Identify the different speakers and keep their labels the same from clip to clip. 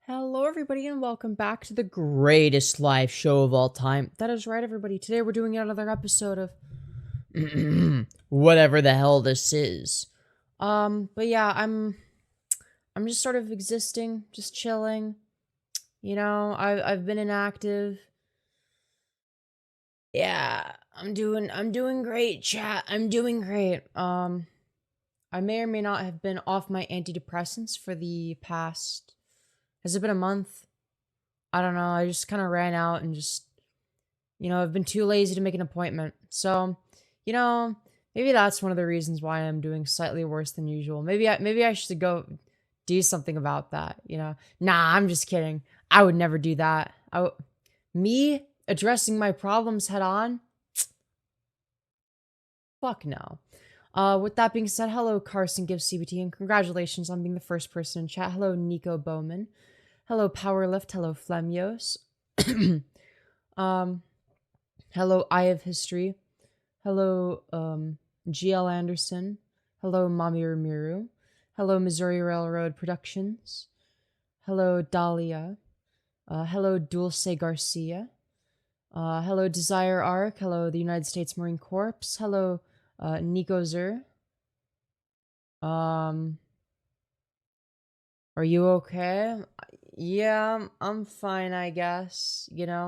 Speaker 1: Hello, everybody, and welcome back to the greatest live show of all time. That is right, everybody. Today we're doing another episode of whatever the hell this is. But yeah, I'm just sort of existing, just chilling. I've been inactive. Yeah, I'm doing great, chat. I'm doing great. I may or may not have been off my antidepressants for the past. Has it been a month? I don't know. I just kind of ran out and I've been too lazy to make an appointment. So, you know, maybe that's one of the reasons why I'm doing slightly worse than usual. Maybe I should go do something about that. Nah, I'm just kidding. I would never do that. Me addressing my problems head on? Fuck no. With that being said, hello Carson Gives CBT and congratulations on being the first person in chat. Hello Nico Bowman. Hello Powerlift. Hello Femyoz. um, hello Eye of History. Hello GL Anderson. Hello Mamiru Miru. Hello Missouri Railroad Productions. Hello Dahlia. Hello Dulce Garcia. Hello Desire Arc. Hello the United States Marine Corps. Hello Nico Zer. Are you okay? Yeah, I'm fine, I guess. Yeah.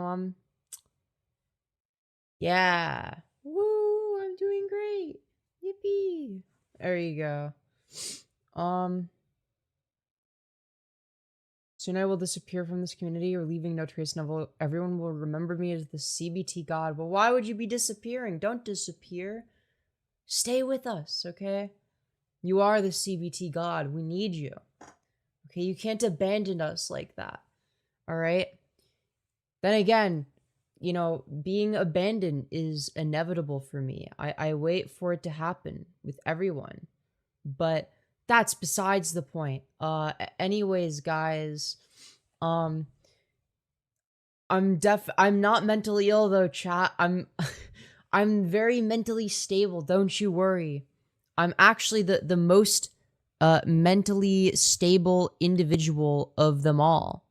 Speaker 1: Woo, I'm doing great. Yippee. There you go. Um, Soon I will disappear from this community or leaving no trace novel. Everyone will remember me as the CBT god. But why would you be disappearing? Don't disappear. Stay with us, okay? You are the CBT god. We need you. Okay, you can't abandon us like that. All right? Then again, being abandoned is inevitable for me. I wait for it to happen with everyone. But that's besides the point. Anyways, guys, um I'm not mentally ill though, chat. I'm very mentally stable, don't you worry. I'm actually the most mentally stable individual of them all.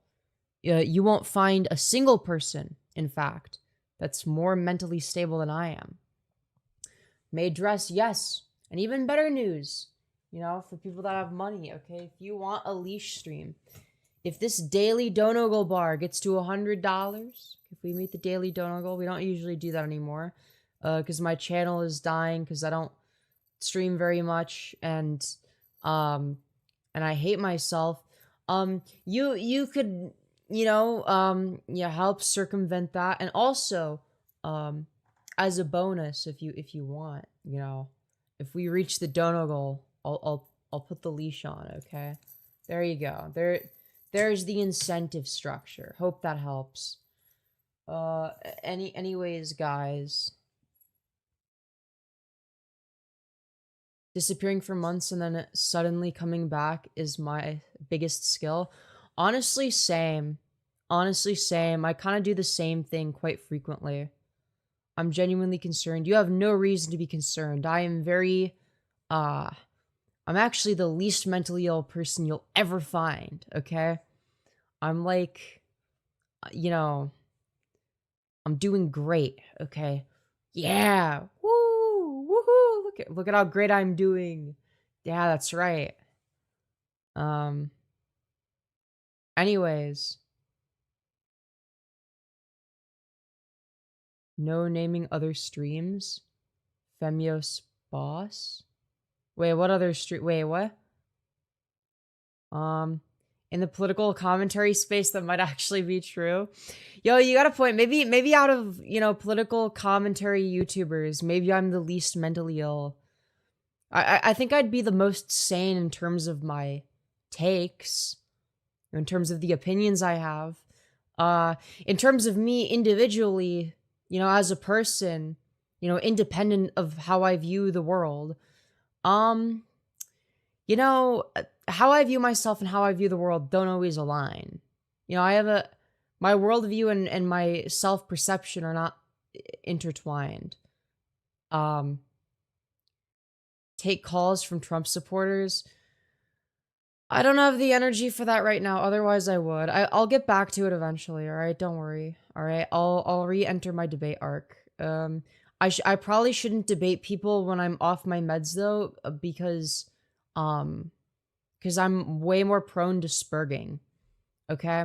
Speaker 1: You won't find a single person, in fact, that's more mentally stable than I am. May dress, yes. And even better news, for people that have money, okay? If you want a leash stream, if this daily donegal bar gets to $100, if we meet the daily donegal, we don't usually do that anymore, because my channel is dying because I don't stream very much, and I hate myself. You could help circumvent that, and also as a bonus, if you want, if we reach the dono goal, I'll put the leash on. Okay, there you go. There's the incentive structure. Hope that helps. Anyways, guys, disappearing for months and then suddenly coming back is my biggest skill. Honestly, same. I kind of do the same thing quite frequently. I'm genuinely concerned. You have no reason to be concerned. I'm actually the least mentally ill person you'll ever find, okay? I'm like, I'm doing great, okay? Yeah. Woo! Woohoo! Look at how great I'm doing. Yeah, that's right. Anyways, no naming other streams. Femyoz boss. Wait, what other stream? Wait, what? In the political commentary space, that might actually be true. Yo, you got a point. Maybe out of political commentary YouTubers, maybe I'm the least mentally ill. I think I'd be the most sane in terms of my takes, in terms of the opinions I have. In terms of me individually, as a person, independent of how I view the world. How I view myself and how I view the world don't always align. I have my worldview and my self-perception are not intertwined. Take calls from Trump supporters. I don't have the energy for that right now. Otherwise, I would. I'll get back to it eventually. All right, don't worry. All right, I'll re-enter my debate arc. I probably shouldn't debate people when I'm off my meds though, um, because I'm way more prone to spurging. Okay.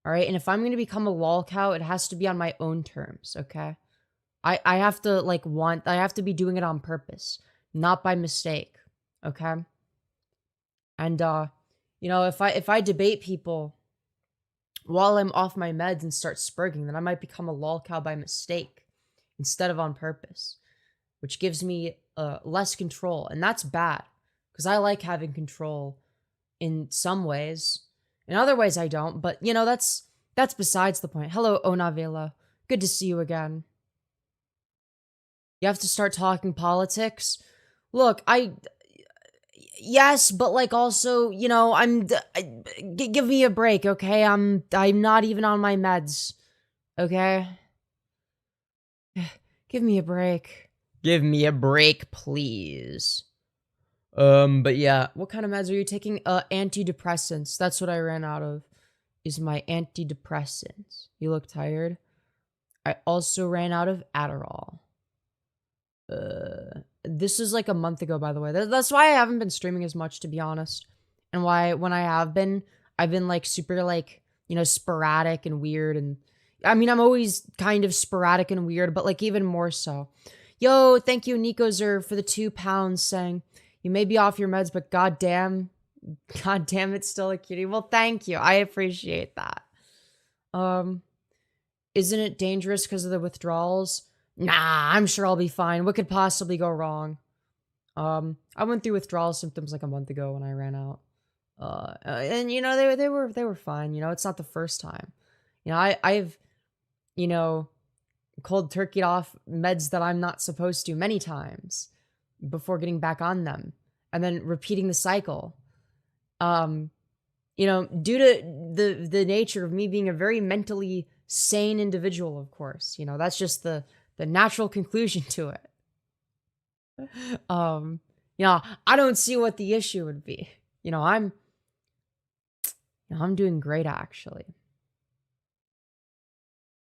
Speaker 1: All right, and if I'm gonna become a lol cow, it has to be on my own terms. Okay. I have to I have to be doing it on purpose, not by mistake. Okay. And if I debate people while I'm off my meds and start spurging, then I might become a lol cow by mistake instead of on purpose, which gives me less control, and that's bad because I like having control in some ways. In other ways, I don't. But that's besides the point. Hello, Onavela. Good to see you again. You have to start talking politics. Look, yes, but also, give me a break, okay? I'm not even on my meds, okay? Give me a break. Give me a break, please. But yeah, what kind of meds are you taking? Antidepressants. That's what I ran out of, is my antidepressants. You look tired. I also ran out of Adderall. This is like a month ago, by the way. That's why I haven't been streaming as much, to be honest. And why, when I have been, I've been super sporadic and weird. And I mean, I'm always kind of sporadic and weird, but even more so. Yo, thank you, Nicozer, for the £2 saying, you may be off your meds, but goddamn, it's still a cutie. Well, thank you. I appreciate that. Isn't it dangerous because of the withdrawals? Nah, I'm sure I'll be fine. What could possibly go wrong? I went through withdrawal symptoms like a month ago when I ran out. And they were fine. It's not the first time. I've cold turkeyed off meds that I'm not supposed to many times before getting back on them and then repeating the cycle. Due to the nature of me being a very mentally sane individual, of course. That's just the natural conclusion to it. I don't see what the issue would be. I'm doing great, actually.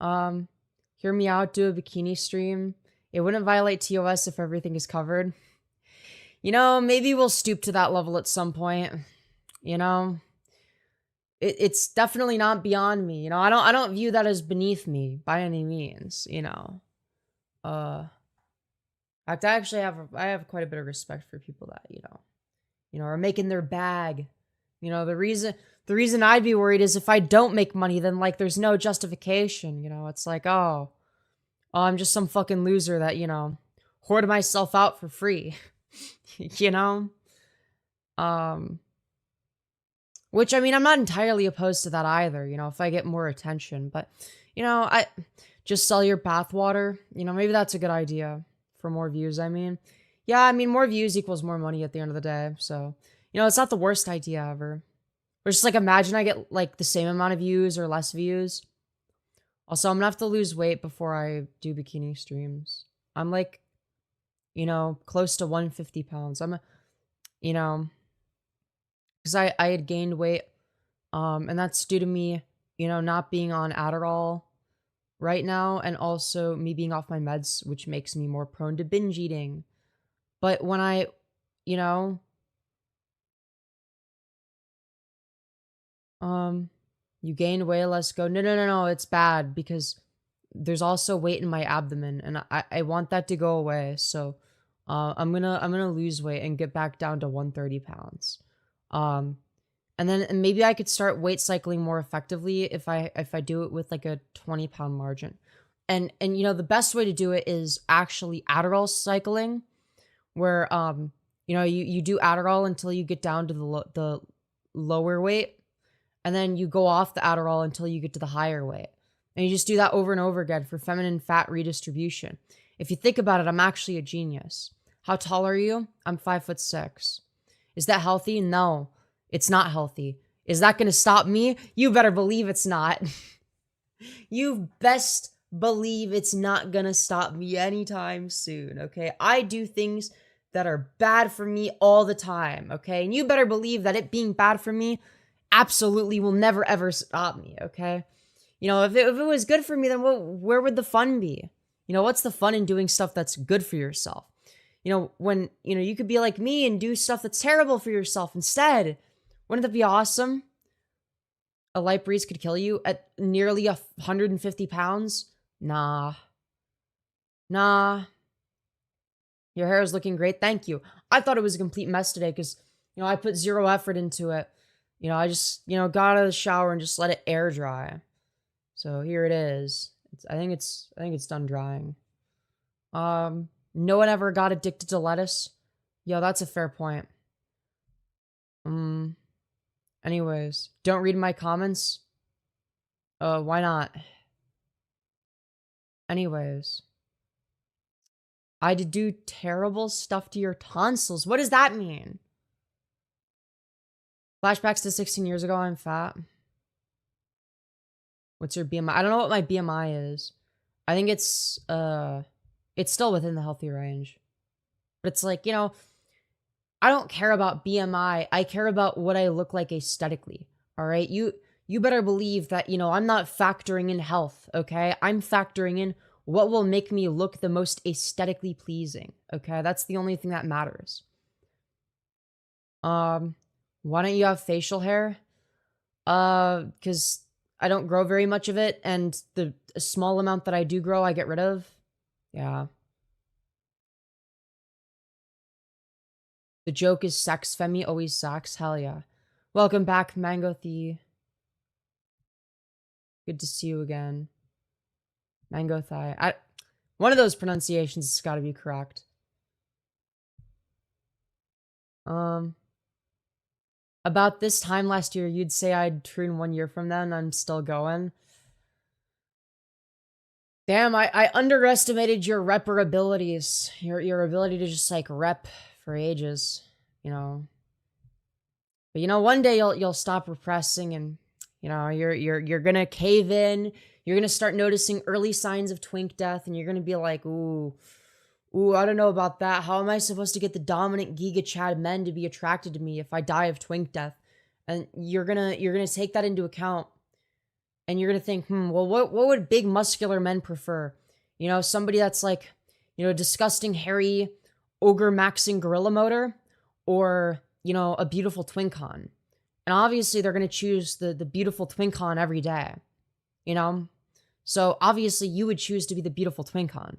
Speaker 1: Hear me out, do a bikini stream. It wouldn't violate TOS if everything is covered. Maybe we'll stoop to that level at some point. It's definitely not beyond me. I don't view that as beneath me by any means. In fact, I have quite a bit of respect for people that are making their bag. The reason I'd be worried is if I don't make money, then there's no justification. It's oh, I'm just some fucking loser that hoard myself out for free. Which, I mean, I'm not entirely opposed to that either, if I get more attention. But, I just sell your bathwater. Maybe that's a good idea for more views, I mean. Yeah, I mean, more views equals more money at the end of the day. So, it's not the worst idea ever. Or just, imagine I get, the same amount of views or less views. Also, I'm gonna have to lose weight before I do bikini streams. I'm, close to 150 pounds. I'm, because I had gained weight, and that's due to me, not being on Adderall right now, and also me being off my meds, which makes me more prone to binge eating. But when I, you gain way less go. No, it's bad because there's also weight in my abdomen, and I want that to go away. So, I'm gonna lose weight and get back down to 130 pounds. And then maybe I could start weight cycling more effectively if I do it with a 20-pound margin. And the best way to do it is actually Adderall cycling, where you do Adderall until you get down to the lower weight, and then you go off the Adderall until you get to the higher weight. And you just do that over and over again for feminine fat redistribution. If you think about it, I'm actually a genius. How tall are you? I'm 5'6". Is that healthy? No, it's not healthy. Is that going to stop me? You better believe it's not. You best believe it's not going to stop me anytime soon, okay? I do things that are bad for me all the time, okay? And you better believe that it being bad for me absolutely will never ever stop me, okay? You know, if it was good for me, then where would the fun be? You know, what's the fun in doing stuff that's good for yourself? You know, when, you know, you could be like me and do stuff that's terrible for yourself instead. Wouldn't that be awesome? A light breeze could kill you at nearly 150 pounds? Nah. Nah. Your hair is looking great. Thank you. I thought it was a complete mess today because, you know, I put zero effort into it. You know, I just, you know, got out of the shower and just let it air dry. So here it is. I think it's done drying. No one ever got addicted to lettuce. Yo, that's a fair point. Anyways, don't read my comments. Why not? Anyways, I did do terrible stuff to your tonsils. What does that mean? Flashbacks to 16 years ago, I'm fat. What's your BMI? I don't know what my BMI is. I think it's still within the healthy range. But it's like, you know, I don't care about BMI. I care about what I look like aesthetically. All right? You better believe that, you know, I'm not factoring in health, okay? I'm factoring in what will make me look the most aesthetically pleasing, okay? That's the only thing that matters. Why don't you have facial hair? Because I don't grow very much of it, and the small amount that I do grow, I get rid of. Yeah. The joke is sex, Femi always sucks. Hell yeah. Welcome back, Mango Thie. Good to see you again. Mango Thigh. One of those pronunciations has got to be correct. About this time last year, you'd say I'd turn 1 year from then. I'm still going. Damn, I underestimated your repper abilities. Your ability to just like rep for ages, you know. But you know, one day you'll stop repressing, and you know, you're gonna cave in. You're gonna start noticing early signs of twink death, and you're gonna be like, ooh, I don't know about that. How am I supposed to get the dominant Giga Chad men to be attracted to me if I die of twink death? And you're gonna take that into account, and you're gonna think, well, what would big muscular men prefer? You know, somebody that's like, you know, disgusting, hairy, ogre maxing gorilla motor, or you know, a beautiful twinkon. And obviously, they're gonna choose the beautiful twinkon every day. You know, so obviously, you would choose to be the beautiful twinkon.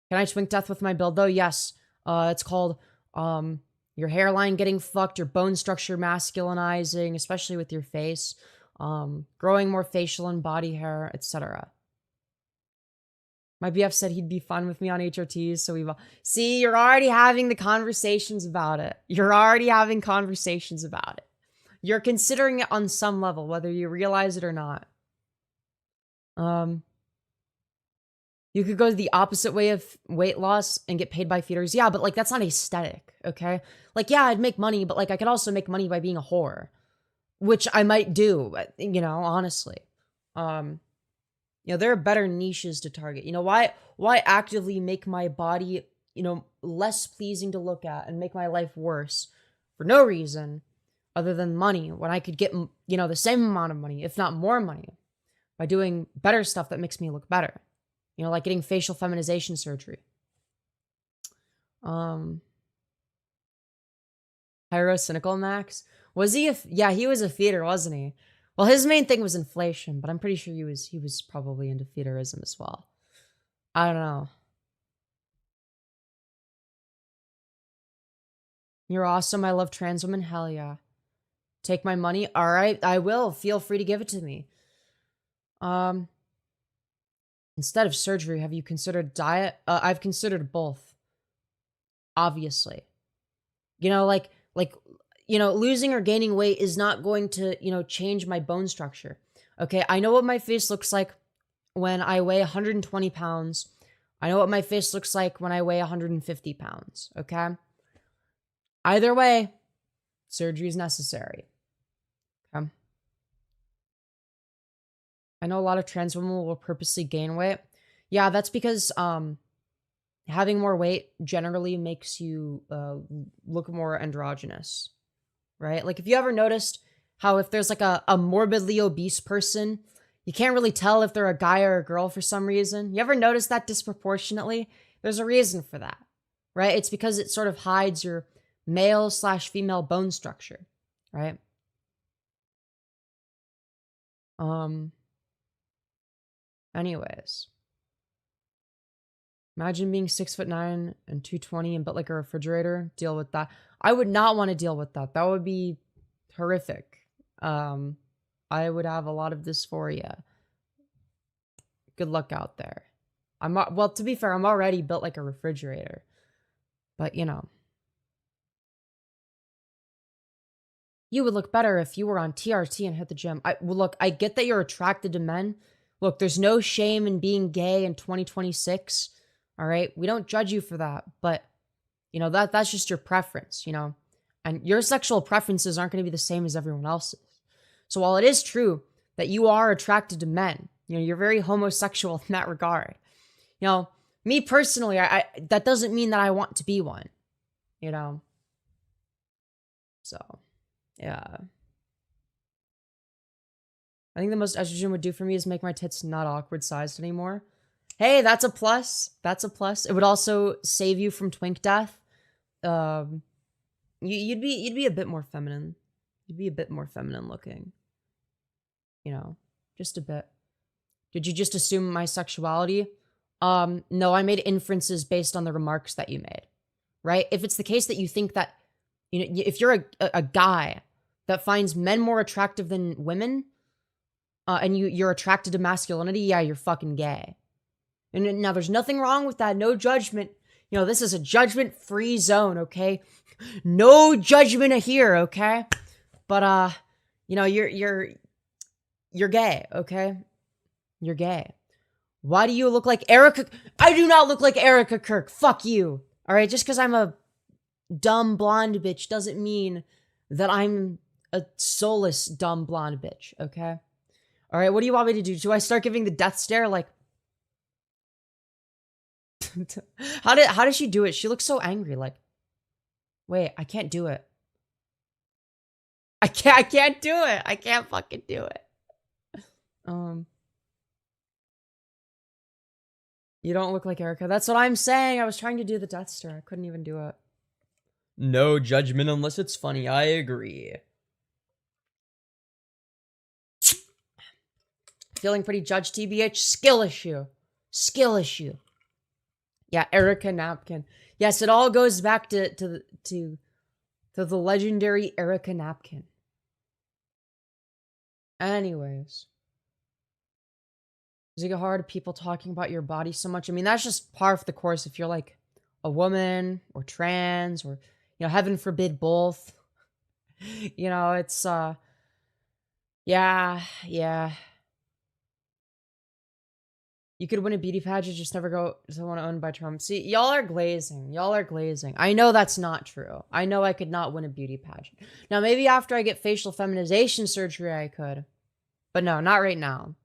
Speaker 1: Can I twink death with my build though? Yes. It's called your hairline getting fucked, your bone structure masculinizing, especially with your face, growing more facial and body hair, etc. My BF said he'd be fun with me on HRTs, so we've see, you're already having the conversations about it. You're already having conversations about it. You're considering it on some level, whether you realize it or not. You could go the opposite way of weight loss and get paid by feeders. Yeah, but like that's not aesthetic, okay? Like, yeah, I'd make money, but like I could also make money by being a whore, which I might do, you know, honestly. You know, there are better niches to target. You know, why actively make my body, you know, less pleasing to look at and make my life worse for no reason other than money when I could get, you know, the same amount of money, if not more money, by doing better stuff that makes me look better. You know, like getting facial feminization surgery. Pyrocynical Max? Was he yeah, he was a feeder, wasn't he? Well, his main thing was inflation, but I'm pretty sure he was probably into feederism as well. I don't know. You're awesome. I love trans women. Hell yeah. Take my money. All right, I will. Feel free to give it to me. Instead of surgery, have you considered diet? I've considered both. Obviously. You know, like, you know, losing or gaining weight is not going to, you know, change my bone structure. Okay, I know what my face looks like when I weigh 120 pounds. I know what my face looks like when I weigh 150 pounds, okay? Either way, surgery is necessary. Okay? I know a lot of trans women will purposely gain weight. Yeah, that's because, having more weight generally makes you look more androgynous, right? Like, if you ever noticed how if there's like a morbidly obese person, you can't really tell if they're a guy or a girl for some reason. You ever notice that disproportionately? There's a reason for that, right? It's because it sort of hides your male/female bone structure, right? Anyways. Imagine being 6'9" and 220 and built like a refrigerator. Deal with that. I would not want to deal with that. That would be horrific. I would have a lot of dysphoria. Good luck out there. Well, to be fair, I'm already built like a refrigerator. But, you know. You would look better if you were on TRT and hit the gym. Well, look, I get that you're attracted to men. Look, there's no shame in being gay in 2026. All right? We don't judge you for that. But, you know, that's just your preference, you know? And your sexual preferences aren't going to be the same as everyone else's. So while it is true that you are attracted to men, you know, you're very homosexual in that regard. You know, me personally, I that doesn't mean that I want to be one, you know? So, yeah. I think the most estrogen would do for me is make my tits not awkward sized anymore. Hey, that's a plus. That's a plus. It would also save you from twink death. You'd be a bit more feminine. You'd be a bit more feminine looking. You know, just a bit. Did you just assume my sexuality? No, I made inferences based on the remarks that you made. Right? If it's the case that you think that, you know, if you're a guy that finds men more attractive than women, and you're attracted to masculinity, yeah, you're fucking gay. And now there's nothing wrong with that. No judgment. You know, this is a judgment-free zone, okay? No judgment here, okay? But you know, you're gay, okay? You're gay. Why do you look like Erica? I do not look like Erica Kirk. Fuck you. All right, just because I'm a dumb blonde bitch doesn't mean that I'm a soulless dumb blonde bitch, okay? All right, what do you want me to do? Do I start giving the death stare? Like, how did she do it? She looks so angry. Like, wait, I can't do it. I can't do it. I can't fucking do it. You don't look like Erica. That's what I'm saying. I was trying to do the death stare. I couldn't even do it. No judgment unless it's funny. I agree. Feeling pretty judged, TBH. Skill issue. Skill issue. Yeah, Erica Napkin. Yes, it all goes back to the legendary Erica Napkin. Anyways. Does it get hard people talking about your body so much? I mean, that's just par for the course if you're like a woman or trans or, you know, heaven forbid both. You know, it's, yeah. You could win a beauty pageant, just never go to someone owned by Trump. See, y'all are glazing. Y'all are glazing. I know that's not true. I know I could not win a beauty pageant. Now, maybe after I get facial feminization surgery, I could. But no, not right now.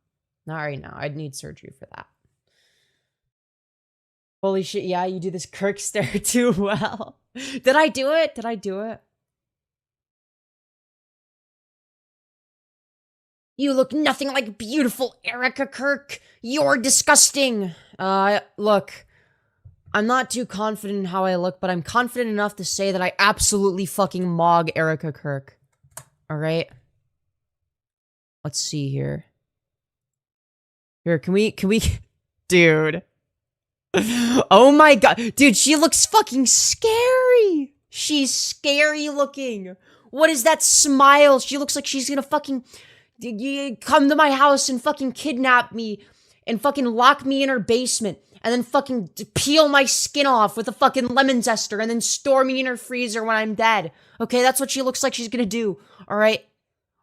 Speaker 1: Not right now. I'd need surgery for that. Holy shit, yeah, you do this Kirk stare too well. Did I do it? Did I do it? You look nothing like beautiful Erica Kirk. You're disgusting. Look, I'm not too confident in how I look, but I'm confident enough to say that I absolutely fucking mog Erica Kirk. All right? Let's see here. Here, can we, dude. Oh my god. Dude, she looks fucking scary. She's scary looking. What is that smile? She looks like she's gonna fucking come to my house and fucking kidnap me and fucking lock me in her basement and then fucking peel my skin off with a fucking lemon zester and then store me in her freezer when I'm dead. Okay, that's what she looks like she's gonna do. All right?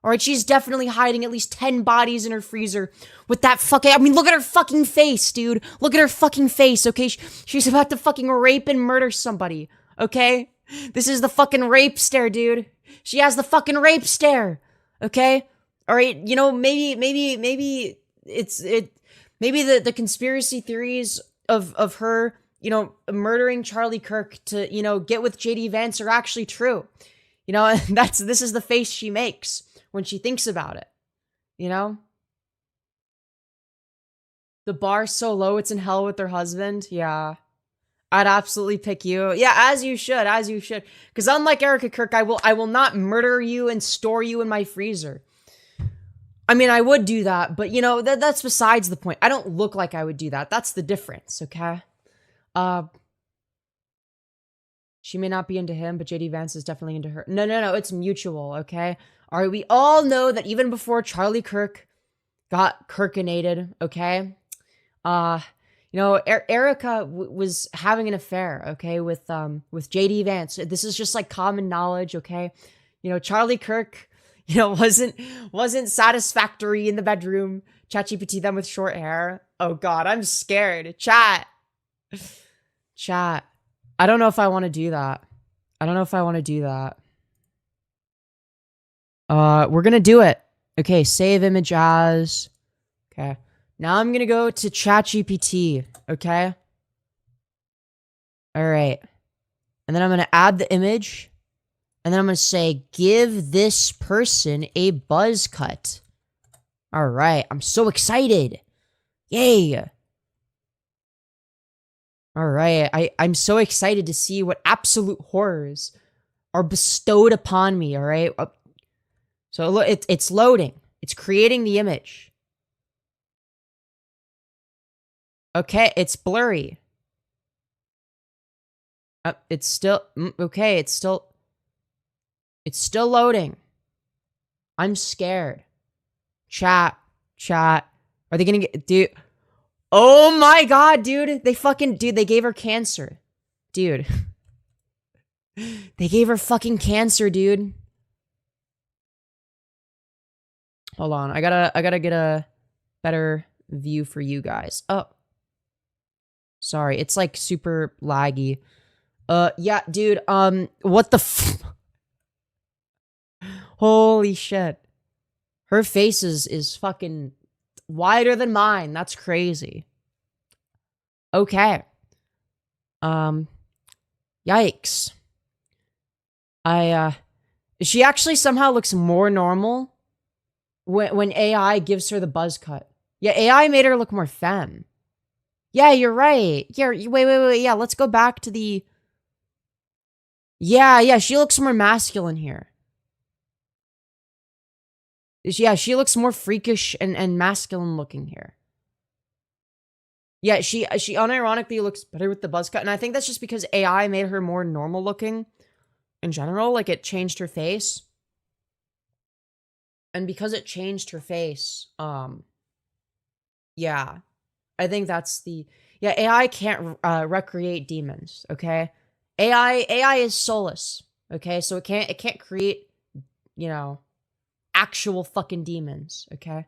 Speaker 1: All right, she's definitely hiding at least 10 bodies in her freezer with that fucking... I mean, look at her fucking face, dude. Look at her fucking face, okay? She's about to fucking rape and murder somebody, okay? This is the fucking rape stare, dude. She has the fucking rape stare, okay? All right, you know, maybe the conspiracy theories of her you know, murdering Charlie Kirk to, you know, get with JD Vance are actually true. You know, this is the face she makes when she thinks about it. You know? The bar's so low it's in hell with her husband. Yeah. I'd absolutely pick you. Yeah, as you should, as you should. Because unlike Erica Kirk, I will not murder you and store you in my freezer. I mean, I would do that, but you know, that's besides the point. I don't look like I would do that. That's the difference, okay? She may not be into him, but JD Vance is definitely into her. No, it's mutual, okay? All right, we all know that even before Charlie Kirk got Kirkinated, okay? You know, Erica was having an affair, okay, with JD Vance. This is just like common knowledge, okay? You know, Charlie Kirk, you know, wasn't satisfactory in the bedroom. ChatGPT them with short hair. Oh God, I'm scared. Chat. I don't know if I want to do that. We're gonna do it. Okay, save image as. Okay. Now I'm gonna go to ChatGPT, okay? Alright. And then I'm gonna add the image. And then I'm gonna say, give this person a buzz cut. Alright, I'm so excited. Yay! Alright, I'm so excited to see what absolute horrors are bestowed upon me, alright? So look, it's loading. It's creating the image. Okay, it's blurry. It's still okay. It's still loading. I'm scared. Chat. Are they gonna get, dude? Oh my God, dude! They gave her cancer, dude. They gave her fucking cancer, dude. Hold on, I gotta get a better view for you guys. Oh. Sorry, it's like super laggy. Yeah, dude, what the holy shit. Her face is fucking wider than mine. That's crazy. Okay. Yikes. She actually somehow looks more normal when AI gives her the buzz cut. Yeah, AI made her look more femme. Yeah, you're right. Yeah, wait. Yeah, let's go back to the... Yeah, she looks more masculine here. Yeah, she looks more freakish and masculine looking here. Yeah, she unironically looks better with the buzz cut, and I think that's just because AI made her more normal looking in general. Like, it changed her face. And because it changed her face, yeah. I think that's the... Yeah, AI can't recreate demons, okay? AI is soulless, okay? So it can't create, you know, actual fucking demons, okay?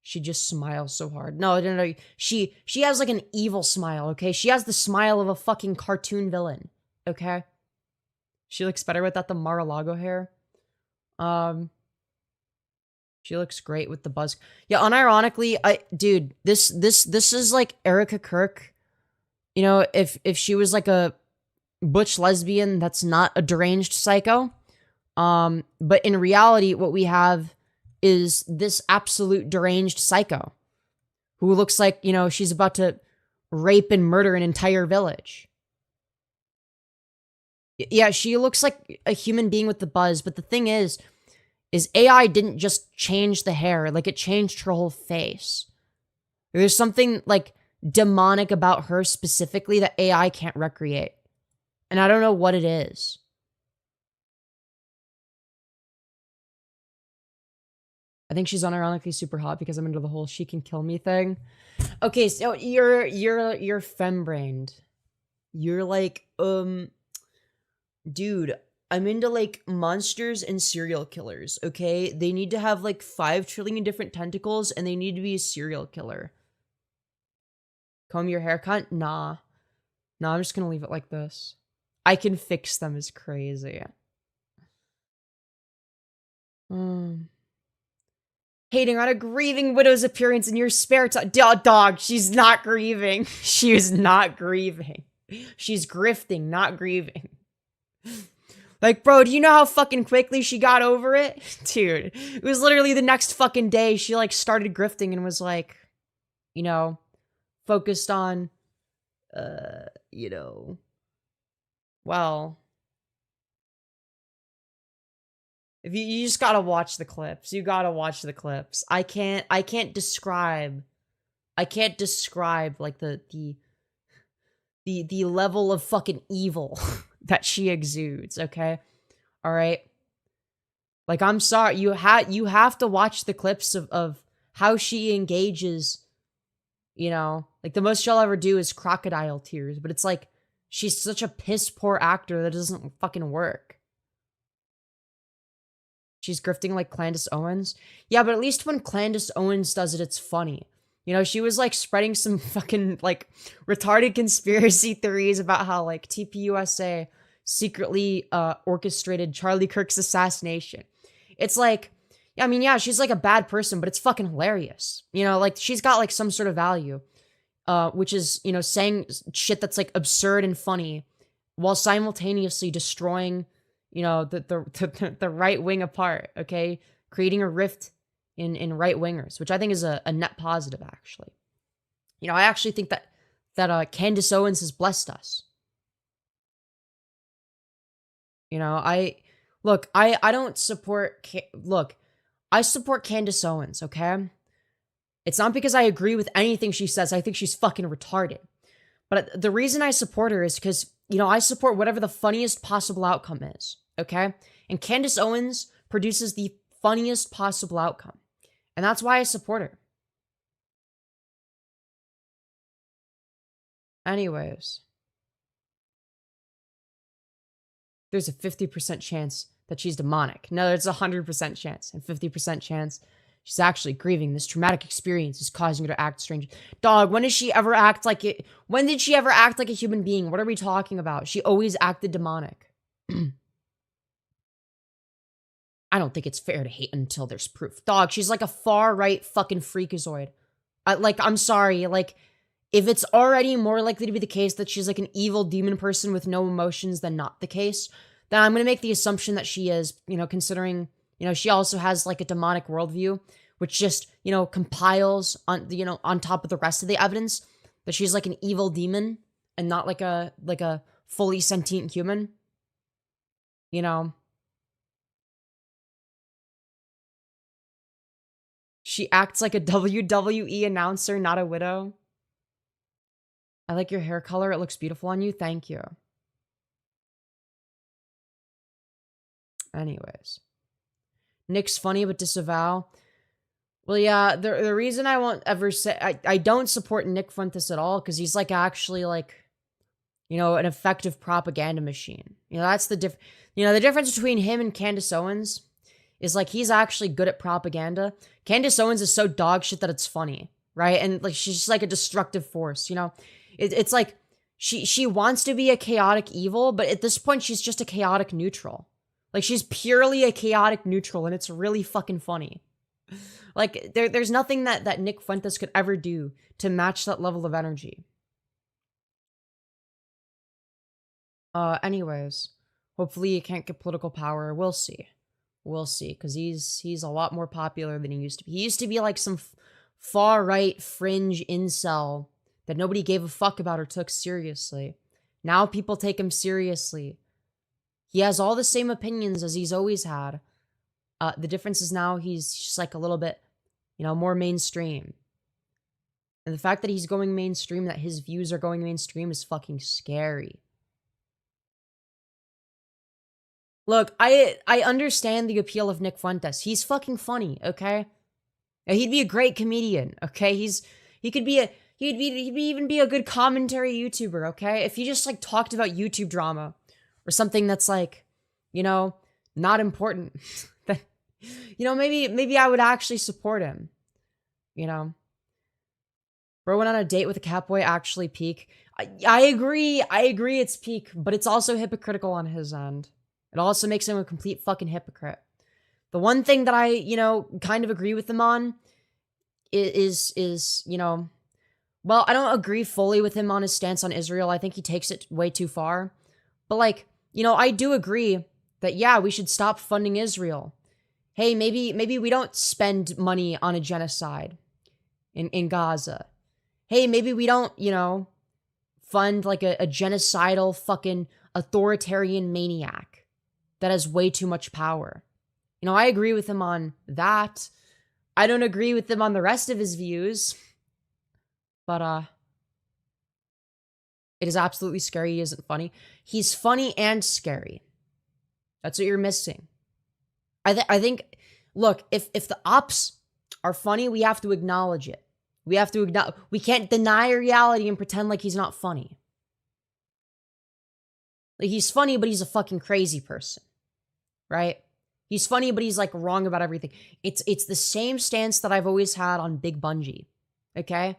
Speaker 1: She just smiles so hard. No. She has like an evil smile, okay? She has the smile of a fucking cartoon villain, okay? She looks better without the Mar-a-Lago hair. She looks great with the buzz. Yeah, unironically, dude, this is like Erica Kirk. You know, if she was like a butch lesbian that's not a deranged psycho. But in reality, what we have is this absolute deranged psycho who looks like, you know, she's about to rape and murder an entire village. Yeah, she looks like a human being with the buzz, but the thing is AI didn't just change the hair, like it changed her whole face. There's something like demonic about her specifically that AI can't recreate. And I don't know what it is. I think she's unironically super hot because I'm into the whole she can kill me thing. Okay, so you're femme-brained. You're like, dude, I'm into like monsters and serial killers, okay? They need to have like 5 trillion different tentacles and they need to be a serial killer. Comb your haircut? Nah. No, I'm just gonna leave it like this. I can fix them is crazy. Hey, Hating on a grieving widow's appearance in your spare time. Dog, she's not grieving. She is not grieving. She's grifting, not grieving. Like, bro, do you know how fucking quickly she got over it? Dude, it was literally the next fucking day she, like, started grifting and was, like, you know, focused on, you know, well, if you just gotta watch the clips. You gotta watch the clips. I can't describe, like, the level of fucking evil that she exudes, okay? All right? Like, I'm sorry, you have to watch the clips of how she engages, you know? Like, the most she'll ever do is crocodile tears, but it's like, she's such a piss poor actor that it doesn't fucking work. She's grifting like Candace Owens. Yeah, but at least when Candace Owens does it, it's funny. You know, she was, like, spreading some fucking, like, retarded conspiracy theories about how, like, TPUSA secretly orchestrated Charlie Kirk's assassination. It's like, I mean, yeah, she's, like, a bad person, but it's fucking hilarious. You know, like, she's got, like, some sort of value, which is, you know, saying shit that's, like, absurd and funny while simultaneously destroying, you know, the right wing apart, okay? Creating a rift in right-wingers, which I think is a net positive, actually. You know, I actually think that Candace Owens has blessed us. You know, I don't support, I support Candace Owens, okay? It's not because I agree with anything she says. I think she's fucking retarded. But the reason I support her is because, you know, I support whatever the funniest possible outcome is, okay? And Candace Owens produces the funniest possible outcome. And that's why I support her. Anyways. There's a 50% chance that she's demonic. No, there's a 100% chance and 50% chance she's actually grieving. This traumatic experience is causing her to act strange. Dog, when did she ever act like it? When did she ever act like a human being? What are we talking about? She always acted demonic. I don't think it's fair to hate until there's proof. Dog, she's like a far-right fucking freakazoid. I'm sorry, like, if it's already more likely to be the case that she's like an evil demon person with no emotions than not the case, then I'm gonna make the assumption that she is, you know, considering, you know, she also has like a demonic worldview, which just, you know, compiles on, you know, on top of the rest of the evidence that she's like an evil demon and not like a fully sentient human. You know, she acts like a WWE announcer, not a widow. I like your hair color. It looks beautiful on you. Thank you. Anyways. Nick's funny but disavow. Well, yeah, the reason I won't ever say... I don't support Nick Fuentes at all, because he's, like, actually, like, you know, an effective propaganda machine. You know, that's the the difference between him and Candace Owens is, like, he's actually good at propaganda. Candace Owens is so dog shit that it's funny, right? And, like, she's just, like, a destructive force, you know? It's like, she wants to be a chaotic evil, but at this point, she's just a chaotic neutral. Like, she's purely a chaotic neutral, and it's really fucking funny. Like, there's nothing that Nick Fuentes could ever do to match that level of energy. Anyways, hopefully he can't get political power. We'll see. We'll see, because he's a lot more popular than he used to be. He used to be like some far-right fringe incel that nobody gave a fuck about or took seriously. Now people take him seriously. He has all the same opinions as he's always had. The difference is now he's just like a little bit, you know, more mainstream. And the fact that he's going mainstream, that his views are going mainstream is fucking scary. Look, I understand the appeal of Nick Fuentes. He's fucking funny, okay? He'd be a great comedian, okay? He'd even be a good commentary YouTuber, okay? If he just like talked about YouTube drama or something that's like, you know, not important, then, you know, maybe I would actually support him, you know? Bro went on a date with a catboy, actually peak. I agree it's peak, but it's also hypocritical on his end. It also makes him a complete fucking hypocrite. The one thing that I, kind of agree with him on is, well, I don't agree fully with him on his stance on Israel. I think he takes it way too far. But like, I do agree that yeah, we should stop funding Israel. Hey, maybe we don't spend money on a genocide in Gaza. Hey, maybe we don't, fund like a genocidal fucking authoritarian maniac that has way too much power. I agree with him on that. I don't agree with him on the rest of his views. But it is absolutely scary. He isn't funny. He's funny and scary. That's what you're missing. I think, look, if the ops are funny, we have to acknowledge it. We can't deny reality and pretend like he's not funny. Like, he's funny, but he's a fucking crazy person. Right? He's funny, but he's like wrong about everything. It's the same stance that I've always had on Big Bungie. Okay?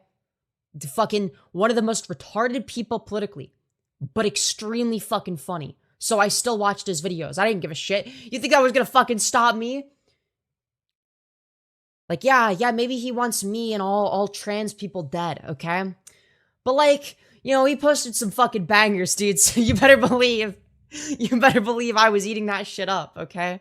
Speaker 1: The fucking one of the most retarded people politically, but extremely fucking funny. So I still watched his videos. I didn't give a shit. You think that was gonna fucking stop me? Like, yeah, maybe he wants me and all trans people dead, okay? But like, he posted some fucking bangers, dude, so you better believe I was eating that shit up, okay?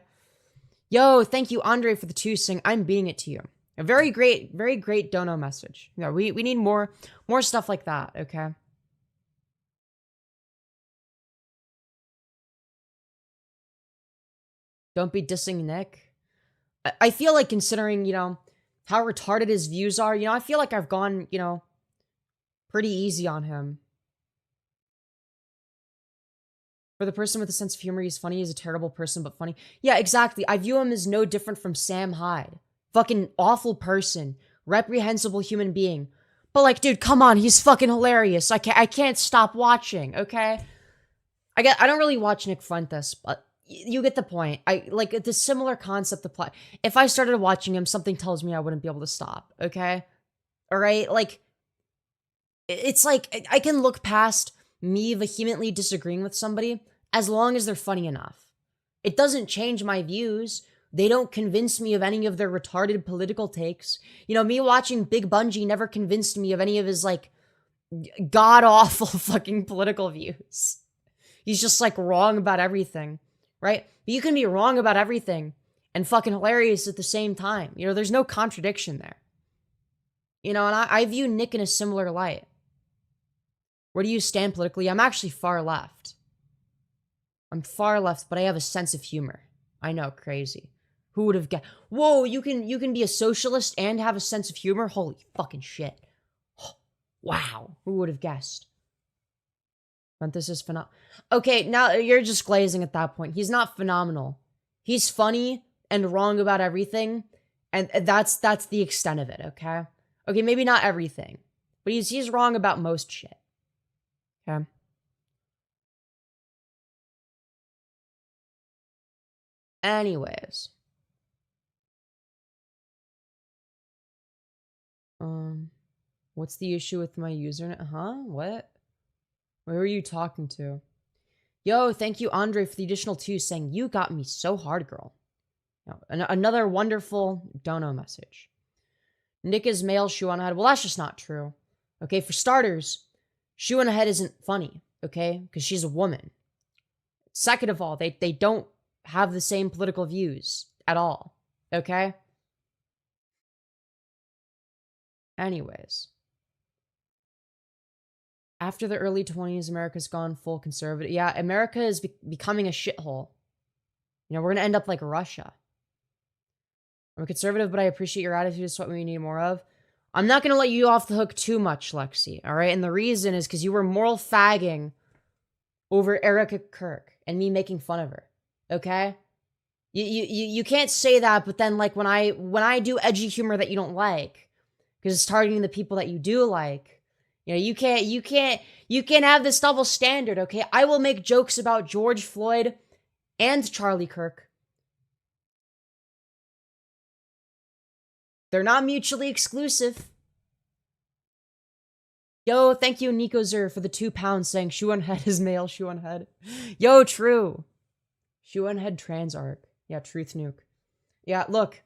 Speaker 1: Yo, thank you, Andre, for the 2 saying, I'm beating it to you. A very great dono message. Yeah, we need more stuff like that, okay? Don't be dissing Nick. I feel like considering, how retarded his views are, I feel like I've gone, pretty easy on him. For the person with a sense of humor, he's funny. He's a terrible person, but funny. Yeah, exactly. I view him as no different from Sam Hyde. Fucking awful person. Reprehensible human being. But like, dude, come on. He's fucking hilarious. I can't stop watching, okay? I don't really watch Nick Fuentes, but you get the point. Like, the similar concept apply. If I started watching him, something tells me I wouldn't be able to stop, okay? All right? Like, it's like, I can look past me vehemently disagreeing with somebody as long as they're funny enough. It doesn't change my views. They don't convince me of any of their retarded political takes. Me watching Big Bungie never convinced me of any of his, like, god-awful fucking political views. He's just, like, wrong about everything, right? But you can be wrong about everything and fucking hilarious at the same time. There's no contradiction there. And I view Nick in a similar light. Where do you stand politically? I'm actually far left. I'm far left, but I have a sense of humor. I know, crazy. Who would have guessed? Whoa, you can be a socialist and have a sense of humor? Holy fucking shit. Wow, who would have guessed? But this is phenomenal. Okay, now you're just glazing at that point. He's not phenomenal. He's funny and wrong about everything, and that's the extent of it, okay? Okay, maybe not everything, but he's wrong about most shit. Okay. Anyways. What's the issue with my username? Huh? What? Where are you talking to? Yo, thank you, Andre, for the additional 2 saying, you got me so hard, girl. Another wonderful dono message. Nick is male, shoe on head. Well, that's just not true. Okay, for starters, shoe on head isn't funny, okay? Because she's a woman. Second of all, they don't have the same political views at all, okay? Anyways. After the early 20s, America's gone full conservative. Yeah, America is becoming a shithole. We're going to end up like Russia. I'm a conservative, but I appreciate your attitude. It's what we need more of. I'm not going to let you off the hook too much, Lexi, all right? And the reason is because you were moral fagging over Erica Kirk and me making fun of her, okay? You can't say that, but then like when I do edgy humor that you don't like, because it's targeting the people that you do like, you can't have this double standard, okay? I will make jokes about George Floyd and Charlie Kirk. They're not mutually exclusive. Yo, thank you, Nico Zer, for the £2 saying shoe on head is male, shoe on head. Yo, true. Shoe on head trans arc. Yeah, truth nuke. Yeah, look,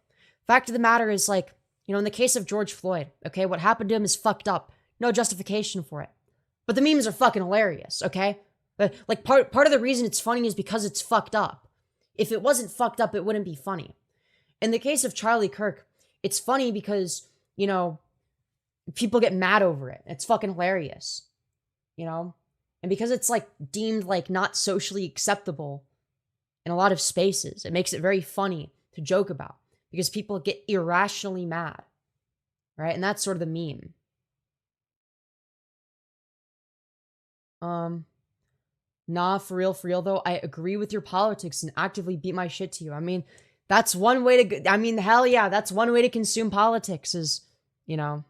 Speaker 1: fact of the matter is, like, you know, in the case of George Floyd, okay, what happened to him is fucked up. No justification for it. But the memes are fucking hilarious, okay? Like, part of the reason it's funny is because it's fucked up. If it wasn't fucked up, it wouldn't be funny. In the case of Charlie Kirk, it's funny because, you know, people get mad over it. It's fucking hilarious, you know? And because it's, like, deemed, like, not socially acceptable in a lot of spaces, it makes it very funny to joke about because people get irrationally mad, right? And that's sort of the meme. Nah, for real though, I agree with your politics and actively beat my shit to you. I mean, that's one way to, I mean, hell yeah, that's one way to consume politics is, you know.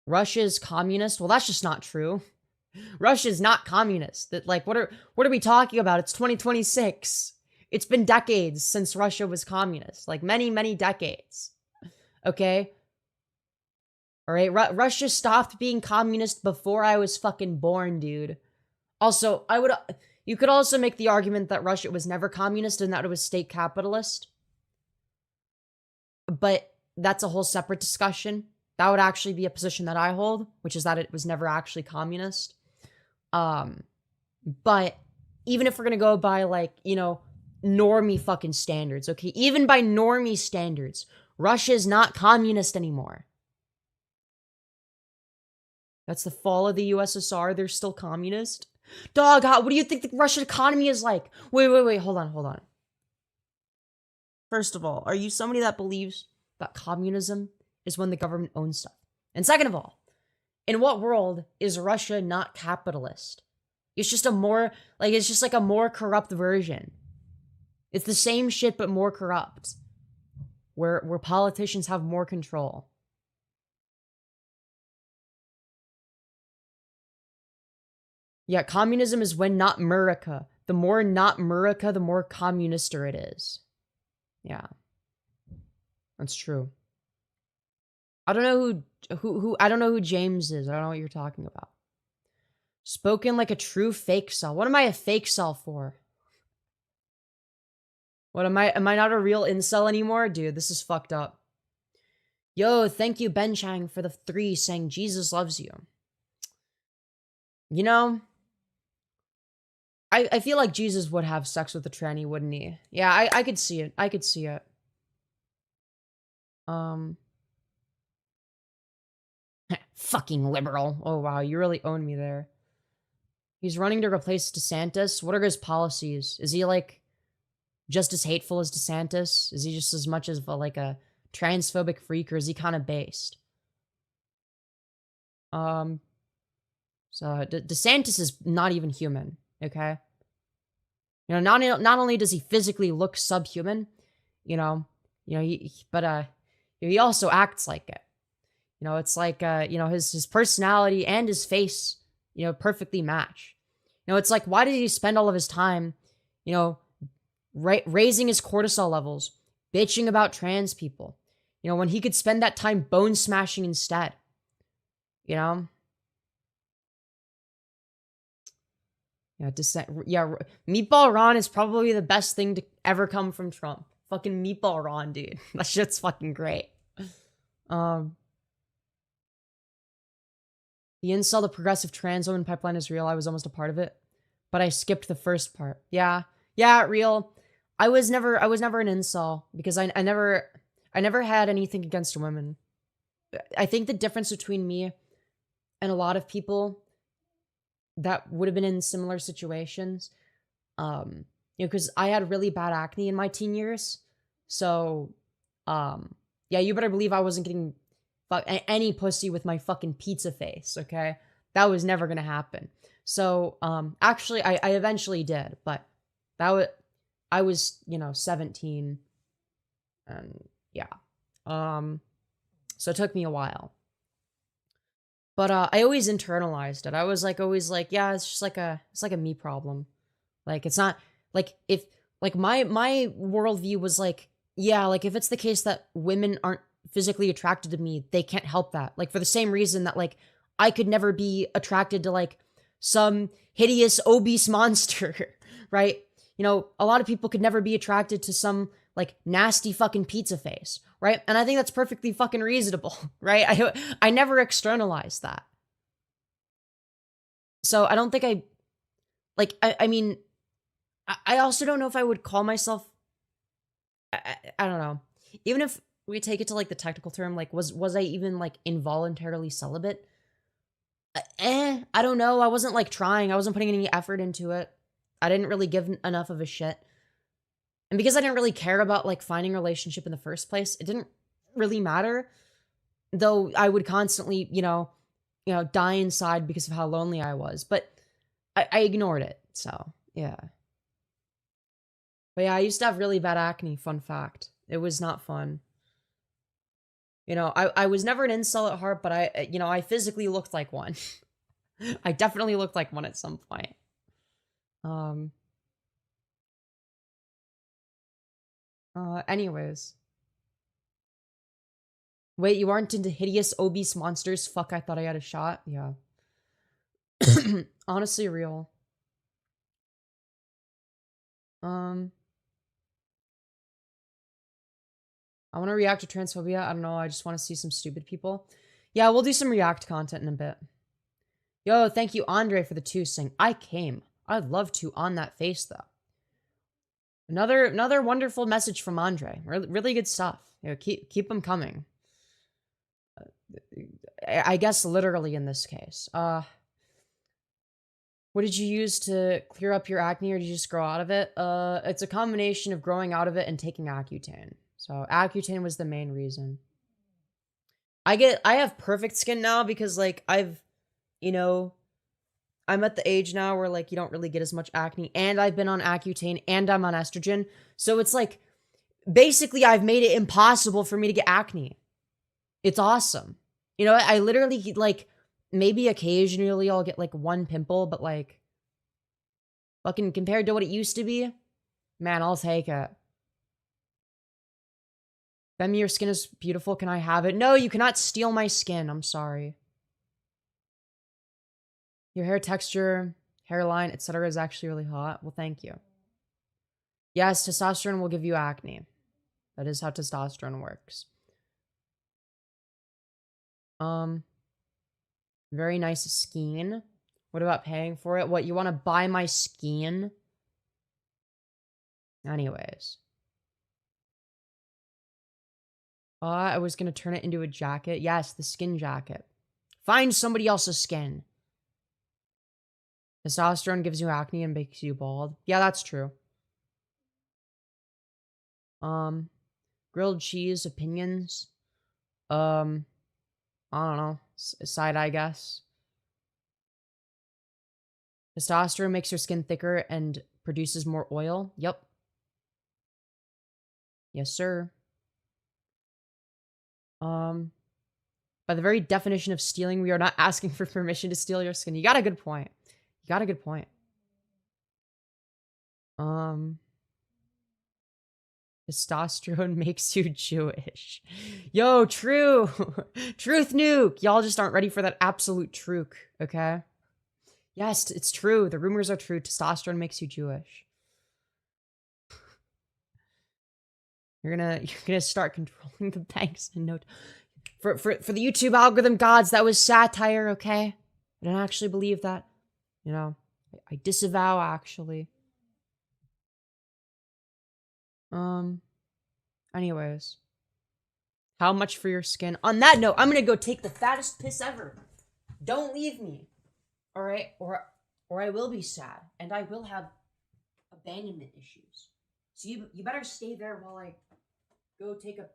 Speaker 1: Russia's communist? Well, that's just not true. Russia's not communist. That, like, what are we talking about? It's 2026. It's been decades since Russia was communist. Like, many decades. Okay? All right, Russia stopped being communist before I was fucking born, dude. Also, you could also make the argument that Russia was never communist and that it was state capitalist. But that's a whole separate discussion. That would actually be a position that I hold, which is that it was never actually communist. But even if we're gonna go by, like, you know, normie fucking standards, okay? Even by normie standards, Russia is not communist anymore. That's the fall of the USSR. They're still communist. Dog, what do you think the Russian economy is like? Wait, hold on. First of all, are you somebody that believes that communism is when the government owns stuff? And second of all, in what world is Russia not capitalist? It's just a more, like, it's just like a more corrupt version. It's the same shit, but more corrupt. Where politicians have more control. Yeah, communism is when not Murica. The more not Murica, the more communister it is. Yeah. That's true. I don't know who I don't know who James is. I don't know what you're talking about. Spoken like a true Fakecel. What am I a Fakecel for? What am I not a real incel anymore? Dude, this is fucked up. Yo, thank you, Ben Chang, for the 3 saying Jesus loves you. You know, I feel like Jesus would have sex with a tranny, wouldn't he? Yeah, I could see it. I could see it. Fucking liberal. Oh, wow, you really own me there. He's running to replace DeSantis. What are his policies? Is he, like, just as hateful as DeSantis? Is he just as much as, like, a transphobic freak, or is he kind of based? So, DeSantis is not even human, okay? You know, not only does he physically look subhuman, he also acts like it. You know, it's like, his personality and his face, perfectly match. You know, it's like, why did he spend all of his time, raising his cortisol levels, bitching about trans people, when he could spend that time bone smashing instead, Yeah, Meatball Ron is probably the best thing to ever come from Trump. Fucking Meatball Ron, dude. That shit's fucking great. The incel, the progressive trans woman pipeline is real. I was almost a part of it, but I skipped the first part. Yeah, real. I was never an incel because I never had anything against women. I think the difference between me and a lot of people that would have been in similar situations, because I had really bad acne in my teen years. So, you better believe I wasn't getting any pussy with my fucking pizza face, okay? That was never gonna happen. So, actually, I eventually did, but I was, 17, and yeah. So it took me a while. But I always internalized it. I was always like, yeah, it's just it's like a me problem. Like, it's not like if like my worldview was like, yeah, like if it's the case that women aren't physically attracted to me, they can't help that. Like, for the same reason that like I could never be attracted to like some hideous obese monster, right? you know, a lot of people could never be attracted to some like nasty fucking pizza face, right? And I think that's perfectly fucking reasonable, right? I never externalized that. So I don't think I like I mean I also don't know if I would call myself I don't know. Even if we take it to like the technical term, like was I even like involuntarily celibate? I don't know. I wasn't like trying. I wasn't putting any effort into it. I didn't really give enough of a shit. And because I didn't really care about like finding a relationship in the first place, it didn't really matter. Though I would constantly, die inside because of how lonely I was. But I ignored it. So yeah. But yeah, I used to have really bad acne, fun fact. It was not fun. I was never an incel at heart, but I physically looked like one. I definitely looked like one at some point. Um, anyways. Wait, you aren't into hideous, obese monsters? Fuck, I thought I had a shot. Yeah. Honestly, real. Um, I want to react to transphobia. I don't know. I just want to see some stupid people. Yeah, we'll do some react content in a bit. Yo, thank you, Andre, for the 2 saying, I came. I'd love to on that face, though. Another wonderful message from Andre. Really good stuff. Keep them coming. I guess literally in this case. What did you use to clear up your acne, or did you just grow out of it? It's a combination of growing out of it and taking Accutane. So Accutane was the main reason. I have perfect skin now because like you know, I'm at the age now where like you don't really get as much acne, and I've been on Accutane and I'm on estrogen. So it's like basically I've made it impossible for me to get acne. It's awesome. I literally like maybe occasionally I'll get like one pimple, but like fucking compared to what it used to be, man, I'll take it. Femi, your skin is beautiful. Can I have it? No, you cannot steal my skin. I'm sorry. Your hair texture, hairline, etc. is actually really hot. Well, thank you. Yes, testosterone will give you acne. That is how testosterone works. Very nice skin. What about paying for it? What, you want to buy my skin? Anyways. I was going to turn it into a jacket. Yes, the skin jacket. Find somebody else's skin. Testosterone gives you acne and makes you bald. Yeah, that's true. Grilled cheese opinions. I don't know. Side, I guess. Testosterone makes your skin thicker and produces more oil. Yep. Yes, sir. By the very definition of stealing, we are not asking for permission to steal your skin. You got a good point. You got a good point. Testosterone makes you Jewish. Yo, true. Truth nuke. Y'all just aren't ready for that absolute truth, okay? Yes, it's true. The rumors are true. Testosterone makes you Jewish. You're gonna start controlling the banks and no for the YouTube algorithm gods, that was satire, okay? I don't actually believe that. I disavow actually. Anyways. How much for your skin? On that note, I'm gonna go take the fattest piss ever. Don't leave me. Alright? Or I will be sad. And I will have abandonment issues. So you better stay there while I go take a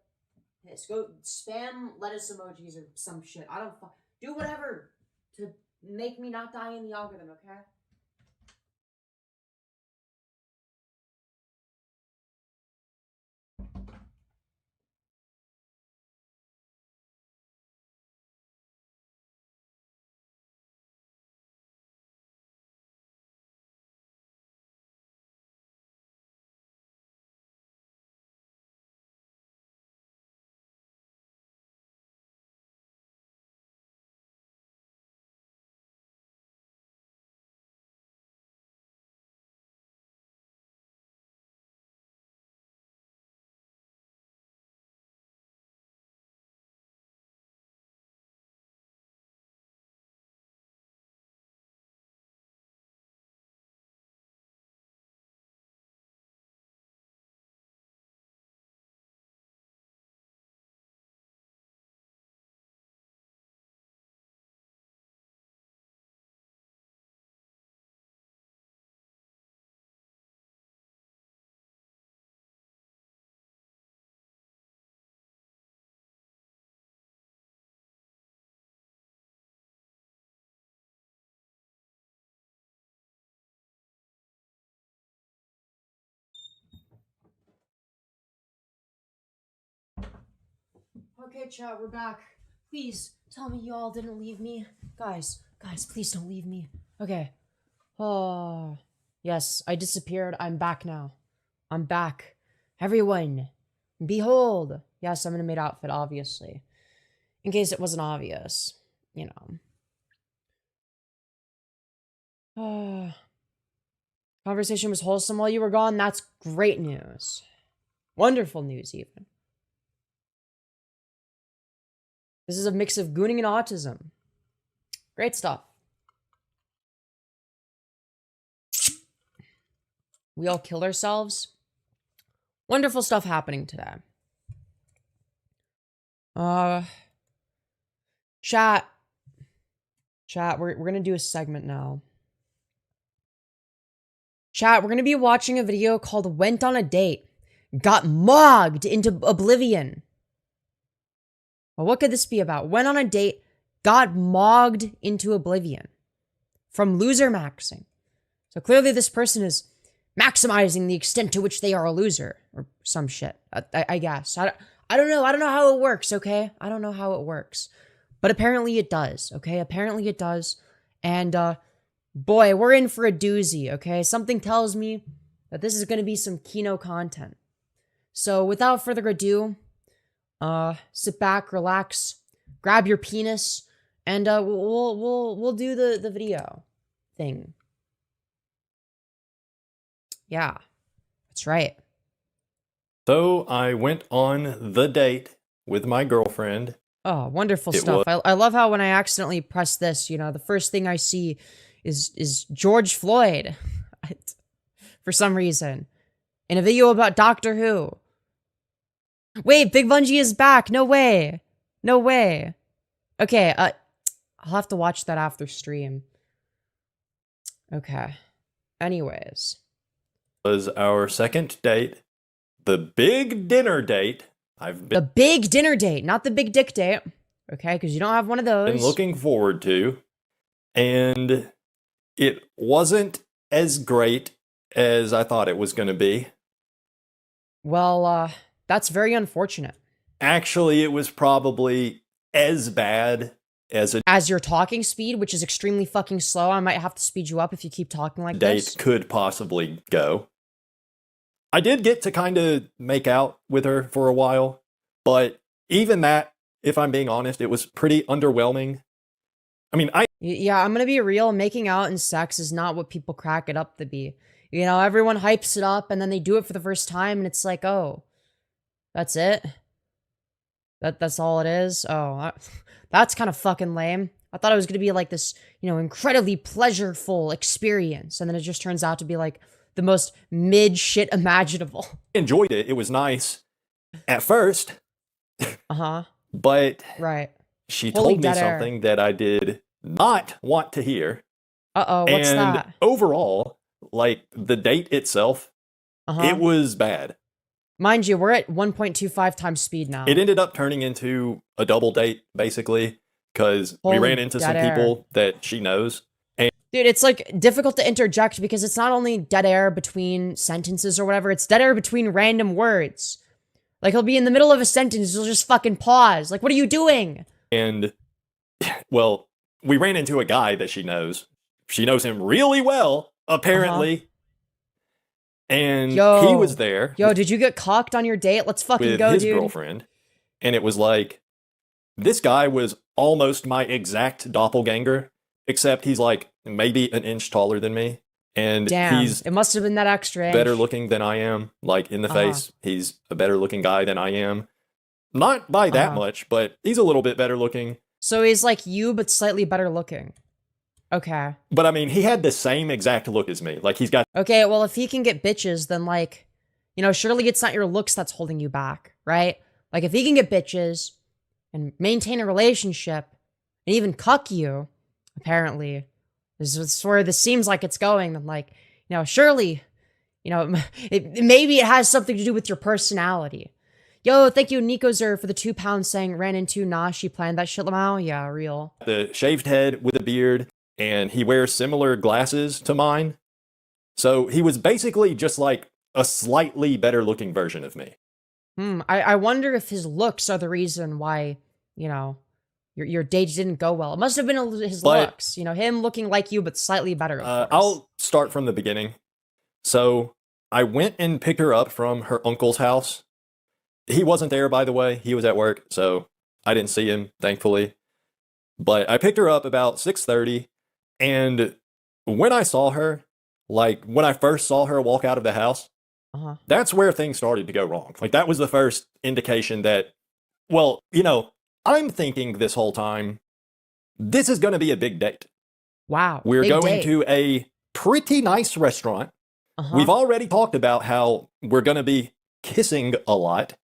Speaker 1: piss. Go spam lettuce emojis or some shit. I don't do whatever to make me not die in the algorithm, okay? Okay, chat, we're back. Please, tell me you all didn't leave me. Guys, please don't leave me. Okay. Oh, yes, I disappeared. I'm back now. I'm back. Everyone, behold. Yes, I'm in a maid outfit, obviously. In case it wasn't obvious, you know. Conversation was wholesome while you were gone. That's great news. Wonderful news, even. This is a mix of gooning and autism. Great stuff. We all killed ourselves. Wonderful stuff happening today. Chat, we're gonna do a segment now. Chat, we're gonna be watching a video called Went on a Date. Got mogged into oblivion. Well, what could this be about? Went on a date, got mogged into oblivion. From loser maxing. So clearly this person is maximizing the extent to which they are a loser. Or some shit, I guess. I don't know. I don't know how it works, okay? I don't know how it works. But apparently it does, okay? Apparently it does. And, boy, we're in for a doozy, okay? Something tells me that this is going to be some Kino content. So without further ado, sit back, relax, grab your penis, and we'll do the video thing. Yeah, that's right.
Speaker 2: So I went on the date with my girlfriend.
Speaker 1: Oh, wonderful stuff. I love how when I accidentally press this, you know, the first thing I see is George Floyd for some reason in a video about Doctor Who. Wait, Big Bungie is back. No way. No way. Okay, I'll have to watch that after stream. Okay. Anyways.
Speaker 2: Was our second date. The big dinner date.
Speaker 1: The big dinner date, not the big dick date. Okay, because you don't have one of those.
Speaker 2: Been looking forward to. And it wasn't as great as I thought it was going to be.
Speaker 1: Well, that's very unfortunate.
Speaker 2: Actually, it was probably as bad as
Speaker 1: your talking speed, which is extremely fucking slow. I might have to speed you up if you keep talking like this.
Speaker 2: Date could possibly go. I did get to kind of make out with her for a while, but even that, if I'm being honest, it was pretty underwhelming. I mean,
Speaker 1: Yeah, I'm gonna be real. Making out and sex is not what people crack it up to be. You know, everyone hypes it up and then they do it for the first time and it's like, oh, that's it? That's all it is? Oh, that's kind of fucking lame. I thought it was gonna be like this, you know, incredibly pleasureful experience, and then it just turns out to be like the most mid shit imaginable.
Speaker 2: Enjoyed it. It was nice at first. But
Speaker 1: right.
Speaker 2: She told me something that I did not want to hear.
Speaker 1: What's that?
Speaker 2: And overall, like the date itself, it was bad.
Speaker 1: Mind you, we're at 1.25 times speed now.
Speaker 2: It ended up turning into a double date, basically, because we ran into some people that she knows. And
Speaker 1: dude, it's like difficult to interject because it's not only dead air between sentences or whatever, it's dead air between random words. Like he'll be in the middle of a sentence, he'll just fucking pause. Like, what are you doing?
Speaker 2: And, well, we ran into a guy that she knows. She knows him really well, apparently. And he was there.
Speaker 1: Yo, did you get cocked on your date? Let's fucking go, dude.
Speaker 2: With his girlfriend. And it was like, this guy was almost my exact doppelganger, except he's like maybe an inch taller than me. And he's
Speaker 1: it must have been that extra inch.
Speaker 2: Better looking than I am, like in the face. He's a better looking guy than I am. Not by that much, but he's a little bit better looking.
Speaker 1: So he's like you, but slightly better looking. Okay.
Speaker 2: But I mean, he had the same exact look as me. Like he's got...
Speaker 1: Okay, well, if he can get bitches, then like, you know, surely it's not your looks that's holding you back, right? Like if he can get bitches and maintain a relationship and even cuck you, apparently, this is where this seems like it's going, then like, you know, surely, you know, maybe it has something to do with your personality. Yo, thank you, Nicozer, for the £2 saying ran into Nah, she planned that shit, Lamau. Yeah, real.
Speaker 2: The shaved head with a beard, and he wears similar glasses to mine. So he was basically just like a slightly better looking version of me.
Speaker 1: I wonder if his looks are the reason why, you know, your date didn't go well. It must have been his
Speaker 2: But
Speaker 1: looks. You know, him looking like you, but slightly better, of course.
Speaker 2: I'll start from the beginning. So I went and picked her up from her uncle's house. He wasn't there, by the way. He was at work, so I didn't see him, thankfully. But I picked her up about 6:30, and when I saw her, like when I first saw her walk out of the house, that's where things started to go wrong. Like that was the first indication that, well, you know, I'm thinking this whole time, this is going to be a big date.
Speaker 1: Wow.
Speaker 2: We're
Speaker 1: big
Speaker 2: going
Speaker 1: date.
Speaker 2: to a pretty nice restaurant. We've already talked about how we're going to be kissing a lot.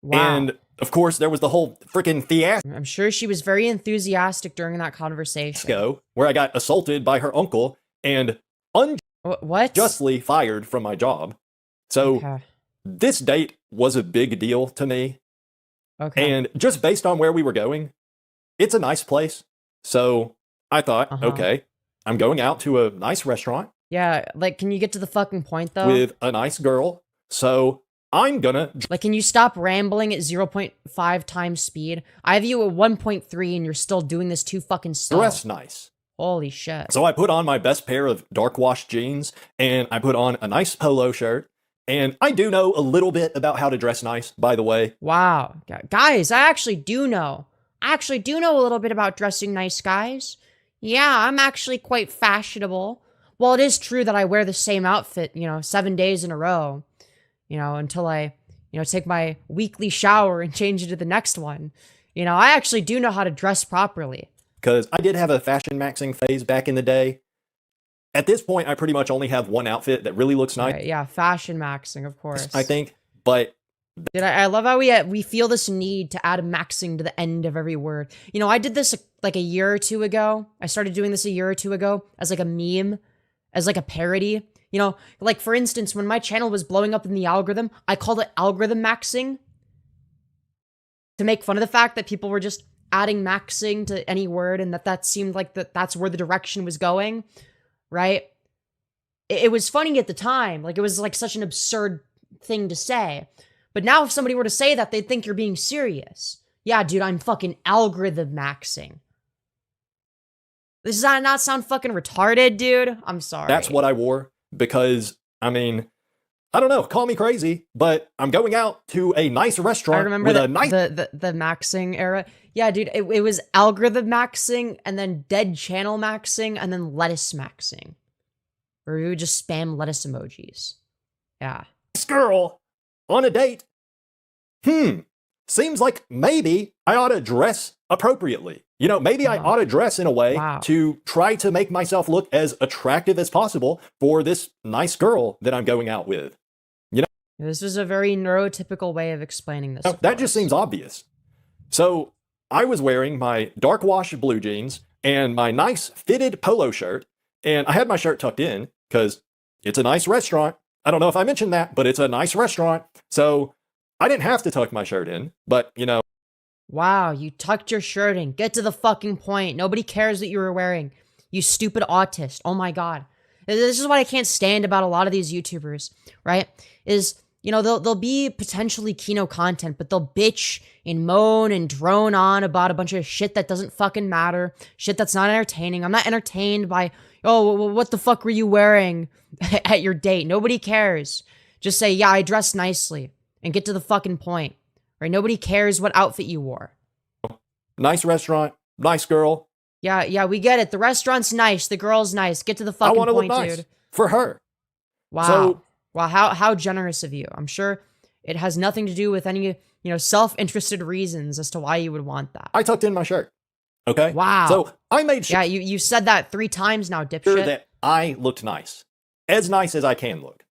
Speaker 1: Wow.
Speaker 2: And of course, there was the whole freaking fiasco
Speaker 1: I'm sure she was very enthusiastic during that conversation.
Speaker 2: where I got assaulted by her uncle and
Speaker 1: What?
Speaker 2: unjustly fired from my job. So
Speaker 1: Okay.
Speaker 2: this date was a big deal to me.
Speaker 1: Okay.
Speaker 2: And just based on where we were going, it's a nice place. So I thought, okay, I'm going out to a nice restaurant.
Speaker 1: Yeah, like, can you get to the fucking point, though?
Speaker 2: With a nice girl. So I'm gonna...
Speaker 1: Like, can you stop rambling at 0.5 times speed? I have you at 1.3 and you're still doing this too fucking slow.
Speaker 2: dress nice.
Speaker 1: Holy shit.
Speaker 2: So I put on my best pair of dark wash jeans, and I put on a nice polo shirt. And I do know a little bit about how to dress nice, by the way.
Speaker 1: Wow. Guys, I actually do know. I actually do know a little bit about dressing nice, guys. Yeah, I'm actually quite fashionable. Well, it is true that I wear the same outfit, 7 days in a row, until I, take my weekly shower and change into the next one. I actually do know how to dress properly.
Speaker 2: Because I did have a fashion maxing phase back in the day. At this point, I pretty much only have one outfit that really looks nice.
Speaker 1: Right, yeah, fashion maxing, of course.
Speaker 2: I think, but...
Speaker 1: Dude, I love how we feel this need to add maxing to the end of every word. I did this like a year or two ago. I started doing this a year or two ago as like a meme, as like a parody. Like for instance, when my channel was blowing up in the algorithm, I called it algorithm maxing to make fun of the fact that people were just adding maxing to any word and that seemed like that's where the direction was going, right? It was funny at the time. Like it was like such an absurd thing to say. But now if somebody were to say that, they'd think you're being serious. Yeah, dude, I'm fucking algorithm maxing. Does that not sound fucking retarded, dude? I'm sorry.
Speaker 2: That's what I wore because, I mean, I don't know, call me crazy, but I'm going out to a nice restaurant.
Speaker 1: I remember
Speaker 2: with a nice
Speaker 1: the maxing era. Yeah, dude, it was algorithm maxing and then dead channel maxing and then lettuce maxing. Where we would just spam lettuce emojis. Yeah.
Speaker 2: girl on a date. Seems like maybe I ought to dress appropriately. Maybe I ought to dress in a way to try to make myself look as attractive as possible for this nice girl that I'm going out with.
Speaker 1: This is a very neurotypical way of explaining this.
Speaker 2: That just seems obvious. So I was wearing my dark wash blue jeans and my nice fitted polo shirt, and I had my shirt tucked in because it's a nice restaurant. I don't know if I mentioned that, but it's a nice restaurant. So I didn't have to tuck my shirt in, but
Speaker 1: Wow, you tucked your shirt in. Get to the fucking point. Nobody cares what you were wearing. You stupid autist. Oh my god. This is what I can't stand about a lot of these YouTubers, right? Is, they'll be potentially Kino content, but they'll bitch and moan and drone on about a bunch of shit that doesn't fucking matter. Shit that's not entertaining. I'm not entertained by, oh, what the fuck were you wearing at your date? Nobody cares. Just say, yeah, I dressed nicely and get to the fucking point. Right? Nobody cares what outfit you wore.
Speaker 2: Nice restaurant, nice girl.
Speaker 1: Yeah, we get it. The restaurant's nice. The girl's nice. Get to the fucking point,
Speaker 2: look nice
Speaker 1: dude.
Speaker 2: For her.
Speaker 1: Wow.
Speaker 2: So,
Speaker 1: wow, how generous of you. I'm sure it has nothing to do with any, self-interested reasons as to why you would want that.
Speaker 2: I tucked in my shirt. Okay?
Speaker 1: Wow.
Speaker 2: So I made sure.
Speaker 1: Yeah, you said that 3 times now, dipshit.
Speaker 2: That I looked nice. As nice as I can look.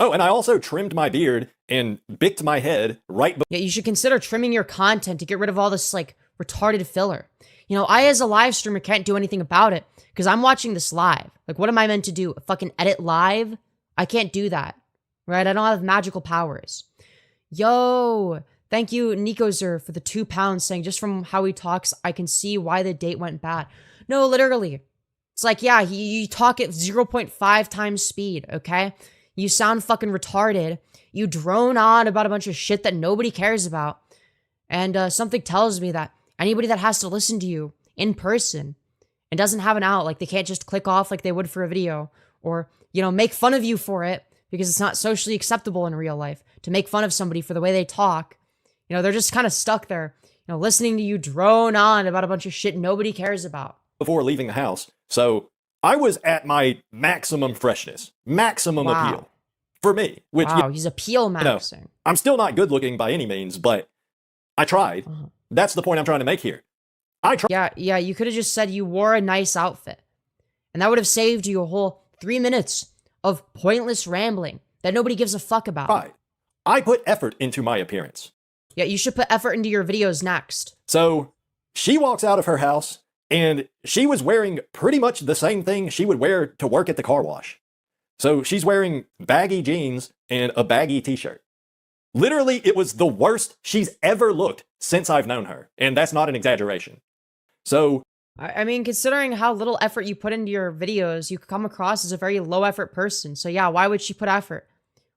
Speaker 2: Oh, and I also trimmed my beard and bicked my head right before.
Speaker 1: Yeah, you should consider trimming your content to get rid of all this, retarded filler. I, as a live streamer, can't do anything about it because I'm watching this live. Like, what am I meant to do? Fucking edit live? I can't do that, right? I don't have magical powers. Yo, thank you, Nicozer, for the £2 saying, just from how he talks, I can see why the date went bad. No, literally. It's like, yeah, you talk at 0.5 times speed, okay? You sound fucking retarded. You drone on about a bunch of shit that nobody cares about. And something tells me that anybody that has to listen to you in person and doesn't have an out, like they can't just click off like they would for a video, or, you know, make fun of you for it because it's not socially acceptable in real life to make fun of somebody for the way they talk. You know, they're just kind of stuck there, you know, listening to you drone on about a bunch of shit nobody cares about.
Speaker 2: Before leaving the house. So I was at my maximum freshness, maximum appeal for me. Which,
Speaker 1: wow, he's appeal maxing.
Speaker 2: You know, I'm still not good looking by any means, but I tried. That's the point I'm trying to make here. I tried.
Speaker 1: Yeah, you could have just said you wore a nice outfit. And that would have saved you a whole 3 minutes of pointless rambling that nobody gives a fuck about.
Speaker 2: Right. I put effort into my appearance.
Speaker 1: Yeah, you should put effort into your videos next.
Speaker 2: So she walks out of her house and she was wearing pretty much the same thing she would wear to work at the car wash. So she's wearing baggy jeans and a baggy t-shirt. Literally, it was the worst she's ever looked since I've known her. And that's not an exaggeration. So,
Speaker 1: I mean, considering how little effort you put into your videos, you come across as a very low effort person. So yeah, why would she put effort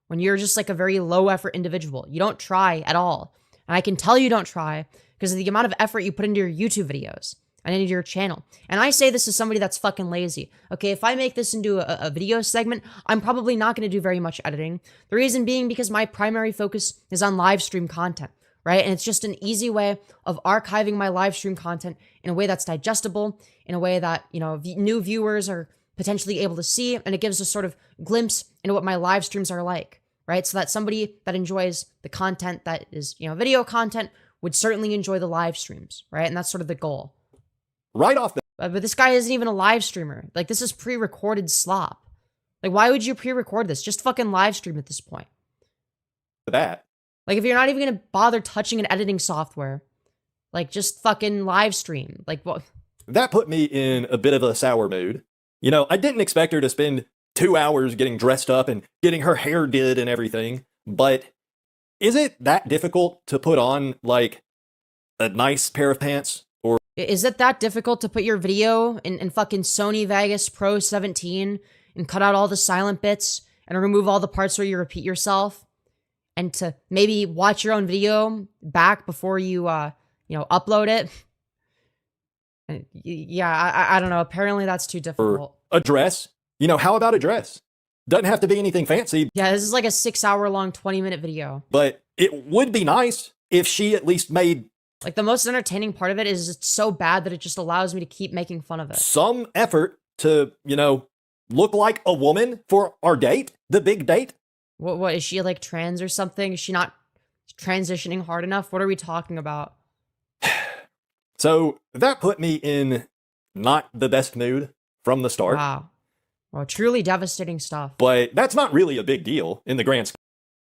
Speaker 1: when you're just like a very low effort individual? You don't try at all. And I can tell you don't try because of the amount of effort you put into your YouTube videos and into your channel. And I say this as somebody that's fucking lazy. Okay, if I make this into a video segment, I'm probably not going to do very much editing. The reason being because my primary focus is on live stream content, right? And it's just an easy way of archiving my live stream content in a way that's digestible, in a way that, you know, new viewers are potentially able to see, and it gives a sort of glimpse into what my live streams are like, right? So that somebody that enjoys the content that is, you know, video content would certainly enjoy the live streams, right? And that's sort of the goal.
Speaker 2: Right off the...
Speaker 1: But this guy isn't even a live streamer. Like, this is pre-recorded slop. Like, why would you pre-record this? Just fucking live stream at this point.
Speaker 2: That.
Speaker 1: Like, if you're not even gonna bother touching an editing software, like, just fucking live stream. Like, what?
Speaker 2: That put me in a bit of a sour mood. You know, I didn't expect her to spend 2 hours getting dressed up and getting her hair did and everything, but is it that difficult to put on, like, a nice pair of pants? Or
Speaker 1: is it that difficult to put your video in fucking Sony Vegas Pro 17 and cut out all the silent bits and remove all the parts where you repeat yourself? And to maybe watch your own video back before you, you know, upload it? And yeah, I don't know. Apparently that's too difficult.
Speaker 2: A dress? You know, how about a dress? Doesn't have to be anything fancy.
Speaker 1: Yeah, this is like a 6-hour-long, 20-minute video.
Speaker 2: But it would be nice if she at least made...
Speaker 1: Like, the most entertaining part of it is it's so bad that it just allows me to keep making fun of it.
Speaker 2: Some effort to, you know, look like a woman for our date, the big date.
Speaker 1: What is she, like, trans or something? Is she not transitioning hard enough? What are we talking about?
Speaker 2: So that put me in not the best mood from the start.
Speaker 1: Wow. Well, truly devastating stuff.
Speaker 2: But that's not really a big deal in the grand scheme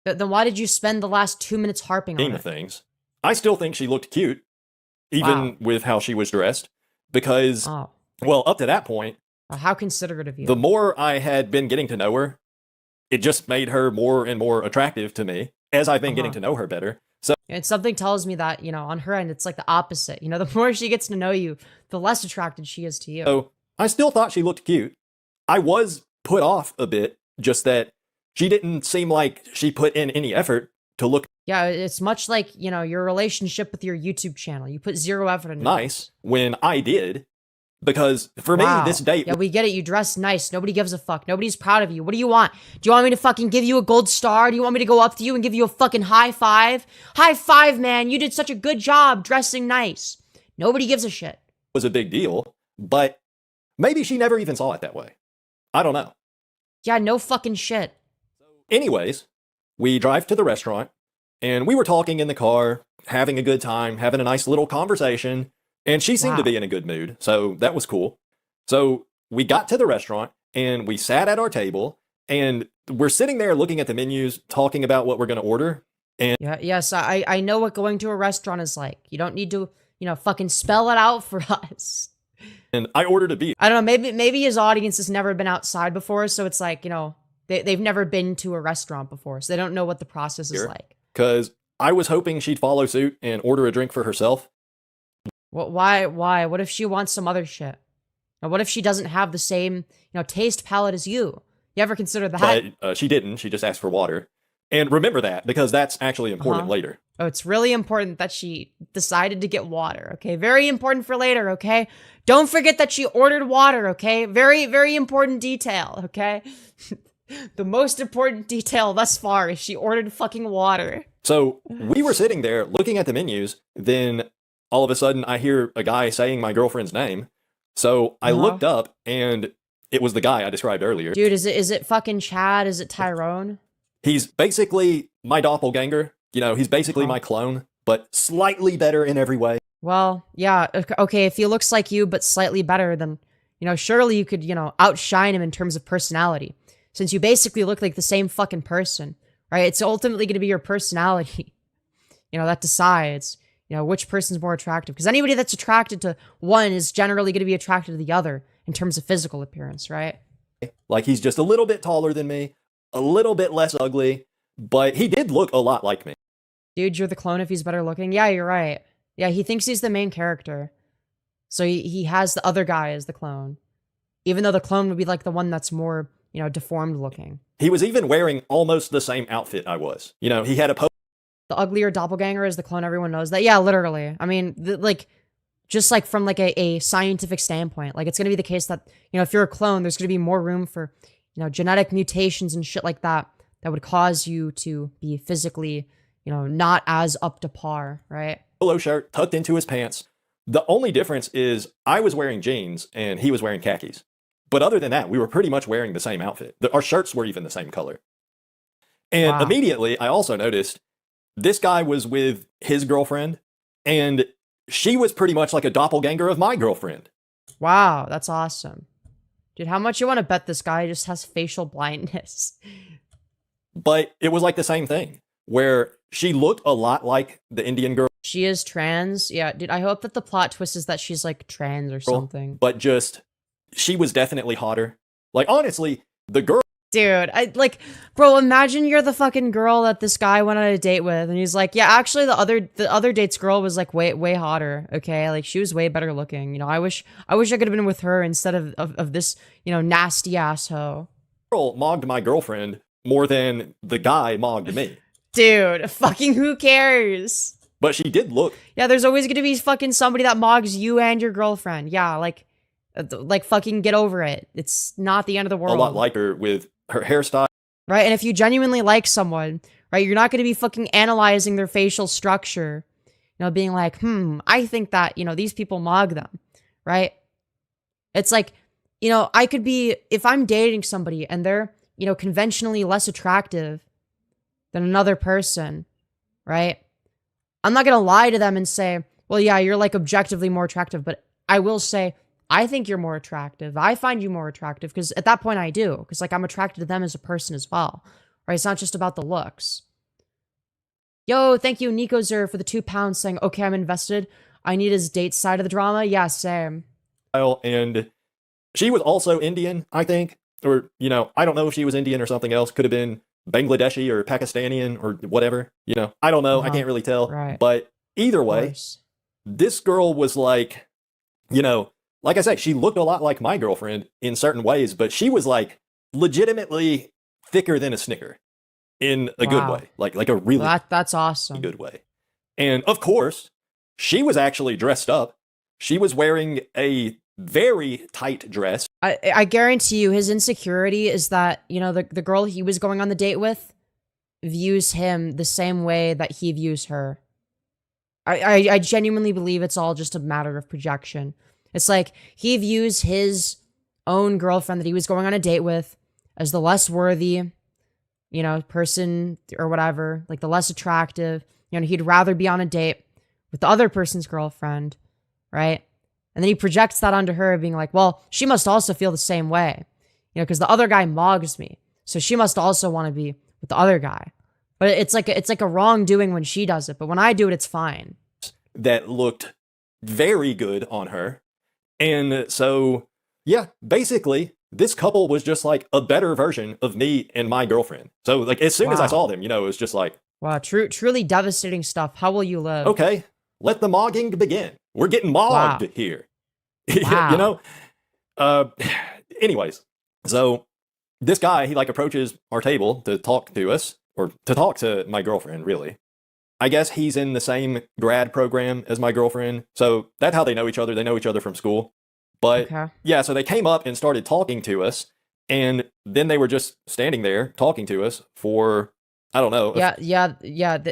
Speaker 1: Then why did you spend the last 2 minutes harping on it?
Speaker 2: of things. I still think she looked cute, even with how she was dressed, because, well, up to that point,
Speaker 1: how considerate of you.
Speaker 2: The more I had been getting to know her, it just made her more and more attractive to me as I've been getting to know her better. So,
Speaker 1: and something tells me that, you know, on her end, it's like the opposite. You know, the more she gets to know you, the less attracted she is to you.
Speaker 2: So I still thought she looked cute. I was put off a bit, just that she didn't seem like she put in any effort to look.
Speaker 1: Yeah, it's much like, you know, your relationship with your YouTube channel. You put zero effort into
Speaker 2: nice when I did. Because for me, this date...
Speaker 1: Yeah, we get it. You dress nice. Nobody gives a fuck. Nobody's proud of you. What do you want? Do you want me to fucking give you a gold star? Do you want me to go up to you and give you a fucking high five? High five, man. You did such a good job dressing nice. Nobody gives a shit.
Speaker 2: Was a big deal, but maybe she never even saw it that way. I don't know.
Speaker 1: Yeah, no fucking shit.
Speaker 2: Anyways, we drive to the restaurant, and we were talking in the car, having a good time, having a nice little conversation. And she seemed to be in a good mood, so that was cool. So we got to the restaurant, and we sat at our table, and we're sitting there looking at the menus, talking about what we're going to order. And
Speaker 1: yes, I know what going to a restaurant is like. You don't need to, you know, fucking spell it out for us.
Speaker 2: And I ordered a beer.
Speaker 1: I don't know, maybe his audience has never been outside before, so it's like, you know, they've never been to a restaurant before, so they don't know what the process is like.
Speaker 2: Because I was hoping she'd follow suit and order a drink for herself.
Speaker 1: Why? What if she wants some other shit? Or what if she doesn't have the same, you know, taste palette as you? You ever consider that?
Speaker 2: But she didn't. She just asked for water. And remember that, because that's actually important later.
Speaker 1: Oh, it's really important that she decided to get water, okay? Very important for later, okay? Don't forget that she ordered water, okay? Very, very important detail, okay? The most important detail thus far is she ordered fucking water.
Speaker 2: So we were sitting there looking at the menus. Then all of a sudden I hear a guy saying my girlfriend's name. So I looked up and it was the guy I described earlier.
Speaker 1: Dude, is it fucking Chad? Is it Tyrone?
Speaker 2: He's basically my doppelganger. You know, he's basically my clone, but slightly better in every way.
Speaker 1: Well, yeah, okay, if he looks like you, but slightly better, then, you know, surely you could, you know, outshine him in terms of personality. Since you basically look like the same fucking person, right? It's ultimately going to be your personality, you know, that decides, you know, which person's more attractive. Because anybody that's attracted to one is generally going to be attracted to the other in terms of physical appearance, right?
Speaker 2: Like, he's just a little bit taller than me, a little bit less ugly, but he did look a lot like me.
Speaker 1: Dude, you're the clone if he's better looking? Yeah, you're right. Yeah, he thinks he's the main character. So he has the other guy as the clone. Even though the clone would be like the one that's more, you know, deformed looking.
Speaker 2: He was even wearing almost the same outfit I was. You know, he had a
Speaker 1: the uglier doppelganger is the clone, everyone knows that. Yeah, literally. I mean, like, just like from like a scientific standpoint, like it's going to be the case that, you know, if you're a clone, there's going to be more room for, you know, genetic mutations and shit like that that would cause you to be physically, you know, not as up to par, right?
Speaker 2: Polo shirt tucked into his pants. The only difference is I was wearing jeans and he was wearing khakis. But other than that, we were pretty much wearing the same outfit. Our shirts were even the same color. And immediately, I also noticed this guy was with his girlfriend, and she was pretty much like a doppelganger of my girlfriend.
Speaker 1: Wow, that's awesome. Dude, how much you want to bet this guy just has facial blindness?
Speaker 2: But it was like the same thing, where she looked a lot like the Indian girl.
Speaker 1: She is trans? Yeah, dude, I hope that the plot twist is that she's like trans or something.
Speaker 2: But just, she was definitely hotter. Like, honestly, the girl...
Speaker 1: Dude, bro, imagine you're the fucking girl that this guy went on a date with, and he's like, yeah, actually, the other date's girl was like way hotter. Okay, like she was way better looking. You know, I wish I could have been with her instead of this, you know, nasty asshole.
Speaker 2: Girl mogged my girlfriend more than the guy mogged me.
Speaker 1: Dude, fucking who cares?
Speaker 2: But she did look.
Speaker 1: Yeah, there's always gonna be fucking somebody that mogs you and your girlfriend. Yeah, like fucking get over it. It's not the end of the world.
Speaker 2: A lot like her with her hairstyle.
Speaker 1: Right, and if you genuinely like someone, right, you're not going to be fucking analyzing their facial structure. You know, being like, I think that, you know, these people mog them, right? It's like, you know, I could be, if I'm dating somebody and they're, you know, conventionally less attractive than another person, right? I'm not going to lie to them and say, well, yeah, you're like objectively more attractive, but I will say, I think you're more attractive. I find you more attractive because at that point I do. Because like I'm attracted to them as a person as well. Right? It's not just about the looks. Yo, thank you, Nico Zer, for the £2 saying, okay, I'm invested. I need his date side of the drama. Yeah, same.
Speaker 2: And she was also Indian, I think. Or, you know, I don't know if she was Indian or something else. Could have been Bangladeshi or Pakistani or whatever. You know, I don't know. I can't really tell.
Speaker 1: Right.
Speaker 2: But either way, this girl was like, you know, like I said, she looked a lot like my girlfriend in certain ways, but she was like legitimately thicker than a Snicker in a good way, like a really
Speaker 1: that's awesome
Speaker 2: good way. And of course, she was actually dressed up. She was wearing a very tight dress.
Speaker 1: I guarantee you, his insecurity is that, you know, the girl he was going on the date with views him the same way that he views her. I genuinely believe it's all just a matter of projection. It's like he views his own girlfriend that he was going on a date with as the less worthy, you know, person or whatever, like the less attractive. You know, he'd rather be on a date with the other person's girlfriend, right? And then he projects that onto her, being like, well, she must also feel the same way, you know, because the other guy mogs me. So she must also want to be with the other guy. But it's like a wrongdoing when she does it. But when I do it, it's fine.
Speaker 2: That looked very good on her. And so, yeah, basically, this couple was just like a better version of me and my girlfriend. So, like, as soon as I saw them, you know, it was just like,
Speaker 1: wow, truly devastating stuff. How will you live?
Speaker 2: Okay, let the mogging begin. We're getting mogged here. You know? Anyways, so this guy, he like approaches our table to talk to us, or to talk to my girlfriend, really. I guess he's in the same grad program as my girlfriend, so that's how they know each other. They know each other from school. But
Speaker 1: Okay.
Speaker 2: yeah, so they came up and started talking to us, and then they were just standing there talking to us for, I don't know.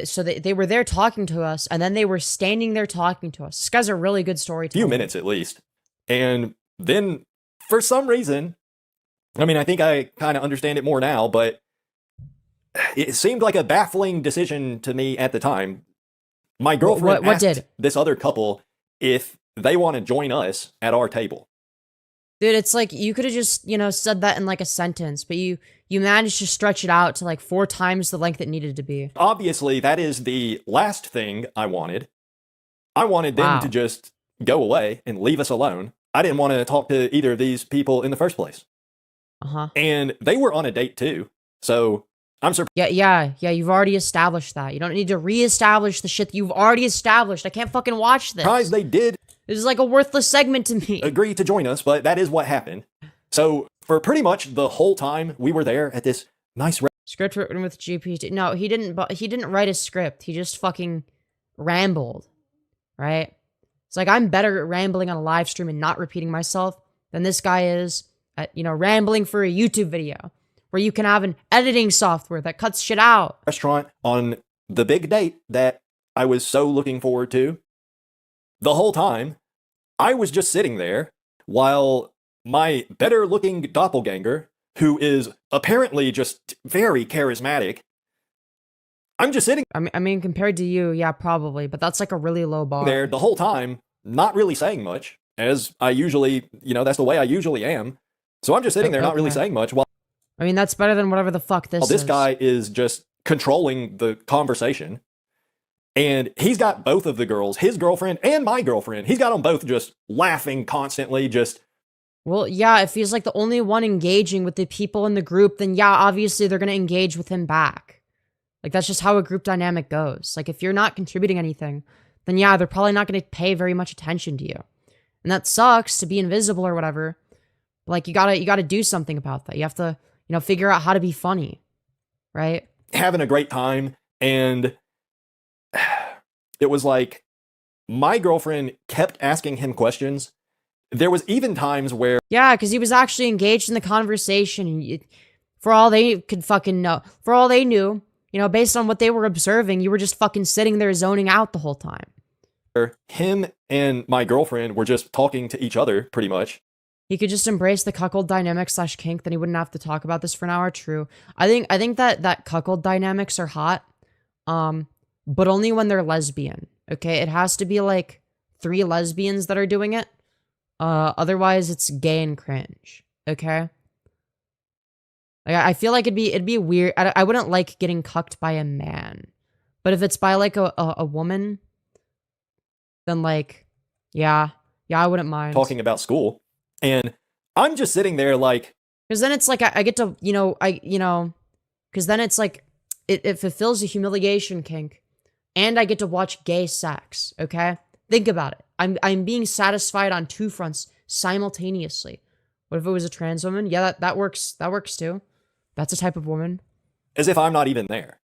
Speaker 1: So they were there talking to us, and then they were standing there talking to us. This guy's a really good storyteller.
Speaker 2: Few minutes at least. And then, for some reason, I mean, I think I kind of understand it more now, but it seemed like a baffling decision to me at the time. My girlfriend asked this other couple if they want to join us at our table.
Speaker 1: Dude, it's like, you could have just, said that in like a sentence, but you managed to stretch it out to like 4 times the length it needed to be.
Speaker 2: Obviously, that is the last thing I wanted. I wanted them to just go away and leave us alone. I didn't want to talk to either of these people in the first place. And they were on a date too, so I'm surprised.
Speaker 1: Yeah, you've already established that. You don't need to re-establish the shit that you've already established. I can't fucking watch this.
Speaker 2: Surprised they did.
Speaker 1: This is like a worthless segment to me.
Speaker 2: Agree to join us, but that is what happened. So for pretty much the whole time we were there at this nice
Speaker 1: script written with GPT. No, he didn't write a script. He just fucking rambled, right? It's like, I'm better at rambling on a live stream and not repeating myself than this guy is at, rambling for a YouTube video where you can have an editing software that cuts shit out.
Speaker 2: Restaurant on the big date that I was so looking forward to. The whole time, I was just sitting there while my better looking doppelganger, who is apparently just very charismatic, I'm just sitting.
Speaker 1: I mean, compared to you, yeah, probably, but that's like a really low bar.
Speaker 2: There the whole time, not really saying much, as I usually, that's the way I usually am. So I'm just sitting there, not really saying much. While
Speaker 1: I mean, that's better than whatever the fuck this is.
Speaker 2: This guy is just controlling the conversation. And he's got both of the girls, his girlfriend and my girlfriend. He's got them both just laughing constantly, just...
Speaker 1: Well, yeah, if he's like the only one engaging with the people in the group, then yeah, obviously they're going to engage with him back. Like, that's just how a group dynamic goes. Like, if you're not contributing anything, then yeah, they're probably not going to pay very much attention to you. And that sucks to be invisible or whatever. But like, you gotta do something about that. You have to, figure out how to be funny, right?
Speaker 2: Having a great time, and it was like, my girlfriend kept asking him questions. There was even times where...
Speaker 1: Yeah, because he was actually engaged in the conversation. And for all they could fucking know, for all they knew, based on what they were observing, you were just fucking sitting there zoning out the whole time.
Speaker 2: Him and my girlfriend were just talking to each other, pretty much.
Speaker 1: He could just embrace the cuckold dynamic / kink, then he wouldn't have to talk about this for an hour. True. I think that cuckold dynamics are hot, but only when they're lesbian. Okay, it has to be like 3 lesbians that are doing it. Otherwise it's gay and cringe. Okay. Like, I feel like it'd be weird. I wouldn't like getting cucked by a man, but if it's by like a woman, then like, yeah, I wouldn't mind
Speaker 2: talking about school. And I'm just sitting there like,
Speaker 1: because then it's like, I get to, because then it's like, it fulfills a humiliation kink, and I get to watch gay sex. Okay, think about it. I'm being satisfied on 2 fronts simultaneously. What if it was a trans woman? Yeah, that works. That works too. That's a type of woman.
Speaker 2: As if I'm not even there,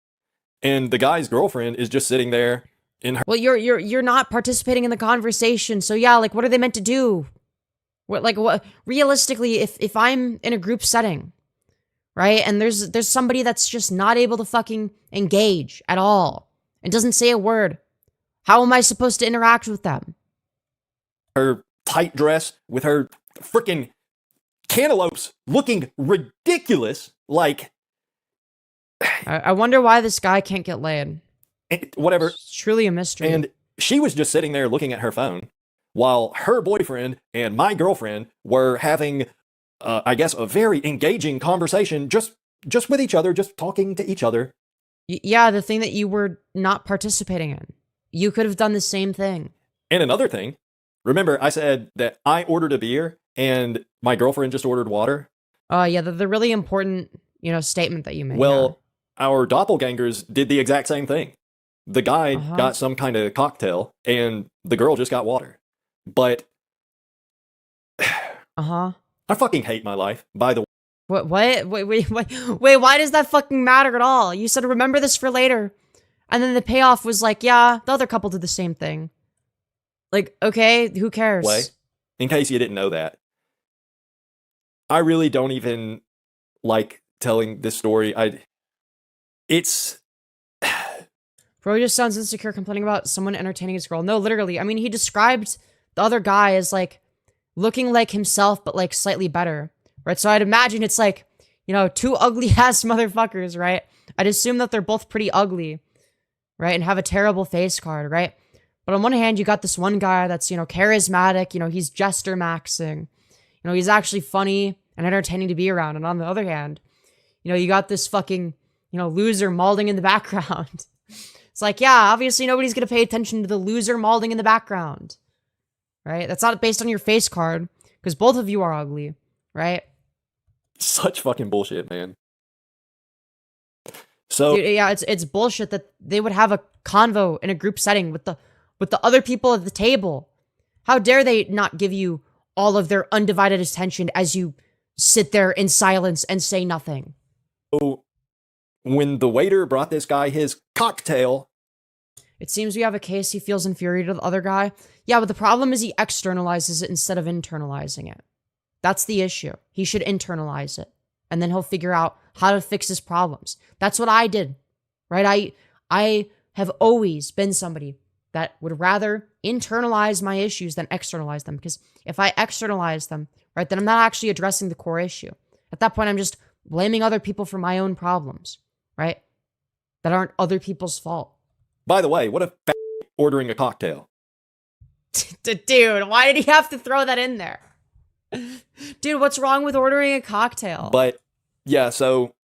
Speaker 2: and the guy's girlfriend is just sitting there in her.
Speaker 1: Well, you're not participating in the conversation. So yeah, like, what are they meant to do? What realistically, if I'm in a group setting, right, and there's somebody that's just not able to fucking engage at all and doesn't say a word, how am I supposed to interact with them?
Speaker 2: Her tight dress with her freaking cantaloupes looking ridiculous, like...
Speaker 1: I wonder why this guy can't get laid.
Speaker 2: Whatever.
Speaker 1: It's truly a mystery.
Speaker 2: And she was just sitting there looking at her phone, while her boyfriend and my girlfriend were having, I guess, a very engaging conversation just with each other, just talking to each other.
Speaker 1: Yeah, the thing that you were not participating in. You could have done the same thing.
Speaker 2: And another thing, remember I said that I ordered a beer and my girlfriend just ordered water?
Speaker 1: Yeah, the really important, statement that you made.
Speaker 2: Well, our doppelgangers did the exact same thing. The guy got some kind of cocktail and the girl just got water. But I fucking hate my life, by the way.
Speaker 1: What? Wait, why does that fucking matter at all? You said remember this for later. And then the payoff was like, yeah, the other couple did the same thing. Like, okay, who cares?
Speaker 2: Way, in case you didn't know that, I really don't even like telling this story. It's
Speaker 1: Bro just sounds insecure complaining about someone entertaining his girl. No, literally. I mean, he described the other guy as like looking like himself, but like slightly better, right? So I'd imagine it's like, you know, two ugly ass motherfuckers, right? I'd assume that they're both pretty ugly, right? And have a terrible face card, right? But on one hand, you got this one guy that's, you know, charismatic, you know, he's jester maxing, you know, he's actually funny and entertaining to be around. And on the other hand, you know, you got this fucking, you know, loser mauling in the background. It's like, yeah, obviously nobody's going to pay attention to the loser mauling in the background, right? That's not based on your face card because both of you are ugly, right?
Speaker 2: such fucking bullshit, man. So
Speaker 1: Dude, yeah, it's bullshit that they would have a convo in a group setting with the other people at the table. How dare they not give you all of their undivided attention as you sit there in silence and say nothing?
Speaker 2: when the waiter brought this guy his cocktail,
Speaker 1: It seems we have a case he feels inferior to the other guy. Yeah, but the problem is he externalizes it instead of internalizing it. That's the issue. He should internalize it. And then he'll figure out how to fix his problems. That's what I did, right? I have always been somebody that would rather internalize my issues than externalize them. Because if I externalize them, right, then I'm not actually addressing the core issue. At that point, I'm just blaming other people for my own problems, right? That aren't other people's fault.
Speaker 2: by the way, what a ordering a cocktail.
Speaker 1: Dude, why did he have to throw that in there? Dude, what's wrong with ordering a cocktail?
Speaker 2: But yeah, so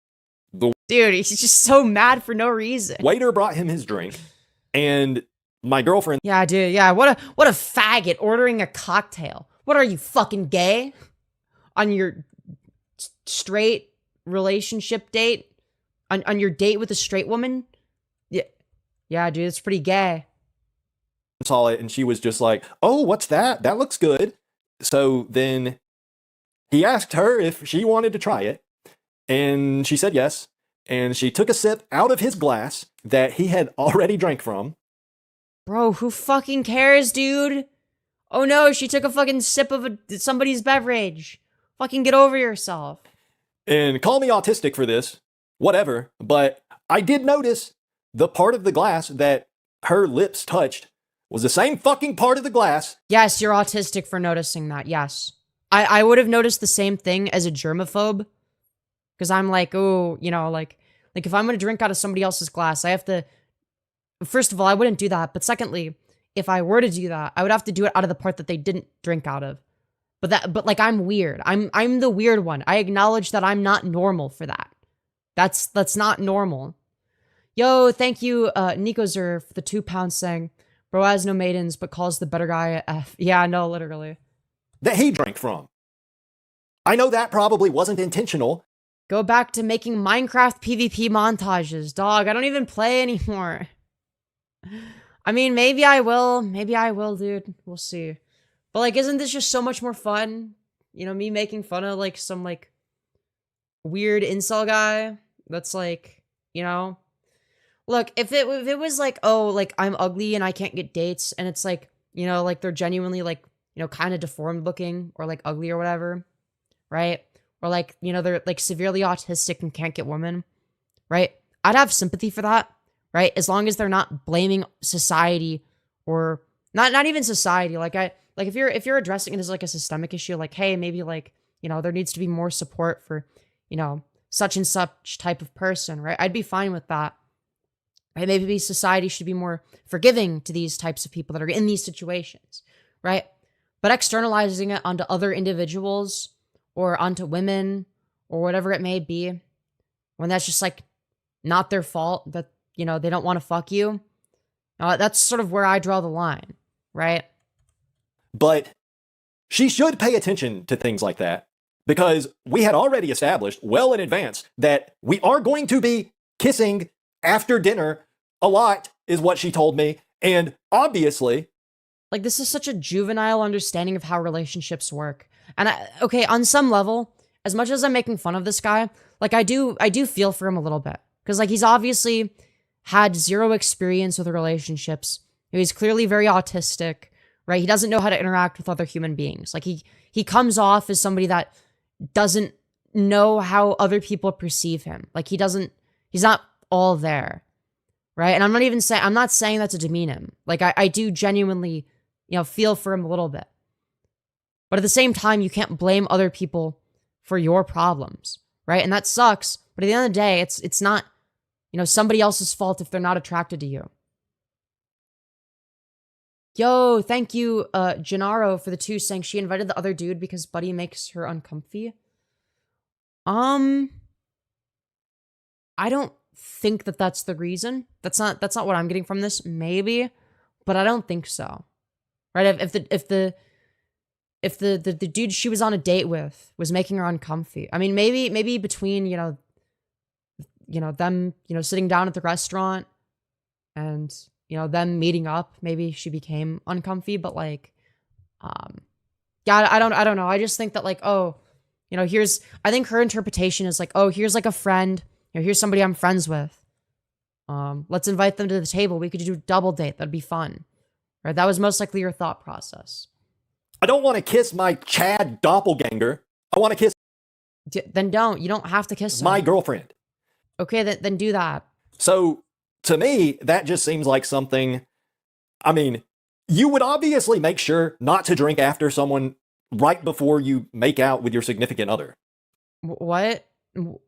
Speaker 1: Dude, he's just so mad for no reason.
Speaker 2: waiter brought him his drink, and my girlfriend
Speaker 1: Yeah, dude, yeah, what a faggot ordering a cocktail. What are you, fucking gay? On your straight relationship date? On your date with a straight woman? Yeah, dude, it's pretty gay.
Speaker 2: saw it, and she was just like, "Oh, what's that? That looks good." So then he asked her if she wanted to try it, and she said yes. And she took a sip out of his glass that he had already drank from.
Speaker 1: Bro, who fucking cares, dude? Oh no, she took a fucking sip of somebody's beverage. Fucking get over yourself.
Speaker 2: And call me autistic for this, whatever, but I did notice the part of the glass that her lips touched was the same fucking part of the glass.
Speaker 1: Yes, you're autistic for noticing that, yes. I would have noticed the same thing as a germaphobe. Because I'm like, oh, you know, like if I'm going to drink out of somebody else's glass, I have to... First of all, I wouldn't do that. But secondly, if I were to do that, I would have to do it out of the part that they didn't drink out of. But like, I'm weird. I'm the weird one. I acknowledge that I'm not normal for that. That's not normal. Yo, thank you, Nico Zer, for the £2 saying, bro has no maidens, but calls the better guy a F. Yeah, no, literally.
Speaker 2: That he drank from. I know that probably wasn't intentional.
Speaker 1: Go back to making Minecraft PvP montages. Dog, I don't even play anymore. I mean, maybe I will. Maybe I will, dude. We'll see. But, like, isn't this just so much more fun? You know, me making fun of, like, some, like, weird incel guy that's, like, you know? Look, if it was, like, oh, like, I'm ugly and I can't get dates, and it's, like, you know, like, they're genuinely, like, you know, kind of deformed looking or, like, ugly or whatever, right? Or, like, you know, they're, like, severely autistic and can't get women, right? I'd have sympathy for that, right? As long as they're not blaming society or not even society. Like, if you're addressing it as, like, a systemic issue, like, hey, maybe, like, you know, there needs to be more support for, you know, such and such type of person, right? I'd be fine with that. Right? Maybe society should be more forgiving to these types of people that are in these situations, right? But externalizing it onto other individuals or onto women or whatever it may be, when that's just like not their fault that, you know, they don't want to fuck you, that's sort of where I draw the line, right?
Speaker 2: But she should pay attention to things like that, because we had already established well in advance that we are going to be kissing after dinner a lot, is what she told me. And obviously,
Speaker 1: like, this is such a juvenile understanding of how relationships work. And okay, on some level, as much as I'm making fun of this guy, like I do feel for him a little bit. Because like he's obviously had zero experience with relationships. He's clearly very autistic, right? He doesn't know how to interact with other human beings. Like he comes off as somebody that doesn't know how other people perceive him. Like he's not all there, right? And I'm not saying that to demean him. Like I do genuinely, feel for him a little bit. But at the same time, you can't blame other people for your problems, right? And that sucks. But at the end of the day, it's not, somebody else's fault if they're not attracted to you. Yo, thank you, Gennaro, for the 2 saying she invited the other dude because Buddy makes her uncomfy. I don't think that that's the reason. That's not what I'm getting from this. Maybe, but I don't think so. Right? If the dude she was on a date with was making her uncomfy, I mean, maybe between them sitting down at the restaurant and them meeting up, maybe she became uncomfy. But like, yeah, I don't know. I just think that like, oh, I think her interpretation is like, oh, here's like a friend, here's somebody I'm friends with. Let's invite them to the table. We could do a double date. That'd be fun, right? That was most likely your thought process.
Speaker 2: I don't want to kiss my Chad doppelganger. I want to kiss.
Speaker 1: Then don't. You don't have to kiss him.
Speaker 2: My girlfriend.
Speaker 1: Okay, then do that.
Speaker 2: So to me, that just seems like something. I mean, you would obviously make sure not to drink after someone right before you make out with your significant other.
Speaker 1: What?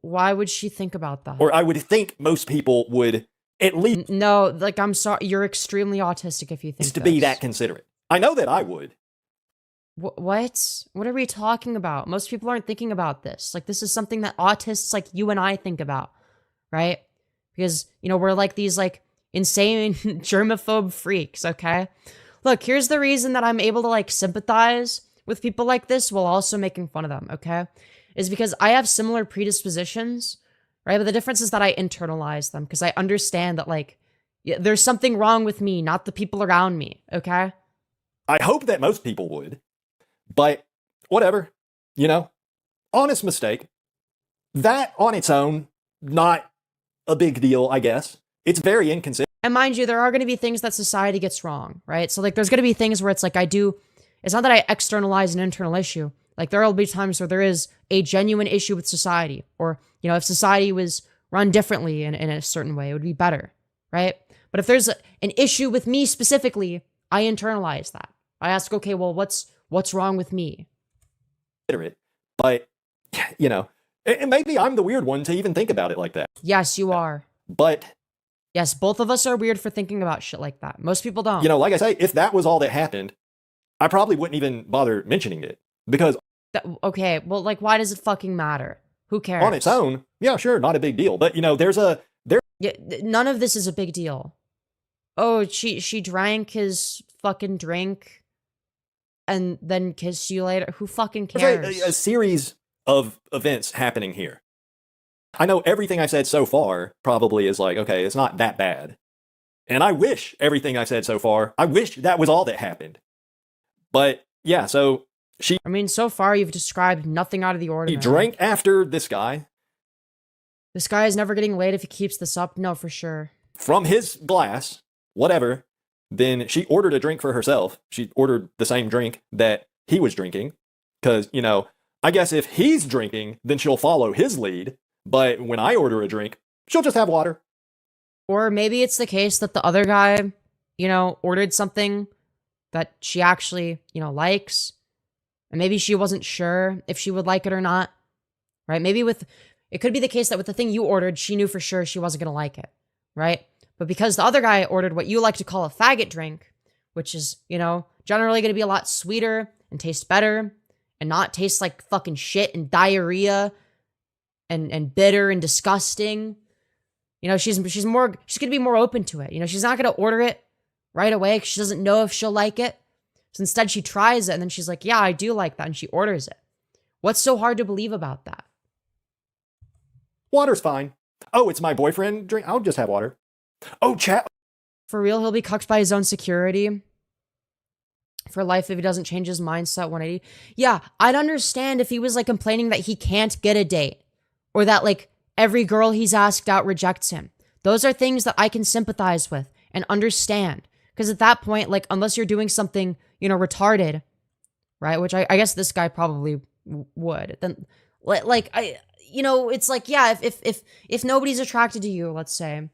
Speaker 1: Why would she think about that?
Speaker 2: Or I would think most people would at least.
Speaker 1: No, like, I'm sorry. You're extremely autistic if you think
Speaker 2: to be that considerate. I know that I would.
Speaker 1: What? What are we talking about? Most people aren't thinking about this. Like, this is something that autists like you and I think about, right? Because, we're like these like insane germaphobe freaks, okay? Look, here's the reason that I'm able to like sympathize with people like this while also making fun of them, okay? Is because I have similar predispositions, right? But the difference is that I internalize them because I understand that like there's something wrong with me, not the people around me, okay?
Speaker 2: I hope that most people would. But whatever, honest mistake. That on its own, not a big deal, I guess. It's very inconsistent.
Speaker 1: And mind you, there are going to be things that society gets wrong, right? So like there's going to be things where it's like it's not that I externalize an internal issue. Like there will be times where there is a genuine issue with society, or, if society was run differently in a certain way, it would be better, right? But if there's an issue with me specifically, I internalize that. I ask, okay, well, what's wrong with me?
Speaker 2: But, and maybe I'm the weird one to even think about it like that.
Speaker 1: Yes, you are.
Speaker 2: But
Speaker 1: yes, both of us are weird for thinking about shit like that. Most people don't.
Speaker 2: Like I say, if that was all that happened, I probably wouldn't even bother mentioning it because.
Speaker 1: Okay, well, like, why does it fucking matter? Who cares?
Speaker 2: On its own, yeah, sure, not a big deal. But
Speaker 1: yeah, none of this is a big deal. Oh, she drank his fucking drink and then kissed you later. Who fucking cares?
Speaker 2: There's a series of events happening here. I know everything I said so far probably is like, okay, it's not that bad. And I wish everything I said so far, I wish that was all that happened. But yeah, so
Speaker 1: so far you've described nothing out of the ordinary.
Speaker 2: He drank after this guy.
Speaker 1: This guy is never getting laid if he keeps this up. No, for sure.
Speaker 2: From his glass, whatever. Then she ordered a drink for herself. She ordered the same drink that he was drinking. Because, I guess if he's drinking, then she'll follow his lead. But when I order a drink, she'll just have water.
Speaker 1: Or maybe it's the case that the other guy, ordered something that she actually, likes. And maybe she wasn't sure if she would like it or not. Right? It could be the case that with the thing you ordered, she knew for sure she wasn't going to like it. Right? But because the other guy ordered what you like to call a faggot drink, which is, generally going to be a lot sweeter and taste better and not taste like fucking shit and diarrhea and bitter and disgusting. She's going to be more open to it. She's not going to order it right away because she doesn't know if she'll like it. So instead she tries it and then she's like, yeah, I do like that. And she orders it. What's so hard to believe about that?
Speaker 2: Water's fine. Oh, it's my boyfriend drink. I'll just have water. Oh, chat.
Speaker 1: For real, he'll be cucked by his own security. for life if he doesn't change his mindset 180. Yeah, I'd understand if he was like complaining that he can't get a date or that like every girl he's asked out rejects him. Those are things that I can sympathize with and understand. Because at that point, like, unless you're doing something, you know, retarded, right? Which I guess this guy probably would. Then, like, you know, it's like, yeah, if nobody's attracted to you, let's say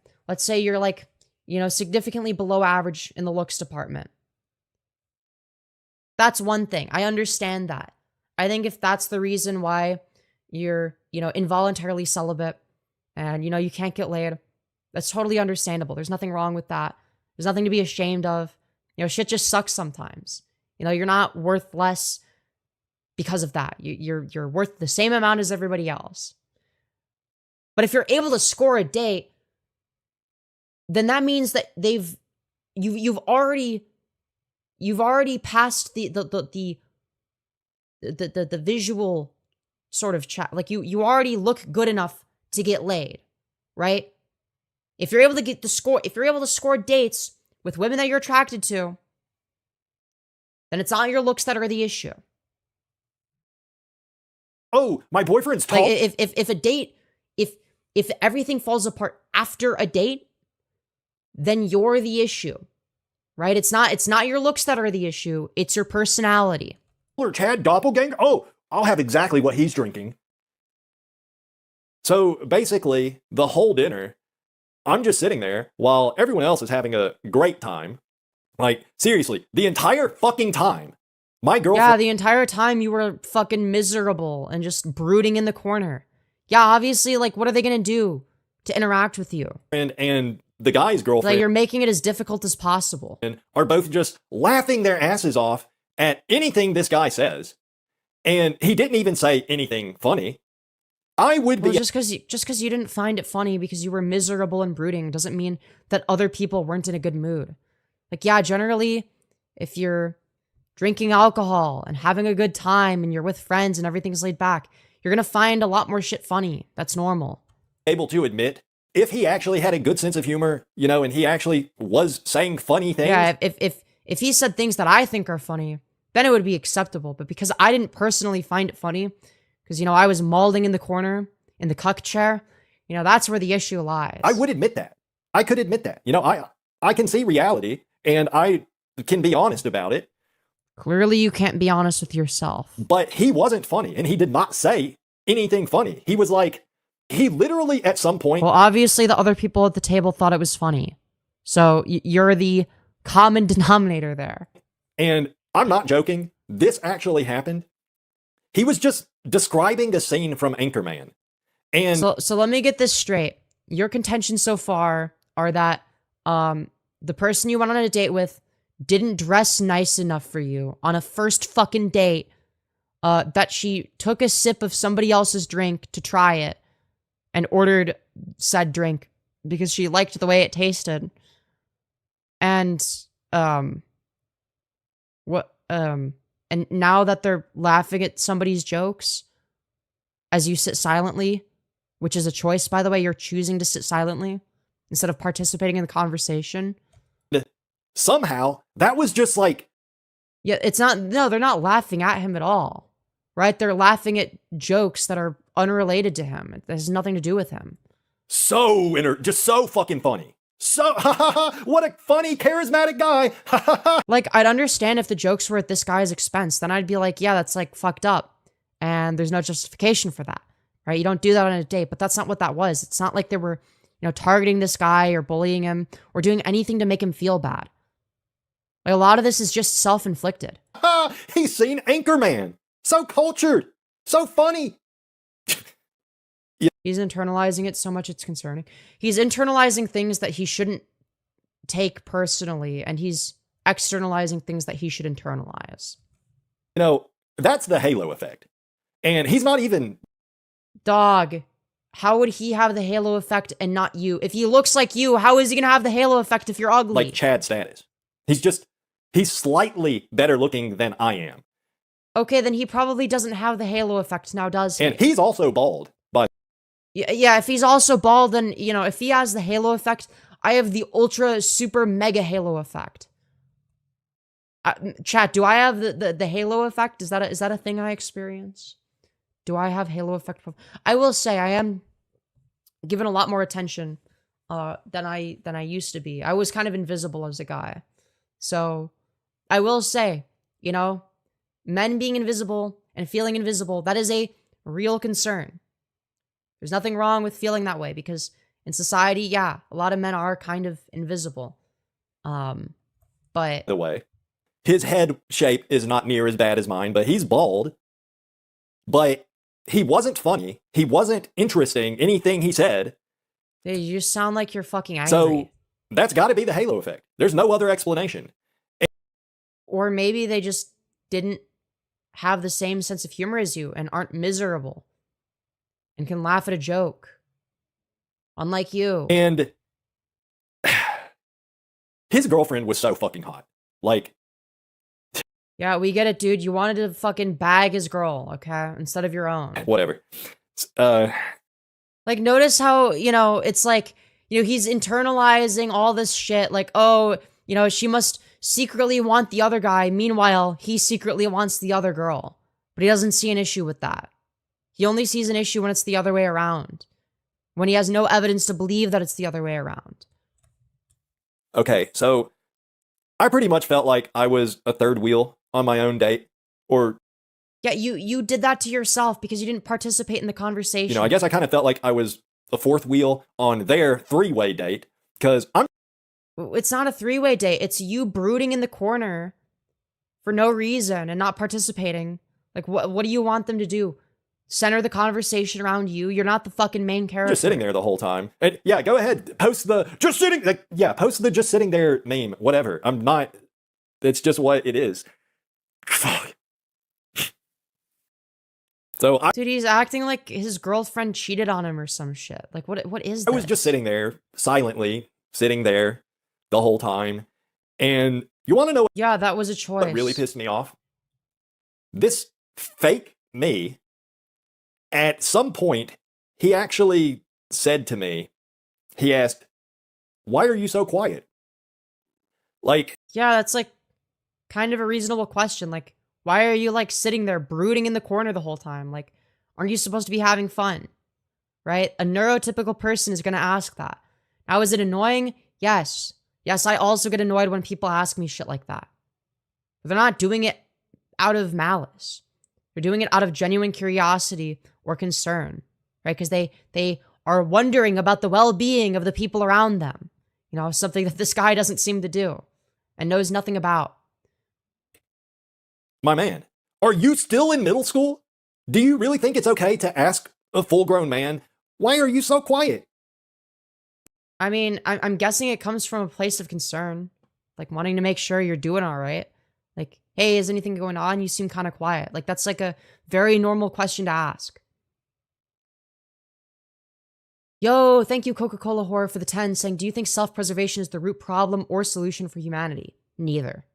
Speaker 1: you're like, you know, significantly below average in the looks department. That's one thing. I understand that. I think if that's the reason why you're, you know, involuntarily celibate and, you know, you can't get laid, that's totally understandable. There's nothing wrong with that. There's nothing to be ashamed of. You know, shit just sucks sometimes. You know, you're not worth less because of that. You're worth the same amount as everybody else. But if you're able to score a date, then that means that you've already passed the visual sort of chat. Like you already look good enough to get laid, right? If you're able to score dates with women that you're attracted to, then it's not your looks that are the issue.
Speaker 2: Oh, my boyfriend's tall.
Speaker 1: Like if a date, if everything falls apart after a date, then you're the issue. Right? It's not your looks that are the issue, it's your personality.
Speaker 2: Or Chad doppelganger? Oh, I'll have exactly what he's drinking. So basically, the whole dinner, I'm just sitting there while everyone else is having a great time. Like, seriously, the entire fucking time. My girlfriend.
Speaker 1: Yeah, the entire time you were fucking miserable and just brooding in the corner. Yeah, obviously, like, what are they gonna do to interact with you?
Speaker 2: And the guy's girlfriend.
Speaker 1: Like, you're making it as difficult as possible.
Speaker 2: And are both just laughing their asses off at anything this guy says. And he didn't even say anything funny. I would be.
Speaker 1: Just because you didn't find it funny because you were miserable and brooding doesn't mean that other people weren't in a good mood. Like, yeah, generally, if you're drinking alcohol and having a good time and you're with friends and everything's laid back, you're gonna find a lot more shit funny. That's normal.
Speaker 2: Able to admit if he actually had a good sense of humor, you know, and he actually was saying funny things.
Speaker 1: Yeah, if he said things that I think are funny, then it would be acceptable. But because I didn't personally find it funny, because, you know, I was mauling in the corner in the cuck chair, you know, that's where the issue lies.
Speaker 2: I would admit that. I could admit that. You know, I can see reality and I can be honest about it.
Speaker 1: Clearly you can't be honest with yourself.
Speaker 2: But he wasn't funny and he did not say anything funny. He was like, he literally at some point.
Speaker 1: Well, obviously the other people at the table thought it was funny. So you're the common denominator there.
Speaker 2: And I'm not joking. This actually happened. He was just describing a scene from Anchorman. And
Speaker 1: so let me get this straight. Your contentions so far are that the person you went on a date with didn't dress nice enough for you on a first fucking date, that she took a sip of somebody else's drink to try it and ordered said drink because she liked the way it tasted. And and now that they're laughing at somebody's jokes as you sit silently, which is a choice, by the way, you're choosing to sit silently instead of participating in the conversation.
Speaker 2: Somehow that was just like,
Speaker 1: yeah, they're not laughing at him at all, right? They're laughing at jokes that are unrelated to him. It has nothing to do with him.
Speaker 2: Just so fucking funny. So, what a funny, charismatic guy.
Speaker 1: Like, I'd understand if the jokes were at this guy's expense. Then I'd be like, yeah, that's like fucked up. And there's no justification for that, right? You don't do that on a date, but that's not what that was. It's not like they were, you know, targeting this guy or bullying him or doing anything to make him feel bad. Like, a lot of this is just self-inflicted.
Speaker 2: He's seen Anchorman. So cultured. So funny.
Speaker 1: He's internalizing it so much it's concerning. He's internalizing things that he shouldn't take personally, and he's externalizing things that he should internalize.
Speaker 2: You know, that's the halo effect. And he's not even...
Speaker 1: Dog, how would he have the halo effect and not you? If he looks like you, how is he going to have the halo effect if you're ugly?
Speaker 2: Like Chad status. He's slightly better looking than I am.
Speaker 1: Okay, then he probably doesn't have the halo effect now, does he?
Speaker 2: And he's also bald, but...
Speaker 1: Yeah, if he's also bald, then, you know, if he has the halo effect, I have the ultra super mega halo effect. Chat, do I have the halo effect? Is that a thing I experience? Do I have halo effect? I will say I am given a lot more attention than I used to be. I was kind of invisible as a guy. So I will say, you know, men being invisible and feeling invisible, that is a real concern. There's nothing wrong with feeling that way because in society, yeah, a lot of men are kind of invisible. But
Speaker 2: the way. His head shape is not near as bad as mine, but he's bald. But he wasn't funny. He wasn't interesting, anything he said.
Speaker 1: dude, you just sound like you're fucking angry.
Speaker 2: So that's got to be the halo effect. There's no other explanation.
Speaker 1: Or maybe they just didn't have the same sense of humor as you and aren't miserable and can laugh at a joke. Unlike you.
Speaker 2: And his girlfriend was so fucking hot. Like,
Speaker 1: yeah, we get it, dude. You wanted to fucking bag his girl, okay? Instead of your own.
Speaker 2: whatever.
Speaker 1: Like, notice how, you know, it's like, you know, he's internalizing all this shit. Like, oh, you know, she must secretly want the other guy. Meanwhile, he secretly wants the other girl. But he doesn't see an issue with that. He only sees an issue when it's the other way around. When he has no evidence to believe that it's the other way around.
Speaker 2: Okay, so I pretty much felt like I was a third wheel on my own date. Or,
Speaker 1: yeah, you did that to yourself because you didn't participate in the conversation.
Speaker 2: you know, I guess I kind of felt like I was a fourth wheel on their three-way date. Because I'm...
Speaker 1: It's not a three-way date. It's you brooding in the corner for no reason and not participating. Like, what do you want them to do? Center the conversation around you. You're not the fucking main character.
Speaker 2: just sitting there the whole time. And yeah, go ahead. Post the just sitting, like, yeah, post the just sitting there meme, whatever. I'm not, it's just what it is. Fuck. So
Speaker 1: Dude, he's acting like his girlfriend cheated on him or some shit. Like, what is that?
Speaker 2: I was just sitting there, silently, sitting there the whole time. And you want to know
Speaker 1: yeah, that was a choice.
Speaker 2: what really pissed me off? This fake me, at some point, he actually said to me, he asked, "Why are you so quiet?" Like,
Speaker 1: yeah, that's like kind of a reasonable question. Like, why are you like sitting there brooding in the corner the whole time? Like, aren't you supposed to be having fun? Right? A neurotypical person is going to ask that. Now, is it annoying? Yes. Yes, I also get annoyed when people ask me shit like that. But they're not doing it out of malice. They're doing it out of genuine curiosity or concern, right? Because they are wondering about the well-being of the people around them. You know, something that this guy doesn't seem to do and knows nothing about.
Speaker 2: my man, are you still in middle school? Do you really think it's okay to ask a full-grown man, "Why are you so quiet?"
Speaker 1: I mean, I'm guessing it comes from a place of concern, like wanting to make sure you're doing all right. Like, hey, is anything going on? You seem kind of quiet. Like, that's like a very normal question to ask. Yo, thank you, Coca-Cola Horror, for the 10, saying, do you think self-preservation is the root problem or solution for humanity? Neither.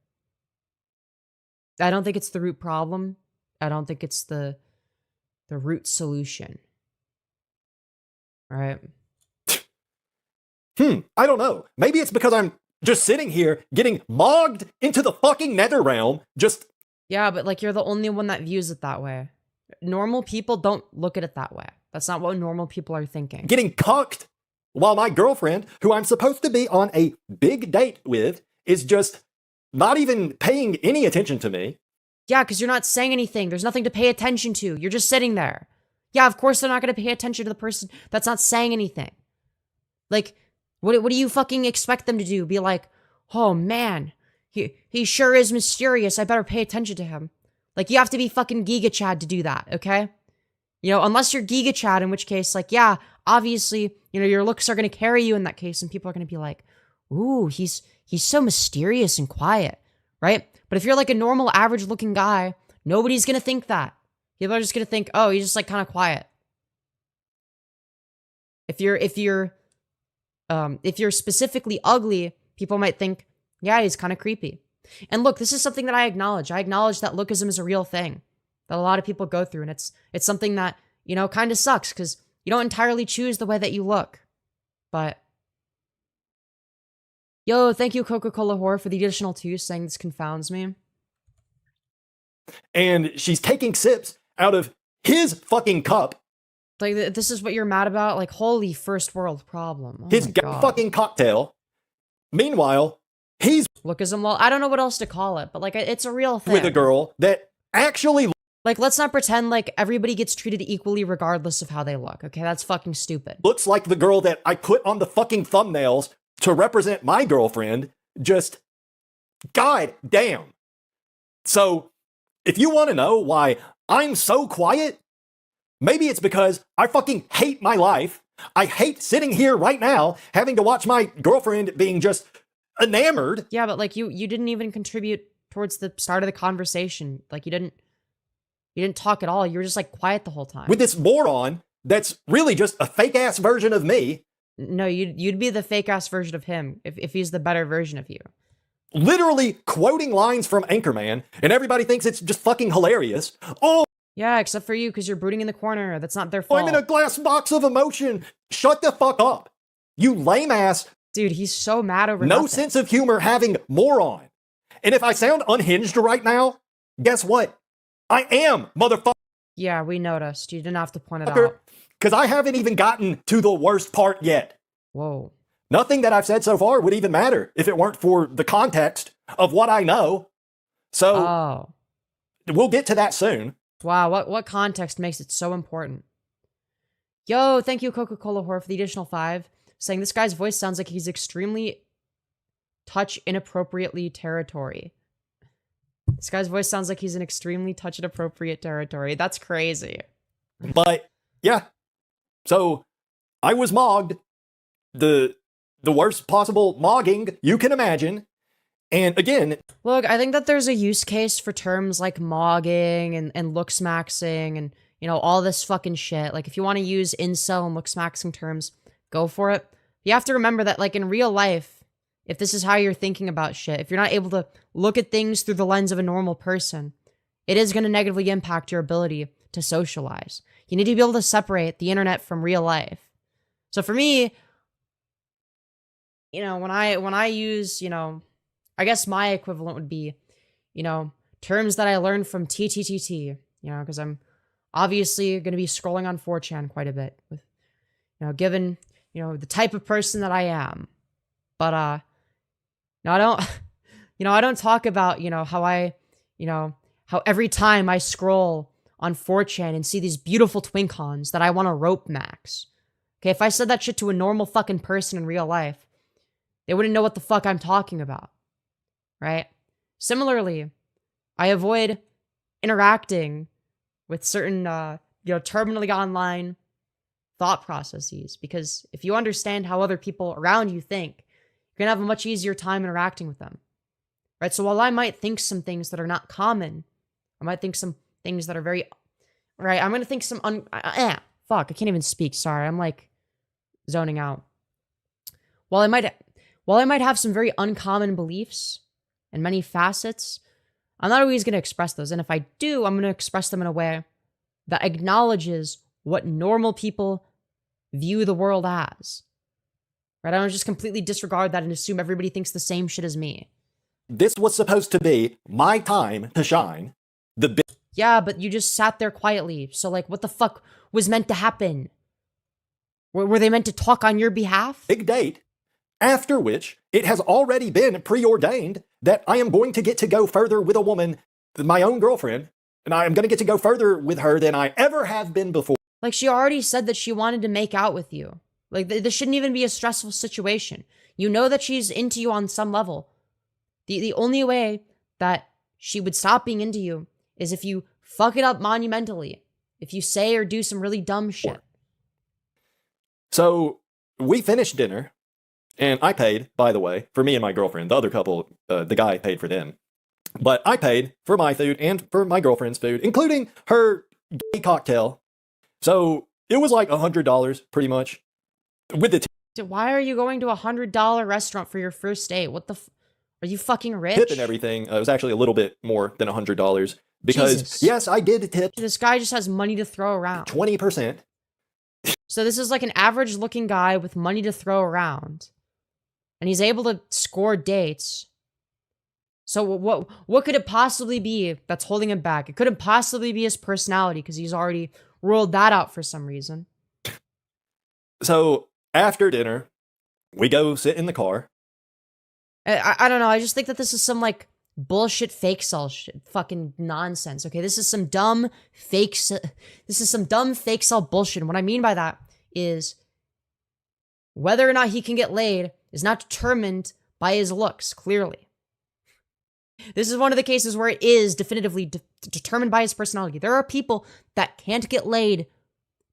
Speaker 1: I don't think it's the root problem. I don't think it's the root solution. All right.
Speaker 2: I don't know. Maybe it's because I'm just sitting here getting mogged into the fucking nether realm, just...
Speaker 1: Yeah, but like you're the only one that views it that way. Normal people don't look at it that way. That's not what normal people are thinking.
Speaker 2: getting cucked while my girlfriend, who I'm supposed to be on a big date with, is just not even paying any attention to me.
Speaker 1: Yeah, because you're not saying anything. There's nothing to pay attention to. You're just sitting there. Yeah, of course they're not going to pay attention to the person that's not saying anything. Like, what do you fucking expect them to do? Be like, oh man, he sure is mysterious. I better pay attention to him. Like, you have to be fucking Giga Chad to do that, okay? You know, unless you're Giga Chad, in which case, like, yeah, obviously, you know, your looks are going to carry you in that case, and people are going to be like, ooh, he's so mysterious and quiet, right? But if you're like a normal, average-looking guy, nobody's going to think that. People are just going to think, oh, he's just like kind of quiet. If you're specifically ugly, people might think, yeah, he's kind of creepy. And look, this is something that I acknowledge. I acknowledge that lookism is a real thing that a lot of people go through. And it's something that, you know, kind of sucks because you don't entirely choose the way that you look. But Yo, thank you, Coca-Cola Whore, for the additional 2, saying this confounds me.
Speaker 2: And she's taking sips out of his fucking cup.
Speaker 1: Like, this is what you're mad about? Like, holy first world problem. Oh
Speaker 2: his fucking cocktail. Meanwhile, he's
Speaker 1: lookism. Well, I don't know what else to call it, but like, it's a real thing.
Speaker 2: With a girl that actually...
Speaker 1: Like, let's not pretend like everybody gets treated equally regardless of how they look, okay? That's fucking stupid.
Speaker 2: Looks like the girl that I put on the fucking thumbnails to represent my girlfriend. Just... God damn. So, if you want to know why I'm so quiet, maybe it's because I fucking hate my life. I hate sitting here right now having to watch my girlfriend being just enamored.
Speaker 1: Yeah, but like you didn't even contribute towards the start of the conversation. Like you didn't talk at all. You were just like quiet the whole time.
Speaker 2: With this moron that's really just a fake ass version of me.
Speaker 1: No, you'd be the fake ass version of him if he's the better version of you.
Speaker 2: Literally quoting lines from Anchorman, and everybody thinks it's just fucking hilarious. Oh,
Speaker 1: yeah, except for you, because you're brooding in the corner. That's not their fault.
Speaker 2: I'm in a glass box of emotion. Shut the fuck up. You lame ass.
Speaker 1: Dude, he's so mad over
Speaker 2: no
Speaker 1: nothing.
Speaker 2: Sense of humor having moron. And if I sound unhinged right now, guess what? I am, motherfucker.
Speaker 1: Yeah, we noticed. You didn't have to point it out.
Speaker 2: Because I haven't even gotten to the worst part yet.
Speaker 1: Whoa.
Speaker 2: Nothing that I've said so far would even matter if it weren't for the context of what I know. So, we'll get to that soon.
Speaker 1: Wow, what context makes it so important? Yo, thank you, Coca-Cola Whore, for the additional 5. Saying this guy's voice sounds like he's extremely touch inappropriately territory. This guy's voice sounds like he's in extremely touch inappropriate territory. That's crazy.
Speaker 2: But, yeah. So, I was mogged. The worst possible mogging you can imagine. And again...
Speaker 1: Look, I think that there's a use case for terms like mogging and looks maxing and, you know, all this fucking shit. Like, if you want to use incel and looks maxing terms, go for it. You have to remember that, like, in real life, if this is how you're thinking about shit, if you're not able to look at things through the lens of a normal person, it is going to negatively impact your ability to socialize. You need to be able to separate the internet from real life. So for me, you know, when I use, you know, I guess my equivalent would be, you know, terms that I learned from TTTT, you know, because I'm obviously going to be scrolling on 4chan quite a bit with, you know, given, you know, the type of person that I am. But, no, I don't, you know, I don't talk about, you know, how every time I scroll on 4chan and see these beautiful twincons that I want to rope max. Okay, if I said that shit to a normal fucking person in real life, they wouldn't know what the fuck I'm talking about. Right? Similarly, I avoid interacting with certain, you know, terminally online thought processes, because if you understand how other people around you think, you're going to have a much easier time interacting with them. Right? So while I might think some things that are not common, I might think some things that are very, right? I'm going to think some, fuck, I can't even speak. Sorry. I'm like zoning out. While I might have some very uncommon beliefs and many facets, I'm not always going to express those. And if I do, I'm going to express them in a way that acknowledges what normal people view the world as. Right? I don't just completely disregard that and assume everybody thinks the same shit as me.
Speaker 2: This was supposed to be my time to shine.
Speaker 1: Yeah, but you just sat there quietly. So, like, what the fuck was meant to happen? Were they meant to talk on your behalf?
Speaker 2: Big date. After which, it has already been preordained that I am going to get to go further with a woman, my own girlfriend, and I am going to get to go further with her than I ever have been before.
Speaker 1: Like, she already said that she wanted to make out with you. Like, this shouldn't even be a stressful situation. You know that she's into you on some level. The only way that she would stop being into you is if you fuck it up monumentally. If you say or do some really dumb shit.
Speaker 2: So, we finished dinner. And I paid, by the way, for me and my girlfriend. The other couple, the guy paid for them. But I paid for my food and for my girlfriend's food, including her gay cocktail. So it was like $100, pretty much. With the
Speaker 1: Dude, why are you going to a $100 restaurant for your first date? What the are you fucking rich?
Speaker 2: Tip and everything. It was actually a little bit more than $100. Because,
Speaker 1: Jesus.
Speaker 2: yes, I did tip.
Speaker 1: This guy just has money to throw around.
Speaker 2: 20%.
Speaker 1: So this is like an average looking guy with money to throw around. and he's able to score dates. So what could it possibly be that's holding him back? It couldn't possibly be his personality because he's already ruled that out for some reason.
Speaker 2: So after dinner, we go sit in the car.
Speaker 1: I don't know. I just think that this is some like bullshit Fakecel shit, fucking nonsense. Okay, this is some dumb Fakecel bullshit. And what I mean by that is whether or not he can get laid is not determined by his looks. Clearly, this is one of the cases where it is definitively determined by his personality. There are people that can't get laid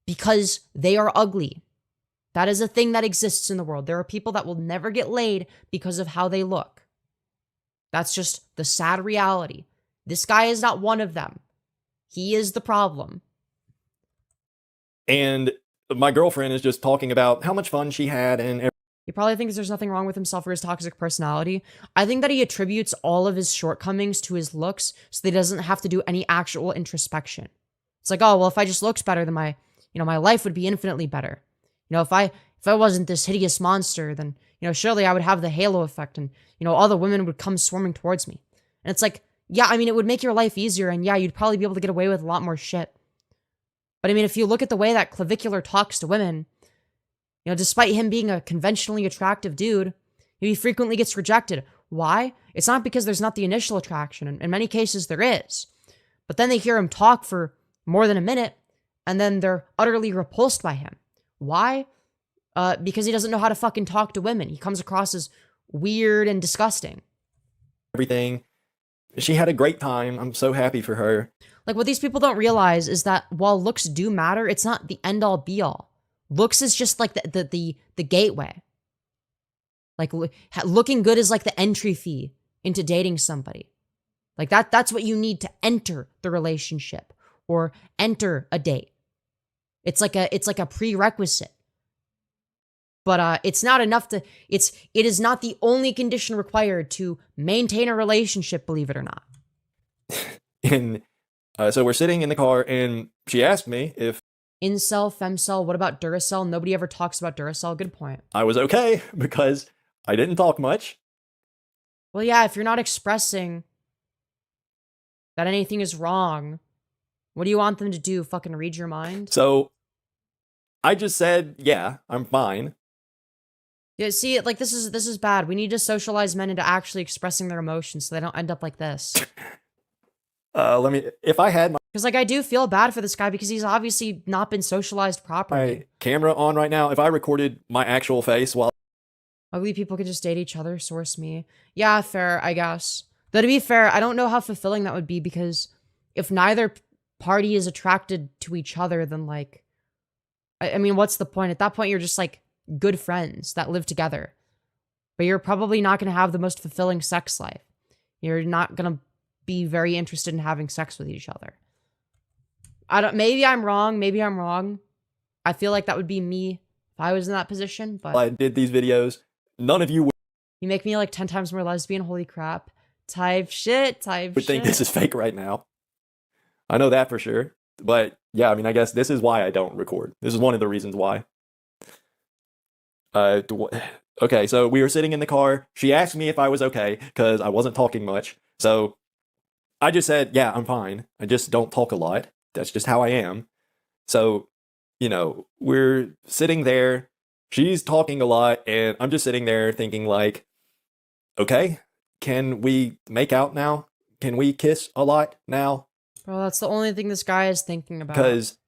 Speaker 1: because they are ugly. That is a thing that exists in the world. There are people that will never get laid because of how they look. That's just the sad reality. This guy is not one of them. He is the problem.
Speaker 2: And my girlfriend is just talking about how much fun she had and
Speaker 1: He probably thinks there's nothing wrong with himself or his toxic personality. I think that he attributes all of his shortcomings to his looks so that he doesn't have to do any actual introspection. It's like, oh, well, if I just looked better, then my life would be infinitely better. If I wasn't this hideous monster, then, surely I would have the halo effect and, all the women would come swarming towards me. And it's like, yeah, I mean, it would make your life easier and yeah, you'd probably be able to get away with a lot more shit. But I mean, if you look at the way that Clavicular talks to women, despite him being a conventionally attractive dude, he frequently gets rejected. Why? It's not because there's not the initial attraction. In many cases, there is. But then they hear him talk for more than a minute and then they're utterly repulsed by him. Why? Because he doesn't know how to fucking talk to women. He comes across as weird and disgusting.
Speaker 2: Everything. She had a great time. I'm so happy for her.
Speaker 1: Like, what these people don't realize is that while looks do matter, it's not the end-all be-all. Looks is just like the gateway. Like, looking good is like the entry fee into dating somebody. Like, that's what you need to enter the relationship or enter a date. It's like a prerequisite. But it's not enough to, it is not the only condition required to maintain a relationship, believe it or not.
Speaker 2: And so we're sitting in the car and she asked me if
Speaker 1: Incel, Femcel, what about Duracell? Nobody ever talks about Duracell. Good point.
Speaker 2: I was okay because I didn't talk much.
Speaker 1: Well, yeah, if you're not expressing that anything is wrong, what do you want them to do? Fucking read your mind?
Speaker 2: So I just said, yeah, I'm fine.
Speaker 1: Yeah, see, like, this is bad. We need to socialize men into actually expressing their emotions so they don't end up like this.
Speaker 2: If I had
Speaker 1: Because, like, I do feel bad for this guy because he's obviously not been socialized properly.
Speaker 2: my camera on right now, if I recorded my actual face while
Speaker 1: Ugly people could just date each other, source me. Yeah, fair, I guess. Though to be fair, I don't know how fulfilling that would be because if neither party is attracted to each other, then, like, I mean, what's the point? At that point, you're just, like, good friends that live together. But you're probably not going to have the most fulfilling sex life. You're not going to be very interested in having sex with each other. Maybe I'm wrong. I feel like that would be me if I was in that position, but
Speaker 2: I did these videos, none of you
Speaker 1: you make me like 10 times more lesbian, holy crap. Type shit.
Speaker 2: would think this is fake right now. I know that for sure. But yeah, I mean, I guess this is why I don't record. This is one of the reasons why. Okay, so we were sitting in the car. She asked me if I was okay because I wasn't talking much. So I just said, yeah, I'm fine. I just don't talk a lot. That's just how I am. So, we're sitting there. She's talking a lot, and I'm just sitting there thinking like, okay, can we make out now? Can we kiss a lot now?
Speaker 1: Bro, that's the only thing this guy is thinking about.
Speaker 2: Because,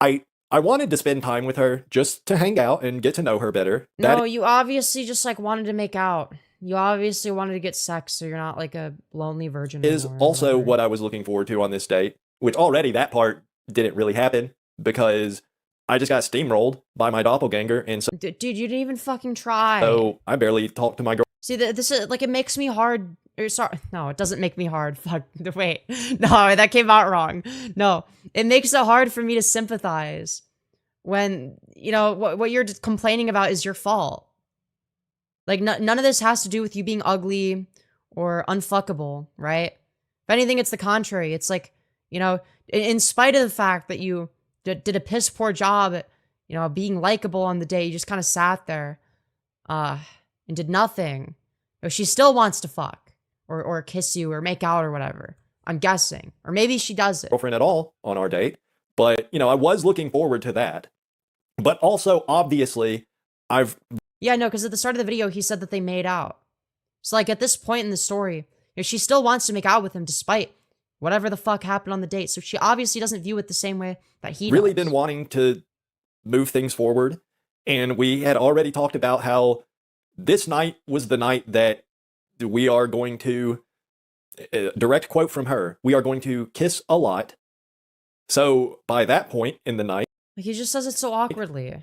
Speaker 2: I wanted to spend time with her just to hang out and get to know her better.
Speaker 1: No, you obviously just like wanted to make out. You obviously wanted to get sex, so you're not like a lonely virgin
Speaker 2: is
Speaker 1: anymore,
Speaker 2: also what I was looking forward to on this date, which already that part didn't really happen because I just got steamrolled by my doppelganger, and so
Speaker 1: dude, you didn't even fucking try.
Speaker 2: So I barely talked to my girl.
Speaker 1: See, this is like, it makes me hard. Sorry, no, it doesn't make me hard. Fuck, wait, no, that came out wrong. No, it makes it hard for me to sympathize when what you're complaining about is your fault. Like, none of this has to do with you being ugly or unfuckable, right? If anything, it's the contrary. It's like, in spite of the fact that you did a piss poor job at, being likable on the day, you just kind of sat there. and did nothing, she still wants to fuck or kiss you or make out or whatever. I'm guessing. Or maybe she does it.
Speaker 2: Girlfriend at all on our date. But, I was looking forward to that. But also, obviously,
Speaker 1: Yeah, no, because at the start of the video, he said that they made out. So, like, at this point in the story, she still wants to make out with him despite whatever the fuck happened on the date. So she obviously doesn't view it the same way that he
Speaker 2: really
Speaker 1: does.
Speaker 2: been wanting to move things forward. And we had already talked about how this night was the night that we are going to, direct quote from her, we are going to kiss a lot. So by that point in the night,
Speaker 1: Like, he just says it so awkwardly.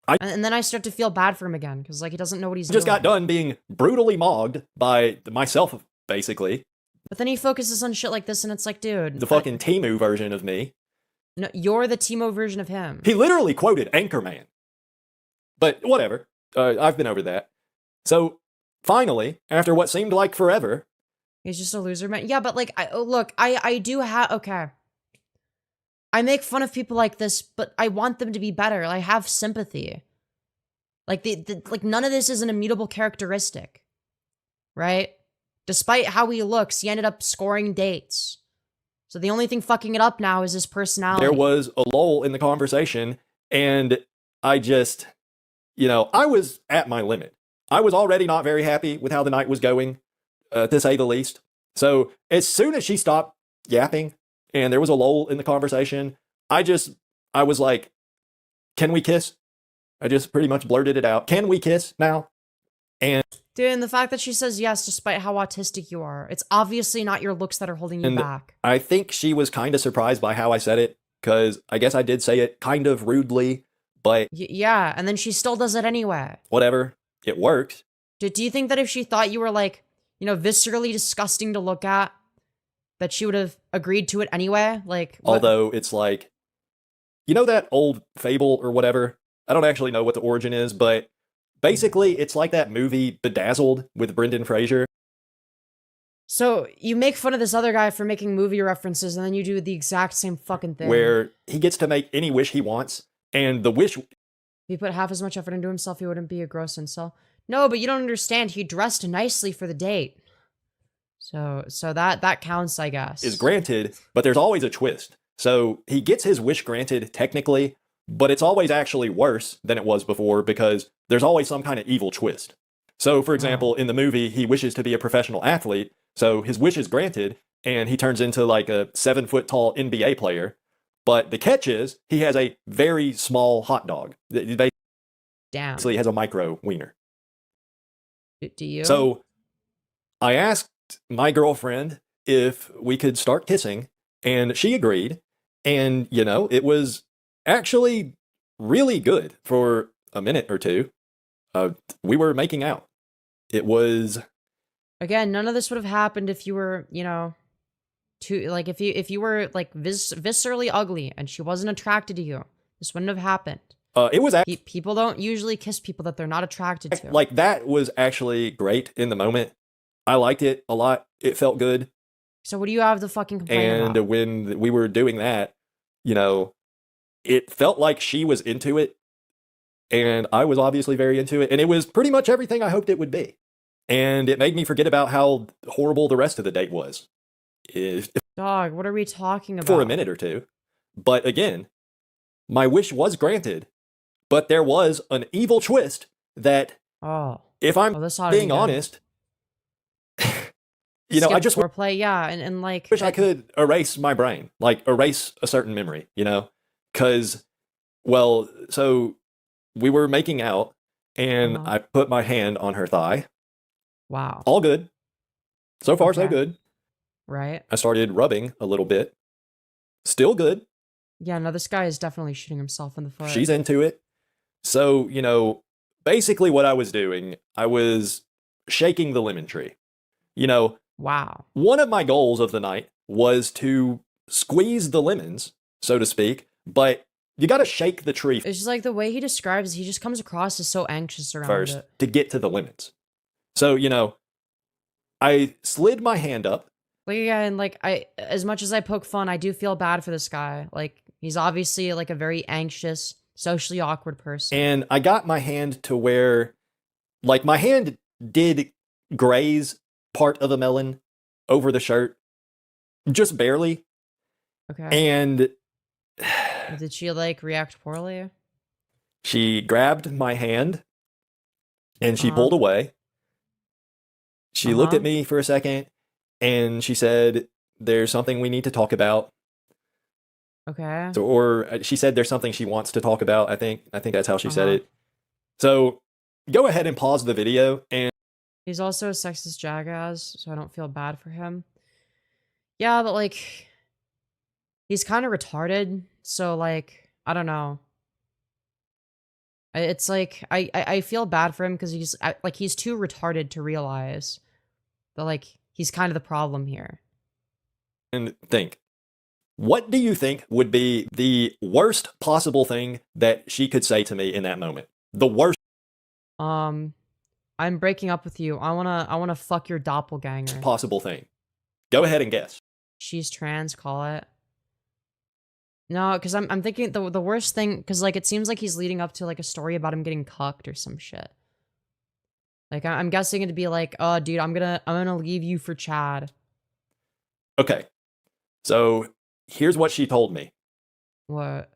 Speaker 1: And then I start to feel bad for him again, because, like, he doesn't know what he's doing.
Speaker 2: Just got done being brutally mogged by myself, basically.
Speaker 1: But then he focuses on shit like this, and it's like, dude.
Speaker 2: The fucking Temu version of me.
Speaker 1: No, you're the Timo version of him.
Speaker 2: He literally quoted Anchorman. But whatever. I've been over that. So, finally, after what seemed like forever.
Speaker 1: He's just a loser, man. Yeah, but, like, I do have... Okay. I make fun of people like this, but I want them to be better. I have sympathy. Like, like, none of this is an immutable characteristic. Right? Despite how he looks, he ended up scoring dates. So the only thing fucking it up now is his personality.
Speaker 2: There was a lull in the conversation, and I just, I was at my limit. I was already not very happy with how the night was going, to say the least. So as soon as she stopped yapping, and there was a lull in the conversation, I was like, can we kiss? I just pretty much blurted it out. Can we kiss now? And
Speaker 1: dude, and the fact that she says yes despite how autistic you are, it's obviously not your looks that are holding you back.
Speaker 2: I think she was kind of surprised by how I said it, because I guess I did say it kind of rudely, but...
Speaker 1: yeah, and then she still does it anyway.
Speaker 2: Whatever. It worked.
Speaker 1: Do you think that if she thought you were, like, viscerally disgusting to look at, that she would have agreed to it anyway? Like,
Speaker 2: although it's like, that old fable or whatever? I don't actually know what the origin is, but basically it's like that movie Bedazzled with Brendan Fraser.
Speaker 1: So you make fun of this other guy for making movie references, and then you do the exact same fucking thing.
Speaker 2: Where he gets to make any wish he wants, and the wish... If
Speaker 1: he put half as much effort into himself, he wouldn't be a gross incel. No, but you don't understand. He dressed nicely for the date. So that counts, I guess.
Speaker 2: Is granted, but there's always a twist. So he gets his wish granted technically, but it's always actually worse than it was before, because there's always some kind of evil twist. So, for example, in the movie, he wishes to be a professional athlete, so his wish is granted, and he turns into like a 7-foot-tall NBA player. But the catch is, he has a very small hot dog.
Speaker 1: Damn.
Speaker 2: So he has a micro wiener.
Speaker 1: Do you?
Speaker 2: So I asked my girlfriend if we could start kissing, and she agreed. And, it was actually really good for a minute or two. We were making out. It was...
Speaker 1: Again, none of this would have happened if you were, if you were, like, viscerally ugly and she wasn't attracted to you. This wouldn't have happened.
Speaker 2: It was actually...
Speaker 1: People don't usually kiss people that they're not attracted to.
Speaker 2: Like, that was actually great in the moment. I liked it a lot. It felt good.
Speaker 1: So what do you have to fucking complain about?
Speaker 2: And when we were doing that, it felt like she was into it. And I was obviously very into it. And it was pretty much everything I hoped it would be. And it made me forget about how horrible the rest of the date was.
Speaker 1: Dog, what are we talking about?
Speaker 2: For a minute or two. But again, my wish was granted. But there was an evil twist that, if I'm being honest, I just
Speaker 1: foreplay, yeah, and like
Speaker 2: wish I could erase my brain, like erase a certain memory, because, well, so we were making out, and I put my hand on her thigh.
Speaker 1: Wow,
Speaker 2: all good, so far so good.
Speaker 1: Right.
Speaker 2: I started rubbing a little bit, still good.
Speaker 1: Yeah, no, this guy is definitely shooting himself in the foot.
Speaker 2: She's into it, so basically what I was doing, I was shaking the lemon tree.
Speaker 1: Wow.
Speaker 2: One of my goals of the night was to squeeze the lemons, so to speak, but you got to shake the tree.
Speaker 1: It's just like the way he describes, he just comes across as so anxious around
Speaker 2: first
Speaker 1: it.
Speaker 2: To get to the lemons. So, I slid my hand up.
Speaker 1: Like, yeah, and like, as much as I poke fun, I do feel bad for this guy. Like, he's obviously like a very anxious, socially awkward person.
Speaker 2: And I got my hand to where like my hand did graze part of a melon over the shirt, just barely.
Speaker 1: Okay.
Speaker 2: And
Speaker 1: Did she like react poorly?
Speaker 2: she grabbed my hand and she
Speaker 1: Uh-huh.
Speaker 2: pulled away. She looked
Speaker 1: Uh-huh.
Speaker 2: at me for a second and she said, "There's something we need to talk about."
Speaker 1: Okay.
Speaker 2: So, or she said there's something she wants to talk about. I think that's how she said
Speaker 1: Uh-huh.
Speaker 2: it. So go ahead and pause the video. And
Speaker 1: He's also a sexist jackass, so I don't feel bad for him. Yeah, but like, he's kind of retarded, so like, I don't know. It's like I feel bad for him because he's too retarded to realize that like he's kind of the problem here.
Speaker 2: think, what do you think would be the worst possible thing that she could say to me in that moment? The worst
Speaker 1: I'm breaking up with you. I wanna fuck your doppelganger.
Speaker 2: possible thing. Go ahead and guess.
Speaker 1: She's trans, call it. No, because I'm thinking the worst thing, because like it seems like he's leading up to like a story about him getting cucked or some shit. Like I'm guessing it'd be like, oh dude, I'm gonna leave you for Chad.
Speaker 2: Okay. So here's what she told me.
Speaker 1: What?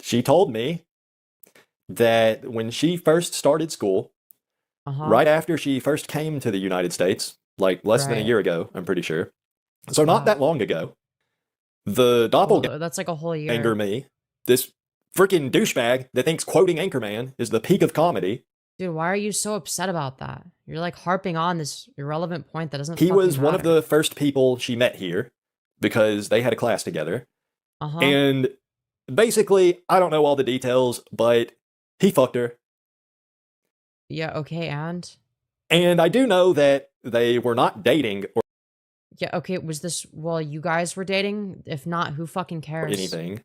Speaker 2: She told me that when she first started school,
Speaker 1: Uh-huh.
Speaker 2: right after she first came to the United States, like less than a
Speaker 1: Right.
Speaker 2: year ago, I'm pretty sure. So not that long ago, the
Speaker 1: Well,
Speaker 2: doppelganger
Speaker 1: that's like a whole year.
Speaker 2: me, this freaking douchebag that thinks quoting Anchorman is the peak of comedy.
Speaker 1: Dude, why are you so upset about that? You're like harping on this irrelevant point that doesn't
Speaker 2: He
Speaker 1: fucking
Speaker 2: was one of
Speaker 1: matter.
Speaker 2: the first people she met here because they had a class together.
Speaker 1: Uh-huh.
Speaker 2: And basically, I don't know all the details, but he fucked her.
Speaker 1: Yeah, okay, and?
Speaker 2: And I do know that they were not dating or
Speaker 1: Yeah, okay, was this while you guys were dating? If not, who fucking cares?
Speaker 2: anything.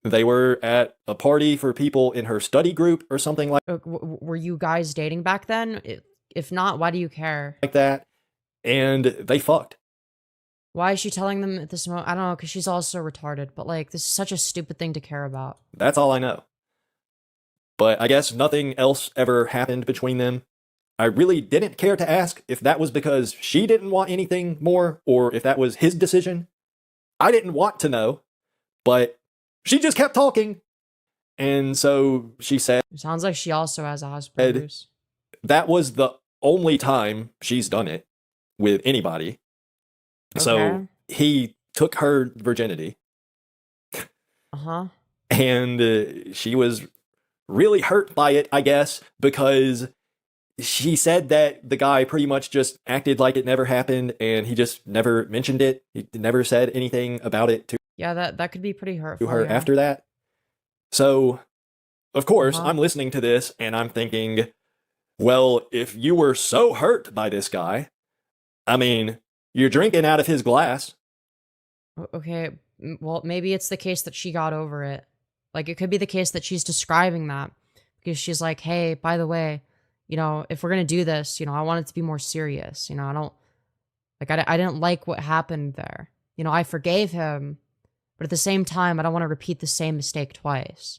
Speaker 2: They were at a party for people in her study group or something like
Speaker 1: Were you guys dating back then? If not, why do you care?
Speaker 2: that. And they fucked.
Speaker 1: Why is she telling them at this moment? I don't know, because she's also retarded, but like, this is such a stupid thing to care about.
Speaker 2: That's all I know. But I guess nothing else ever happened between them. I really didn't care to ask if that was because she didn't want anything more or if that was his decision. I didn't want to know, but she just kept talking. And so she said,
Speaker 1: It sounds like she also has Asperger's.
Speaker 2: that was the only time she's done it with anybody. So
Speaker 1: Okay.
Speaker 2: he took her virginity.
Speaker 1: Uh-huh.
Speaker 2: And she was really hurt by it, I guess, because she said that the guy pretty much just acted like it never happened and he just never mentioned it. He never said anything about it to
Speaker 1: Yeah, that could be pretty hurtful.
Speaker 2: her
Speaker 1: yeah.
Speaker 2: after that. So, of course,
Speaker 1: Uh-huh.
Speaker 2: I'm listening to this and I'm thinking, well, if you were so hurt by this guy, I mean, you're drinking out of his glass.
Speaker 1: Okay, well, maybe it's the case that she got over it. Like, it could be the case that she's describing that because she's like, hey, by the way, you know, if we're gonna do this, you know, I want it to be more serious. You know, I didn't like what happened there. You know, I forgave him, but at the same time, I don't want to repeat the same mistake twice.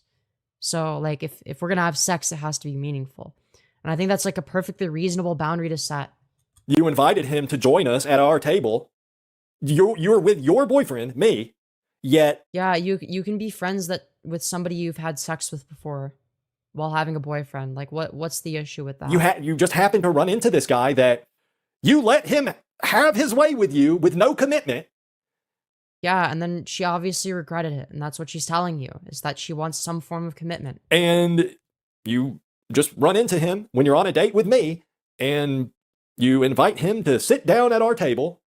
Speaker 1: So, like, if we're gonna have sex, it has to be meaningful. And I think that's like a perfectly reasonable boundary to set.
Speaker 2: You invited him to join us at our table. You're with your boyfriend, me, yet
Speaker 1: Yeah, you can be friends with somebody you've had sex with before while having a boyfriend. Like what's the issue with that?
Speaker 2: you just happened to run into this guy that you let him have his way with you with no commitment.
Speaker 1: Yeah, and then she obviously regretted it, and that's what she's telling you, is that she wants some form of commitment.
Speaker 2: And you just run into him when you're on a date with me and you invite him to sit down at our table.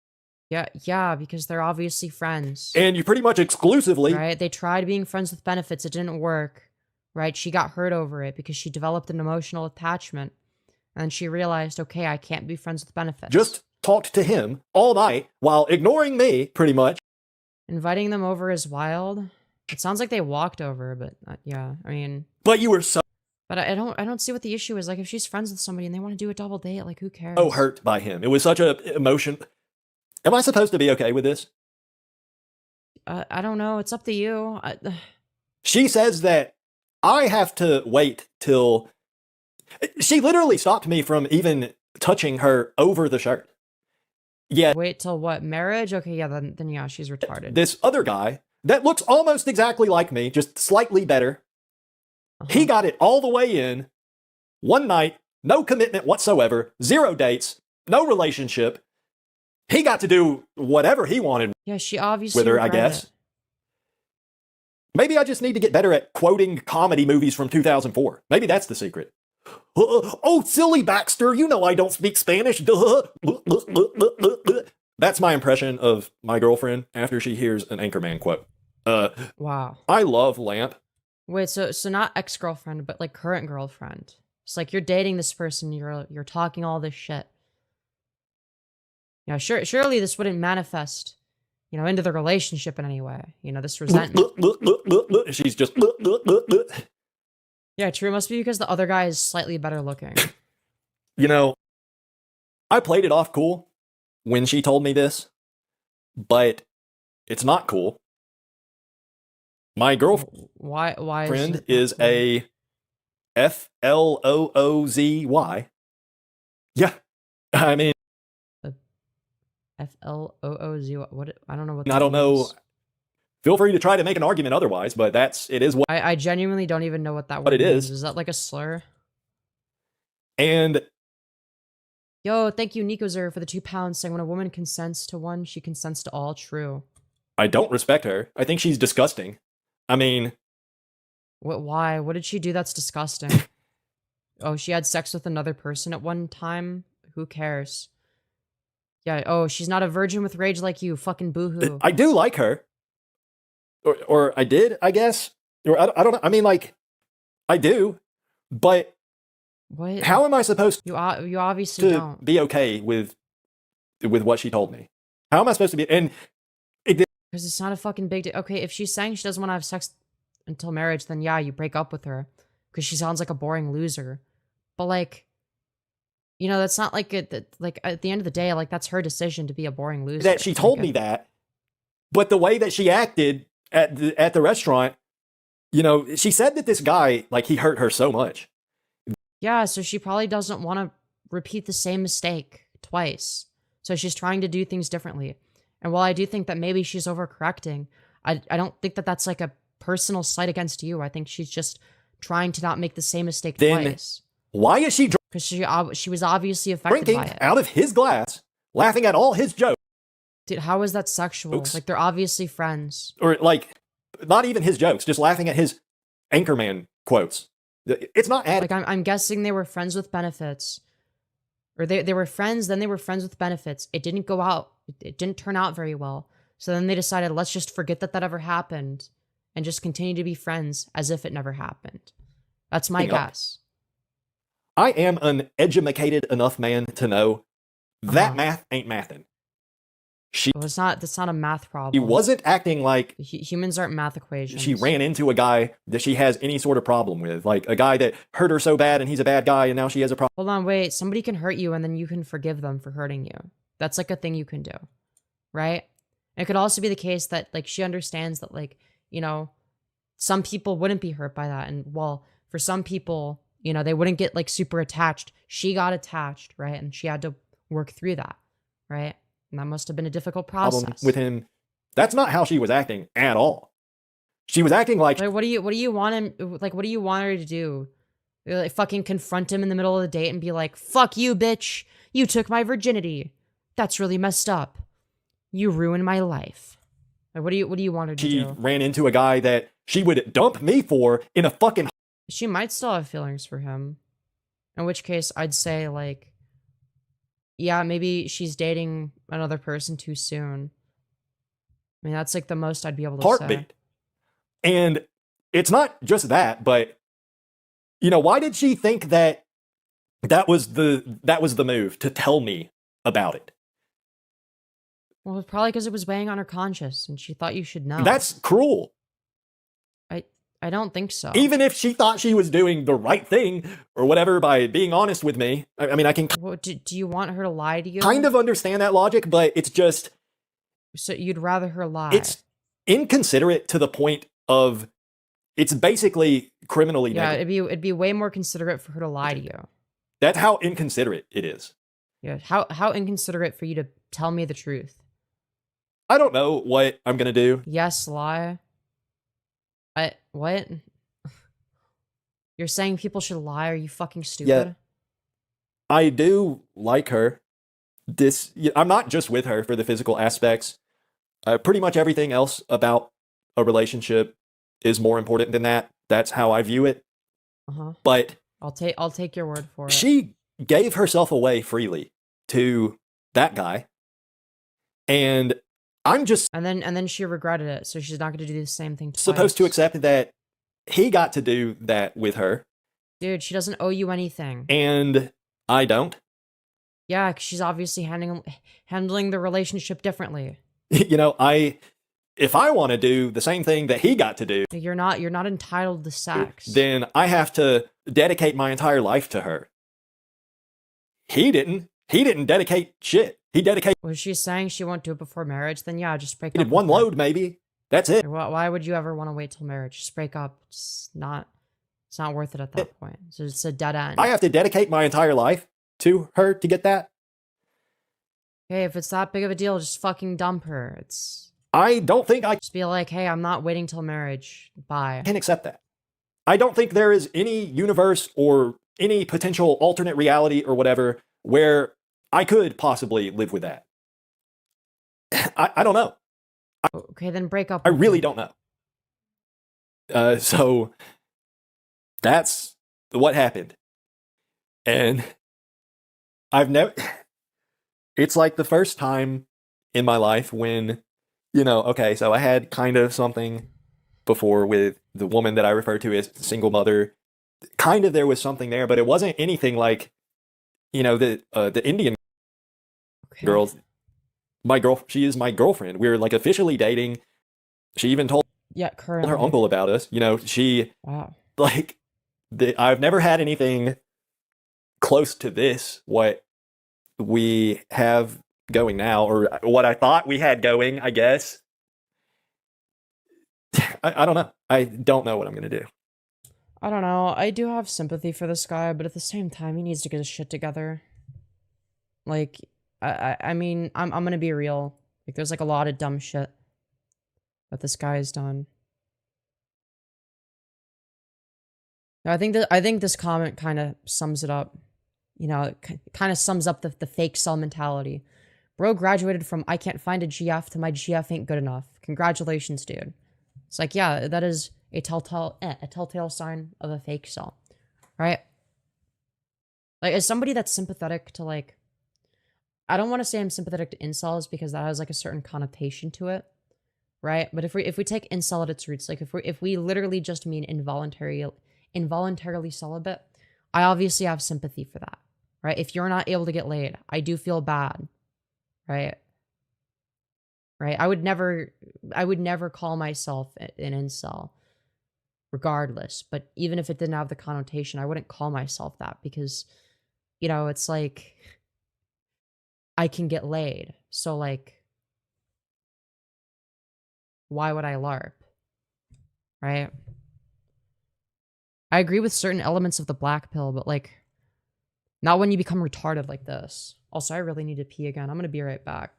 Speaker 1: Yeah, because they're obviously friends.
Speaker 2: And you pretty much exclusively
Speaker 1: Right? They tried being friends with benefits, it didn't work. Right? She got hurt over it because she developed an emotional attachment. And she realized, okay, I can't be friends with benefits.
Speaker 2: just talked to him all night while ignoring me, pretty much.
Speaker 1: Inviting them over is wild. It sounds like they walked over, but yeah, I mean,
Speaker 2: But you were so
Speaker 1: but I don't see what the issue is. Like, if she's friends with somebody and they want to do a double date, like, who cares?
Speaker 2: hurt by him. It was such a emotion. Am I supposed to be okay with this?
Speaker 1: I don't know. It's up to you.
Speaker 2: She says that I have to wait till She literally stopped me from even touching her over the shirt. Yeah.
Speaker 1: Wait till what? Marriage? Okay, yeah, then yeah, she's retarded.
Speaker 2: This other guy that looks almost exactly like me, just slightly better, he got it all the way in. One night, no commitment whatsoever, 0 dates, no relationship. He got to do whatever he wanted.
Speaker 1: Yeah, she obviously
Speaker 2: with her, I guess. Maybe I just need to get better at quoting comedy movies from 2004. Maybe that's the secret. Oh, silly Baxter, you know I don't speak Spanish. Duh. That's my impression of my girlfriend after she hears an Anchorman quote.
Speaker 1: Wow.
Speaker 2: I love Lamp.
Speaker 1: Wait, so not ex-girlfriend, but like current girlfriend. It's like you're dating this person, you're talking all this shit. Yeah, surely this wouldn't manifest, into the relationship in any way. This resentment.
Speaker 2: She's just.
Speaker 1: Yeah, true. It must be because the other guy is slightly better looking.
Speaker 2: I played it off cool when she told me this, but it's not cool. My girlfriend
Speaker 1: Why
Speaker 2: is a Floozy. Yeah, I mean.
Speaker 1: Floozy. What? I don't know what.
Speaker 2: I don't know. Feel free to try to make an argument otherwise, but it is what
Speaker 1: I genuinely don't even know what that word
Speaker 2: is.
Speaker 1: Is that like a slur?
Speaker 2: And
Speaker 1: yo, thank you, Nicozer, for the £2 saying when a woman consents to one, she consents to all. True.
Speaker 2: I don't respect her. I think she's disgusting. I mean,
Speaker 1: why? What did she do that's disgusting? Oh, she had sex with another person at one time? Who cares? Yeah, oh, she's not a virgin with rage like you. Fucking boohoo.
Speaker 2: I do like her. Or I did, I guess. Or I don't know. I mean, like, I do. But
Speaker 1: what?
Speaker 2: How am I supposed
Speaker 1: you obviously don't
Speaker 2: be okay with what she told me? How am I supposed to be? And
Speaker 1: because it's not a fucking big deal. Okay, if she's saying she doesn't want to have sex until marriage, then yeah, you break up with her because she sounds like a boring loser. But like, that's not like like at the end of the day, like that's her decision to be a boring loser.
Speaker 2: That she told me that, but the way that she acted at the restaurant, she said that this guy, like, he hurt her so much.
Speaker 1: Yeah, so she probably doesn't want to repeat the same mistake twice. So she's trying to do things differently. And while I do think that maybe she's overcorrecting, I don't think that that's like a personal slight against you. I think she's just trying to not make the same mistake twice.
Speaker 2: Why is she
Speaker 1: because she was obviously affected by it.
Speaker 2: Out of his glass, laughing at all his jokes?
Speaker 1: Dude, how is that sexual? Like, they're obviously friends.
Speaker 2: Or like, not even his jokes, just laughing at his Anchorman quotes. It's not adding.
Speaker 1: Like, I'm guessing they were friends with benefits. Or they were friends, then they were friends with benefits. It didn't go out. It didn't turn out very well. So then they decided, let's just forget that ever happened and just continue to be friends as if it never happened. That's my guess.
Speaker 2: I am an educated enough man to know that math ain't mathin'.
Speaker 1: That's not a math problem.
Speaker 2: He wasn't acting like
Speaker 1: humans aren't math equations.
Speaker 2: She ran into a guy that she has any sort of problem with, like a guy that hurt her so bad and he's a bad guy and now she has a problem.
Speaker 1: Hold on, wait. Somebody can hurt you and then you can forgive them for hurting you. That's like a thing you can do, right? And it could also be the case that like she understands that like, some people wouldn't be hurt by that. And well, for some people, they wouldn't get like super attached. She got attached, right? And she had to work through that, right? And that must have been a difficult process
Speaker 2: with him. That's not how she was acting at all. She was acting like
Speaker 1: what do you want him? Like, what do you want her to do? Like, fucking confront him in the middle of the date and be like, "Fuck you, bitch! You took my virginity. That's really messed up. You ruined my life." Like, what do you want her to do?
Speaker 2: She ran into a guy that she would dump me for in a fucking.
Speaker 1: She might still have feelings for him. In which case, I'd say like, yeah, maybe she's dating another person too soon. I mean, that's like the most I'd be able to say.
Speaker 2: And it's not just that, but why did she think that was the move to tell me about it?
Speaker 1: Well, probably because it was weighing on her conscience and she thought you should know.
Speaker 2: That's cruel.
Speaker 1: I don't think so.
Speaker 2: Even if she thought she was doing the right thing or whatever by being honest with me, I mean, I can.
Speaker 1: Well, do you want her to lie to you?
Speaker 2: Kind of understand that logic, but it's just.
Speaker 1: So you'd rather her lie?
Speaker 2: It's inconsiderate to the point of it's basically criminally
Speaker 1: Yeah,
Speaker 2: negligent.
Speaker 1: it'd be way more considerate for her to lie to you.
Speaker 2: That's how inconsiderate it is.
Speaker 1: Yeah, how inconsiderate for you to tell me the truth.
Speaker 2: I don't know what I'm gonna do.
Speaker 1: Yes, lie. What? You're saying people should lie? Are you fucking stupid?
Speaker 2: Yeah, I do like her. I'm not just with her for the physical aspects. Pretty much everything else about a relationship is more important than that. That's how I view it.
Speaker 1: Uh-huh.
Speaker 2: But
Speaker 1: I'll take your word for it.
Speaker 2: she gave herself away freely to that guy, and I'm just
Speaker 1: And then she regretted it, so she's not going to do the same thing twice.
Speaker 2: supposed to accept that he got to do that with her.
Speaker 1: Dude, she doesn't owe you anything.
Speaker 2: And I don't.
Speaker 1: Yeah, 'cause she's obviously handling the relationship differently.
Speaker 2: You know, if I want to do the same thing that he got to do,
Speaker 1: You're not entitled to sex.
Speaker 2: then I have to dedicate my entire life to her. He didn't. He didn't dedicate shit. He dedicated
Speaker 1: Was she saying she won't do it before marriage? Then yeah, just break up.
Speaker 2: one
Speaker 1: with her.
Speaker 2: load, maybe. That's it.
Speaker 1: Why would you ever want to wait till marriage? Just break up. It's not worth it at that point. So it's a dead end.
Speaker 2: I have to dedicate my entire life to her to get that.
Speaker 1: Hey, if it's that big of a deal, just fucking dump her.
Speaker 2: I don't think I
Speaker 1: Just be like, hey, I'm not waiting till marriage. Bye.
Speaker 2: can accept that. I don't think there is any universe or any potential alternate reality or whatever where I could possibly live with that. I don't know.
Speaker 1: Okay, then break up.
Speaker 2: I
Speaker 1: with
Speaker 2: really
Speaker 1: her.
Speaker 2: don't know. So that's what happened. And I've never, it's like the first time in my life when, okay, so I had kind of something before with the woman that I refer to as single mother. Kind of there was something there, but it wasn't anything like, the Indian
Speaker 1: Okay.
Speaker 2: girl. She is my girlfriend. We're like officially dating. She even told
Speaker 1: Yeah, currently.
Speaker 2: her uncle about us. She
Speaker 1: Wow.
Speaker 2: like I've never had anything close to this. What we have going now, or what I thought we had going, I guess. I don't know. I don't know what I'm gonna do.
Speaker 1: I don't know. I do have sympathy for this guy, but at the same time, he needs to get his shit together. Like, I mean, I'm gonna be real. Like, there's like a lot of dumb shit that this guy has done. I think this comment kind of sums it up. It kind of sums up the Fakecel mentality. Bro graduated from I can't find a GF to my GF ain't good enough. Congratulations, dude. It's like, yeah, that is a telltale sign of a Fakecel, right? Like, as somebody that's sympathetic to, like, I don't want to say I'm sympathetic to incels because that has like a certain connotation to it, right? But if we take incel at its roots, like if we literally just mean involuntarily celibate, I obviously have sympathy for that, right? If you're not able to get laid, I do feel bad, right? Right? I would never call myself an incel, regardless. But even if it didn't have the connotation, I wouldn't call myself that because, it's like I can get laid. So like, why would I LARP? Right? I agree with certain elements of the black pill, but like, not when you become retarded like this. Also, I really need to pee again. I'm gonna be right back.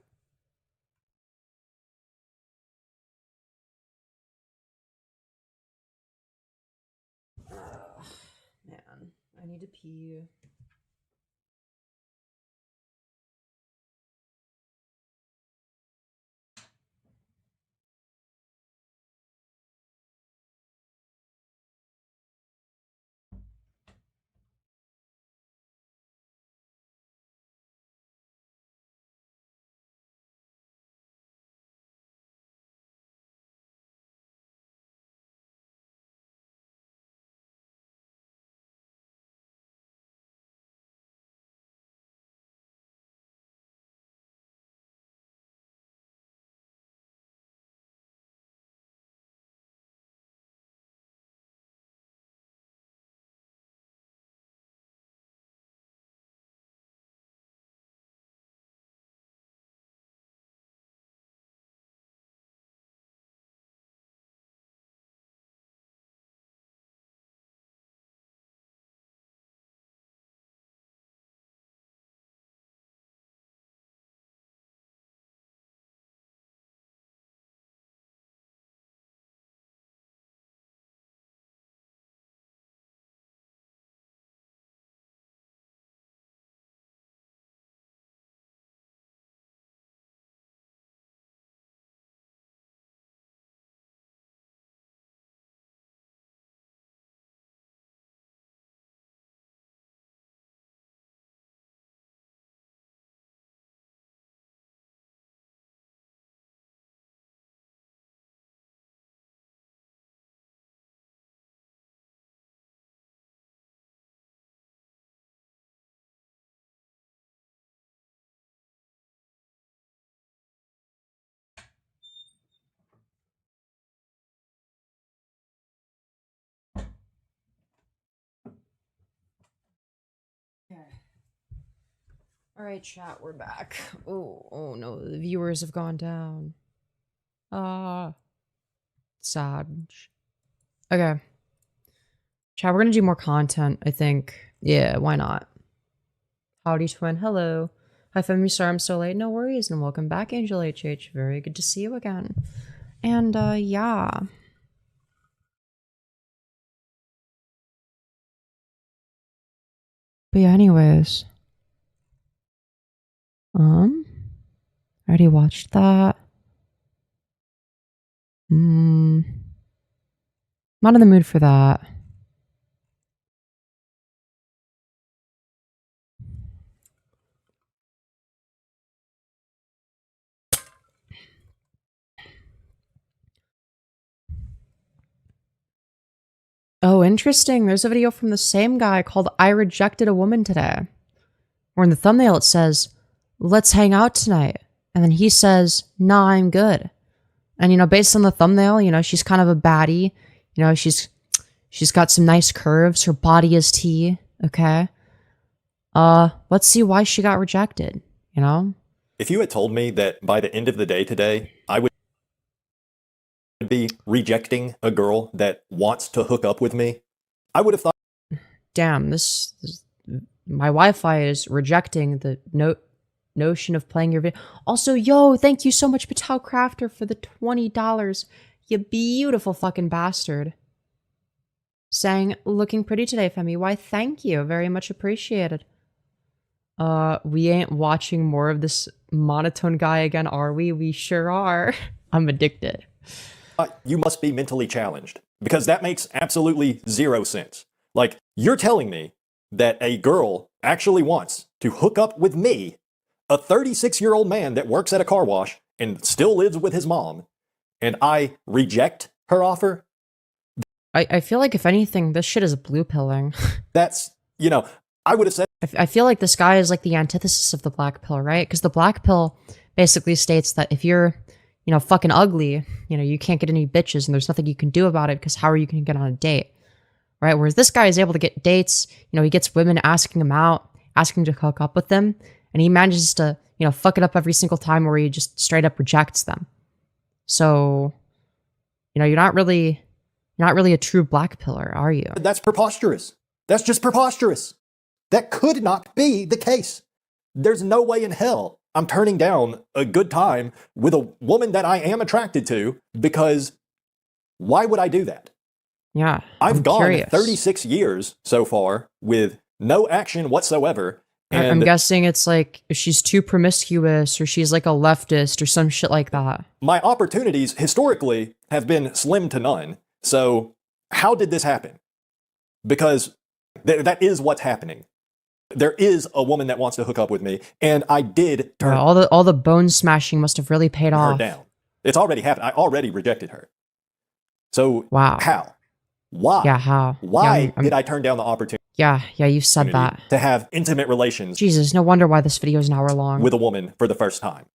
Speaker 1: Man, I need to pee. All right, chat, we're back. Oh no, the viewers have gone down. Sad. Okay. Chat, we're gonna do more content, I think. Yeah, why not? Howdy, twin. Hello. Hi, Femi. Sorry I'm so late. No worries, and welcome back, Angel HH. Very good to see you again. And, yeah. But yeah, anyways. Already watched that. Not in the mood for that. Oh, interesting. There's a video from the same guy called I Rejected a Woman Today. Where in the thumbnail it says, let's hang out tonight. And then he says, nah, I'm good. And, you know, based on the thumbnail, you know, she's kind of a baddie. You know, she's got some nice curves. Her body is tea. Okay. Let's see why she got rejected, you know?
Speaker 2: If you had told me that by the end of the day today, I would be rejecting a girl that wants to hook up with me, I would have thought,
Speaker 1: damn, this my Wi-Fi is rejecting the notion of playing your video. Also, yo, thank you so much, Patel Crafter, for the $20. You beautiful fucking bastard. Saying, looking pretty today, Femi. Why, thank you. Very much appreciated. We ain't watching more of this monotone guy again, are we? We sure are. I'm addicted.
Speaker 2: You must be mentally challenged, because that makes absolutely zero sense. Like, you're telling me that a girl actually wants to hook up with me, a 36-year-old man that works at a car wash and still lives with his mom, and I reject her offer?
Speaker 1: I feel like, if anything, this shit is blue pilling.
Speaker 2: That's, you know, I would have said...
Speaker 1: I feel like this guy is like the antithesis of the black pill, right? Because the black pill basically states that if you're, you know, fucking ugly, you know, you can't get any bitches and there's nothing you can do about it because how are you going to get on a date? Right? Whereas this guy is able to get dates, you know, he gets women asking him out, asking to hook up with them, and he manages to, you know, fuck it up every single time where he just straight up rejects them. So, you know, you're not really a true black pillar, are you?
Speaker 2: That's preposterous. That's just preposterous. That could not be the case. There's no way in hell I'm turning down a good time with a woman that I am attracted to, because why would I do that?
Speaker 1: Yeah,
Speaker 2: I've gone
Speaker 1: curious.
Speaker 2: 36 years so far with no action whatsoever. And
Speaker 1: I'm guessing it's like she's too promiscuous or she's like a leftist or some shit like that.
Speaker 2: My opportunities historically have been slim to none. So how did this happen? Because that is what's happening. There is a woman that wants to hook up with me, and I did turn
Speaker 1: all the bone smashing must have really paid
Speaker 2: her
Speaker 1: off.
Speaker 2: down. It's already happened. I already rejected her. So
Speaker 1: wow.
Speaker 2: How? Why?
Speaker 1: Yeah, how?
Speaker 2: Why did I turn down the opportunity?
Speaker 1: Yeah, you said that.
Speaker 2: To have intimate relations.
Speaker 1: Jesus, no wonder why this video is an hour long.
Speaker 2: With a woman for the first time.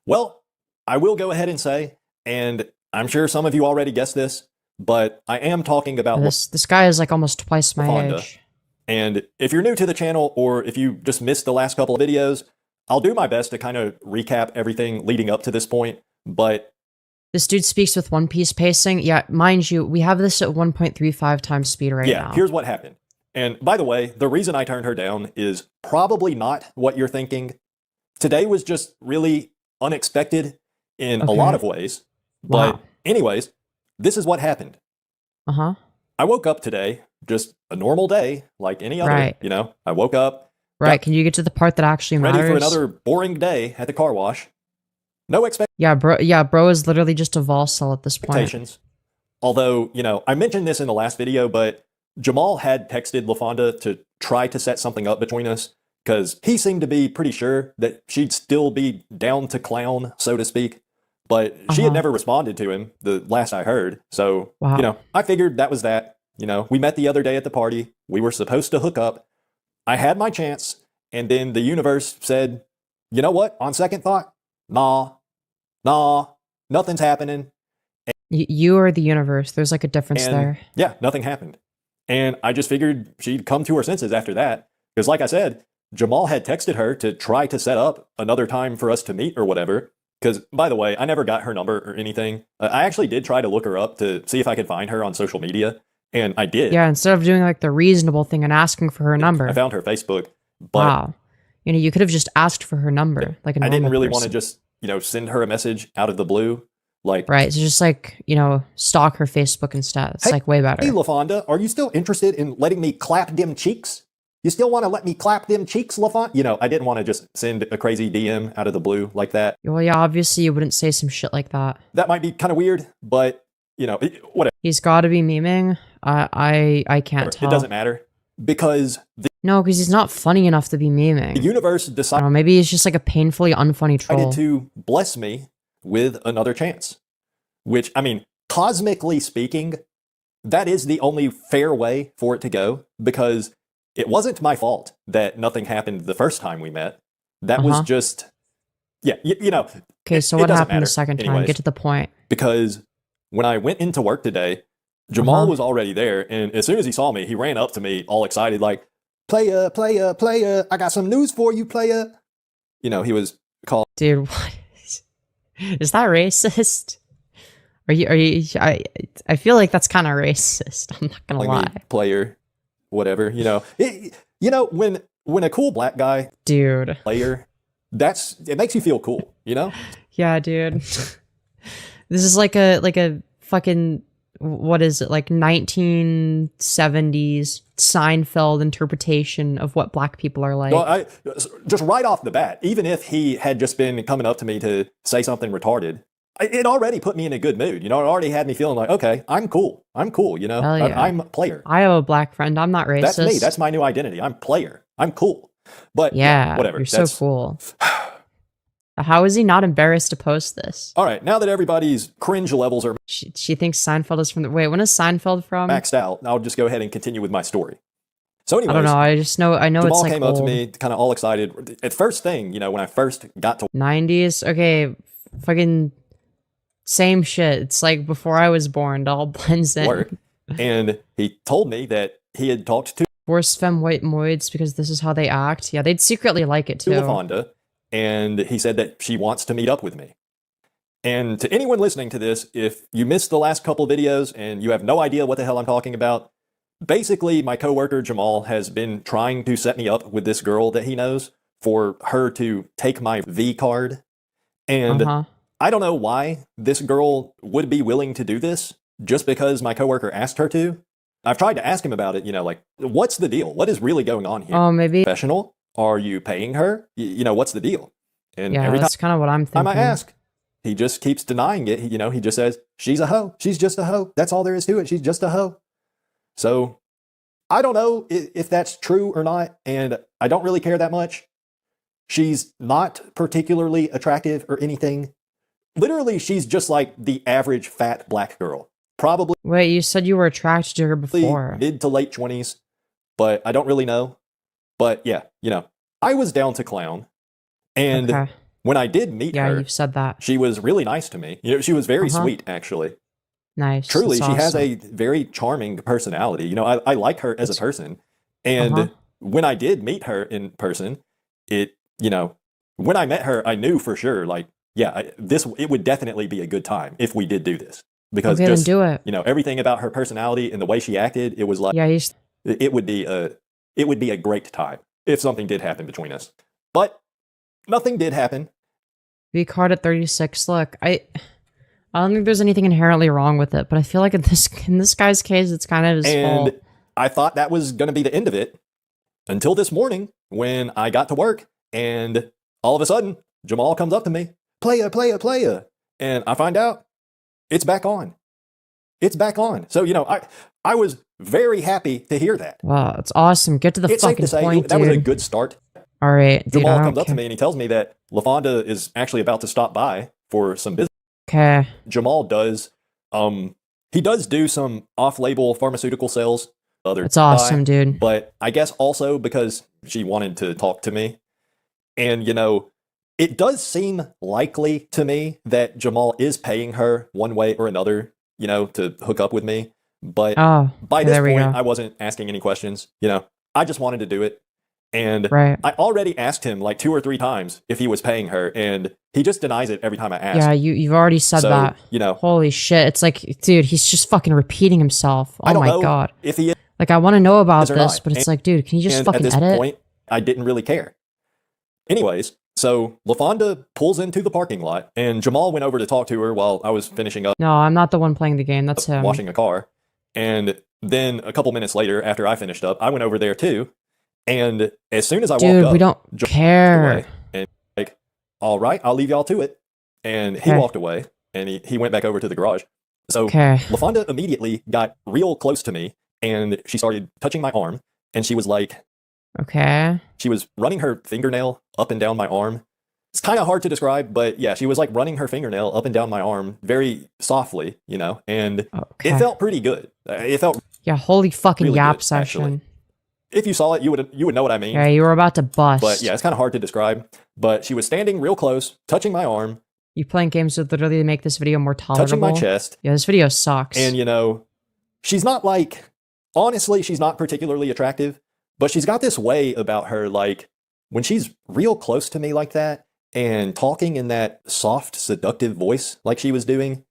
Speaker 2: Well, I will go ahead and say, and I'm sure some of you already guessed this, but I am talking about
Speaker 1: this guy is like almost twice my age.
Speaker 2: And if you're new to the channel, or if you just missed the last couple of videos, I'll do my best to kind of recap everything leading up to this point, but...
Speaker 1: This dude speaks with One Piece pacing. Yeah, mind you, we have this at 1.35 times speed right now.
Speaker 2: Yeah, here's what happened. And by the way, the reason I turned her down is probably not what you're thinking. Today was just really unexpected in a lot of ways. But anyways, this is what happened. I woke up today, just a normal day, like any other, you know? I woke up.
Speaker 1: Right, can you get to the part that actually matters?
Speaker 2: Ready for another boring day at the car wash. No expectations.
Speaker 1: Yeah, bro is literally just a vol cell at this point.
Speaker 2: Although, you know, I mentioned this in the last video, but Jamal had texted LaFonda to try to set something up between us, because he seemed to be pretty sure that she'd still be down to clown, so to speak. But she had never responded to him, the last I heard. So, you know, I figured that was that. You know, we met the other day at the party. We were supposed to hook up. I had my chance. And then the universe said, you know what? On second thought, nah, nothing's happening.
Speaker 1: You are the universe. There's like a difference there.
Speaker 2: Yeah, nothing happened. And I just figured she'd come to her senses after that. Because like I said, Jamal had texted her to try to set up another time for us to meet or whatever. Because, by the way, I never got her number or anything. I actually did try to look her up to see if I could find her on social media, and I did.
Speaker 1: Yeah, instead of doing like the reasonable thing and asking for her number.
Speaker 2: I found her Facebook, but
Speaker 1: wow, you could have just asked for her number, like a normal
Speaker 2: I didn't really
Speaker 1: person.
Speaker 2: want to just send her a message out of the blue, like
Speaker 1: right. So just like stalk her Facebook instead. It's like way better.
Speaker 2: Hey, LaFonda, are you still interested in letting me clap them cheeks? You still want to let me clap them cheeks, LaFonda? I didn't want to just send a crazy DM out of the blue like that.
Speaker 1: Well, yeah, obviously you wouldn't say some shit like that.
Speaker 2: That might be kind of weird, but whatever.
Speaker 1: He's got to be memeing. I can't tell.
Speaker 2: It doesn't matter because
Speaker 1: no, because he's not funny enough to be memeing.
Speaker 2: The universe decided.
Speaker 1: Maybe he's just like a painfully unfunny troll.
Speaker 2: To bless me with another chance, which I mean, cosmically speaking, that is the only fair way for it to go because it wasn't my fault that nothing happened the first time we met. That was just,
Speaker 1: Okay, so what happened the second time?
Speaker 2: Anyways,
Speaker 1: get to the point.
Speaker 2: Because when I went into work today, Jamal was already there, and as soon as he saw me, he ran up to me all excited, like, player, I got some news for you, player. He was called.
Speaker 1: Dude, what is that racist? Are you, I feel like that's kind of racist. I'm not gonna lie.
Speaker 2: Player, whatever, when a cool black guy,
Speaker 1: dude,
Speaker 2: player, it makes you feel cool,
Speaker 1: Yeah, dude. This is like a fucking, what is it, like 1970s Seinfeld interpretation of what black people are like.
Speaker 2: Well, just right off the bat, even if he had just been coming up to me to say something retarded, it already put me in a good mood. It already had me feeling like, okay, I'm cool. I'm cool,
Speaker 1: Hell yeah.
Speaker 2: I'm a player.
Speaker 1: I have a black friend. I'm not racist.
Speaker 2: That's me. That's my new identity. I'm player. I'm cool. But
Speaker 1: yeah,
Speaker 2: whatever.
Speaker 1: You're so cool. How is he not embarrassed to post this?
Speaker 2: All right, now that everybody's cringe levels are
Speaker 1: she thinks Seinfeld is from the wait. When is Seinfeld from?
Speaker 2: Maxed out. I'll just go ahead and continue with my story. So anyways,
Speaker 1: I don't know. I know
Speaker 2: Jamal
Speaker 1: it's like
Speaker 2: came
Speaker 1: old.
Speaker 2: up to me, kind of all excited. At first thing, when I first got to
Speaker 1: 90s. Okay, fucking same shit. It's like before I was born. It all blends in.
Speaker 2: work, and he told me that he had talked to
Speaker 1: Worst femme white moids because this is how they act. Yeah, they'd secretly like it too.
Speaker 2: LaFonda, and he said that she wants to meet up with me. And to anyone listening to this, if you missed the last couple videos and you have no idea what the hell I'm talking about, basically my coworker Jamal has been trying to set me up with this girl that he knows for her to take my V card. And I don't know why this girl would be willing to do this just because my coworker asked her to. I've tried to ask him about it, like, what's the deal? What is really going on here?
Speaker 1: Oh, maybe.
Speaker 2: Professional? Are you paying her? What's the deal? And
Speaker 1: yeah,
Speaker 2: every
Speaker 1: that's kind of what I'm thinking.
Speaker 2: time I ask, he just keeps denying it. He just says, she's a hoe. She's just a hoe. That's all there is to it. She's just a hoe. So I don't know if that's true or not, and I don't really care that much. She's not particularly attractive or anything. Literally, she's just like the average fat black girl. Probably.
Speaker 1: Wait, you said you were attracted to her before.
Speaker 2: Mid to late 20s, but I don't really know. But yeah, I was down to clown. And when I did meet her,
Speaker 1: you've said that.
Speaker 2: She was really nice to me. She was very sweet, actually.
Speaker 1: Nice.
Speaker 2: Truly, she has a very charming personality. I like her as a person. And when I did meet her in person, when I met her, I knew for sure, like, it would definitely be a good time if we did do this. Because
Speaker 1: then do it.
Speaker 2: Everything about her personality and the way she acted, it was like, it would be a great time if something did happen between us. But nothing did happen.
Speaker 1: V card at 36. Look, I don't think there's anything inherently wrong with it, but I feel like in this guy's case, it's kind of his fault.
Speaker 2: And I thought that was going to be the end of it until this morning when I got to work, and all of a sudden, Jamal comes up to me, playa, and I find out it's back on. It's back on. So, I was very happy to hear that.
Speaker 1: Wow, it's awesome. Get to the fucking point,
Speaker 2: that
Speaker 1: dude.
Speaker 2: was a good start.
Speaker 1: All right,
Speaker 2: Jamal comes up to me and he tells me that LaFonda is actually about to stop by for some business.
Speaker 1: Okay.
Speaker 2: Jamal does, he does do some off-label pharmaceutical sales.
Speaker 1: It's awesome, dude.
Speaker 2: But I guess also because she wanted to talk to me. And, it does seem likely to me that Jamal is paying her one way or another, to hook up with me. But by this point, I wasn't asking any questions. I just wanted to do it. And
Speaker 1: Right.
Speaker 2: I already asked him like 2 or 3 times if he was paying her, and he just denies it every time I ask.
Speaker 1: Yeah, you've already said
Speaker 2: So,
Speaker 1: that.
Speaker 2: you know,
Speaker 1: Holy shit. It's like, dude, he's just fucking repeating himself.
Speaker 2: I
Speaker 1: Oh
Speaker 2: don't
Speaker 1: my
Speaker 2: know
Speaker 1: god.
Speaker 2: if he
Speaker 1: Like, I want to know about
Speaker 2: is or
Speaker 1: this,
Speaker 2: not.
Speaker 1: but it's like, dude, can you just
Speaker 2: And
Speaker 1: fucking
Speaker 2: at this
Speaker 1: edit?
Speaker 2: point, I didn't really care. Anyways, so LaFonda pulls into the parking lot, and Jamal went over to talk to her while I was finishing up
Speaker 1: No, I'm not the one playing the game. That's him.
Speaker 2: washing a car. And then a couple minutes later, after I finished up, I went over there too. And as soon as I
Speaker 1: Dude,
Speaker 2: walked up,
Speaker 1: we don't
Speaker 2: Jamal
Speaker 1: care.
Speaker 2: walked away and like, all right, I'll leave y'all to it. And he
Speaker 1: Okay.
Speaker 2: walked away, and he went back over to the garage. So
Speaker 1: Okay.
Speaker 2: LaFonda immediately got real close to me, and she started touching my arm, and she was like,
Speaker 1: Okay.
Speaker 2: she was running her fingernail up and down my arm. It's kind of hard to describe, but yeah, she was like running her fingernail up and down my arm very softly, you know, and
Speaker 1: Okay.
Speaker 2: it felt pretty good. It felt,
Speaker 1: Yeah, holy fucking
Speaker 2: really
Speaker 1: yap
Speaker 2: good,
Speaker 1: session.
Speaker 2: actually. if you saw it, you would know what I mean.
Speaker 1: Yeah, you were about to bust.
Speaker 2: But yeah, it's kind of hard to describe. But she was standing real close, touching my arm,
Speaker 1: You playing games would literally make this video more tolerable.
Speaker 2: touching my chest.
Speaker 1: Yeah, this video sucks.
Speaker 2: And, you know, she's not like, honestly, she's not particularly attractive, but she's got this way about her, like, when she's real close to me like that and talking in that soft, seductive voice like she was doing,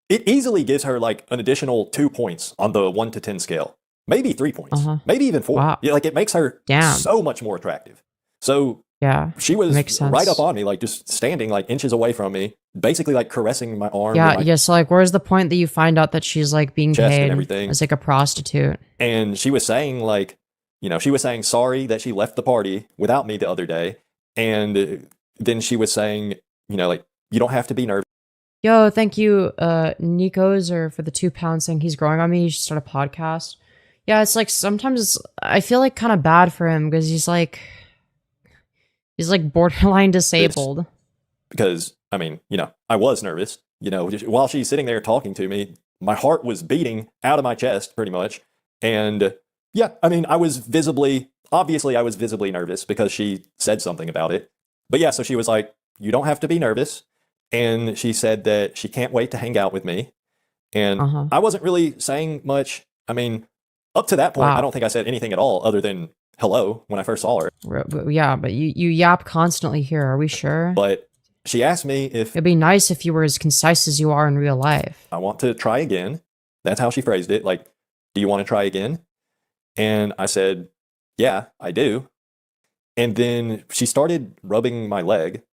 Speaker 2: it easily gives her like an additional 2 points on the 1 to 10 scale. Maybe 3 points. Maybe even 4.
Speaker 1: Wow.
Speaker 2: Yeah, like it makes her so much more attractive. So
Speaker 1: yeah,
Speaker 2: she was
Speaker 1: makes sense.
Speaker 2: right up on me, like just standing like inches away from me, basically like caressing my arm.
Speaker 1: Yeah,
Speaker 2: my
Speaker 1: yeah. So like, where's the point that you find out that she's like being
Speaker 2: chest and
Speaker 1: paid
Speaker 2: everything.
Speaker 1: as like a prostitute?
Speaker 2: And she was saying like, you know, she was saying sorry that she left the party without me the other day. And then she was saying, you know, like, you don't have to be nervous.
Speaker 1: Yo, thank you, Nico's, or for the £2 saying he's growing on me. You should start a podcast. Yeah, it's like sometimes I feel like kind of bad for him because he's like borderline disabled.
Speaker 2: Because, I mean, you know, I was nervous. You know, just, while she's sitting there talking to me, my heart was beating out of my chest pretty much. And yeah, I mean, obviously I was visibly nervous because she said something about it. But yeah, so she was like, you don't have to be nervous. And she said that she can't wait to hang out with me. And I wasn't really saying much. I mean, up to that point, I don't think I said anything at all other than hello when I first saw her.
Speaker 1: Yeah, but you yap constantly here. Are we sure?
Speaker 2: But she asked me if
Speaker 1: it'd be nice if you were as concise as you are in real life.
Speaker 2: I want to try again. That's how she phrased it. Like, do you want to try again? And I said, yeah, I do. And then she started rubbing my leg,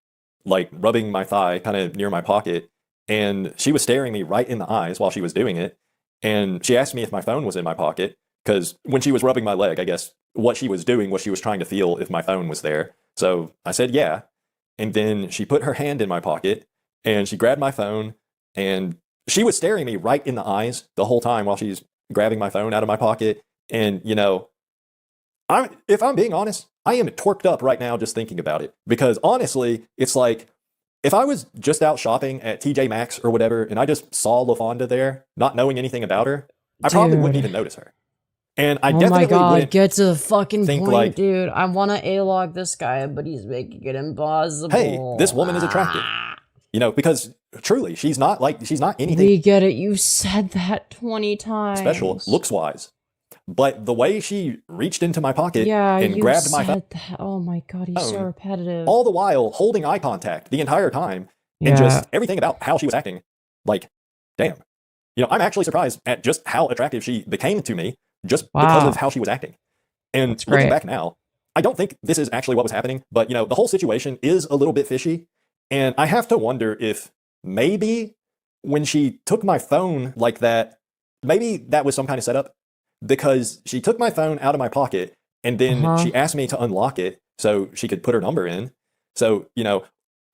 Speaker 2: like rubbing my thigh kind of near my pocket. And she was staring me right in the eyes while she was doing it. And she asked me if my phone was in my pocket. Because when she was rubbing my leg, I guess what she was doing was she was trying to feel if my phone was there. So I said, yeah. And then she put her hand in my pocket and she grabbed my phone and she was staring me right in the eyes the whole time while she's grabbing my phone out of my pocket. And, you know, if I'm being honest, I am torqued up right now just thinking about it. Because honestly, it's like, if I was just out shopping at TJ Maxx or whatever and I just saw LaFonda there, not knowing anything about her, I probably wouldn't even notice her. And I definitely wouldn't
Speaker 1: get to the fucking
Speaker 2: think
Speaker 1: point,
Speaker 2: like,
Speaker 1: dude. I want to A-log this guy, but he's making it impossible.
Speaker 2: Hey, this woman is attractive. You know, because truly, she's not anything.
Speaker 1: We get it. You said that 20 times.
Speaker 2: Special, looks-wise. But the way she reached into my pocket and
Speaker 1: you
Speaker 2: grabbed my phone.
Speaker 1: Oh my god, he's so repetitive.
Speaker 2: All the while holding eye contact the entire time. And just everything about how she was acting. Like, damn. You know, I'm actually surprised at just how attractive she became to me just because of how she was acting. And looking back now, I don't think this is actually what was happening. But, you know, the whole situation is a little bit fishy. And I have to wonder if maybe when she took my phone like that, maybe that was some kind of setup. Because she took my phone out of my pocket and then she asked me to unlock it so she could put her number in. So, you know,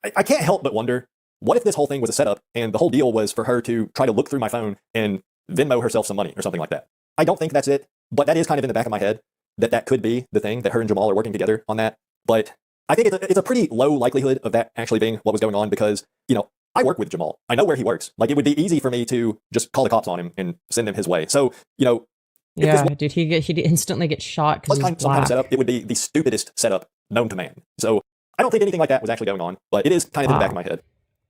Speaker 2: I can't help but wonder, what if this whole thing was a setup and the whole deal was for her to try to look through my phone and Venmo herself some money or something like that? I don't think that's it, but that is kind of in the back of my head that could be the thing, that her and Jamal are working together on that. But I think it's a pretty low likelihood of that actually being what was going on because, you know, I work with Jamal. I know where he works. Like, it would be easy for me to just call the cops on him and send him his way. So, you know,
Speaker 1: yeah, dude, he'd instantly get shot because he's black.
Speaker 2: Some kind of setup, it would be the stupidest setup known to man. So I don't think anything like that was actually going on, but it is kind of in the back of my head.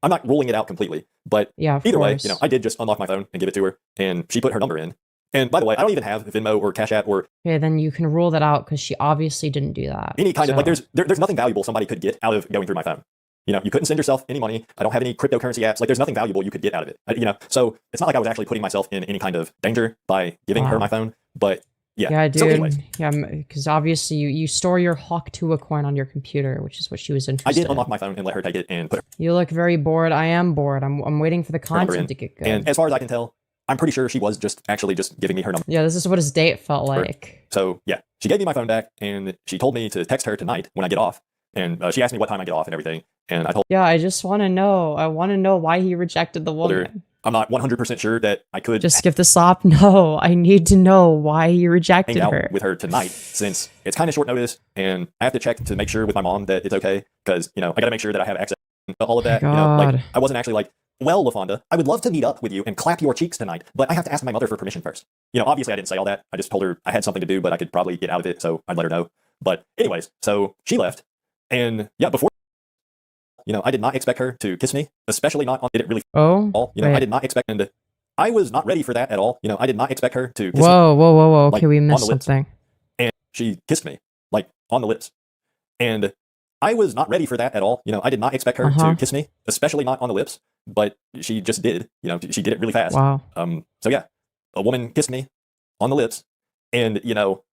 Speaker 2: I'm not ruling it out completely, but either way, you know, I did just unlock my phone and give it to her, and she put her number in, And by the way, I don't even have Venmo or Cash App or
Speaker 1: Okay, then you can rule that out because she obviously didn't do that.
Speaker 2: any kind of, like,
Speaker 1: So-
Speaker 2: there's nothing valuable somebody could get out of going through my phone. You know, you couldn't send yourself any money. I don't have any cryptocurrency apps. Like, there's nothing valuable you could get out of it. You know, so it's not like I was actually putting myself in any kind of danger by giving her
Speaker 1: Wow.
Speaker 2: my phone. But yeah.
Speaker 1: Yeah, dude.
Speaker 2: So anyways,
Speaker 1: Yeah, because obviously you store your Hawk Tuah coin on your computer, which is what she was
Speaker 2: I
Speaker 1: interested
Speaker 2: did unlock
Speaker 1: in.
Speaker 2: my phone and let her take it and put her
Speaker 1: You look very bored. I am bored. I'm waiting for the
Speaker 2: number in.
Speaker 1: content to get good.
Speaker 2: And as far as I can tell, I'm pretty sure she was just actually just giving me her number.
Speaker 1: Yeah, this is what his date felt like.
Speaker 2: So yeah, she gave me my phone back and she told me to text her tonight when I get off. And she asked me what time I get off and everything. And I told
Speaker 1: Yeah, I just want to know. I want to know why he rejected the
Speaker 2: her
Speaker 1: woman.
Speaker 2: I'm not 100% sure that I could
Speaker 1: Just skip the slop. No, I need to know why he rejected
Speaker 2: hang out
Speaker 1: her.
Speaker 2: with her tonight since it's kind of short notice and I have to check to make sure with my mom that it's okay because, you know, I got to make sure that I have access to all of that. You know, like,
Speaker 1: God.
Speaker 2: I wasn't actually like, well, LaFonda, I would love to meet up with you and clap your cheeks tonight, but I have to ask my mother for permission first. You know, obviously I didn't say all that. I just told her I had something to do, but I could probably get out of it, so I'd let her know. But anyways, so she left. And yeah, before, you know, I did not expect her to kiss me, especially not on it really
Speaker 1: Oh,
Speaker 2: all. You know, I
Speaker 1: wait.
Speaker 2: did not expect, and I was not ready for that at all. You know, I did not expect her to kiss me.
Speaker 1: Whoa. Okay,
Speaker 2: like,
Speaker 1: we
Speaker 2: on
Speaker 1: missed
Speaker 2: the lips.
Speaker 1: something.
Speaker 2: And she kissed me, like, on the lips. And I was not ready for that at all. You know, I did not expect her to kiss me, especially not on the lips, but she just did. You know, she did it really fast.
Speaker 1: Wow.
Speaker 2: So yeah, a woman kissed me on the lips. And, you know,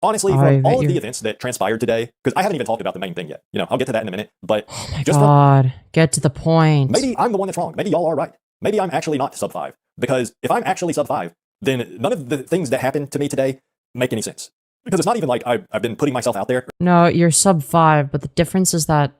Speaker 2: honestly, from all of the events that transpired today, because I haven't even talked about the main thing yet. You know, I'll get to that in a minute. But
Speaker 1: Oh my
Speaker 2: just
Speaker 1: God. Get to the point.
Speaker 2: maybe I'm the one that's wrong. Maybe y'all are right. Maybe I'm actually not sub 5. Because if I'm actually sub 5, then none of the things that happened to me today make any sense. Because it's not even like I've been putting myself out there.
Speaker 1: No, you're sub 5, but the difference is that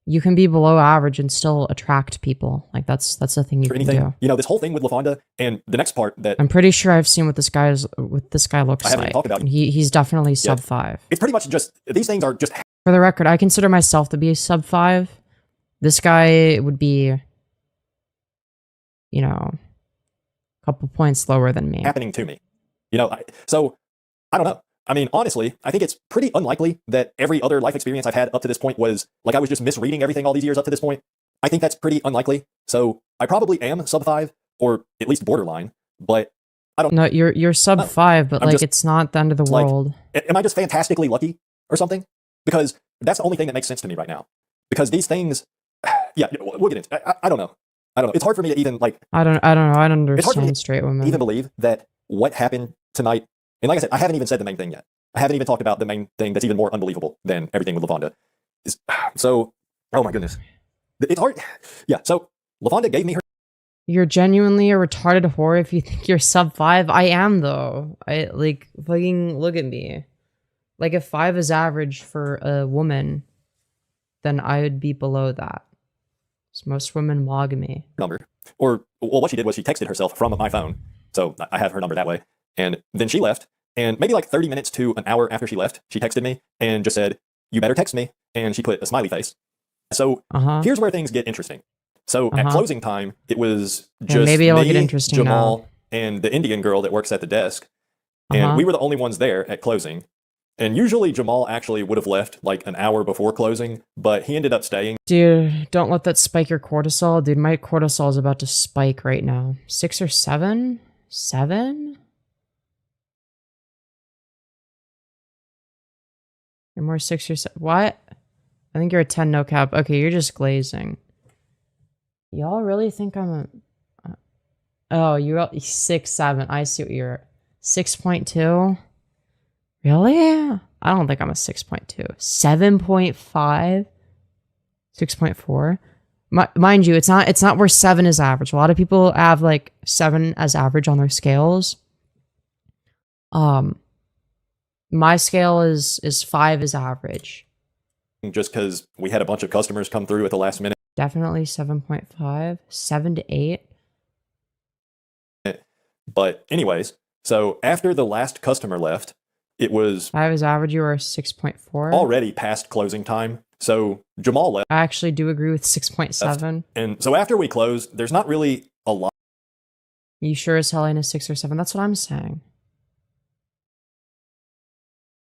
Speaker 1: you can be below average and still attract people. Like that's the thing you
Speaker 2: Or
Speaker 1: can
Speaker 2: anything.
Speaker 1: do.
Speaker 2: You know, this whole thing with LaFonda and the next part that
Speaker 1: I'm pretty sure I've seen what this guy looks
Speaker 2: I haven't
Speaker 1: like.
Speaker 2: even talked about.
Speaker 1: And he's definitely sub 5.
Speaker 2: It's pretty much just, these things are just
Speaker 1: For the record, I consider myself to be a sub 5. This guy would be, you know, a couple points lower than me.
Speaker 2: happening to me. You know, so I don't know. I mean, honestly, I think it's pretty unlikely that every other life experience I've had up to this point was like I was just misreading everything all these years up to this point. I think that's pretty unlikely. So I probably am sub 5 or at least borderline, but I don't
Speaker 1: No, you're sub 5, but
Speaker 2: I'm
Speaker 1: like
Speaker 2: just,
Speaker 1: it's not the end of the
Speaker 2: like,
Speaker 1: world.
Speaker 2: am I just fantastically lucky or something? Because that's the only thing that makes sense to me right now. Because these things, yeah, we'll get into. I don't know. I don't know. It's hard for me to even like.
Speaker 1: I don't know. I don't
Speaker 2: It's hard for me
Speaker 1: understand straight women.
Speaker 2: even believe that what happened tonight. And like I said, I haven't even said the main thing yet. I haven't even talked about the main thing that's even more unbelievable than everything with LaFonda. So, oh my goodness, it's hard. Yeah. So LaFonda gave me her.
Speaker 1: You're genuinely a retarded whore if you think you're sub 5. I am though. I like fucking look at me. Like if 5 is average for a woman, then I would be below that. So most women log me.
Speaker 2: Number. Or well, what she did was she texted herself from my phone. So I have her number that way. And then she left. And maybe like 30 minutes to an hour after she left, she texted me and just said, "You better text me." And she put a smiley face. So here's where things get interesting. So at closing time, it was just
Speaker 1: maybe it'll
Speaker 2: me,
Speaker 1: get interesting
Speaker 2: Jamal,
Speaker 1: now.
Speaker 2: and the Indian girl that works at the desk. And we were the only ones there at closing. And usually Jamal actually would have left like an hour before closing, but he ended up staying.
Speaker 1: Dude, don't let that spike your cortisol. Dude, my cortisol is about to spike right now. 6 or 7? 7? You're more 6 or 7. What? I think you're a 10 no cap. Okay, you're just glazing. Y'all really think I'm a... Oh, you're 6, 7. I see what you're... 6.2? Really? I don't think I'm a 6.2. 7.5? 6.4? Mind you, it's not where 7 is average. A lot of people have like 7 as average on their scales. My scale is 5 is average.
Speaker 2: Just because we had a bunch of customers come through at the last minute.
Speaker 1: Definitely 7.5. 7 to 8.
Speaker 2: But anyways, so after the last customer left, it was
Speaker 1: 5 is average. You are 6.4.
Speaker 2: already past closing time. So Jamal left.
Speaker 1: I actually do agree with 6.7.
Speaker 2: And so after we close, there's not really a lot.
Speaker 1: You sure as hell ain't a 6 or 7. That's what I'm saying.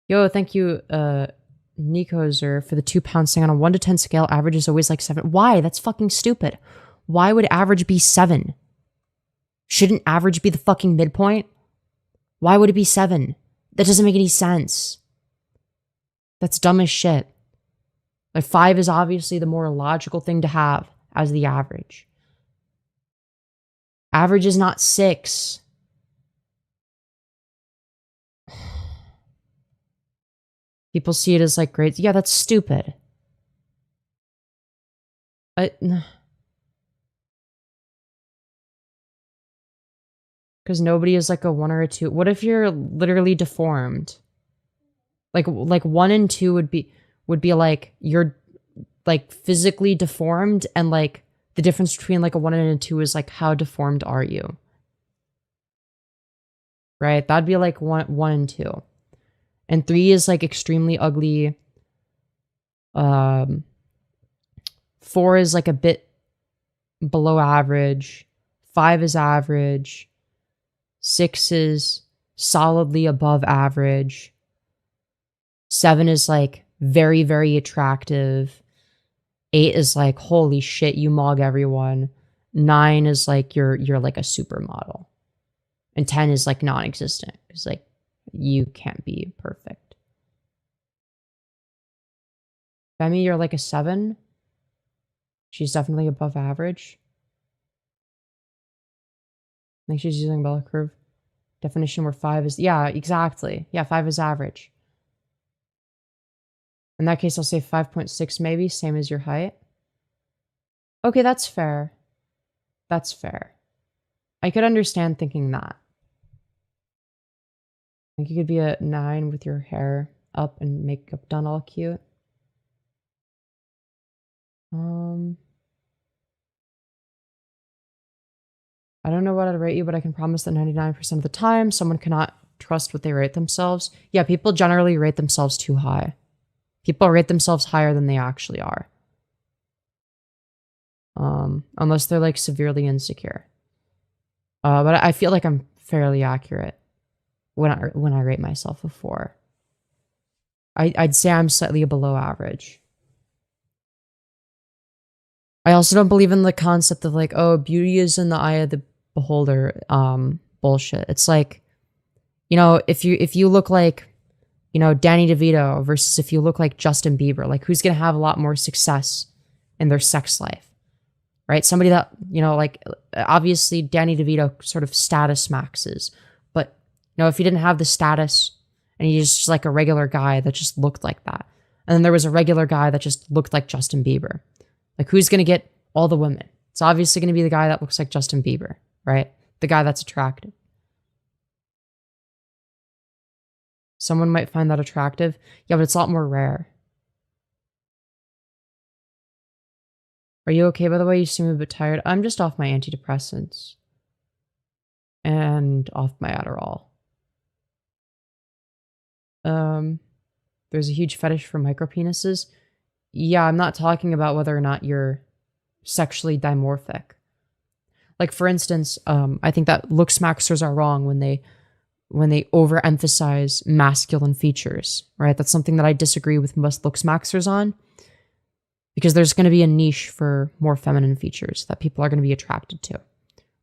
Speaker 1: Yo, thank you, Nicozer, for the £2 saying on a 1 to 10 scale, average is always like 7. Why? That's fucking stupid. Why would average be 7? Shouldn't average be the fucking midpoint? Why would it be 7? That doesn't make any sense. That's dumb as shit. Like 5 is obviously the more logical thing to have as the average. Average is not 6. People see it as like grades. Yeah, that's stupid. Because nobody is like a 1 or a 2. What if you're literally deformed? Like 1 and 2 would be like you're like physically deformed, and like the difference between like a 1 and a 2 is like how deformed are you? Right? That'd be like 1 and 2. And 3 is like extremely ugly. 4 is like a bit below average. 5 is average. 6 is solidly above average. 7 is like very, very attractive. 8 is like, holy shit, you mog everyone. 9 is like you're like a supermodel. And 10 is like non-existent. It's like you can't be perfect. Femi, you're like a 7. She's definitely above average. I think she's using bell curve definition where 5 is, yeah, exactly. Yeah, 5 is average. In that case, I'll say 5.6 maybe, same as your height. Okay, that's fair. That's fair. I could understand thinking that. I think you could be a 9 with your hair up and makeup done all cute. I don't know what I'd rate you, but I can promise that 99% of the time, someone cannot trust what they rate themselves. Yeah, people generally rate themselves too high. People rate themselves higher than they actually are. Unless they're like severely insecure. But I feel like I'm fairly accurate when I rate myself a 4. I'd say I'm slightly below average. I also don't believe in the concept of like, oh, beauty is in the eye of the beholder. Bullshit. It's like, you know, if you look like, you know, Danny DeVito versus if you look like Justin Bieber, like who's gonna have a lot more success in their sex life? Right? Somebody that, you know, like obviously Danny DeVito sort of status maxes, but you know, if he didn't have the status and he's just like a regular guy that just looked like that, and then there was a regular guy that just looked like Justin Bieber, like who's gonna get all the women? It's obviously gonna be the guy that looks like Justin Bieber, right? The guy that's attractive. Someone might find that attractive. Yeah, but it's a lot more rare. Are you okay, by the way? You seem a bit tired. I'm just off my antidepressants. And off my Adderall. There's a huge fetish for micropenises. Yeah, I'm not talking about whether or not you're sexually dimorphic. Like, for instance, I think that looks maxers are wrong when they overemphasize masculine features, right? That's something that I disagree with most looks maxers on, because there's going to be a niche for more feminine features that people are going to be attracted to,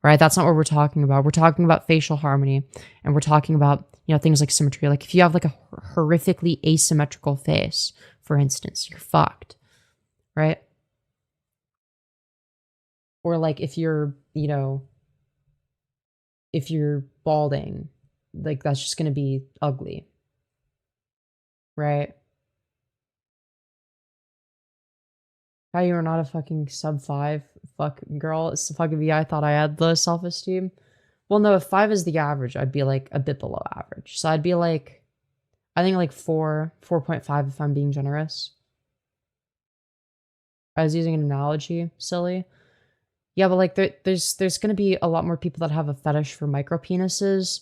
Speaker 1: right? That's not what we're talking about. We're talking about facial harmony, and we're talking about, you know, things like symmetry. Like if you have like a horrifically asymmetrical face, for instance, you're fucked, right? Or like if you're, you know, if you're balding, like that's just going to be ugly, right? How you are not a fucking sub 5 fuck girl. It's the fucking V. I thought I had the self-esteem. Well, no, if 5 is the average, I'd be like a bit below average. So I'd be like, I think like 4.5 if I'm being generous. I was using an analogy, silly. Yeah, but like there's going to be a lot more people that have a fetish for micropenises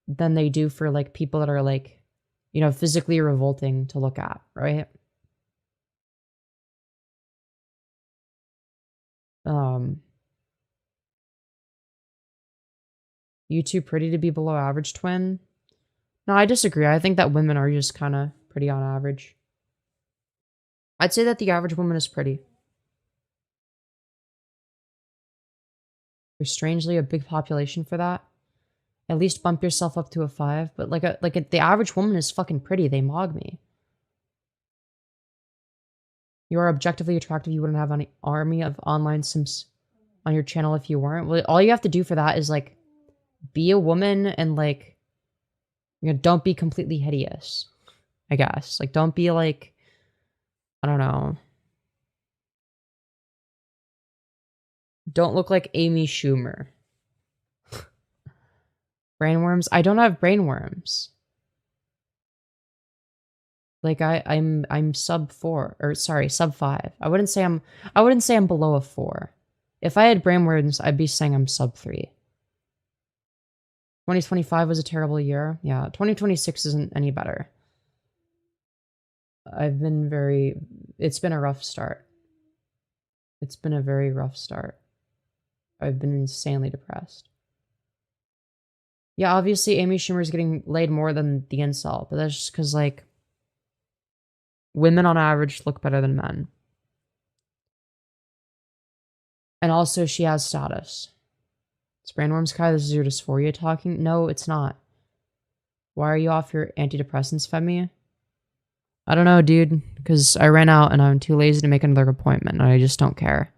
Speaker 1: than they do for like people that are like, you know, physically revolting to look at, right? You too pretty to be below average, twin? No, I disagree. I think that women are just kind of pretty on average. I'd say that the average woman is pretty. There's strangely a big population for that. At least bump yourself up to a 5. But the average woman is fucking pretty. They mog me. You are objectively attractive. You wouldn't have an army of online sims on your channel if you weren't. Well, all you have to do for that is like be a woman and like, you know, don't be completely hideous. I guess. Like, don't be like, I don't know. Don't look like Amy Schumer. Brainworms? I don't have brainworms. Like I'm sub 4 or sorry, sub 5. I wouldn't say I'm below a 4. If I had brainworms, I'd be saying I'm sub 3. 2025 was a terrible year. Yeah, 2026 isn't any better. It's been a rough start. It's been a very rough start. I've been insanely depressed. Yeah, obviously Amy Schumer's getting laid more than the incel, but that's just because, like, women on average look better than men. And also, she has status. It's Brainworms Kai, this is your dysphoria talking? No, it's not. Why are you off your antidepressants, Femi? I don't know, dude, because I ran out and I'm too lazy to make another appointment, and I just don't care.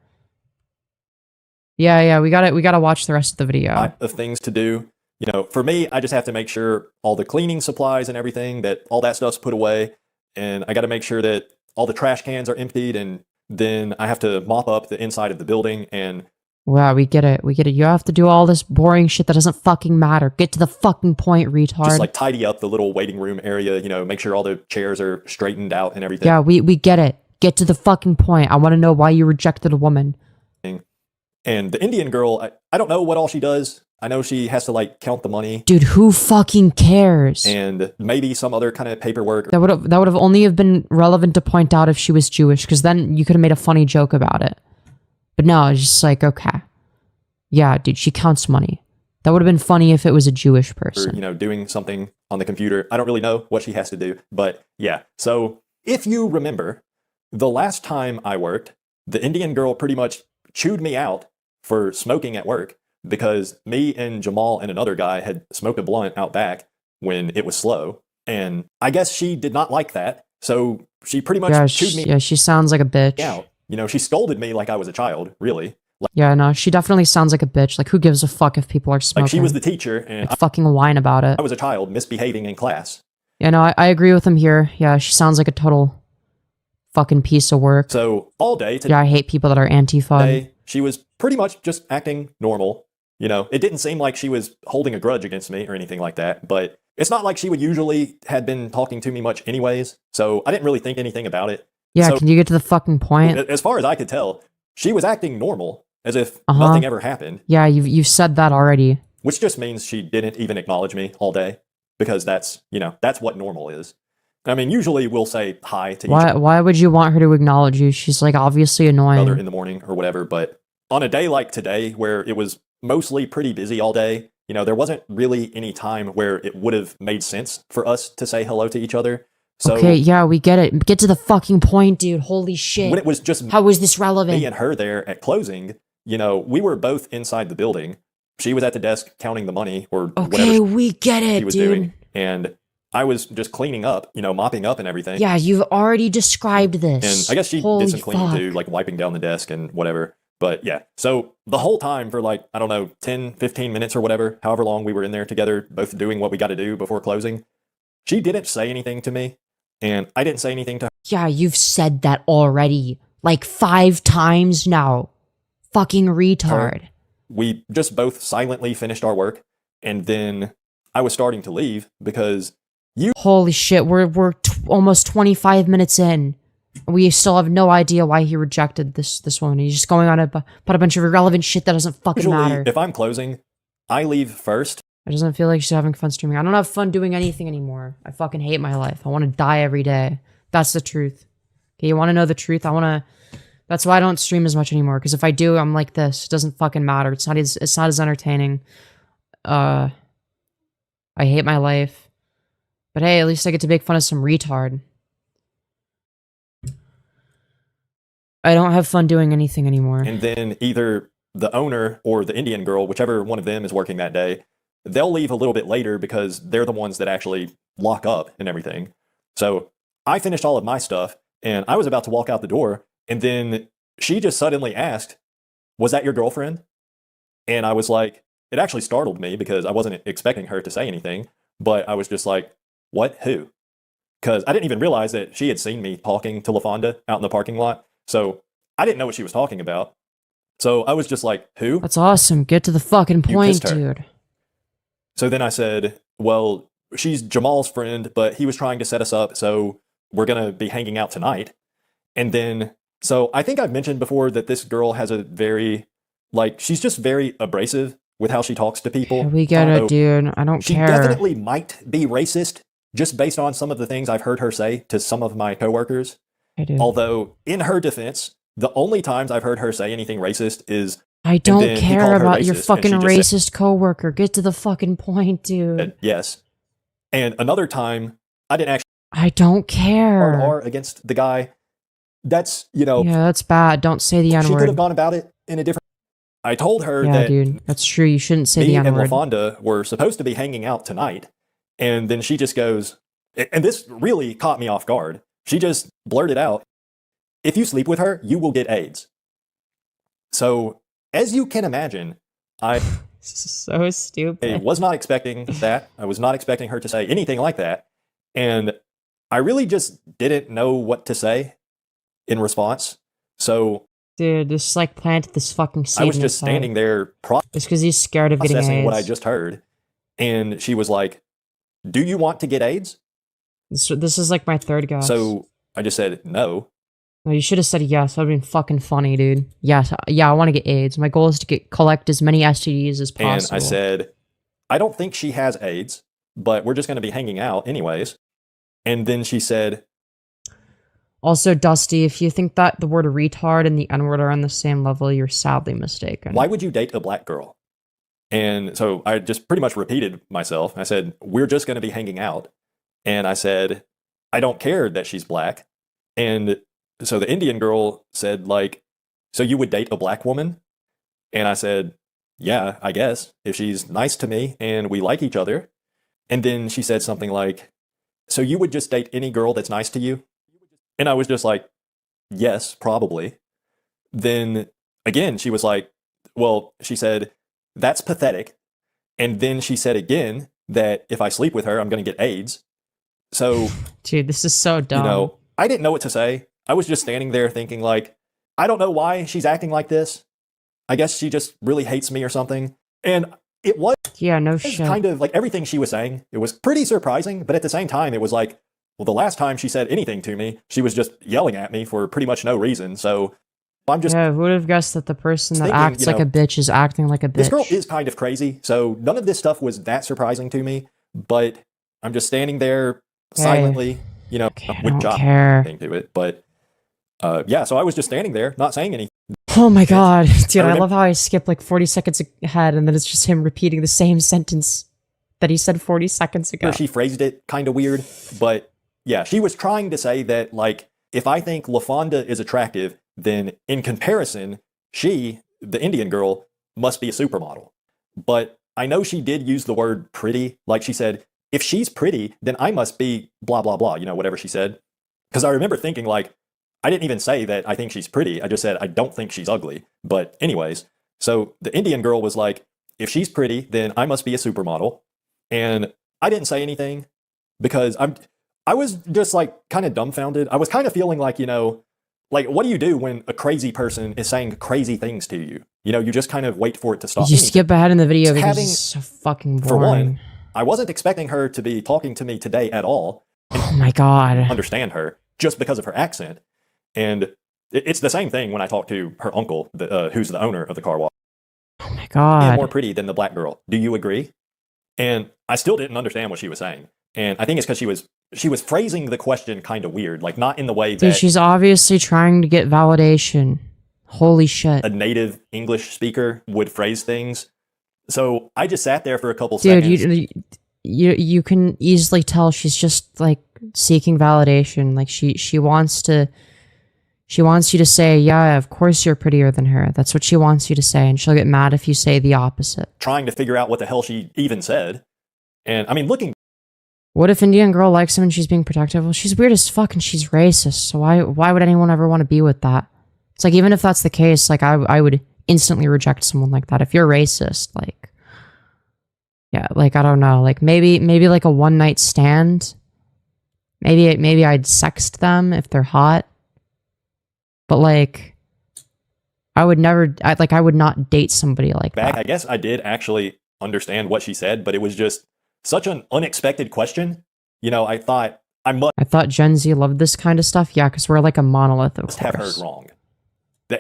Speaker 1: Yeah, we gotta watch the rest of the video.
Speaker 2: Type of things to do. You know, for me, I just have to make sure all the cleaning supplies and everything, that all that stuff's put away. And I got to make sure that all the trash cans are emptied. And then I have to mop up the inside of the building. And
Speaker 1: wow, we get it. You have to do all this boring shit that doesn't fucking matter. Get to the fucking point, retard.
Speaker 2: Just like tidy up the little waiting room area, you know, make sure all the chairs are straightened out and everything.
Speaker 1: Yeah, we get it. Get to the fucking point. I want to know why you rejected a woman.
Speaker 2: And the Indian girl, I don't know what all she does. I know she has to, like, count the money.
Speaker 1: Dude, who fucking cares?
Speaker 2: And maybe some other kind of paperwork.
Speaker 1: That would have only have been relevant to point out if she was Jewish, because then you could have made a funny joke about it. But no, it's just like, okay. Yeah, dude, she counts money. That would have been funny if it was a Jewish person.
Speaker 2: Or, you know, doing something on the computer. I don't really know what she has to do. But yeah, so if you remember, the last time I worked, the Indian girl pretty much chewed me out for smoking at work. Because me and Jamal and another guy had smoked a blunt out back when it was slow. And I guess she did not like that. So she pretty much chewed me.
Speaker 1: Yeah, she sounds like a bitch.
Speaker 2: Out. You know, she scolded me like I was a child, really. Like,
Speaker 1: yeah, no, she definitely sounds like a bitch. Like, who gives a fuck if people are smoking?
Speaker 2: Like, she was the teacher and
Speaker 1: I fucking whine about it.
Speaker 2: I was a child misbehaving in class.
Speaker 1: Yeah, no, I agree with him here. Yeah, she sounds like a total fucking piece of work.
Speaker 2: So all day today,
Speaker 1: yeah, I hate people that are anti-fun.
Speaker 2: She was pretty much just acting normal. You know, it didn't seem like she was holding a grudge against me or anything like that, but it's not like she would usually had been talking to me much anyways, so I didn't really think anything about it.
Speaker 1: Yeah,
Speaker 2: so,
Speaker 1: can you get to the fucking point?
Speaker 2: As far as I could tell, she was acting normal, as if nothing ever happened.
Speaker 1: Yeah, you've said that already.
Speaker 2: Which just means she didn't even acknowledge me all day, because that's, you know, that's what normal is. I mean, usually we'll say hi to each other.
Speaker 1: Why would you want her to acknowledge you? She's like obviously annoying.
Speaker 2: In the morning or whatever, but on a day like today, where it was mostly pretty busy all day, you know, there wasn't really any time where it would have made sense for us to say hello to each other. So,
Speaker 1: okay, yeah, we get it. Get to the fucking point, dude. Holy shit.
Speaker 2: When it was just
Speaker 1: how is this relevant?
Speaker 2: Me and her there at closing, you know, we were both inside the building. She was at the desk counting the money or whatever.
Speaker 1: Okay, we get it,
Speaker 2: she was doing. And I was just cleaning up, you know, mopping up and everything.
Speaker 1: Yeah, you've already described this.
Speaker 2: And I guess she did some cleaning too, like wiping down the desk and whatever. But yeah, so the whole time for like, I don't know, 10, 15 minutes or whatever, however long we were in there together, both doing what we got to do before closing, she didn't say anything to me, and I didn't say anything to her.
Speaker 1: Yeah, you've said that already, like 5 times now. Fucking retard.
Speaker 2: We just both silently finished our work, and then I was starting to leave because you...
Speaker 1: Holy shit, we're almost 25 minutes in. We still have no idea why he rejected this woman. He's just going on about a bunch of irrelevant shit that doesn't fucking matter.
Speaker 2: If I'm closing, I leave first.
Speaker 1: It doesn't feel like she's having fun streaming. I don't have fun doing anything anymore. I fucking hate my life. I want to die every day. That's the truth. Okay, you want to know the truth? That's why I don't stream as much anymore. Because if I do, I'm like this. It doesn't fucking matter. It's not as entertaining. I hate my life. But hey, at least I get to make fun of some retard. I don't have fun doing anything anymore.
Speaker 2: And then either the owner or the Indian girl, whichever one of them is working that day, they'll leave a little bit later because they're the ones that actually lock up and everything. So I finished all of my stuff and I was about to walk out the door, and then she just suddenly asked, "Was that your girlfriend?" And I was like, it actually startled me because I wasn't expecting her to say anything, but I was just like, "What? Who?" Because I didn't even realize that she had seen me talking to LaFonda out in the parking lot. So I didn't know what she was talking about. So I was just like, "Who?"
Speaker 1: That's awesome. Get to the fucking point,
Speaker 2: kissed her.
Speaker 1: dude.
Speaker 2: So then I said, "Well, she's Jamal's friend, but he was trying to set us up, so we're going to be hanging out tonight." And then, so I think I've mentioned before that this girl has a very, like, she's just very abrasive with how she talks to people.
Speaker 1: We get it, dude. I don't
Speaker 2: She
Speaker 1: care.
Speaker 2: definitely might be racist, just based on some of the things I've heard her say to some of my coworkers.
Speaker 1: I do.
Speaker 2: Although, in her defense, the only times I've heard her say anything racist is,
Speaker 1: I don't
Speaker 2: then he
Speaker 1: care
Speaker 2: called her
Speaker 1: about your
Speaker 2: racist, and
Speaker 1: fucking
Speaker 2: she just
Speaker 1: racist coworker. Get to the fucking point, dude.
Speaker 2: yes. And another time, I didn't actually
Speaker 1: I don't care.
Speaker 2: R against the guy. That's,
Speaker 1: Yeah, that's bad. Don't say the
Speaker 2: she could have
Speaker 1: N-word.
Speaker 2: gone about it in a different. I told her
Speaker 1: Yeah,
Speaker 2: that
Speaker 1: dude. That's true. You shouldn't say
Speaker 2: me
Speaker 1: the
Speaker 2: and
Speaker 1: N-word.
Speaker 2: LaFonda were supposed to be hanging out tonight. And then she just goes, and this really caught me off guard. She just blurted out, "If you sleep with her, you will get AIDS." So, as you can imagine, I
Speaker 1: So stupid.
Speaker 2: was not expecting that. I was not expecting her to say anything like that. And I really just didn't know what to say in response. So
Speaker 1: Dude, just like planted this fucking seed
Speaker 2: I was
Speaker 1: in
Speaker 2: just
Speaker 1: his head.
Speaker 2: standing there
Speaker 1: It's because he's scared of getting
Speaker 2: processing
Speaker 1: AIDS.
Speaker 2: what I just heard. And she was like, "Do you want to get AIDS?"
Speaker 1: This is like my third guess.
Speaker 2: So I just said no.
Speaker 1: No, you should have said yes. That would have been fucking funny, dude. Yes, yeah, I want to get AIDS. My goal is to collect as many STDs as possible.
Speaker 2: And I said, "I don't think she has AIDS, but we're just going to be hanging out anyways." And then she said,
Speaker 1: Also, Dusty, if you think that the word retard and the N-word are on the same level, you're sadly mistaken.
Speaker 2: "Why would you date a black girl?" And so I just pretty much repeated myself. I said, "We're just going to be hanging out." And I said, "I don't care that she's black." And so the Indian girl said, like, "So you would date a black woman?" And I said, "Yeah, I guess, if she's nice to me and we like each other." And then she said something like, "So you would just date any girl that's nice to you?" And I was just like, "Yes, probably." Then again, she was like, well, she said, "That's pathetic." And then she said again that if I sleep with her, I'm going to get AIDS. So,
Speaker 1: Dude, this is so dumb.
Speaker 2: I didn't know what to say. I was just standing there thinking, like, I don't know why she's acting like this. I guess she just really hates me or something. And it was
Speaker 1: Yeah, no shit.
Speaker 2: kind of like everything she was saying. It was pretty surprising, but at the same time, it was like, well, the last time she said anything to me, she was just yelling at me for pretty much no reason. So I'm just
Speaker 1: Yeah, who would have guessed that the person that
Speaker 2: thinking,
Speaker 1: acts like a bitch is acting like a bitch?
Speaker 2: this girl is kind of crazy. So none of this stuff was that surprising to me, but I'm just standing there silently,
Speaker 1: I
Speaker 2: with
Speaker 1: don't
Speaker 2: Josh
Speaker 1: care.
Speaker 2: to it. But yeah, so I was just standing there, not saying anything.
Speaker 1: Oh my god, dude, I
Speaker 2: remember-
Speaker 1: love how I skip like 40 seconds ahead and then it's just him repeating the same sentence that he said 40 seconds ago.
Speaker 2: She phrased it kind of weird, but yeah, she was trying to say that, like, if I think LaFonda is attractive, then in comparison, she, the Indian girl, must be a supermodel. But I know she did use the word pretty. Like she said, if she's pretty, then I must be blah, blah, blah, whatever she said. Because I remember thinking, like, I didn't even say that I think she's pretty. I just said, I don't think she's ugly. But anyways, so the Indian girl was like, if she's pretty, then I must be a supermodel. And I didn't say anything because I was just like kind of dumbfounded. I was kind of feeling like, like, what do you do when a crazy person is saying crazy things to you? You just kind of wait for it to stop.
Speaker 1: You skip ahead in the video
Speaker 2: Just
Speaker 1: because
Speaker 2: having-
Speaker 1: it's so fucking boring.
Speaker 2: For one, I wasn't expecting her to be talking to me today at all.
Speaker 1: Oh my god.
Speaker 2: Understand her just because of her accent. And it's the same thing when I talk to her uncle, who's the owner of the car wash.
Speaker 1: Oh my god.
Speaker 2: And more pretty than the black girl. Do you agree? And I still didn't understand what she was saying. And I think it's because she was phrasing the question kind of weird, like not in the way that
Speaker 1: Dude, she's obviously trying to get validation. Holy shit.
Speaker 2: a native English speaker would phrase things. So I just sat there for a couple
Speaker 1: Dude,
Speaker 2: seconds.
Speaker 1: you can easily tell she's just like seeking validation. Like she wants to She wants you to say, yeah, of course you're prettier than her. That's what she wants you to say, and she'll get mad if you say the opposite.
Speaker 2: Trying to figure out what the hell she even said. And I mean, looking...
Speaker 1: What if Indian girl likes him and she's being protective? Well, she's weird as fuck and she's racist, so why would anyone ever want to be with that? It's like, even if that's the case, like, I would instantly reject someone like that. If you're racist, like... Yeah, like, I don't know. Like, maybe like a one-night stand. Maybe I'd sext them if they're hot. But, like, I would not date somebody like that.
Speaker 2: I guess I did actually understand what she said, but it was just such an unexpected question. You know, I thought
Speaker 1: Gen Z loved this kind of stuff. Yeah, because we're like a monolith, of course.
Speaker 2: Have heard wrong.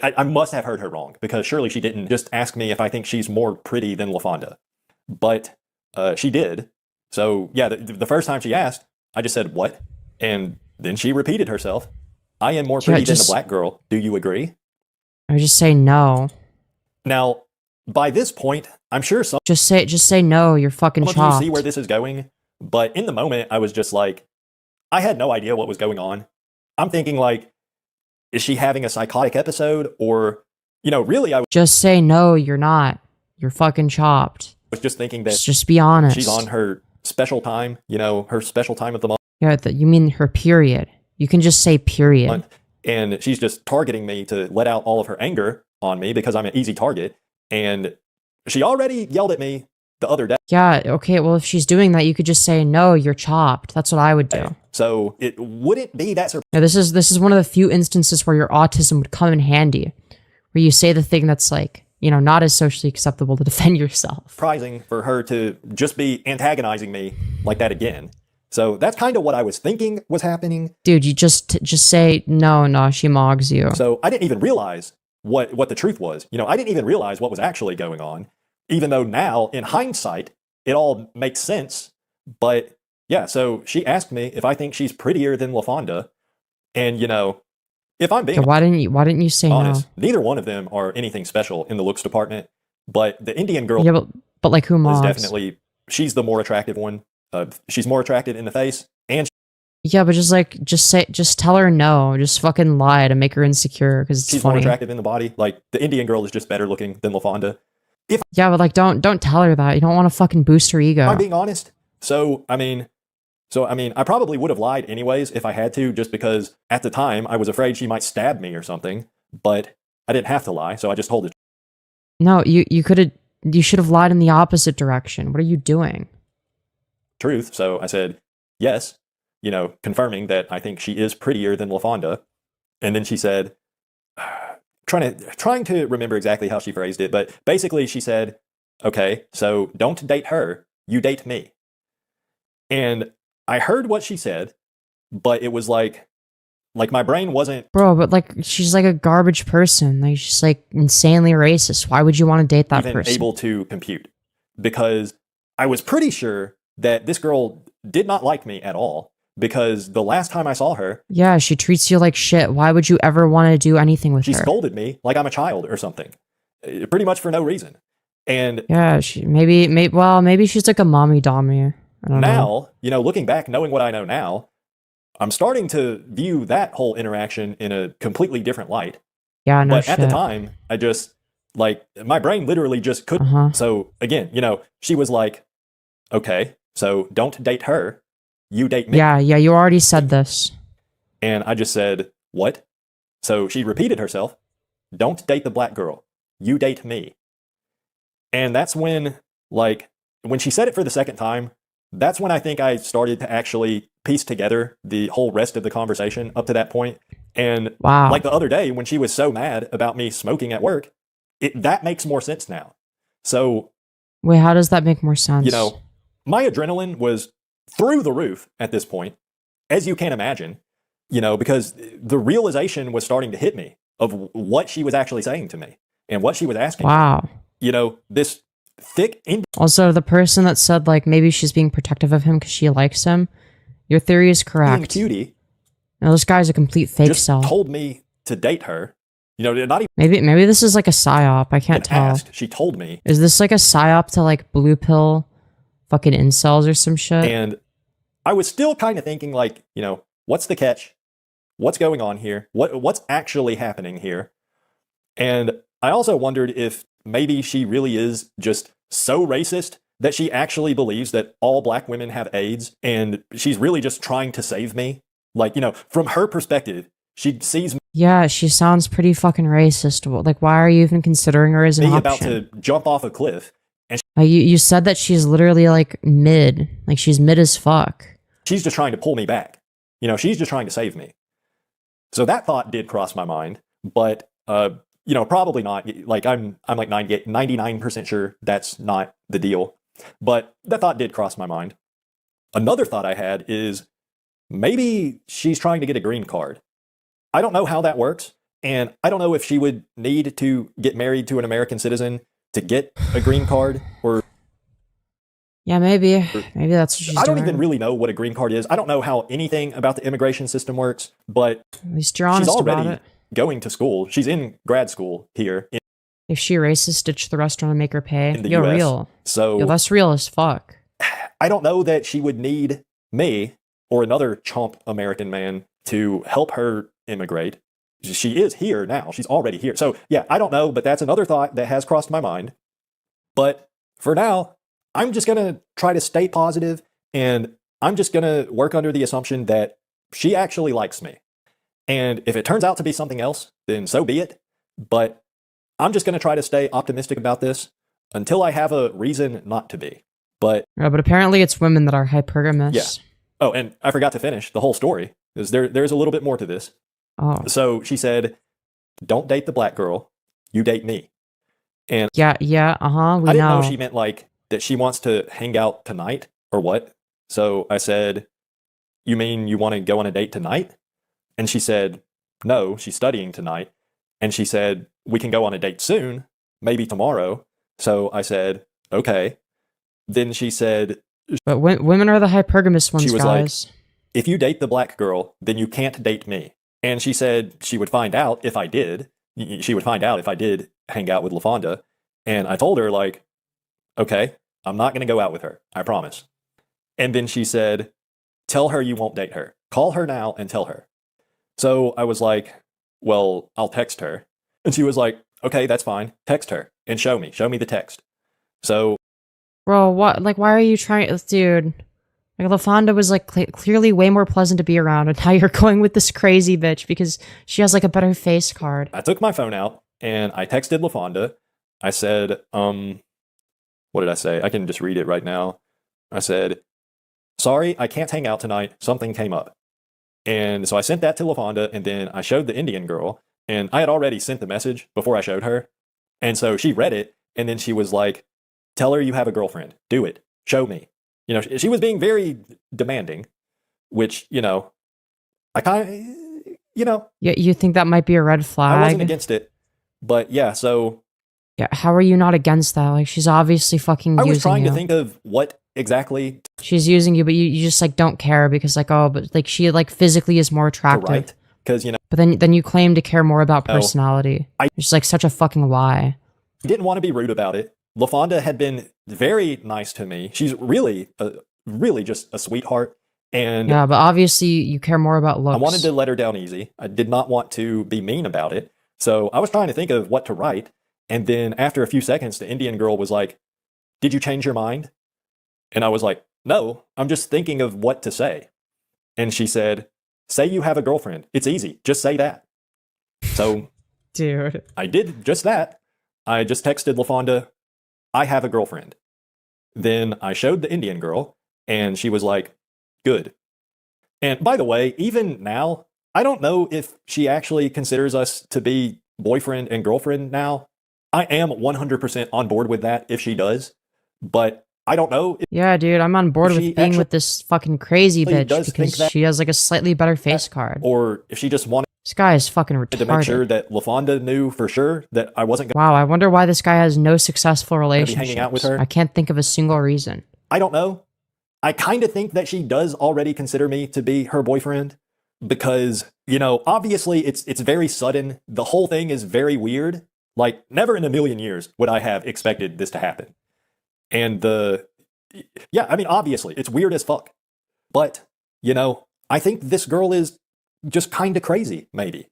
Speaker 2: I must have heard her wrong, because surely she didn't just ask me if I think she's more pretty than LaFonda. But she did. So, yeah, the first time she asked, I just said, what? And then she repeated herself. I am more pretty than the black girl. Do you agree?
Speaker 1: I would just say no.
Speaker 2: Now, by this point, I'm sure some...
Speaker 1: Just say no, you're fucking chopped.
Speaker 2: You see where this is going? But in the moment, I was just like, I had no idea what was going on. I'm thinking like, is she having a psychotic episode? Or, you know, really, I was...
Speaker 1: Just say no, you're not. You're fucking chopped.
Speaker 2: I was just thinking that...
Speaker 1: Just be honest.
Speaker 2: She's on her special time, you know, her special time of the month.
Speaker 1: Yeah, you mean her period. You can just say period.
Speaker 2: And she's just targeting me to let out all of her anger on me because I'm an easy target. And she already yelled at me the other day.
Speaker 1: Yeah, okay, well, if she's doing that, you could just say, no, you're chopped. That's what I would do.
Speaker 2: So it wouldn't be that surprising.
Speaker 1: Yeah, this is one of the few instances where your autism would come in handy. Where you say the thing that's like, you know, not as socially acceptable to defend yourself.
Speaker 2: Surprising for her to just be antagonizing me like that again. So that's kind of what I was thinking was happening.
Speaker 1: Dude, you just say, no, she mogs you.
Speaker 2: So I didn't even realize what the truth was. You know, I didn't even realize what was actually going on, even though now, in hindsight, it all makes sense. But yeah, so she asked me if I think she's prettier than LaFonda. And, you know, if I'm being
Speaker 1: why didn't you say
Speaker 2: honest,
Speaker 1: no?
Speaker 2: Neither one of them are anything special in the looks department. But the Indian girl,
Speaker 1: yeah, but like who mogs?
Speaker 2: Is definitely, she's the more attractive one. She's more attractive in the face, and
Speaker 1: yeah, but just tell her no. Just fucking lie to make her insecure because it's
Speaker 2: she's
Speaker 1: funny.
Speaker 2: More attractive in the body. Like the Indian girl is just better looking than LaFonda.
Speaker 1: Yeah, but like don't tell her that. You don't want to fucking boost her ego.
Speaker 2: I'm being honest. So I mean, I probably would have lied anyways if I had to, just because at the time I was afraid she might stab me or something. But I didn't have to lie, so I just told it.
Speaker 1: No, you should have lied in the opposite direction. What are you doing?
Speaker 2: Truth. So I said yes, you know, confirming that I think she is prettier than LaFonda. And then she said, trying to remember exactly how she phrased it, but basically she said, okay, so don't date her, you date me. And I heard what she said, but it was like my brain wasn't...
Speaker 1: Bro, but like, she's like a garbage person. Like, she's like insanely racist. Why would you want to date that person?
Speaker 2: Able to compute. Because I was pretty sure that this girl did not like me at all, because the last time I saw her... Yeah,
Speaker 1: she treats you like shit. Why would you ever want to do anything with her?
Speaker 2: She scolded me like I'm a child or something. Pretty much for no reason. And...
Speaker 1: Yeah, maybe she's like a mommy-dommy. I don't know.
Speaker 2: Now, you know, looking back, knowing what I know now, I'm starting to view that whole interaction in a completely different light.
Speaker 1: Yeah, no
Speaker 2: But
Speaker 1: shit.
Speaker 2: at the time, I just, like, my brain literally just couldn't. So, again, you know, she was like, okay, so don't date her, you date me.
Speaker 1: Yeah, you already said this.
Speaker 2: And I just said, what? So she repeated herself, don't date the black girl, you date me. And that's when, like, when she said it for the second time, that's when I think I started to actually piece together the whole rest of the conversation up to that point. And
Speaker 1: wow.
Speaker 2: Like the other day when she was so mad about me smoking at work, that makes more sense now. So...
Speaker 1: Wait, how does that make more sense?
Speaker 2: You know, my adrenaline was through the roof at this point, as you can imagine, you know, because the realization was starting to hit me of what she was actually saying to me and what she was asking.
Speaker 1: Wow.
Speaker 2: Me. You know, this thick...
Speaker 1: Also, the person that said, like, maybe she's being protective of him because she likes him, your theory is correct.
Speaker 2: Cutie.
Speaker 1: Now, this guy's a complete fake cell.
Speaker 2: Told me to date her. You know, not even...
Speaker 1: Maybe this is like a psyop. I can't tell.
Speaker 2: She told me.
Speaker 1: Is this like a psyop to, like, blue pill fucking incels or some shit?
Speaker 2: And I was still kind of thinking, like, you know, what's the catch? what's going on here? What's actually happening here? And I also wondered if maybe she really is just so racist that she actually believes that all black women have AIDS and she's really just trying to save me. Like, from her perspective, she sees
Speaker 1: Yeah, she sounds pretty fucking racist. Like, why are you even considering her as an
Speaker 2: me
Speaker 1: option?
Speaker 2: about to jump off a cliff. And
Speaker 1: you said that she's literally like mid. Like, she's mid as fuck.
Speaker 2: she's just trying to pull me back. She's just trying to save me. So that thought did cross my mind, but probably not. Like I'm like 99% sure that's not the deal. But that thought did cross my mind. Another thought I had is maybe she's trying to get a green card. I don't know how that works, and I don't know if she would need to get married to an American citizen to get a green card, or
Speaker 1: Yeah, maybe that's what she's
Speaker 2: I don't
Speaker 1: doing.
Speaker 2: even really know what a green card is. I don't know how anything about the immigration system works, but
Speaker 1: At least you're honest
Speaker 2: she's
Speaker 1: about
Speaker 2: already
Speaker 1: it.
Speaker 2: going to school. She's in grad school here
Speaker 1: If she racist, ditch the restaurant and make her pay.
Speaker 2: in the
Speaker 1: Yo,
Speaker 2: US.
Speaker 1: real.
Speaker 2: So
Speaker 1: Yo, that's real as fuck.
Speaker 2: I don't know that she would need me or another chomp American man to help her immigrate. She is here now. She's already here. So yeah, I don't know, but that's another thought that has crossed my mind. But for now, I'm just going to try to stay positive, and I'm just going to work under the assumption that she actually likes me. And if it turns out to be something else, then so be it. But I'm just going to try to stay optimistic about this until I have a reason not to be. But
Speaker 1: Yeah, but apparently it's women that are hypergamous.
Speaker 2: Yeah. Oh, and I forgot to finish the whole story, because there's a little bit more to this.
Speaker 1: Oh.
Speaker 2: So she said, don't date the black girl, you date me. And
Speaker 1: Yeah, we
Speaker 2: I didn't
Speaker 1: know.
Speaker 2: know she meant like that she wants to hang out tonight or what. So I said, you mean you want to go on a date tonight? And she said, no, she's studying tonight. And she said, we can go on a date soon, maybe tomorrow. So I said, okay. Then she said,
Speaker 1: But women are the hypergamous ones,
Speaker 2: she was like,
Speaker 1: guys.
Speaker 2: if you date the black girl, then you can't date me. And she said she would find out if I did. She would find out if I did hang out with LaFonda. And I told her, like, okay, I'm not going to go out with her. I promise. And then she said, tell her you won't date her. Call her now and tell her. So I was like, well, I'll text her. And she was like, okay, that's fine. Text her and show me the text. So,
Speaker 1: Bro, what? Like, why are you trying, dude? Like, LaFonda was like clearly way more pleasant to be around, and now you're going with this crazy bitch because she has like a better face card.
Speaker 2: I took my phone out and I texted LaFonda. I said, what did I say? I can just read it right now. I said, sorry, I can't hang out tonight. Something came up. And so I sent that to LaFonda, and then I showed the Indian girl, and I had already sent the message before I showed her. And so she read it, and then she was like, tell her you have a girlfriend. Do it. Show me. She was being very demanding, which, I kind of,
Speaker 1: Yeah, you think that might be a red flag?
Speaker 2: I wasn't against it. But yeah, so
Speaker 1: Yeah, how are you not against that? Like, she's obviously fucking
Speaker 2: I
Speaker 1: using
Speaker 2: was trying
Speaker 1: you.
Speaker 2: to think of what exactly
Speaker 1: She's using you, but you just like don't care because like, oh, but like she like physically is more
Speaker 2: to
Speaker 1: attractive.
Speaker 2: write. Because,
Speaker 1: But then you claim to care more about
Speaker 2: No.
Speaker 1: personality.
Speaker 2: I-
Speaker 1: It's like such a fucking lie.
Speaker 2: didn't want to be rude about it. LaFonda had been very nice to me. She's really just a sweetheart. And
Speaker 1: Yeah, but obviously you care more about looks.
Speaker 2: I wanted to let her down easy. I did not want to be mean about it. So I was trying to think of what to write. And then after a few seconds, the Indian girl was like, did you change your mind? And I was like, no, I'm just thinking of what to say. And she said, say you have a girlfriend. It's easy. Just say that. So
Speaker 1: Dude.
Speaker 2: I did just that. I just texted LaFonda, I have a girlfriend. Then I showed the Indian girl, and she was like, good. And by the way, even now, I don't know if she actually considers us to be boyfriend and girlfriend now. I am 100% on board with that if she does. But I don't know if
Speaker 1: Yeah, dude, I'm on board
Speaker 2: She
Speaker 1: with being
Speaker 2: actually
Speaker 1: with this fucking crazy bitch
Speaker 2: does think
Speaker 1: because
Speaker 2: that-
Speaker 1: she has like a slightly better face card.
Speaker 2: or if she just wanted
Speaker 1: This guy is fucking
Speaker 2: to make sure
Speaker 1: retarded.
Speaker 2: that LaFonda knew for sure that I wasn't going
Speaker 1: Wow, I wonder why this guy has no successful
Speaker 2: be
Speaker 1: relationships.
Speaker 2: hanging out with her.
Speaker 1: I can't think of a single reason.
Speaker 2: I don't know. I kind of think that she does already consider me to be her boyfriend because, obviously it's very sudden. The whole thing is very weird. Like, never in a million years would I have expected this to happen. And obviously it's weird as fuck. But, I think this girl is just kind of crazy, maybe.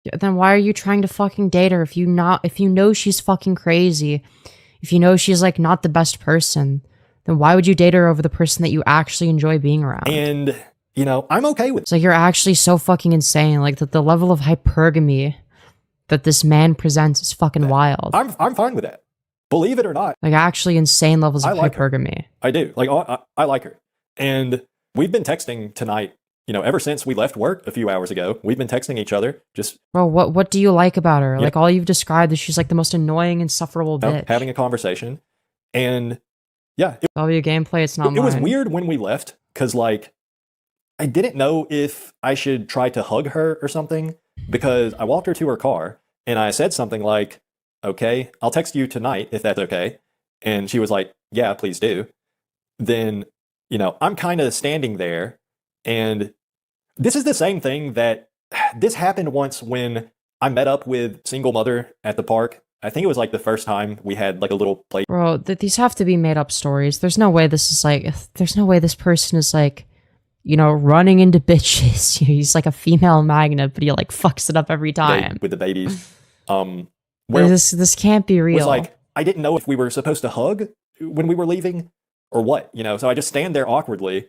Speaker 1: Yeah, then why are you trying to fucking date her if you know she's fucking crazy, if you know she's like not the best person, then why would you date her over the person that you actually enjoy being around?
Speaker 2: And, you know, I'm okay with it.
Speaker 1: It's like you're actually so fucking insane. Like the level of hypergamy that this man presents is fucking wild.
Speaker 2: I'm fine with that. Believe it or not.
Speaker 1: Like actually insane levels of hypergamy.
Speaker 2: I do. Like, I like her. And we've been texting tonight, you know, ever since we left work a few hours ago. We've been texting each other. Just,
Speaker 1: bro, what do you like about her? Like all you've described is she's like the most annoying, insufferable bitch.
Speaker 2: Having a conversation. And yeah.
Speaker 1: W gameplay, it's not mine.
Speaker 2: It was weird when we left because, like, I didn't know if I should try to hug her or something because I walked her to her car and I said something like, okay, I'll text you tonight if that's okay. And she was like, yeah, please do. Then, you know, I'm kind of standing there, and this is the same thing that this happened once when I met up with single mother at the park. I think it was like the first time we had like a little play.
Speaker 1: Bro, these have to be made up stories. There's no way this is like, there's no way this person is like, you know, running into bitches. He's like a female magnet, but he like fucks it up every time.
Speaker 2: With the babies.
Speaker 1: Where this can't be real.
Speaker 2: Was like, I didn't know if we were supposed to hug when we were leaving or what, you know, so I just stand there awkwardly.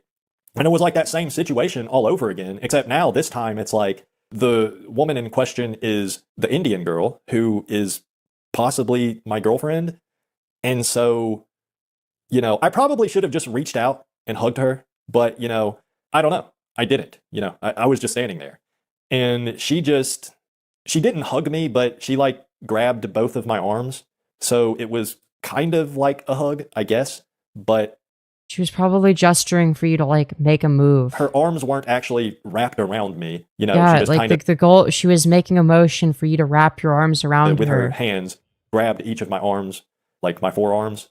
Speaker 2: And it was like that same situation all over again, except now this time it's like the woman in question is the Indian girl who is possibly my girlfriend. And so, you know, I probably should have just reached out and hugged her, but, you know, I don't know. I didn't, you know, I was just standing there. And she didn't hug me, but she like grabbed both of my arms. So it was kind of like a hug, I guess, but
Speaker 1: she was probably gesturing for you to like make a move.
Speaker 2: Her arms weren't actually wrapped around me, you know.
Speaker 1: Yeah,
Speaker 2: she just
Speaker 1: like the goal. She was making a motion for you to wrap your arms around
Speaker 2: with
Speaker 1: her.
Speaker 2: Her hands, grabbed each of my arms, like my forearms.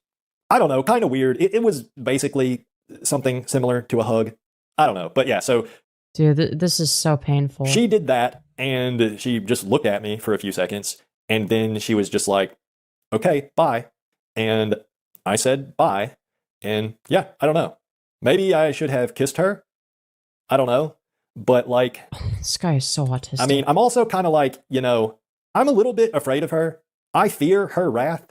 Speaker 2: I don't know, kind of weird. It was basically something similar to a hug. I don't know, but yeah. So,
Speaker 1: dude, this is so painful.
Speaker 2: She did that, and she just looked at me for a few seconds, and then she was just like, "Okay, bye," and I said bye. And yeah, I don't know. Maybe I should have kissed her. I don't know. But like...
Speaker 1: This guy is so autistic.
Speaker 2: I mean, I'm also kind of like, you know, I'm a little bit afraid of her. I fear her wrath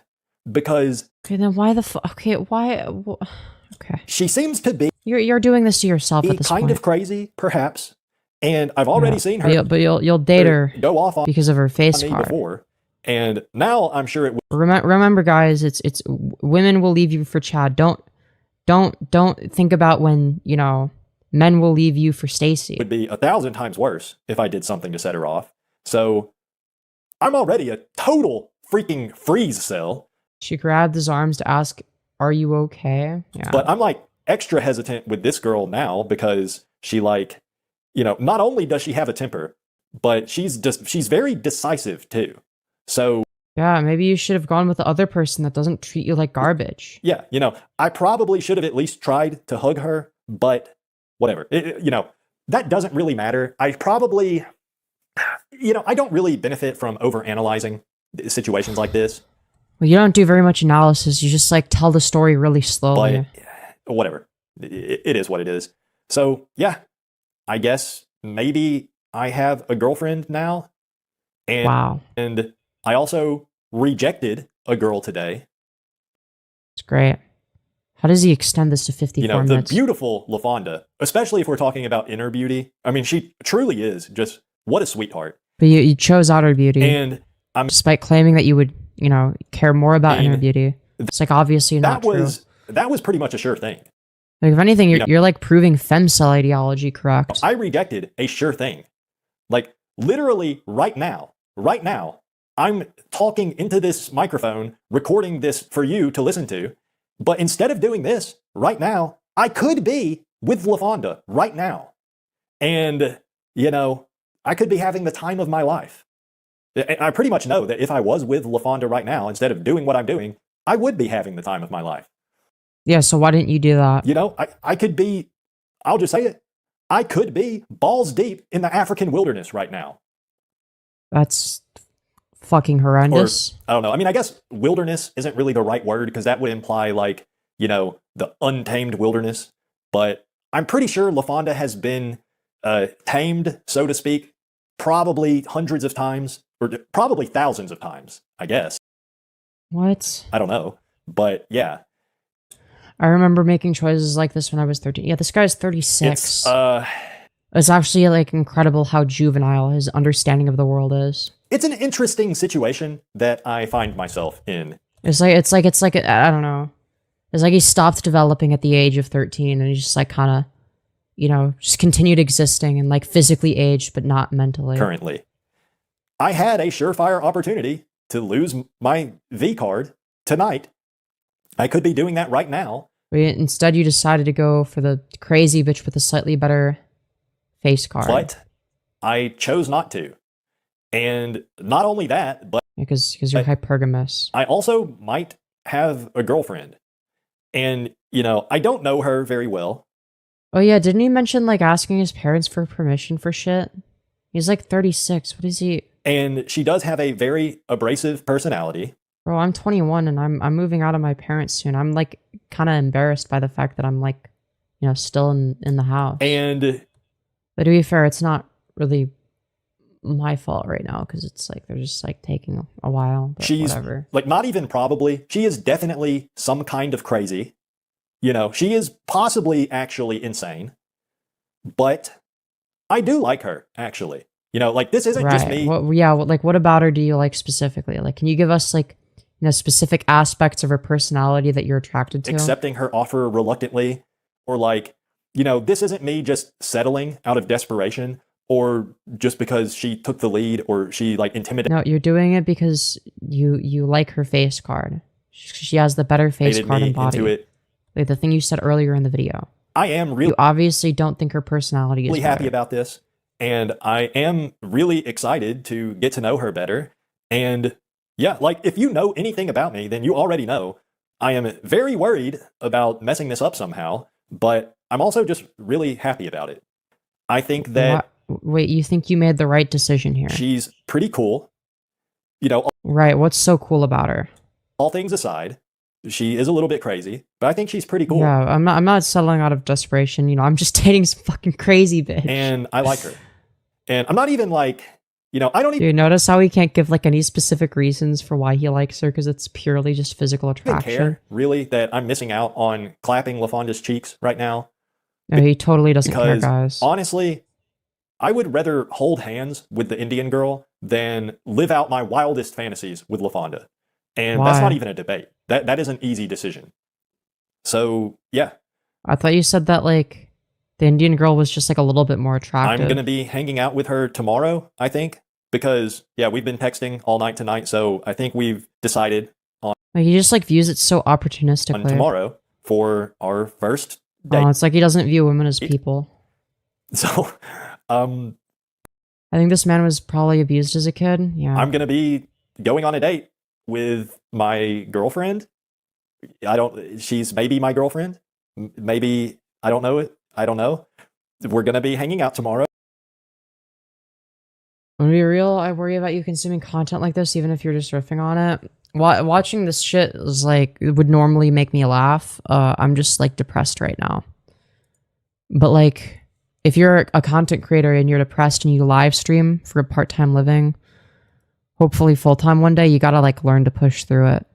Speaker 2: because...
Speaker 1: Okay, then why the fuck... Okay, why... Okay.
Speaker 2: She seems to be...
Speaker 1: You're doing this to yourself at this point.
Speaker 2: Kind of crazy, perhaps. And I've already seen her...
Speaker 1: But you'll date her
Speaker 2: go off on
Speaker 1: because of her face card.
Speaker 2: Before. And now I'm sure it will...
Speaker 1: Remember, guys, it's women will leave you for Chad. Don't think about when, you know, men will leave you for Stacy.
Speaker 2: It would be 1,000 times worse if I did something to set her off. So I'm already a total freaking freeze cell.
Speaker 1: She grabbed his arms to ask, "Are you okay?" Yeah.
Speaker 2: But I'm like extra hesitant with this girl now because she like, you know, not only does she have a temper, but she's very decisive too. So
Speaker 1: yeah, maybe you should have gone with the other person that doesn't treat you like garbage.
Speaker 2: Yeah, you know, I probably should have at least tried to hug her, but whatever. You know, that doesn't really matter. I probably, you know, I don't really benefit from overanalyzing situations like this.
Speaker 1: Well, you don't do very much analysis. You just like tell the story really slowly.
Speaker 2: But whatever. It is what it is. So yeah, I guess maybe I have a girlfriend now. And,
Speaker 1: wow.
Speaker 2: And I also rejected a girl today.
Speaker 1: It's great. How does he extend this to 54 minutes?
Speaker 2: You know, the beautiful LaFonda, especially if we're talking about inner beauty. I mean, she truly is just, what a sweetheart.
Speaker 1: But you chose outer beauty.
Speaker 2: And
Speaker 1: despite claiming that you would, you know, care more about inner beauty. It's like obviously not true.
Speaker 2: That was pretty much a sure thing.
Speaker 1: Like if anything, you're like proving femcel ideology correct.
Speaker 2: I rejected a sure thing. Like literally right now, I'm talking into this microphone, recording this for you to listen to. But instead of doing this right now, I could be with LaFonda right now. And, you know, I could be having the time of my life. I pretty much know that if I was with LaFonda right now, instead of doing what I'm doing, I would be having the time of my life.
Speaker 1: Yeah, so why didn't you do that?
Speaker 2: You know, I could be, I'll just say it, I could be balls deep in the African wilderness right now.
Speaker 1: That's fucking horrendous.
Speaker 2: Or, I don't know. I mean, I guess wilderness isn't really the right word because that would imply like, you know, the untamed wilderness. But I'm pretty sure LaFonda has been tamed, so to speak, probably hundreds of times, or probably thousands of times, I guess.
Speaker 1: What?
Speaker 2: I don't know. But yeah.
Speaker 1: I remember making choices like this when I was 13. Yeah, this guy's 36. It's actually like incredible how juvenile his understanding of the world is.
Speaker 2: It's an interesting situation that I find myself in.
Speaker 1: It's like I don't know. It's like he stopped developing at the age of 13 and he just like kind of, you know, just continued existing and like physically aged but not mentally.
Speaker 2: Currently. I had a surefire opportunity to lose my V card tonight. I could be doing that right now.
Speaker 1: But instead you decided to go for the crazy bitch with a slightly better face card.
Speaker 2: But I chose not to. And not only that, but
Speaker 1: because you're hypergamous.
Speaker 2: I also might have a girlfriend. And, you know, I don't know her very well.
Speaker 1: Oh yeah, didn't he mention like asking his parents for permission for shit? He's like 36. What is he?
Speaker 2: And she does have a very abrasive personality.
Speaker 1: Bro, I'm 21 and I'm moving out of my parents soon. I'm like kind of embarrassed by the fact that I'm like, you know, still in the house.
Speaker 2: And
Speaker 1: but to be fair, it's not really my fault right now because it's like they're just like taking a while. But
Speaker 2: she's
Speaker 1: whatever.
Speaker 2: Like not even probably. She is definitely some kind of crazy. You know, she is possibly actually insane. But I do like her, actually. You know, like this isn't just me.
Speaker 1: What about her do you like specifically? Like, can you give us like, you know, specific aspects of her personality that you're attracted to?
Speaker 2: Accepting her offer reluctantly, or like, you know, this isn't me just settling out of desperation, or just because she took the lead, or she like intimidated.
Speaker 1: No, you're doing it because you like her face card. She has the better face card and body.
Speaker 2: Into it.
Speaker 1: Like the thing you said earlier in the video.
Speaker 2: I am really.
Speaker 1: You obviously don't think her personality is
Speaker 2: really happy about this. And I am really excited to get to know her better. And yeah, like if you know anything about me, then you already know I am very worried about messing this up somehow, but I'm also just really happy about it. I think that...
Speaker 1: Wait, you think you made the right decision here?
Speaker 2: She's pretty cool. You know...
Speaker 1: Right, what's so cool about her?
Speaker 2: All things aside, she is a little bit crazy, but I think she's pretty cool.
Speaker 1: Yeah, I'm not settling out of desperation, you know, I'm just dating some fucking crazy bitch.
Speaker 2: And I like her. And I'm not even like, you know, I don't even...
Speaker 1: Do you notice how he can't give like any specific reasons for why he likes her because it's purely just physical attraction?
Speaker 2: Care, really, that I'm missing out on clapping LaFonda's cheeks right now.
Speaker 1: No, he totally doesn't care, guys.
Speaker 2: Honestly, I would rather hold hands with the Indian girl than live out my wildest fantasies with LaFonda. And
Speaker 1: why?
Speaker 2: That's not even a debate. That is an easy decision. So, yeah.
Speaker 1: I thought you said that like the Indian girl was just like a little bit more attractive.
Speaker 2: I'm going to be hanging out with her tomorrow, I think, because, yeah, we've been texting all night tonight, so I think we've decided on...
Speaker 1: Like, he just like views it so opportunistically.
Speaker 2: On tomorrow for our first date.
Speaker 1: Oh, it's like he doesn't view women as people.
Speaker 2: So,
Speaker 1: I think this man was probably abused as a kid. Yeah.
Speaker 2: I'm going to be going on a date with my girlfriend. She's maybe my girlfriend. Maybe, I don't know it. I don't know. We're going to be hanging out tomorrow.
Speaker 1: To be real, I worry about you consuming content like this, even if you're just riffing on it. Watching this shit is like, it would normally make me laugh. I'm just like depressed right now. But like, if you're a content creator and you're depressed and you live stream for a part-time living, hopefully full-time one day, you gotta like learn to push through it.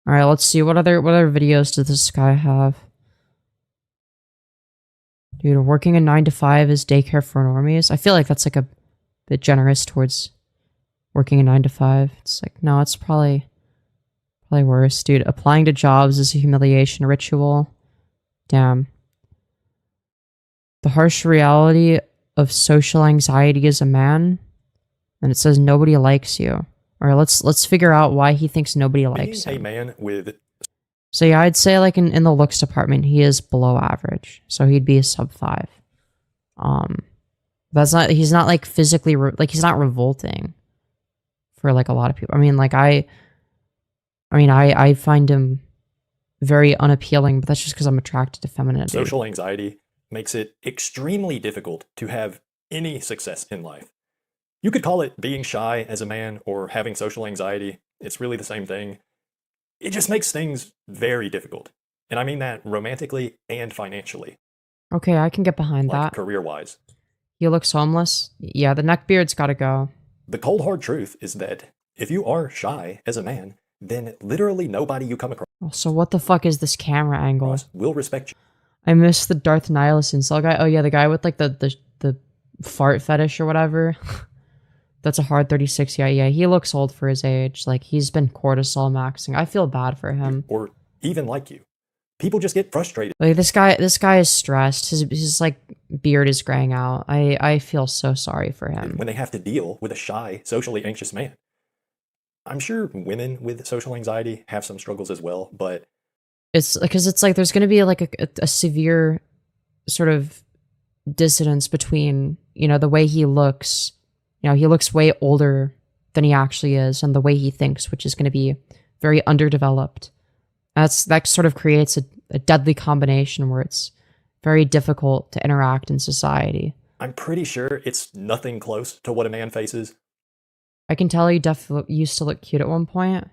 Speaker 1: All right, let's see. What other videos does this guy have? Dude, working a 9-to-5 is daycare for normies. I feel like that's like a bit generous towards working a 9-to-5. It's like, no, it's probably worse. Dude, applying to jobs is a humiliation ritual. Damn. The harsh reality of social anxiety as a man. And it says nobody likes you. All right, let's figure out why he thinks nobody likes him.
Speaker 2: A man with...
Speaker 1: So yeah, I'd say like in the looks department, he is below average. So he'd be a sub 5. He's not like physically, like he's not revolting for like a lot of people. I mean, like I find him very unappealing, but that's just because I'm attracted to femininity.
Speaker 2: Social anxiety makes it extremely difficult to have any success in life. You could call it being shy as a man or having social anxiety. It's really the same thing. It just makes things very difficult. And I mean that romantically and financially.
Speaker 1: Okay, I can get behind
Speaker 2: like
Speaker 1: that.
Speaker 2: career-wise.
Speaker 1: He looks homeless. Yeah, the neckbeard's gotta go.
Speaker 2: The cold hard truth is that if you are shy as a man, then literally nobody you come
Speaker 1: So what the fuck is this camera angle?
Speaker 2: across will respect you.
Speaker 1: I miss the Darth Nihilus incel guy. Oh yeah, the guy with like the fart fetish or whatever. That's a hard 36. Yeah, he looks old for his age. Like he's been cortisol maxing. I feel bad for him.
Speaker 2: Or even like you. People just get frustrated.
Speaker 1: Like this guy is stressed. His like beard is graying out. I feel so sorry for him.
Speaker 2: When they have to deal with a shy, socially anxious man. I'm sure women with social anxiety have some struggles as well, but
Speaker 1: It's because it's like there's gonna be like a severe sort of dissonance between, you know, the way he looks. You know, he looks way older than he actually is, and the way he thinks, which is going to be very underdeveloped. That sort of creates a deadly combination where it's very difficult to interact in society.
Speaker 2: I'm pretty sure it's nothing close to what a man faces.
Speaker 1: I can tell he definitely used to look cute at one point.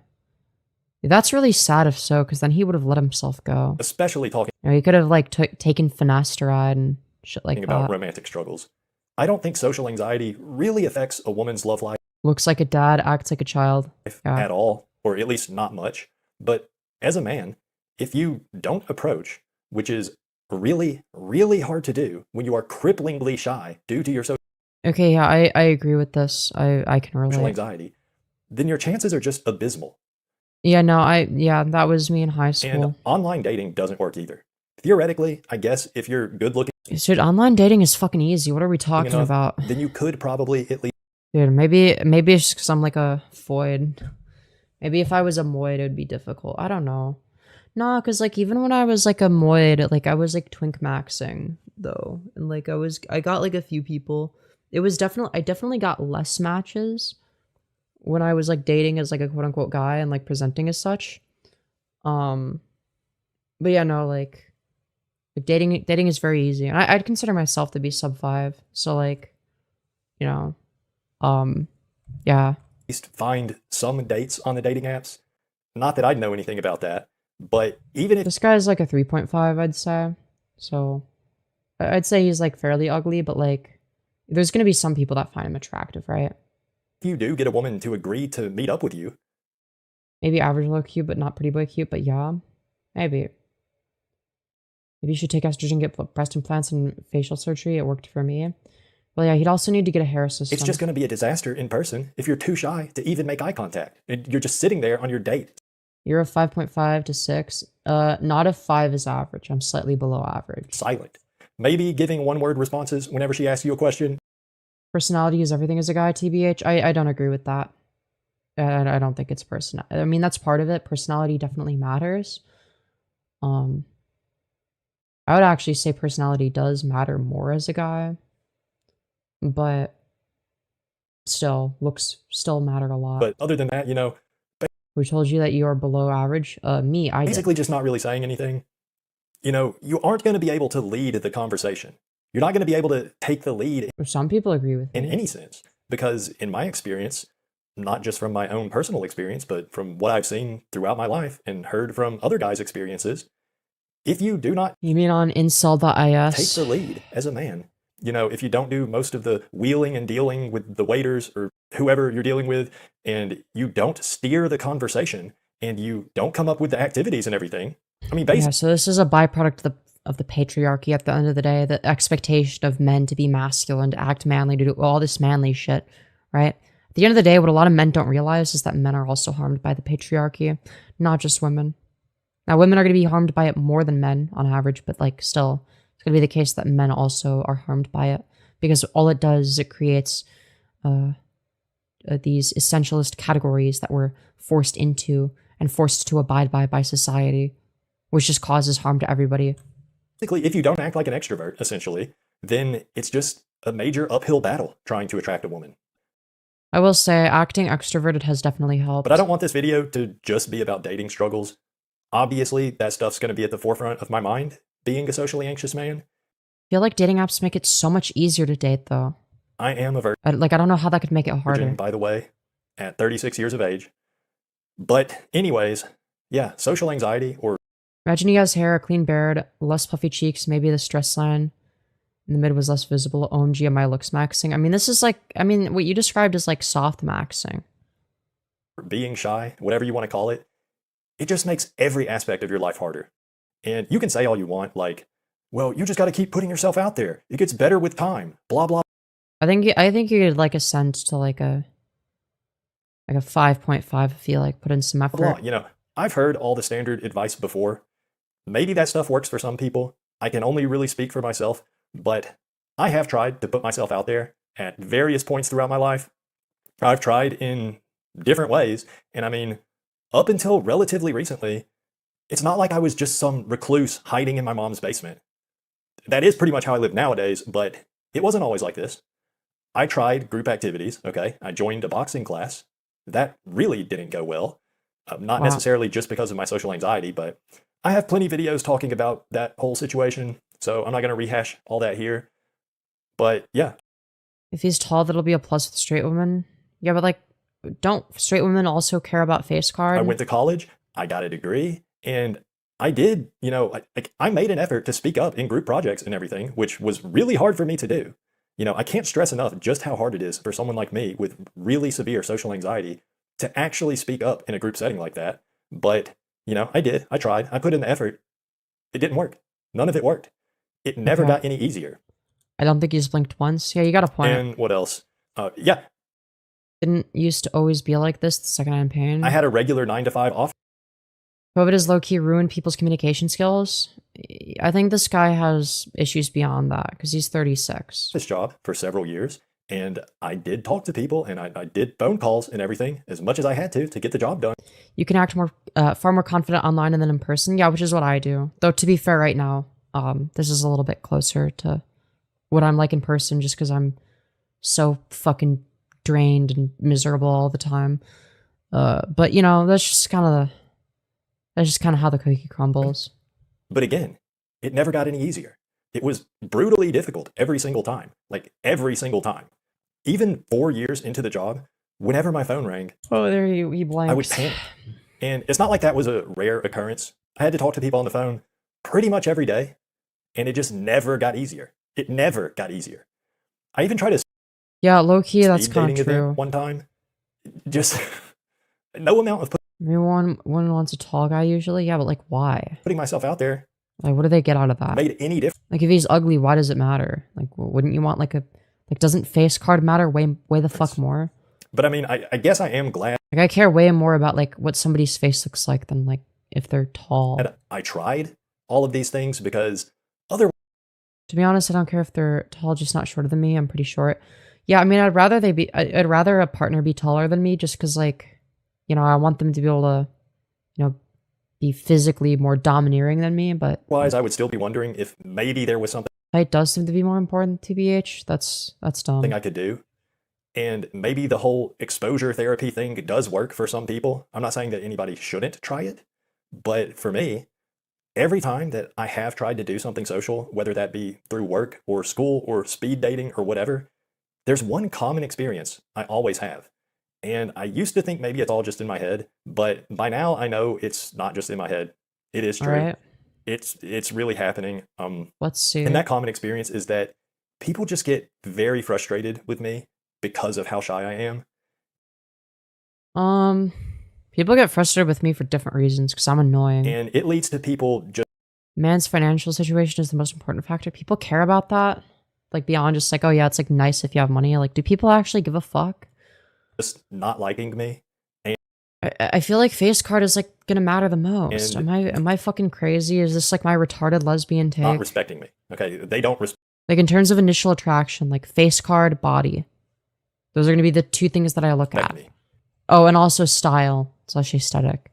Speaker 1: That's really sad if so, because then he would have let himself go.
Speaker 2: Especially talking
Speaker 1: You know, he could have like taken finasteride and shit like
Speaker 2: about
Speaker 1: that.
Speaker 2: romantic struggles. I don't think social anxiety really affects a woman's love life
Speaker 1: Looks like a dad, acts like a child. Yeah.
Speaker 2: at all, or at least not much. But as a man, if you don't approach, which is really, really hard to do when you are cripplingly shy due to your social
Speaker 1: Okay, yeah, I agree with this. I can relate.
Speaker 2: anxiety, then your chances are just abysmal.
Speaker 1: Yeah, no, that was me in high school.
Speaker 2: And online dating doesn't work either. Theoretically, I guess if you're good looking
Speaker 1: Dude, online dating is fucking easy. What are we talking
Speaker 2: enough,
Speaker 1: about?
Speaker 2: then you could probably at least
Speaker 1: Dude, maybe it's just because I'm like a foid. Maybe if I was a moid, it would be difficult. I don't know. Nah, because like even when I was like a moid, like I was like twink maxing though, and like I got like a few people. It was I definitely got less matches when I was like dating as like a quote unquote guy and like presenting as such. But yeah, no, like dating is very easy, and I'd consider myself to be sub 5. So like, you know, yeah.
Speaker 2: find some dates on the dating apps. Not that I'd know anything about that, but even if
Speaker 1: This guy's like a 3.5, I'd say. So I'd say he's like fairly ugly, but like there's gonna be some people that find him attractive, right?
Speaker 2: you do get a woman to agree to meet up with you,
Speaker 1: Maybe average low cute, but not pretty boy cute, but yeah. Maybe. Maybe you should take estrogen, get breast implants and facial surgery. It worked for me. Well, yeah, he'd also need to get a hair system.
Speaker 2: it's just going to be a disaster in person if you're too shy to even make eye contact. And you're just sitting there on your date.
Speaker 1: You're a 5.5 to 6. Not a 5 is average. I'm slightly below average.
Speaker 2: Silent. Maybe giving one-word responses whenever she asks you a question.
Speaker 1: Personality is everything as a guy, TBH. I don't agree with that. I don't think it's personality. I mean, that's part of it. Personality definitely matters. I would actually say personality does matter more as a guy, but still, looks still matter a lot.
Speaker 2: But other than that, you know,
Speaker 1: Who told you that you are below average? Me, I did.
Speaker 2: basically just not really saying anything. You know, you aren't going to be able to lead the conversation. You're not going to be able to take the lead
Speaker 1: Some people agree with
Speaker 2: in
Speaker 1: me.
Speaker 2: any sense. Because in my experience, not just from my own personal experience, but from what I've seen throughout my life and heard from other guys' experiences, if you do not
Speaker 1: You mean on
Speaker 2: take
Speaker 1: incel.is?
Speaker 2: the lead as a man, you know, if you don't do most of the wheeling and dealing with the waiters or whoever you're dealing with, and you don't steer the conversation, and you don't come up with the activities and everything, I mean,
Speaker 1: Yeah,
Speaker 2: basically,
Speaker 1: so this is a byproduct of the patriarchy at the end of the day, the expectation of men to be masculine, to act manly, to do all this manly shit, right? At the end of the day, what a lot of men don't realize is that men are also harmed by the patriarchy, not just women. Now, women are going to be harmed by it more than men on average, but like still, it's going to be the case that men also are harmed by it because all it does is it creates these essentialist categories that we're forced into and forced to abide by society, which just causes harm to everybody.
Speaker 2: if you don't act like an extrovert, essentially, then it's just a major uphill battle trying to attract a woman.
Speaker 1: I will say acting extroverted has definitely helped.
Speaker 2: But I don't want this video to just be about dating struggles. Obviously, that stuff's going to be at the forefront of my mind, being a socially anxious man.
Speaker 1: I feel like dating apps make it so much easier to date, though.
Speaker 2: I am a virgin,
Speaker 1: I don't know how that could make it harder.
Speaker 2: by the way, at 36 years of age. But anyways, yeah, social anxiety or
Speaker 1: Imagine he has hair, a clean beard, less puffy cheeks, maybe the stress line in the mid was less visible. OMG, am I looks maxing? I mean, this is like, I mean, what you described is like soft maxing.
Speaker 2: being shy, whatever you want to call it, it just makes every aspect of your life harder. And you can say all you want, like, well, you just got to keep putting yourself out there. It gets better with time, blah, blah.
Speaker 1: I think you could like ascend to like a 5.5 I feel like put in some effort.
Speaker 2: Blah. You know, I've heard all the standard advice before. Maybe that stuff works for some people. I can only really speak for myself, but I have tried to put myself out there at various points throughout my life. I've tried in different ways, and I mean, up until relatively recently, it's not like I was just some recluse hiding in my mom's basement. That is pretty much how I live nowadays, but it wasn't always like this. I tried group activities, okay? I joined a boxing class. That really didn't go well. Not
Speaker 1: Wow.
Speaker 2: necessarily just because of my social anxiety, but I have plenty of videos talking about that whole situation, so I'm not going to rehash all that here. But yeah,
Speaker 1: If he's tall, that'll be a plus with straight women. Yeah, but like, don't straight women also care about face card?
Speaker 2: I went to college, I got a degree, and I did, you know, I made an effort to speak up in group projects and everything, which was really hard for me to do. You know, I can't stress enough just how hard it is for someone like me with really severe social anxiety to actually speak up in a group setting like that. But, you know, I did. I tried. I put in the effort. It didn't work. None of it worked. It never
Speaker 1: Okay.
Speaker 2: got any easier.
Speaker 1: I don't think he's blinked once. Yeah, you got a point.
Speaker 2: And what else? Yeah,
Speaker 1: Didn't used to always be like this, the secondhand pain.
Speaker 2: I had a regular 9 to 5 office
Speaker 1: COVID has low-key ruined people's communication skills. I think this guy has issues beyond that, because he's 36.
Speaker 2: job for several years. And I did talk to people and I did phone calls and everything as much as I had to get the job done.
Speaker 1: You can act more, far more confident online than in person. Yeah, which is what I do. Though, to be fair, right now, this is a little bit closer to what I'm like in person, just because I'm so fucking drained and miserable all the time. But you know, that's just kind of how the cookie crumbles.
Speaker 2: But again, it never got any easier. It was brutally difficult every single time, like every single time. Even 4 years into the job, whenever my phone rang,
Speaker 1: Oh, there he blanked.
Speaker 2: I would panic. And it's not like that was a rare occurrence. I had to talk to people on the phone pretty much every day, and it just never got easier. It never got easier. I even tried a
Speaker 1: Yeah, low key, that's
Speaker 2: speed
Speaker 1: kind
Speaker 2: dating
Speaker 1: of true.
Speaker 2: event one time. Just no amount of
Speaker 1: I mean, one wants a tall guy usually. Yeah, but like, why?
Speaker 2: putting myself out there
Speaker 1: Like, what do they get out of that?
Speaker 2: made any difference.
Speaker 1: Like, if he's ugly, why does it matter? Like, wouldn't you want like doesn't face card matter way the fuck more?
Speaker 2: But I mean, I guess I am glad
Speaker 1: Like, I care way more about like what somebody's face looks like than like if they're tall.
Speaker 2: that I tried all of these things because otherwise,
Speaker 1: To be honest, I don't care if they're tall, just not shorter than me. I'm pretty short. Yeah, I mean, I'd rather a partner be taller than me, just because like, you know, I want them to be able to, you know, be physically more domineering than me. But
Speaker 2: I would still be wondering if maybe there was something
Speaker 1: height does seem to be more important, TBH. That's dumb.
Speaker 2: I could do. And maybe the whole exposure therapy thing does work for some people. I'm not saying that anybody shouldn't try it, but for me, every time that I have tried to do something social, whether that be through work or school or speed dating or whatever, there's one common experience I always have. And I used to think maybe it's all just in my head, but by now I know it's not just in my head. It is
Speaker 1: All
Speaker 2: true.
Speaker 1: right,
Speaker 2: It's really happening.
Speaker 1: let's see.
Speaker 2: And that common experience is that people just get very frustrated with me because of how shy I am.
Speaker 1: People get frustrated with me for different reasons because I'm annoying.
Speaker 2: And it leads to people just
Speaker 1: Man's financial situation is the most important factor. People care about that, like beyond just like, oh yeah, it's like nice if you have money. Like, do people actually give a fuck?
Speaker 2: not liking me.
Speaker 1: I feel like face card is like gonna matter the most.
Speaker 2: And-
Speaker 1: Am I fucking crazy? Is this like my retarded lesbian
Speaker 2: Not
Speaker 1: take?
Speaker 2: respecting me. Okay, they don't respect
Speaker 1: Like in terms of initial attraction, like face card, body. Those are gonna be the two things that I look at.
Speaker 2: me.
Speaker 1: Oh, and also style / aesthetic,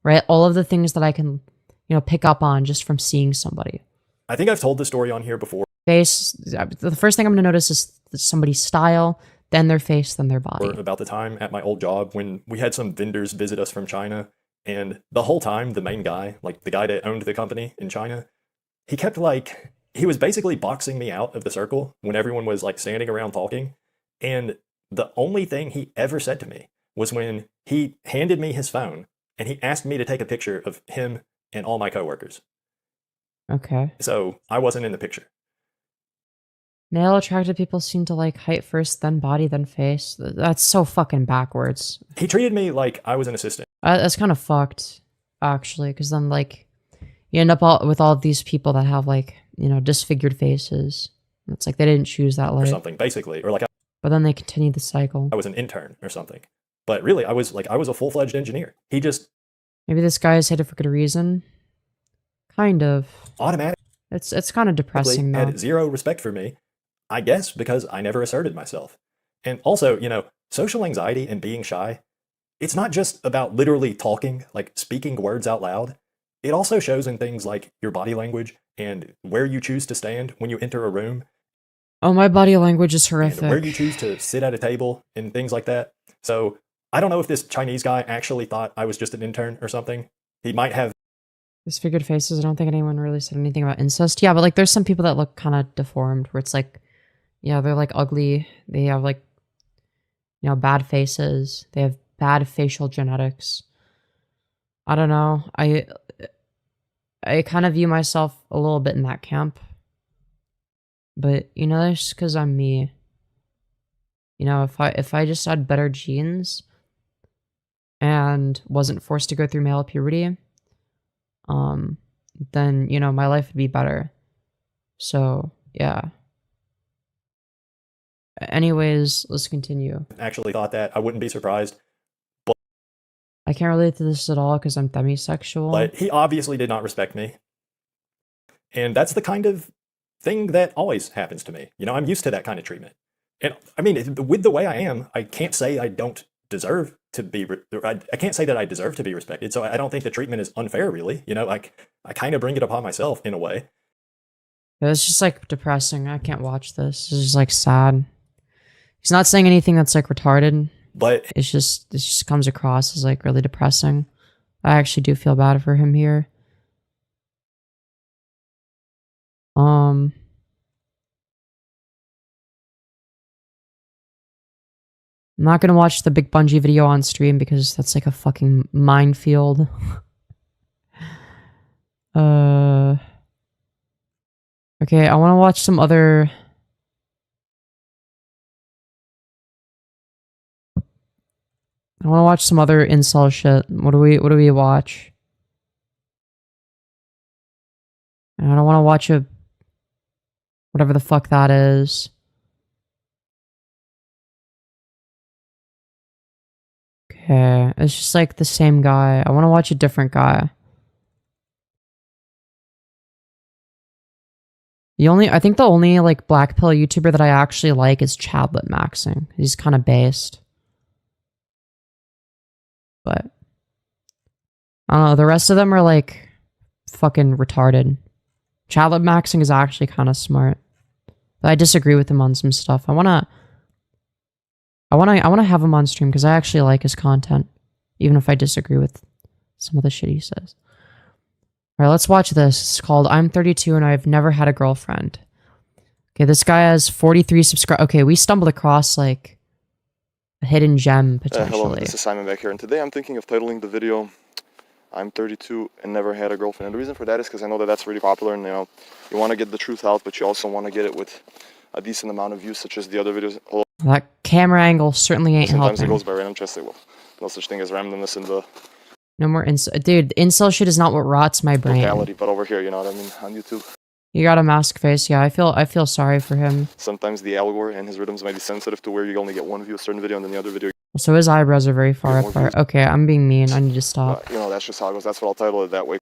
Speaker 1: right? All of the things that I can, you know, pick up on just from seeing somebody.
Speaker 2: I think I've told the story on here before
Speaker 1: Face. The first thing I'm gonna notice is somebody's style, then their face, then their body.
Speaker 2: about the time at my old job when we had some vendors visit us from China. And the whole time, the main guy, like the guy that owned the company in China, he kept like, he was basically boxing me out of the circle when everyone was like standing around talking. And the only thing he ever said to me was when he handed me his phone and he asked me to take a picture of him and all my coworkers.
Speaker 1: Okay.
Speaker 2: So I wasn't in the picture.
Speaker 1: Male attracted people seem to like height first, then body, then face. That's so fucking backwards.
Speaker 2: He treated me like I was an assistant.
Speaker 1: That's kind of fucked, actually, because then like you end up with all of these people that have like, you know, disfigured faces. It's like they didn't choose that
Speaker 2: Or
Speaker 1: life.
Speaker 2: something, basically. Or like
Speaker 1: But then they continue the cycle.
Speaker 2: I was an intern or something. But really, I was a full-fledged engineer. He just
Speaker 1: Maybe this guy is hated for good reason. Kind of.
Speaker 2: automatically
Speaker 1: It's kind of depressing though.
Speaker 2: had zero respect for me. I guess because I never asserted myself. And also, you know, social anxiety and being shy, it's not just about literally talking, like speaking words out loud. It also shows in things like your body language and where you choose to stand when you enter a room.
Speaker 1: Oh, my body language is horrific.
Speaker 2: And where you choose to sit at a table and things like that. So I don't know if this Chinese guy actually thought I was just an intern or something. He might have
Speaker 1: disfigured faces. I don't think anyone really said anything about incest. Yeah, but like there's some people that look kind of deformed where it's like, yeah, they're like ugly. They have like, you know, bad faces. They have bad facial genetics. I don't know. I kind of view myself a little bit in that camp. But, you know, that's just because I'm me. You know, if I just had better genes and wasn't forced to go through male puberty, then, you know, my life would be better. So, yeah. Anyways, let's continue.
Speaker 2: actually thought that. I wouldn't be surprised.
Speaker 1: I can't relate to this at all because I'm demisexual.
Speaker 2: But he obviously did not respect me. And that's the kind of thing that always happens to me. You know, I'm used to that kind of treatment. And I mean, with the way I am, I can't say I don't deserve to be, I can't say that I deserve to be respected. So I don't think the treatment is unfair, really. You know, like I kind of bring it upon myself in a way.
Speaker 1: It's just like depressing. I can't watch this. It's just like sad. He's not saying anything that's like retarded.
Speaker 2: But
Speaker 1: it just comes across as like really depressing. I actually do feel bad for him here. I'm not gonna watch the Big Bungie video on stream because that's like a fucking minefield. Okay, I want to watch some other. I want to watch some other incel shit. What do we watch? I don't want to watch a whatever the fuck that is. Okay, it's just like the same guy. I want to watch a different guy. I think the only like black pill YouTuber that I actually like is Chadlet Maxing. He's kind of based. But I don't know, the rest of them are like fucking retarded. Chadlet Maxing is actually kind of smart. But I disagree with him on some stuff. I wanna have him on stream because I actually like his content. Even if I disagree with some of the shit he says. Alright, let's watch this. It's called I'm 32 and I've never had a girlfriend. Okay, this guy has 43 subscribers. Okay, we stumbled across like a hidden gem potentially.
Speaker 3: Hello, this is Simon back here, and today I'm thinking of titling the video I'm 32 and never had a girlfriend. And the reason for that is because I know that that's really popular, and you know, you want to get the truth out, but you also want to get it with a decent amount of views, such as the other videos. Hello.
Speaker 1: That camera angle certainly ain't
Speaker 3: Sometimes
Speaker 1: helping.
Speaker 3: it goes by random chest. Well, no such thing as randomness in the
Speaker 1: No more incel. Dude, incel shit is not what rots my brain.
Speaker 3: locality, but over here, you know what I mean, on YouTube.
Speaker 1: You got a mask face. Yeah, I feel sorry for him.
Speaker 3: Sometimes the algor and his rhythms might be sensitive to where you only get one view a certain video, and then the other video.
Speaker 1: So his eyebrows are very far apart. Okay, I'm being mean. I need to stop.
Speaker 3: You know, that's just how it goes. That's what I'll title it that way.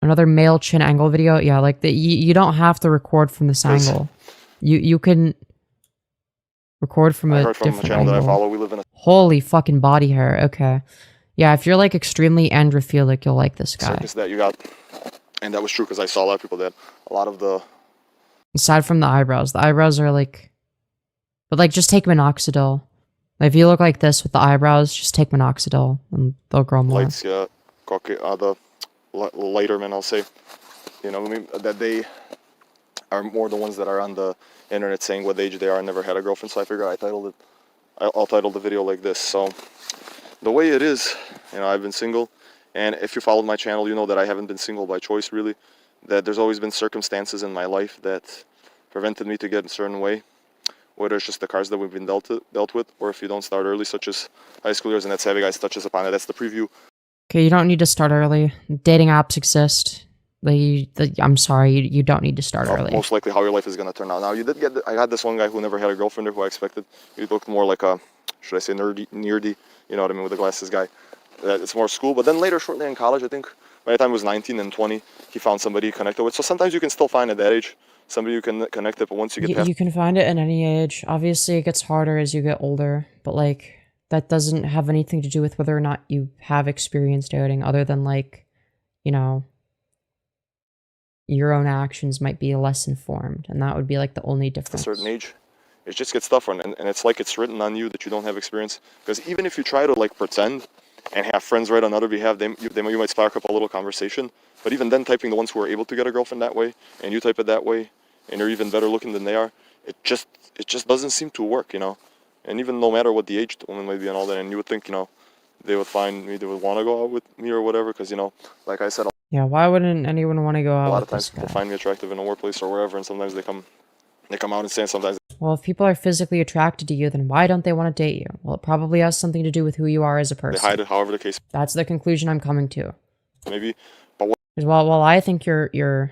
Speaker 1: Another male chin angle video. Yeah, like you don't have to record from this angle. You can record from a different
Speaker 3: channel
Speaker 1: angle.
Speaker 3: that I follow. We live in a
Speaker 1: Holy fucking body hair. Okay. Yeah, if you're like extremely androphilic, you'll like this guy.
Speaker 3: circus that you got, and that was true because I saw a lot of people that a lot of the.
Speaker 1: Aside from the eyebrows are like, but like just take minoxidil. Like, if you look like this with the eyebrows, just take minoxidil and they'll grow more.
Speaker 3: Lights, yeah, the lighter men, I'll say, you know, that they are more the ones that are on the internet saying what age they are and never had a girlfriend. So I figured I'll title the video like this. So the way it is, you know, I've been single And if you followed my channel, you know that I haven't been single by choice, really. That there's always been circumstances in my life that prevented me to get a certain way. Whether it's just the cards that we've been dealt with, or if you don't start early, such as high school years, and that Savvy Guys touches upon it. That's the preview.
Speaker 1: Okay, you don't need to start early. Dating apps exist. I'm sorry, you don't need to start early.
Speaker 3: Most likely how your life is going to turn out. Now, you did get, I had this one guy who never had a girlfriend, or who I expected. He looked more like a, should I say nerdy, you know what I mean, with the glasses guy. It's more school, but then later, shortly in college, I think, by the time he was 19 and 20, he found somebody he connected with. So sometimes you can still find at that age somebody you can connect it, but once you get past...
Speaker 1: You can find it at any age. Obviously, it gets harder as you get older, but, like, that doesn't have anything to do with whether or not you have experience dating, other than, like, you know, your own actions might be less informed, and that would be, like, the only difference.
Speaker 3: At a certain age, it just gets tougher, and it's like it's written on you that you don't have experience, because even if you try to, like, pretend and have friends right on other behalf, you might spark up a little conversation, but even then, typing the ones who are able to get a girlfriend that way, and you type it that way, and you're even better looking than they are, it just doesn't seem to work, you know. And even no matter what the age the woman might be and all that, and you would think, you know, they would find me, they would want to go out with me or whatever, because, you know, like I said,
Speaker 1: yeah, why wouldn't anyone want to go out
Speaker 3: a lot
Speaker 1: with
Speaker 3: of times
Speaker 1: this guy?
Speaker 3: people find me attractive in a workplace or wherever, and sometimes they come out and say, sometimes.
Speaker 1: Well, if people are physically attracted to you, then why don't they want to date you? Well, it probably has something to do with who you are as a person.
Speaker 3: They hide it, however the case.
Speaker 1: That's the conclusion I'm coming to.
Speaker 3: Maybe, but what...
Speaker 1: While I think you're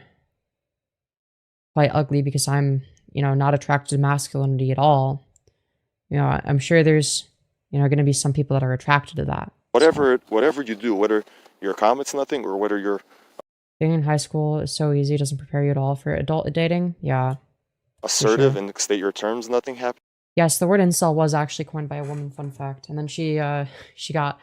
Speaker 1: quite ugly because I'm, you know, not attracted to masculinity at all, you know, I'm sure there's, you know, going to be some people that are attracted to that.
Speaker 3: Whatever you do, whether your comment's nothing or whether you're...
Speaker 1: Being in high school is so easy, it doesn't prepare you at all for adult dating. Yeah.
Speaker 3: Assertive
Speaker 1: sure.
Speaker 3: and state your terms, nothing happens.
Speaker 1: Yes, the word incel was actually coined by a woman, fun fact. And then she got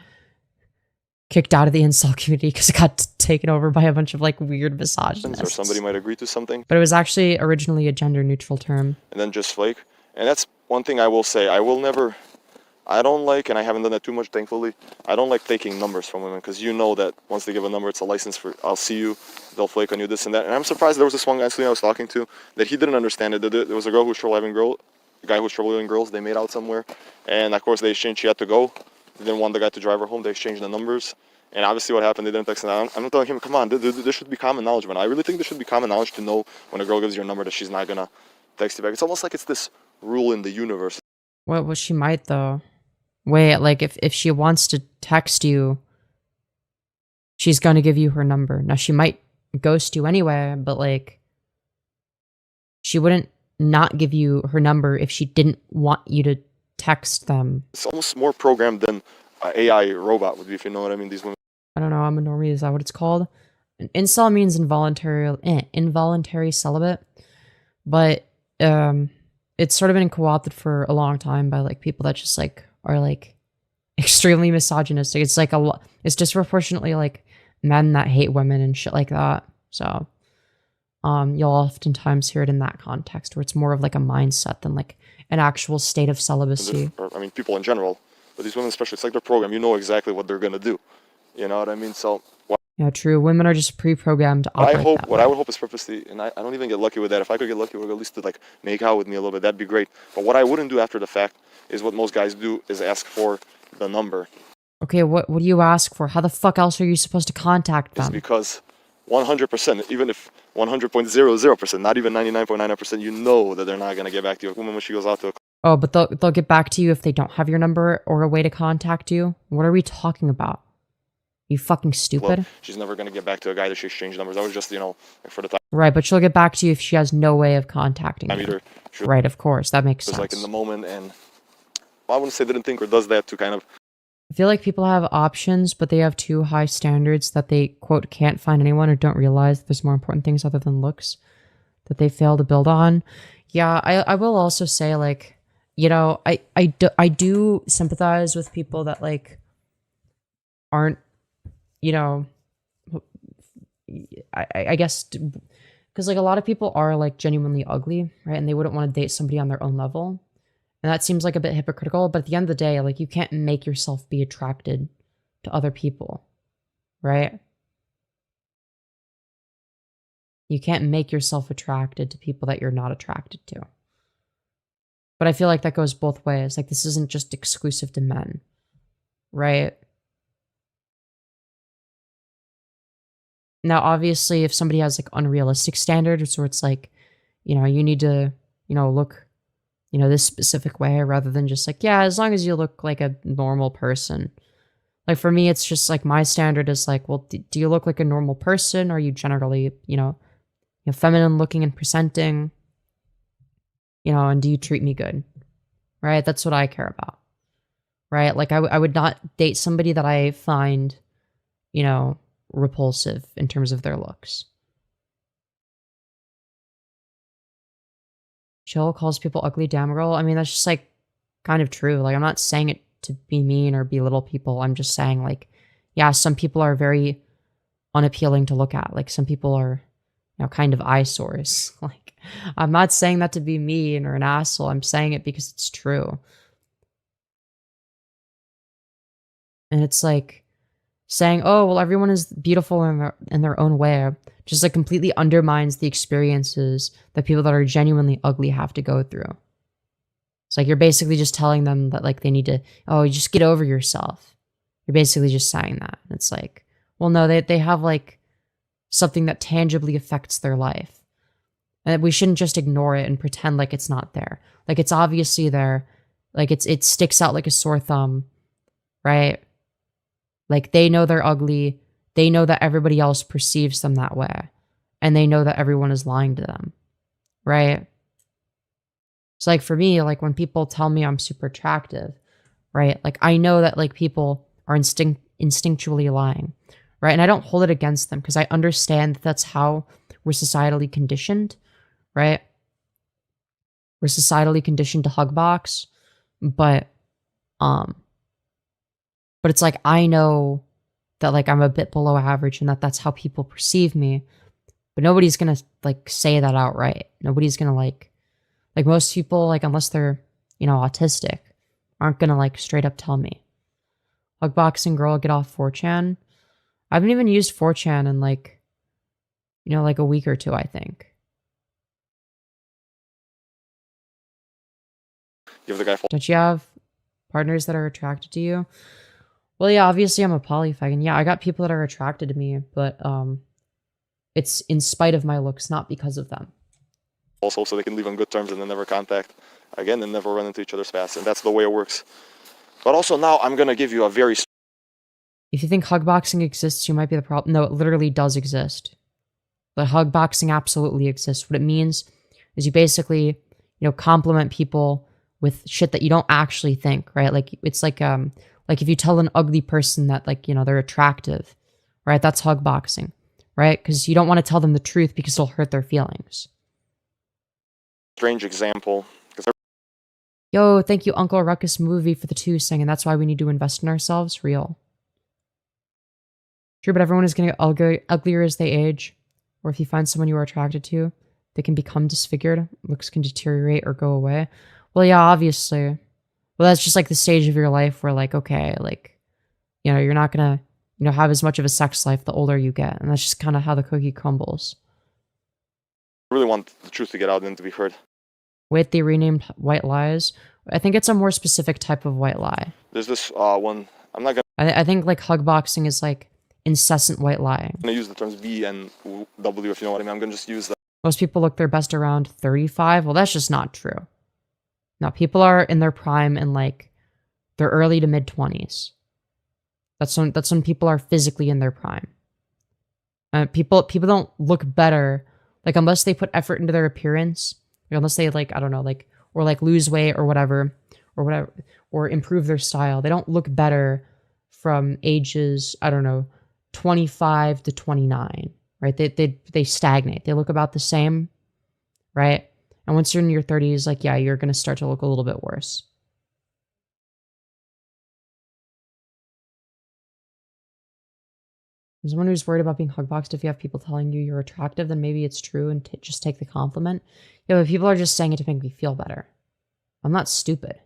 Speaker 1: kicked out of the incel community because it got taken over by a bunch of, like, weird misogynists.
Speaker 3: Or somebody might agree to something.
Speaker 1: But it was actually originally a gender-neutral term.
Speaker 3: And then just flake. And that's one thing I will say. I don't like, and I haven't done that too much, thankfully, I don't like taking numbers from women, because you know that once they give a number, it's a license for, I'll see you, they'll flake on you, this and that. And I'm surprised there was this one guy I was talking to that he didn't understand it. There was a girl who was a guy who was troubling girls. They made out somewhere, and of course they exchanged. She had to go. They didn't want the guy to drive her home. They exchanged the numbers, and obviously what happened, they didn't text. I'm telling him, come on, there should be common knowledge, man. I really think there should be common knowledge to know when a girl gives you a number that she's not gonna text you back. It's almost like it's this rule in the universe.
Speaker 1: Well, she might, though. Wait, like, if she wants to text you, she's gonna give you her number. Now, she might ghost you anyway, but, like, she wouldn't not give you her number if she didn't want you to text them.
Speaker 3: It's almost more programmed than an AI robot would be, if you know what I mean. These women. I
Speaker 1: don't know, I'm a normie, is that what it's called? An incel means involuntary celibate, but it's sort of been co-opted for a long time by, like, people that just, like, are, like, extremely misogynistic. It's like it's disproportionately, like, men that hate women and shit like that. So you'll oftentimes hear it in that context, where it's more of, like, a mindset than, like, an actual state of celibacy.
Speaker 3: I mean, people in general, but these women especially, it's like their program. You know exactly what they're gonna do. You know what I mean? So
Speaker 1: yeah, true. Women are just pre-programmed to operate
Speaker 3: what I would hope is purposely, and I don't even get lucky with that. If I could get lucky, at least to, like, make out with me a little bit, that'd be great. But what I wouldn't do after the fact is what most guys do, is ask for the number.
Speaker 1: Okay, what do you ask for? How the fuck else are you supposed to contact them?
Speaker 3: It's because 100%, even if 100.00%, not even 99.99%, you know that they're not going to get back to you. A woman, when she goes out to a...
Speaker 1: Oh, but they'll get back to you if they don't have your number or a way to contact you? What are we talking about? You fucking stupid?
Speaker 3: Well, she's never going to get back to a guy that she exchanged numbers. That was just, you know, like, for the time.
Speaker 1: Right, but she'll get back to you if she has no way of contacting you. Right, of course, that makes sense.
Speaker 3: Like, in the moment, and well, I wouldn't say didn't think or does that to kind of...
Speaker 1: I feel like people have options, but they have too high standards that they, quote, can't find anyone, or don't realize that there's more important things other than looks that they fail to build on. Yeah, I will also say, like, you know, I do sympathize with people that, like, aren't, you know, I guess, because, like, a lot of people are, like, genuinely ugly, right? And they wouldn't want to date somebody on their own level. And that seems like a bit hypocritical, but at the end of the day, like, you can't make yourself be attracted to other people, right? You can't make yourself attracted to people that you're not attracted to. But I feel like that goes both ways. Like, this isn't just exclusive to men, right? Now, obviously, if somebody has like unrealistic standards where it's like, you need to, look, this specific way rather than just like, yeah, as long as you look like a normal person. Like for me, it's just like my standard is like, well, do you look like a normal person? Are you generally, feminine looking and presenting? And do you treat me good? Right? That's what I care about. Right? Like I would not date somebody that I find, repulsive in terms of their looks. Chill calls people ugly, damn girl. I mean, that's just like kind of true. Like I'm not saying it to be mean or belittle people. I'm just saying like, yeah, some people are very unappealing to look at. Like some people are, kind of eyesores. Like I'm not saying that to be mean or an asshole. I'm saying it because it's true. And it's like saying, oh, well, everyone is beautiful in their own way, just like completely undermines the experiences that people that are genuinely ugly have to go through. It's like you're basically just telling them that like they need to, oh, you just get over yourself. You're basically just saying that. It's like, well, no, they have like something that tangibly affects their life. And we shouldn't just ignore it and pretend like it's not there. Like it's obviously there. Like it sticks out like a sore thumb, right? Like they know they're ugly. They know that everybody else perceives them that way. And they know that everyone is lying to them, right? It's like for me, like when people tell me I'm super attractive, right? Like I know that like people are instinctually lying, right? And I don't hold it against them because I understand that that's how we're societally conditioned, right? We're societally conditioned to hug box, but it's like I know that like I'm a bit below average and that that's how people perceive me, but nobody's gonna like say that outright. Nobody's gonna like most people, like unless they're autistic, aren't gonna like straight up tell me. Hug boxing girl, get off 4chan. I haven't even used 4chan in like like a week or two, I think.
Speaker 3: Give the guy full.
Speaker 1: Don't you have partners that are attracted to you? Well, yeah, obviously I'm a polyfag, and yeah, I got people that are attracted to me, but it's in spite of my looks, not because of them.
Speaker 3: Also, so they can leave on good terms and then never contact again and never run into each other's paths, and that's the way it works. But also now I'm gonna give you a very.
Speaker 1: If you think hug boxing exists, you might be the problem. No, it literally does exist. But hug boxing absolutely exists. What it means is you basically, compliment people with shit that you don't actually think, right? Like it's like if you tell an ugly person that like, they're attractive, right? That's hug boxing, right? Because you don't want to tell them the truth because it'll hurt their feelings.
Speaker 3: Strange example.
Speaker 1: Yo, thank you, Uncle Ruckus Movie, for the 2 singing. That's why we need to invest in ourselves. Real. True, but everyone is going to get uglier as they age. Or if you find someone you are attracted to, they can become disfigured. Looks can deteriorate or go away. Well, yeah, obviously. Well, that's just like the stage of your life where like, okay, like, you're not going to, have as much of a sex life the older you get. And that's just kind of how the cookie crumbles.
Speaker 3: I really want the truth to get out and to be heard.
Speaker 1: Wait, they renamed white lies? I think it's a more specific type of white lie.
Speaker 3: There's this one, I'm not gonna...
Speaker 1: I think like hug boxing is like incessant white lying.
Speaker 3: I'm gonna use the terms V and W if you know what I mean. I'm gonna just use that.
Speaker 1: Most people look their best around 35. Well, that's just not true. Now, people are in their prime in like their early to mid 20s. That's when people are physically in their prime. People don't look better like unless they put effort into their appearance, or unless they like, I don't know, like, or like lose weight or whatever, or improve their style. They don't look better from ages, I don't know, 25 to 29, right? They stagnate. They look about the same, right? And once you're in your 30s, like, yeah, you're going to start to look a little bit worse. As someone who's worried about being hugboxed, if you have people telling you you're attractive, then maybe it's true and just take the compliment. Yeah, but people are just saying it to make me feel better. I'm not stupid.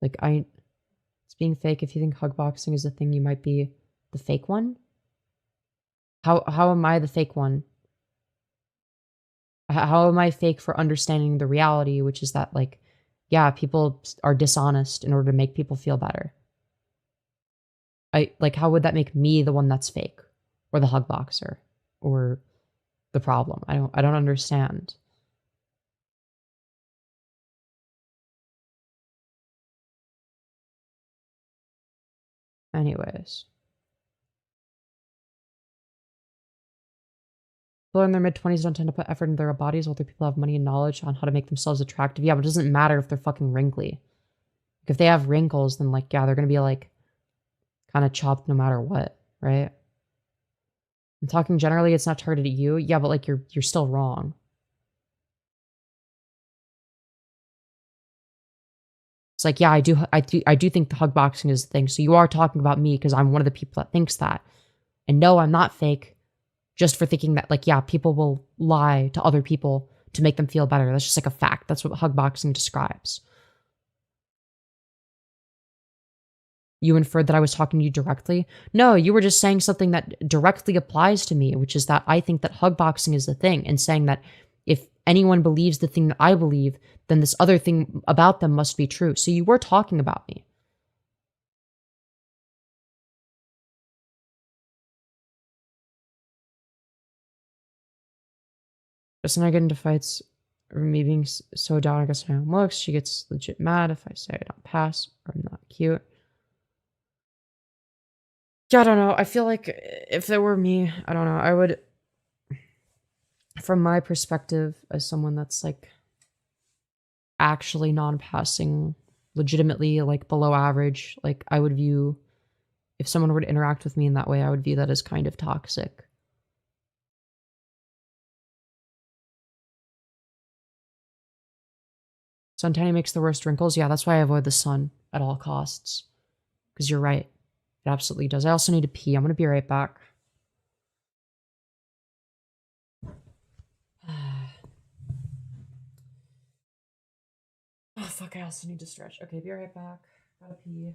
Speaker 1: Like, it's being fake. If you think hugboxing is a thing, you might be the fake one. How am I the fake one? How am I fake for understanding the reality, which is that, like, yeah, people are dishonest in order to make people feel better. How would that make me the one that's fake? Or the hug boxer? Or the problem? I don't understand. Anyways. People in their mid-20s don't tend to put effort into their bodies, while other people have money and knowledge on how to make themselves attractive. Yeah, but it doesn't matter if they're fucking wrinkly. Like, if they have wrinkles, then, like, yeah, they're gonna be, like, kind of chopped no matter what, right? I'm talking generally, it's not targeted at you. Yeah, but, like, you're still wrong. It's like, yeah, I do think the hug boxing is the thing. So you are talking about me because I'm one of the people that thinks that. And no, I'm not fake. Just for thinking that, like, yeah, people will lie to other people to make them feel better. That's just like a fact. That's what hug boxing describes. You inferred that I was talking to you directly? No, you were just saying something that directly applies to me, which is that I think that hug boxing is the thing, and saying that if anyone believes the thing that I believe, then this other thing about them must be true. So you were talking about me. Just when I get into fights, or me being so down, I guess my own looks, she gets legit mad if I say I don't pass or I'm not cute. Yeah, I don't know. I feel like if it were me, I don't know. I would, from my perspective as someone that's like actually non-passing, legitimately like below average, like I would view, if someone were to interact with me in that way, I would view that as kind of toxic. Sun tanning makes the worst wrinkles. Yeah, that's why I avoid the sun at all costs. Because you're right. It absolutely does. I also need to pee. I'm going to be right back. Oh, fuck. I also need to stretch. Okay, be right back. Gotta pee.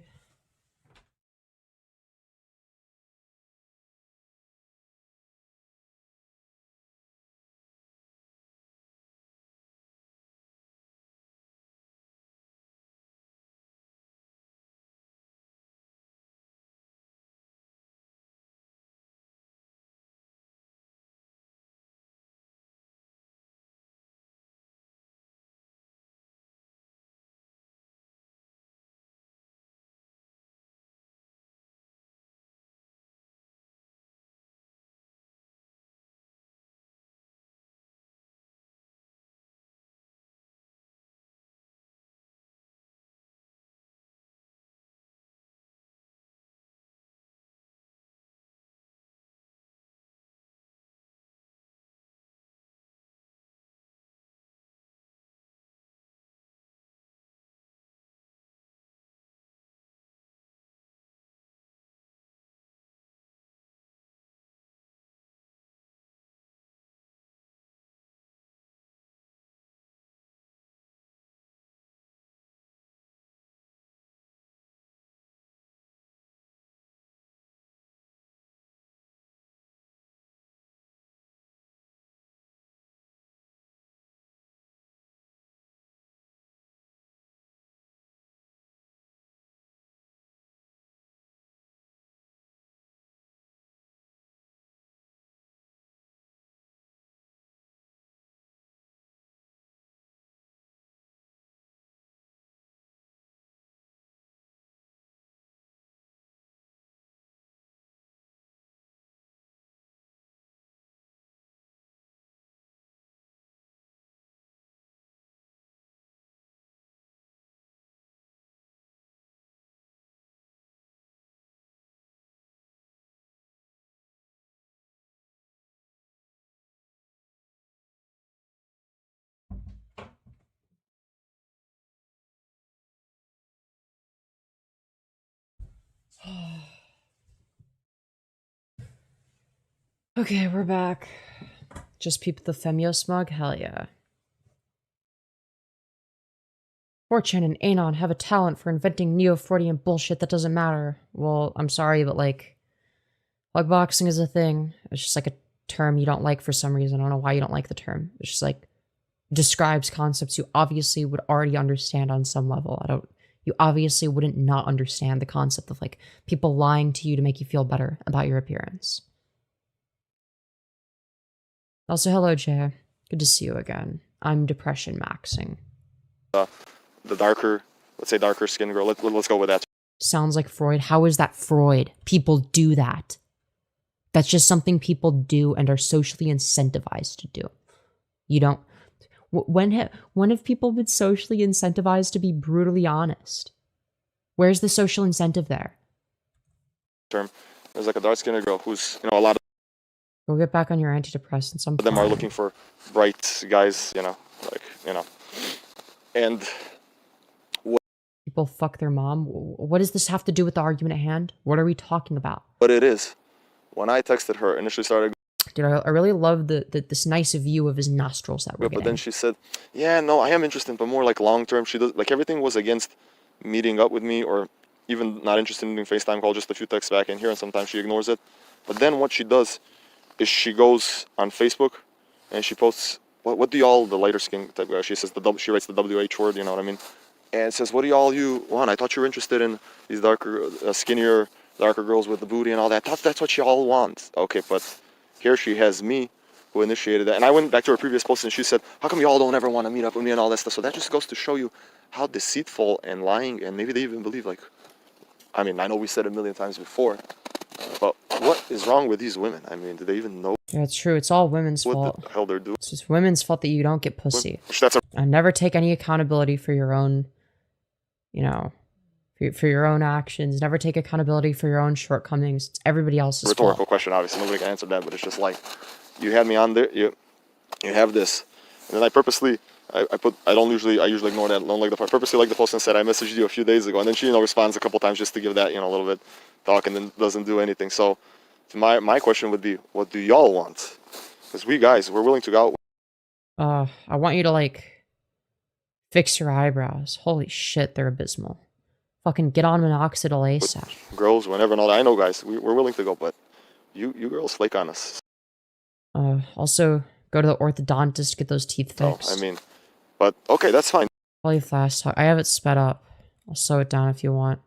Speaker 1: Okay, we're back. Just peep the Femyoz smug? Hell yeah. Fortune and Anon have a talent for inventing Neo-Freudian bullshit that doesn't matter. Well, I'm sorry, but like, hug boxing is a thing. It's just like a term you don't like for some reason. I don't know why you don't like the term. It's just like, describes concepts you obviously would already understand on some level. you obviously wouldn't not understand the concept of like people lying to you to make you feel better about your appearance. Also, hello, Jay. Good to see you again. I'm depression maxing.
Speaker 3: The darker, let's say darker skin girl. Let's go with that.
Speaker 1: Sounds like Freud. How is that Freud? People do that. That's just something people do and are socially incentivized to do. You don't. When have people been socially incentivized to be brutally honest? Where's the social incentive there?
Speaker 3: Term. There's like a dark skinned girl who's, a lot
Speaker 1: Go get back on your antidepressants.
Speaker 3: of them are looking for bright guys, and
Speaker 1: people fuck their mom. What does this have to do with the argument at hand? What are we talking about?
Speaker 3: what it is. When I texted her, initially started,
Speaker 1: Dude, I really love this nice view of his nostrils that we're
Speaker 3: but then
Speaker 1: getting.
Speaker 3: she said, "Yeah, no, I am interested, but more like long term." She does like everything was against meeting up with me, or even not interested in doing FaceTime call, just a few texts back and here, and sometimes she ignores it. But then what she does is she goes on Facebook and she posts, "What do y'all, the lighter skin type guy?" She says she writes the WH word, you know what I mean? And it says, "What do y'all you want? I thought you were interested in these darker, skinnier, darker girls with the booty and all that. That's what y'all want." Okay, but here she has me who initiated that. And I went back to her previous post and she said, "How come y'all don't ever want to meet up with me and all that stuff?" So that just goes to show you how deceitful and lying, and maybe they even believe, like, I mean, I know we said it a million times before, but what is wrong with these women? I mean, do they even know
Speaker 1: Yeah, it's true. It's all women's fault.
Speaker 3: what the hell they're doing?
Speaker 1: It's just women's fault that you don't get pussy.
Speaker 3: That's a
Speaker 1: And never take any accountability for your own, for your own actions. Never take accountability for your own shortcomings. It's everybody else's
Speaker 3: rhetorical
Speaker 1: fault.
Speaker 3: question, obviously. Nobody can answer that, but it's just like, you had me on there, you have this. And then I purposely, I usually ignore that, don't like the part. Purposely like the post and said, "I messaged you a few days ago." And then she, responds a couple times just to give that, a little bit talk, and then doesn't do anything. So my question would be, what do y'all want? Because we guys, we're willing to go out.
Speaker 1: I want you to like fix your eyebrows. Holy shit, they're abysmal. Fucking get on minoxidil ASAP.
Speaker 3: Girls, whenever and all that. I know, guys, we're willing to go, but you girls flake on us.
Speaker 1: Also go to the orthodontist to get those teeth
Speaker 3: So,
Speaker 1: fixed.
Speaker 3: I mean, but okay, that's fine.
Speaker 1: Probably fast talk. I have it sped up. I'll slow it down if you want.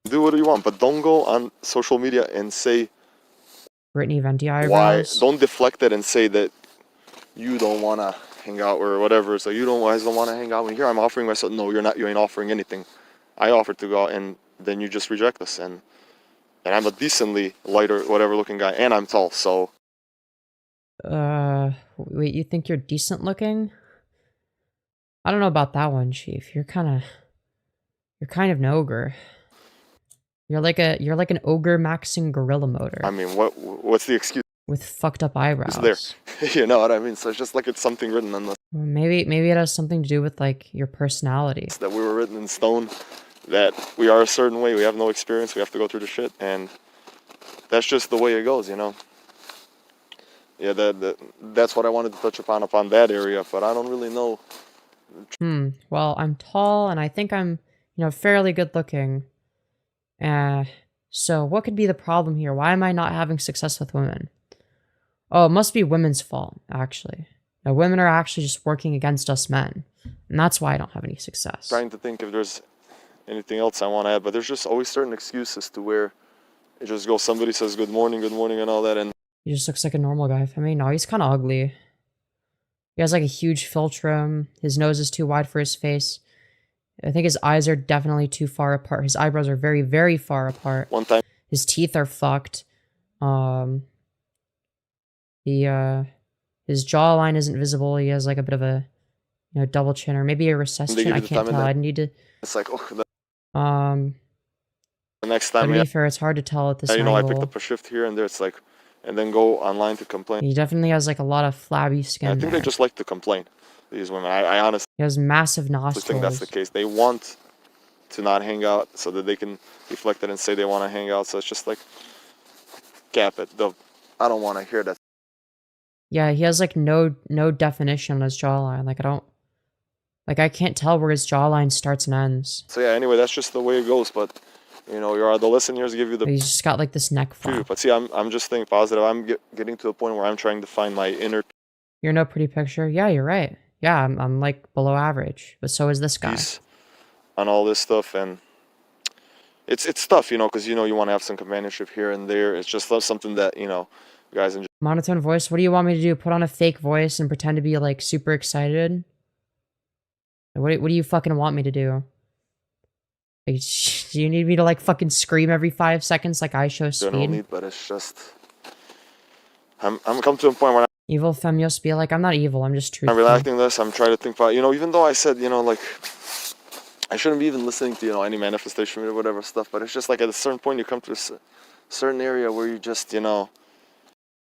Speaker 3: Do what you want, but don't go on social media and say
Speaker 1: Brittany Venti
Speaker 3: why.
Speaker 1: eyebrows.
Speaker 3: Don't deflect it and say that you don't want to hang out or whatever. So you guys don't want to hang out. When here I'm offering myself. No, you're not. You ain't offering anything. I offered to go out, and then you just reject us. And I'm a decently lighter, whatever looking guy, and I'm tall. So
Speaker 1: Wait, you think you're decent looking? I don't know about that one, Chief. You're kind of an ogre. You're like an ogre maxing gorilla motor.
Speaker 3: I mean, what's the excuse?
Speaker 1: With fucked up eyebrows.
Speaker 3: There, you know what I mean. So it's just like it's something written on the.
Speaker 1: Well, maybe it has something to do with like your personality.
Speaker 3: That we were written in stone, that we are a certain way. We have no experience. We have to go through the shit, and that's just the way it goes, Yeah, that's what I wanted to touch upon that area, but I don't really know.
Speaker 1: Well, I'm tall, and I think I'm, fairly good looking. So what could be the problem here? Why am I not having success with women? Oh, it must be women's fault, actually. Now, women are actually just working against us men, and that's why I don't have any success.
Speaker 3: Trying to think if there's anything else I want to add, but there's just always certain excuses to where it just goes, somebody says good morning, and all that, and
Speaker 1: He just looks like a normal guy for me. No, he's kind of ugly. He has like a huge philtrum. His nose is too wide for his face. I think his eyes are definitely too far apart. His eyebrows are very, very far apart.
Speaker 3: one time
Speaker 1: His teeth are fucked. His jawline isn't visible. He has like a bit of a, double chin or maybe a recessed
Speaker 3: They
Speaker 1: chin.
Speaker 3: give
Speaker 1: I
Speaker 3: you the
Speaker 1: can't
Speaker 3: time
Speaker 1: tell.
Speaker 3: in
Speaker 1: I need to.
Speaker 3: it's like, the next
Speaker 1: But
Speaker 3: time,
Speaker 1: to be fair, it's hard to tell at this
Speaker 3: I
Speaker 1: angle.
Speaker 3: picked up a shift here and there. It's like, and then go online to complain.
Speaker 1: He definitely has like a lot of flabby skin.
Speaker 3: I think
Speaker 1: there.
Speaker 3: they just like to complain. These women, I honestly
Speaker 1: He has massive nostrils.
Speaker 3: think that's the case. They want to not hang out so that they can deflect it and say they want to hang out. So it's just like, cap it. I don't want to hear that.
Speaker 1: Yeah, he has like no definition on his jawline. I can't tell where his jawline starts and ends.
Speaker 3: So yeah, anyway, that's just the way it goes. But your adolescent years give you the
Speaker 1: He's just got like this neck
Speaker 3: preview.
Speaker 1: flap.
Speaker 3: But see, I'm just staying positive. I'm getting to a point where I'm trying to find my inner
Speaker 1: You're no pretty picture. Yeah, you're right. Yeah, I'm like below average, but so is this guy.
Speaker 3: peace. on all this stuff, and it's tough, you know, because you know you want to have some companionship here and there. It's just something that, you know, guys enjoy.
Speaker 1: Monotone voice. What do you want me to do? Put on a fake voice and pretend to be like super excited? What do you fucking want me to do? Like, do you need me to like fucking scream every 5 seconds like I show
Speaker 3: General
Speaker 1: speed?
Speaker 3: need, but it's just I'm come to a point where
Speaker 1: Evil Femyoz be like, I'm not evil, I'm just
Speaker 3: I'm
Speaker 1: truthful.
Speaker 3: relaxing this. I'm trying to think about, you know, even though I said, you know, like I shouldn't be even listening to, you know, any manifestation or whatever stuff, but it's just like at a certain point you come to a certain area where you just, you know,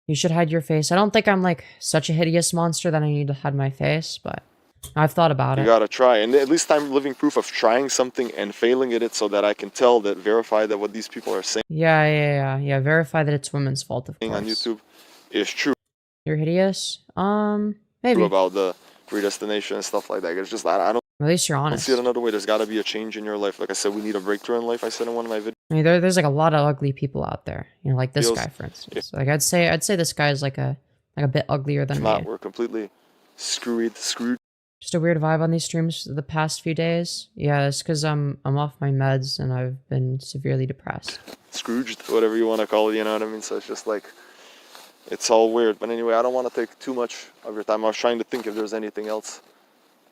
Speaker 1: You should hide your face. I don't think I'm like such a hideous monster that I need to hide my face, but I've thought about
Speaker 3: you
Speaker 1: it.
Speaker 3: gotta try. And at least I'm living proof of trying something and failing at it, so that I can tell, that verify that what these people are saying
Speaker 1: Yeah. Verify that it's women's fault, of course.
Speaker 3: on YouTube is true.
Speaker 1: You're hideous? Maybe.
Speaker 3: About the predestination and stuff like that. It's just, I don't
Speaker 1: At least you're
Speaker 3: I don't
Speaker 1: honest.
Speaker 3: see it another way. There's got to be a change in your life. Like I said, we need a breakthrough in life. I said in one of my videos.
Speaker 1: I mean, there's like a lot of ugly people out there. You know, like this guy, for instance. Like I'd say this guy is like a bit uglier than
Speaker 3: If
Speaker 1: me.
Speaker 3: not, we're completely screwed.
Speaker 1: Just a weird vibe on these streams the past few days. Yeah, it's because I'm off my meds and I've been severely depressed.
Speaker 3: Scrooged, whatever you want to call it, you know what I mean? So it's just like, it's all weird. But anyway, I don't want to take too much of your time. I was trying to think if there's anything else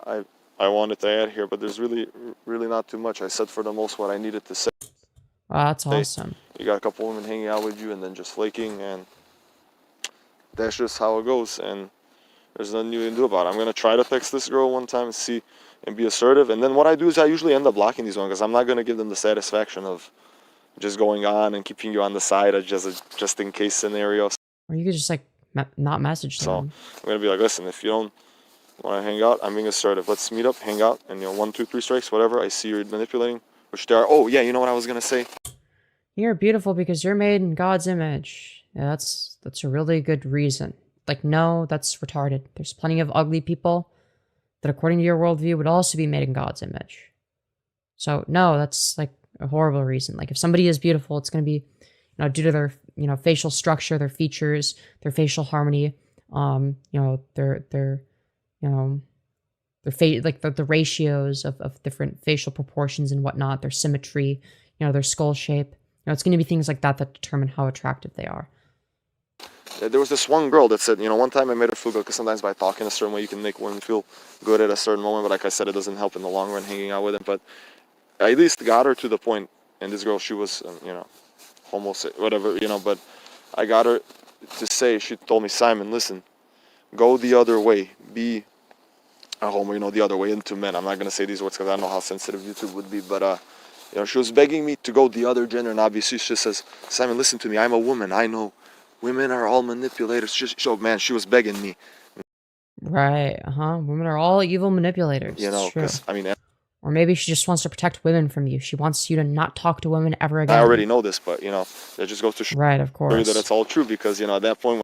Speaker 3: I wanted to add here, but there's really not too much. I said for the most what I needed to say.
Speaker 1: Wow, that's awesome.
Speaker 3: You got a couple women hanging out with you and then just flaking, and that's just how it goes, and there's nothing you can do about it. I'm going to try to text this girl one time and see, and be assertive, and then what I do is I usually end up blocking these ones, because I'm not going to give them the satisfaction of just going on and keeping you on the side of just in case scenario.
Speaker 1: Or you could just like not message them.
Speaker 3: So I'm going to be like, listen, if you don't want to hang out, I'm being assertive. Let's meet up, hang out, and 1, 2, 3 strikes, whatever. I see you're manipulating, which they are. Oh yeah, you know what I was going to say?
Speaker 1: You're beautiful because you're made in God's image. Yeah, that's a really good reason. Like, no, that's retarded. There's plenty of ugly people that, according to your worldview, would also be made in God's image. So, no, that's like a horrible reason. Like, if somebody is beautiful, it's going to be, due to their, facial structure, their features, their facial harmony, their the ratios of different facial proportions and whatnot, their symmetry, their skull shape. It's going to be things like that that determine how attractive they are.
Speaker 3: There was this one girl that said, one time I made her feel good, because sometimes by talking a certain way you can make women feel good at a certain moment, but like I said, it doesn't help in the long run hanging out with them. But I at least got her to the point, and this girl, she was, almost whatever, but I got her to say, she told me, Simon, listen, go the other way, be a homo, the other way, into men. I'm not going to say these words because I don't know how sensitive YouTube would be, but she was begging me to go the other gender, and obviously she says, Simon, listen to me, I'm a woman, I know women are all manipulators. Man, she was begging me.
Speaker 1: Right, women are all evil manipulators.
Speaker 3: Because,
Speaker 1: or maybe she just wants to protect women from you. She wants you to not talk to women ever again.
Speaker 3: I already know this, but, that just goes to show
Speaker 1: right, of course,
Speaker 3: that it's all true, because, at that point...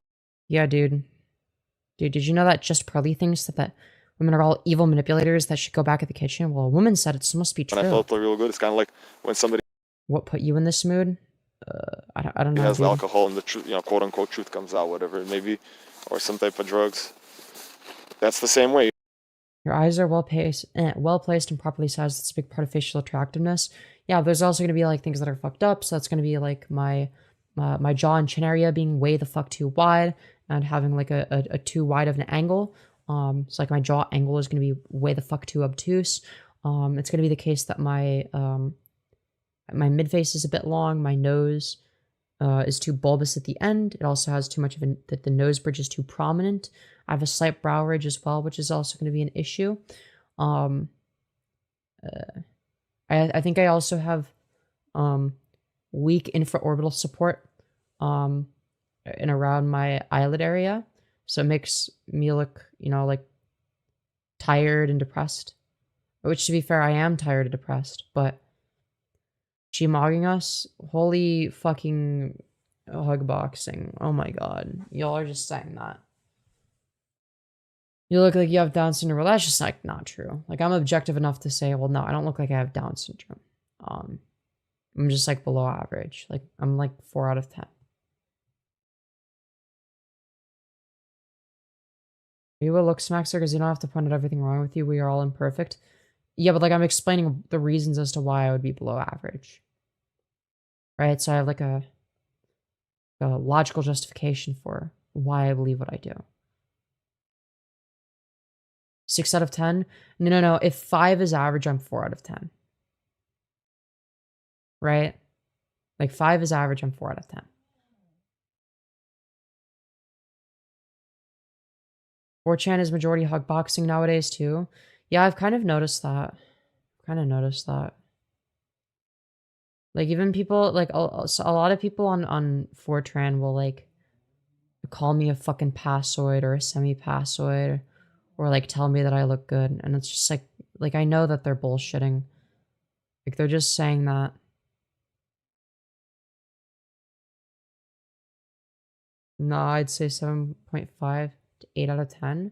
Speaker 1: Yeah, dude. Dude, did you know that just Pearly thinks that women are all evil manipulators that should go back at the kitchen? Well, a woman said it, so it must be true.
Speaker 3: When I felt real good, it's kind of like when somebody...
Speaker 1: What put you in this mood? I don't know.
Speaker 3: Has alcohol and the truth, quote unquote truth comes out, whatever it may be, or some type of drugs. That's the same way.
Speaker 1: Your eyes are well placed and properly sized. That's a big part of facial attractiveness. Yeah, there's also going to be like things that are fucked up. So that's going to be like my jaw and chin area being way the fuck too wide and having like a too wide of an angle. So like my jaw angle is going to be way the fuck too obtuse. It's going to be the case that my mid face is a bit long. My nose is too bulbous at the end. It also has too much of that the nose bridge is too prominent. I have a slight brow ridge as well, which is also going to be an issue. I think I also have weak infraorbital support in around my eyelid area. So it makes me look, like tired and depressed. Which, to be fair, I am tired and depressed, but she mogging us? Holy fucking hug boxing. Oh my god. Y'all are just saying that. You look like you have Down syndrome. Well, that's just like not true. Like, I'm objective enough to say, well, no, I don't look like I have Down syndrome. I'm just like below average. Like, I'm like 4 out of 10. Are you a look smaxer because you don't have to point out everything wrong with you? We are all imperfect. Yeah, but like I'm explaining the reasons as to why I would be below average. Right? So I have like a logical justification for why I believe what I do. 6 out of 10? No. If 5 is average, I'm 4 out of 10. Right? Like 5 is average, I'm 4 out of 10. 4chan is majority hug boxing nowadays too. Yeah, I've kind of noticed that. Like even people, like a lot of people on 4chan will like call me a fucking passoid or a semi-passoid or like tell me that I look good. And it's just like I know that they're bullshitting. Like they're just saying that. No, I'd say 7.5 to 8 out of 10.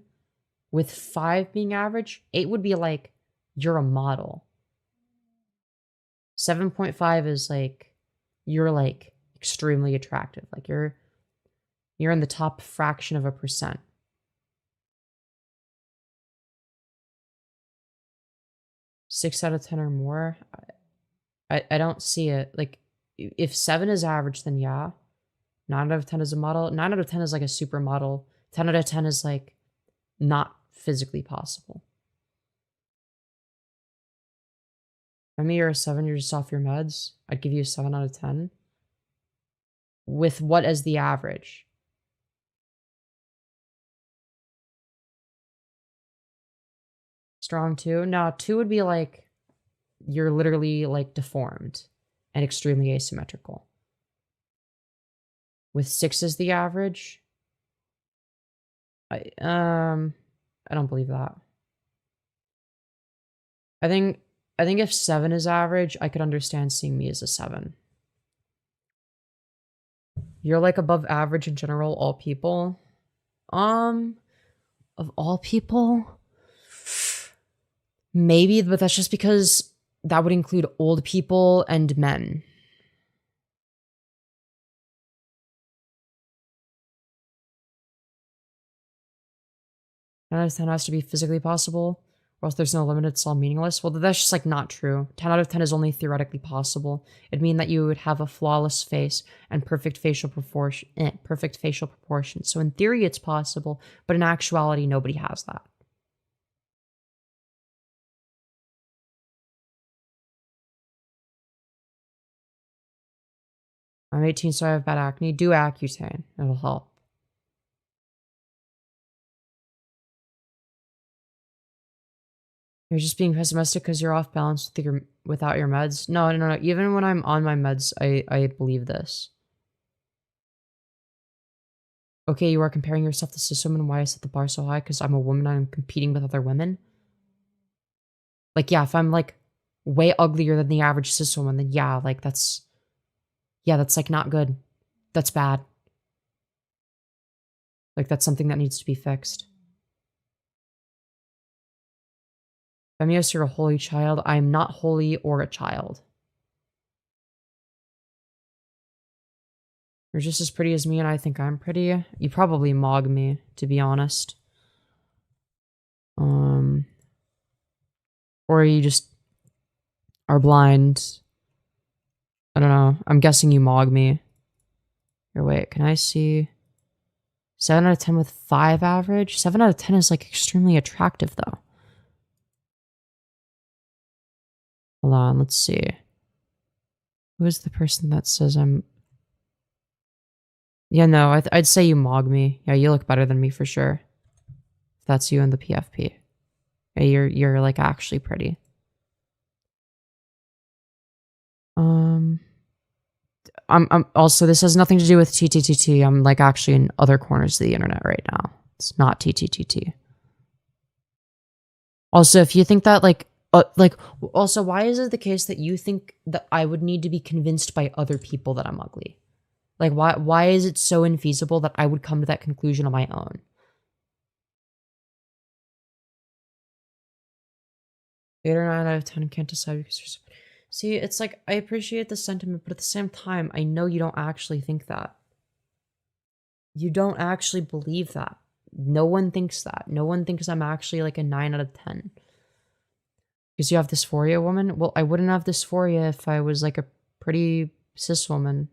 Speaker 1: With 5 being average, 8 would be like, you're a model. 7.5 is like, you're like extremely attractive. Like you're in the top fraction of a percent. Six out of 10 or more, I don't see it. Like, if 7 is average, then yeah. 9 out of 10 is a model. 9 out of 10 is like a supermodel. 10 out of 10 is like not physically possible. I mean, you're a 7, you're just off your meds. I'd give you a 7 out of 10. With what as the average? Strong 2? No, 2 would be like, you're literally like deformed and extremely asymmetrical. With 6 as the average? I don't believe that. I think if 7 is average, I could understand seeing me as a 7. You're like above average in general, all people. Of all people? Maybe, but that's just because that would include old people and men. And out of 10 has to be physically possible, or else there's no limit, it's all meaningless. Well, that's just like not true. 10 out of 10 is only theoretically possible. It'd mean that you would have a flawless face and perfect facial proportions. So in theory, it's possible, but in actuality, nobody has that. I'm 18, so I have bad acne. Do Accutane. It'll help. You're just being pessimistic because you're off balance without your meds. No. Even when I'm on my meds, I believe this. Okay, you are comparing yourself to cis women. Why I set the bar so high? Because I'm a woman and I'm competing with other women. Like, yeah, if I'm like way uglier than the average cis woman, then yeah, like that's like not good. That's bad. Like that's something that needs to be fixed. Femyoz, you're a holy child. I am not holy or a child. You're just as pretty as me and I think I'm pretty. You probably mog me, to be honest. Or you just are blind. I don't know. I'm guessing you mog me. Here, wait, can I see? 7 out of 10 with 5 average? 7 out of 10 is like extremely attractive though. Hold on, let's see. Who is the person that says I'm... Yeah, no, I'd say you mog me. Yeah, you look better than me for sure. If that's you in the PFP. Yeah, you're like actually pretty. I'm also, this has nothing to do with TTTT. I'm like actually in other corners of the internet right now. It's not TTTT. Also, if you think that also, why is it the case that you think that I would need to be convinced by other people that I'm ugly? Like, why is it so infeasible that I would come to that conclusion on my own? Eight or 9 out of 10 can't decide because you're so... See, it's like, I appreciate the sentiment, but at the same time, I know you don't actually think that. You don't actually believe that. No one thinks that. No one thinks I'm actually like a 9 out of 10. Because you have dysphoria, woman? Well, I wouldn't have dysphoria if I was like a pretty cis woman.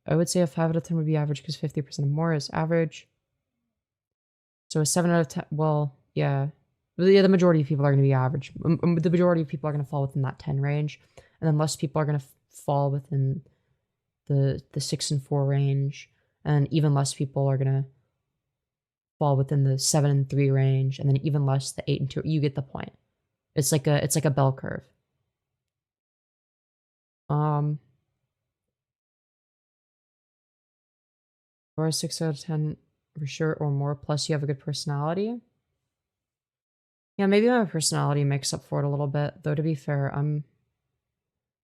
Speaker 1: I would say a 5 out of 10 would be average because 50% of more is average. So a 7 out of 10, well, yeah. Yeah, the majority of people are going to be average. The majority of people are going to fall within that 10 range. And then less people are going to fall within the 6 and 4 range. And even less people are going to fall within the 7 and 3 range. And then even less the 8 and 2. You get the point. It's like a bell curve. Or a 6 out of 10 for sure or more, plus you have a good personality. Yeah, maybe my personality makes up for it a little bit. Though to be fair,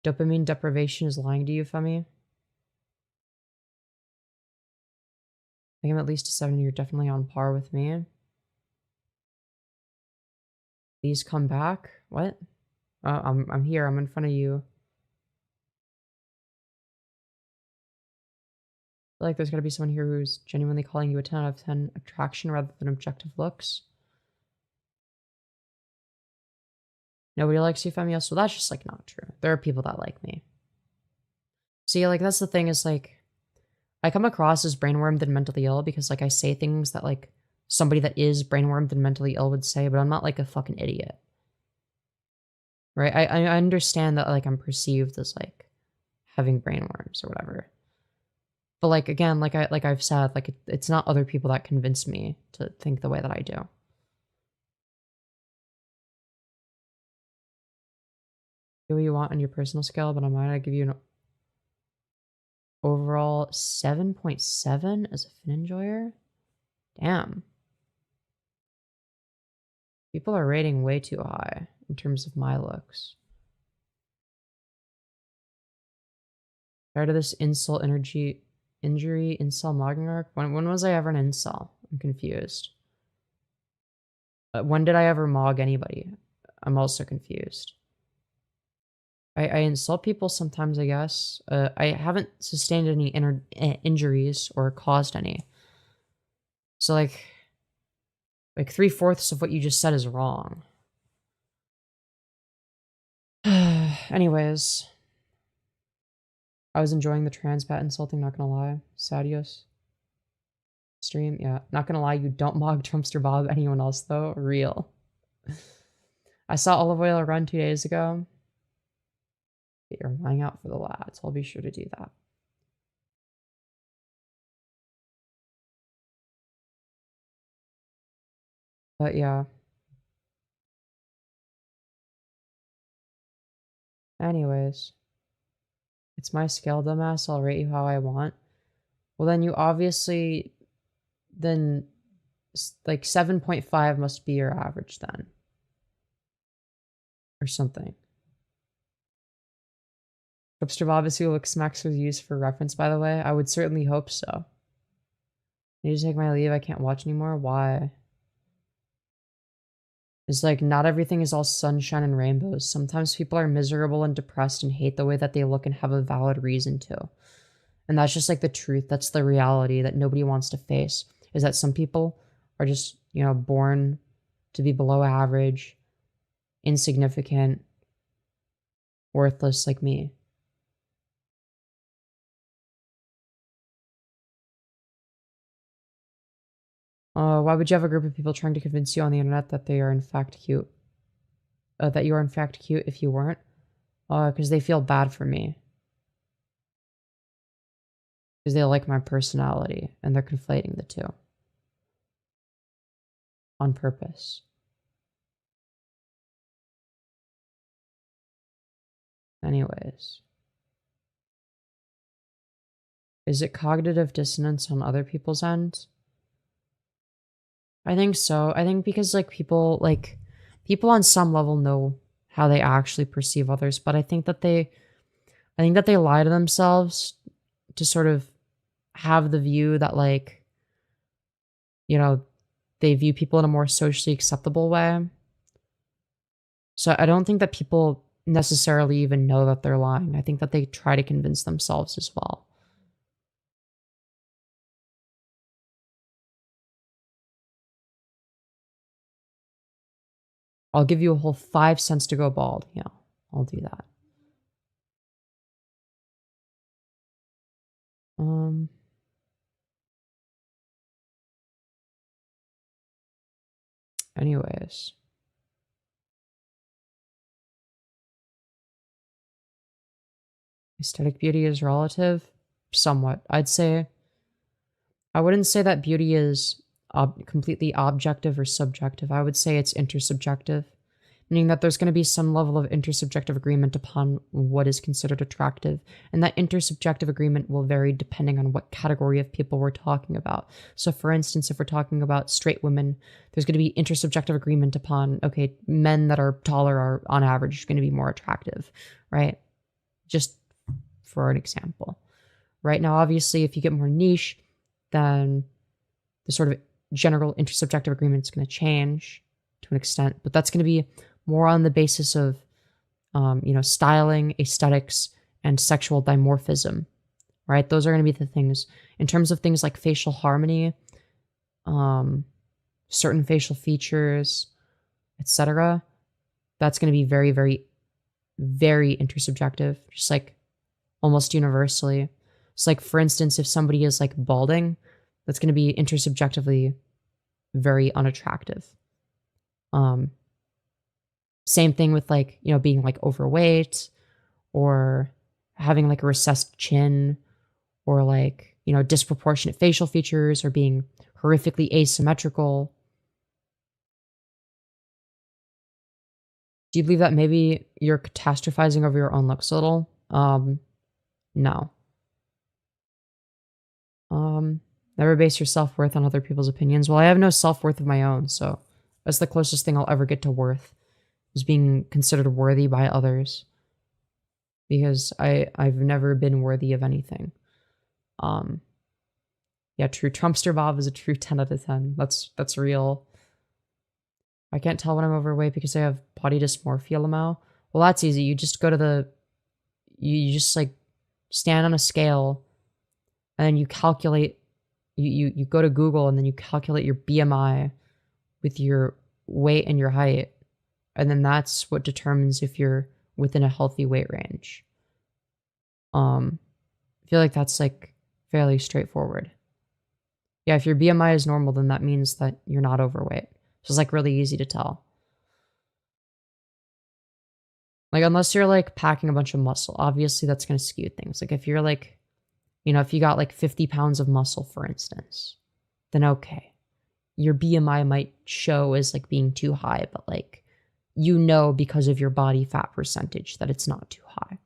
Speaker 1: dopamine deprivation is lying to you, Femi. I think I'm at least a 7, you're definitely on par with me. Please come back. What? I'm here, I'm in front of you. I feel like there's gotta be someone here who's genuinely calling you a 10 out of 10 attraction rather than objective looks. Nobody likes you, Femyoz? Well, that's just, like, not true. There are people that like me. See, like, that's the thing is, like, I come across as brainwormed and mentally ill because, like, I say things that, like, somebody that is brainwormed and mentally ill would say, but I'm not, like, a fucking idiot. Right? I understand that, like, I'm perceived as, like, having brainworms or whatever. But, like, again, like I've said, like, it's not other people that convince me to think the way that I do. Do what you want on your personal scale, but on mine, I give you an overall 7.7 as a fin enjoyer. Damn. People are rating way too high in terms of my looks. Tired of this insult injury, incel mogging arc? When was I ever an incel? I'm confused. When did I ever mog anybody? I'm also confused. I insult people sometimes, I guess. I haven't sustained any injuries or caused any. So, like 3/4 of what you just said is wrong. Anyways. I was enjoying the trans pat insulting, not gonna lie. Sadios. Stream, yeah. Not gonna lie, you don't mog Trumpster Bob. Anyone else, though? Real. I saw Olive Oil run 2 days ago. You're lying out for the lads. I'll be sure to do that. But yeah. Anyways. It's my scale, dumbass. I'll rate you how I want. Well, then you obviously... Then, like, 7.5 must be your average then. Or something. Hipster Bob is who looks Max was used for reference, by the way. I would certainly hope so. I need to take my leave. I can't watch anymore. Why? It's like, not everything is all sunshine and rainbows. Sometimes people are miserable and depressed and hate the way that they look and have a valid reason to. And that's just like the truth. That's the reality that nobody wants to face. Is that some people are just, you know, born to be below average, insignificant, worthless like me. Why would you have a group of people trying to convince you on the internet that they are in fact cute? That you are in fact cute if you weren't? Because they feel bad for me. Because they like my personality, and they're conflating the two. On purpose. Anyways. Is it cognitive dissonance on other people's ends? I think so. I think because, like, people on some level know how they actually perceive others, but I think that they lie to themselves to sort of have the view that, like, you know, they view people in a more socially acceptable way. So I don't think that people necessarily even know that they're lying. I think that they try to convince themselves as well. I'll give you a whole 5 cents to go bald. Yeah, I'll do that. Anyways. Aesthetic beauty is relative? Somewhat. I wouldn't say that beauty is completely objective or subjective. I would say it's intersubjective, meaning that there's going to be some level of intersubjective agreement upon what is considered attractive. And that intersubjective agreement will vary depending on what category of people we're talking about. So, for instance, if we're talking about straight women, there's going to be intersubjective agreement upon, okay, men that are taller are on average going to be more attractive, right? Just for an example. Right now, obviously, if you get more niche, then the sort of general intersubjective agreement is going to change to an extent, but that's going to be more on the basis of, styling, aesthetics, and sexual dimorphism, right? Those are going to be the things. In terms of things like facial harmony, certain facial features, etc., that's going to be very, very, very intersubjective, just like almost universally. It's like, for instance, if somebody is like balding, that's going to be intersubjectively very unattractive. Same thing with like, being like overweight or having like a recessed chin or like, disproportionate facial features or being horrifically asymmetrical. Do you believe that maybe you're catastrophizing over your own looks a little? No. Never base your self-worth on other people's opinions. Well, I have no self-worth of my own, so that's the closest thing I'll ever get to worth, is being considered worthy by others. Because I've never been worthy of anything. Yeah, true. Trumpster Bob is a true 10 out of 10. That's real. I can't tell when I'm overweight because I have body dysmorphia, Lamau. Well, that's easy. You just go to you just like stand on a scale and then you calculate, you go to Google and then you calculate your BMI with your weight and your height. And then that's what determines if you're within a healthy weight range. I feel like that's like fairly straightforward. Yeah, if your BMI is normal, then that means that you're not overweight. So it's like really easy to tell. Like, unless you're like packing a bunch of muscle, obviously that's going to skew things. Like, if you're like, if you got like 50 pounds of muscle, for instance, then okay. Your BMI might show as like being too high, but like, because of your body fat percentage that it's not too high.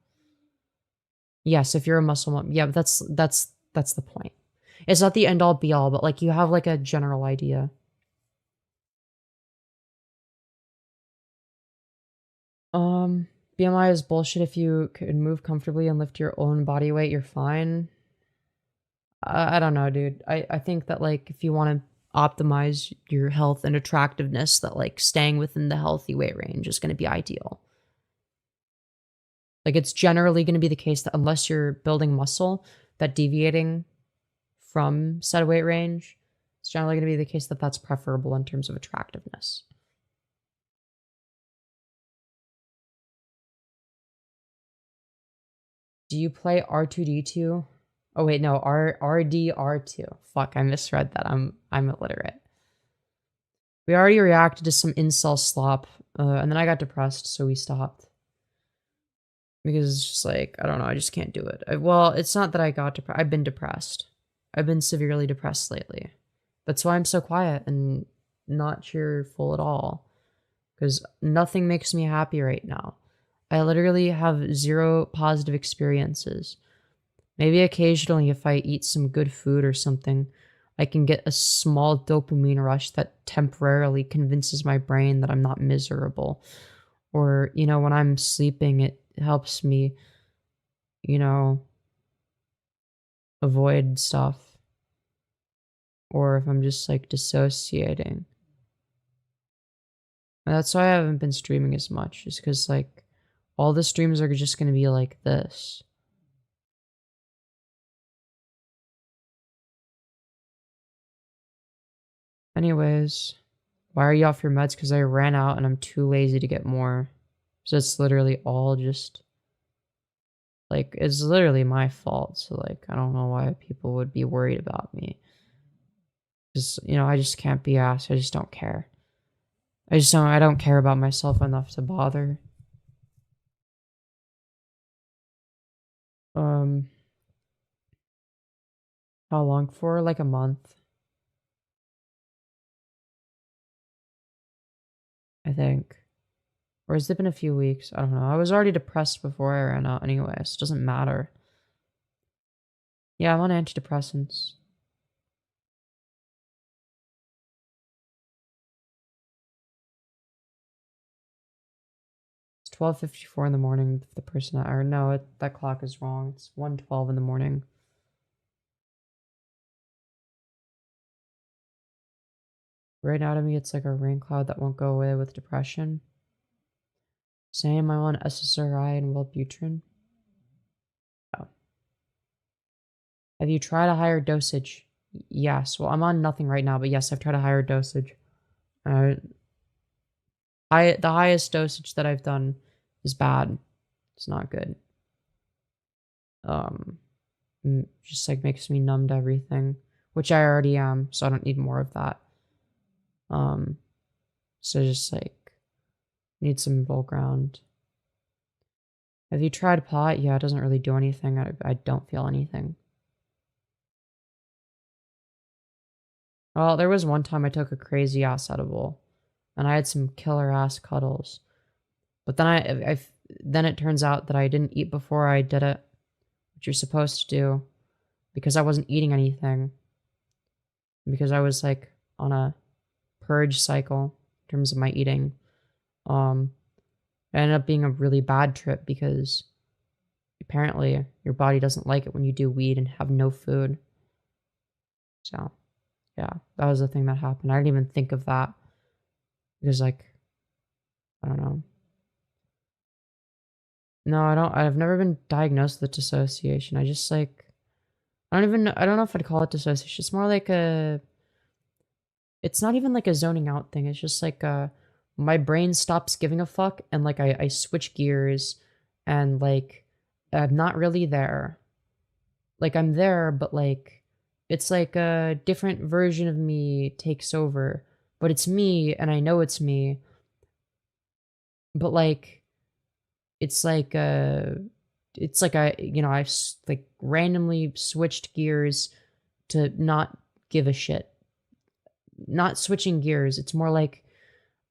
Speaker 1: Yes, if you're a muscle mom, yeah, but that's the point. It's not the end all be all, but like you have like a general idea. BMI is bullshit. If you can move comfortably and lift your own body weight, you're fine. I don't know, dude. I think that like if you want to optimize your health and attractiveness, that like staying within the healthy weight range is going to be ideal. Like, it's generally going to be the case that unless you're building muscle, that deviating from said weight range, it's generally going to be the case that that's preferable in terms of attractiveness. Do you play R2D2? Oh wait, no, RDR2. Fuck, I misread that. I'm illiterate. We already reacted to some incel slop, and then I got depressed, so we stopped. Because it's just like, I don't know, I just can't do it. Well, it's not that I got depressed. I've been depressed. I've been severely depressed lately. That's why I'm so quiet and not cheerful at all. Because nothing makes me happy right now. I literally have 0 positive experiences. Maybe occasionally if I eat some good food or something, I can get a small dopamine rush that temporarily convinces my brain that I'm not miserable. Or, when I'm sleeping, it helps me, avoid stuff. Or if I'm just like dissociating. And that's why I haven't been streaming as much, is because like all the streams are just going to be like this. Anyways, Why are you off your meds? Because I ran out and I'm too lazy to get more. So it's literally all just, like, it's literally my fault. So, like, I don't know why people would be worried about me. Because, you know, I just can't be asked. I just don't care. I don't care about myself enough to bother. How long for? Like a month, I think. Or has it been a few weeks? I don't know. I was already depressed before I ran out anyway, so it doesn't matter. Yeah, I'm on antidepressants. It's 12:54 in the morning. The person or no, that clock is wrong. It's 1:12 in the morning. Right now to me, it's like a rain cloud that won't go away with depression. Same, I'm on SSRI and Wellbutrin. Oh. Have you tried a higher dosage? Yes. Well, I'm on nothing right now, but yes, I've tried a higher dosage. The highest dosage that I've done is bad. It's not good. Just like makes me numb to everything, which I already am, so I don't need more of that. So just like need some middle ground. Have you tried pot? Yeah, it doesn't really do anything. I don't feel anything. Well, there was one time I took a crazy ass edible, and I had some killer ass cuddles. But then then it turns out that I didn't eat before I did it, which you're supposed to do, because I wasn't eating anything. Because I was like on a purge cycle in terms of my eating. It ended up being a really bad trip because apparently your body doesn't like it when you do weed and have no food. So, yeah, that was the thing that happened. I didn't even think of that because, like, I don't know. No, I don't. I've never been diagnosed with dissociation. I just like, I don't know if I'd call it dissociation. It's more like it's not even like a zoning out thing. It's just like my brain stops giving a fuck and like I switch gears and like I'm not really there. Like I'm there, but like it's like a different version of me takes over. But it's me and I know it's me. But like it's like I I've like randomly switched gears to not give a shit. Not switching gears. It's more like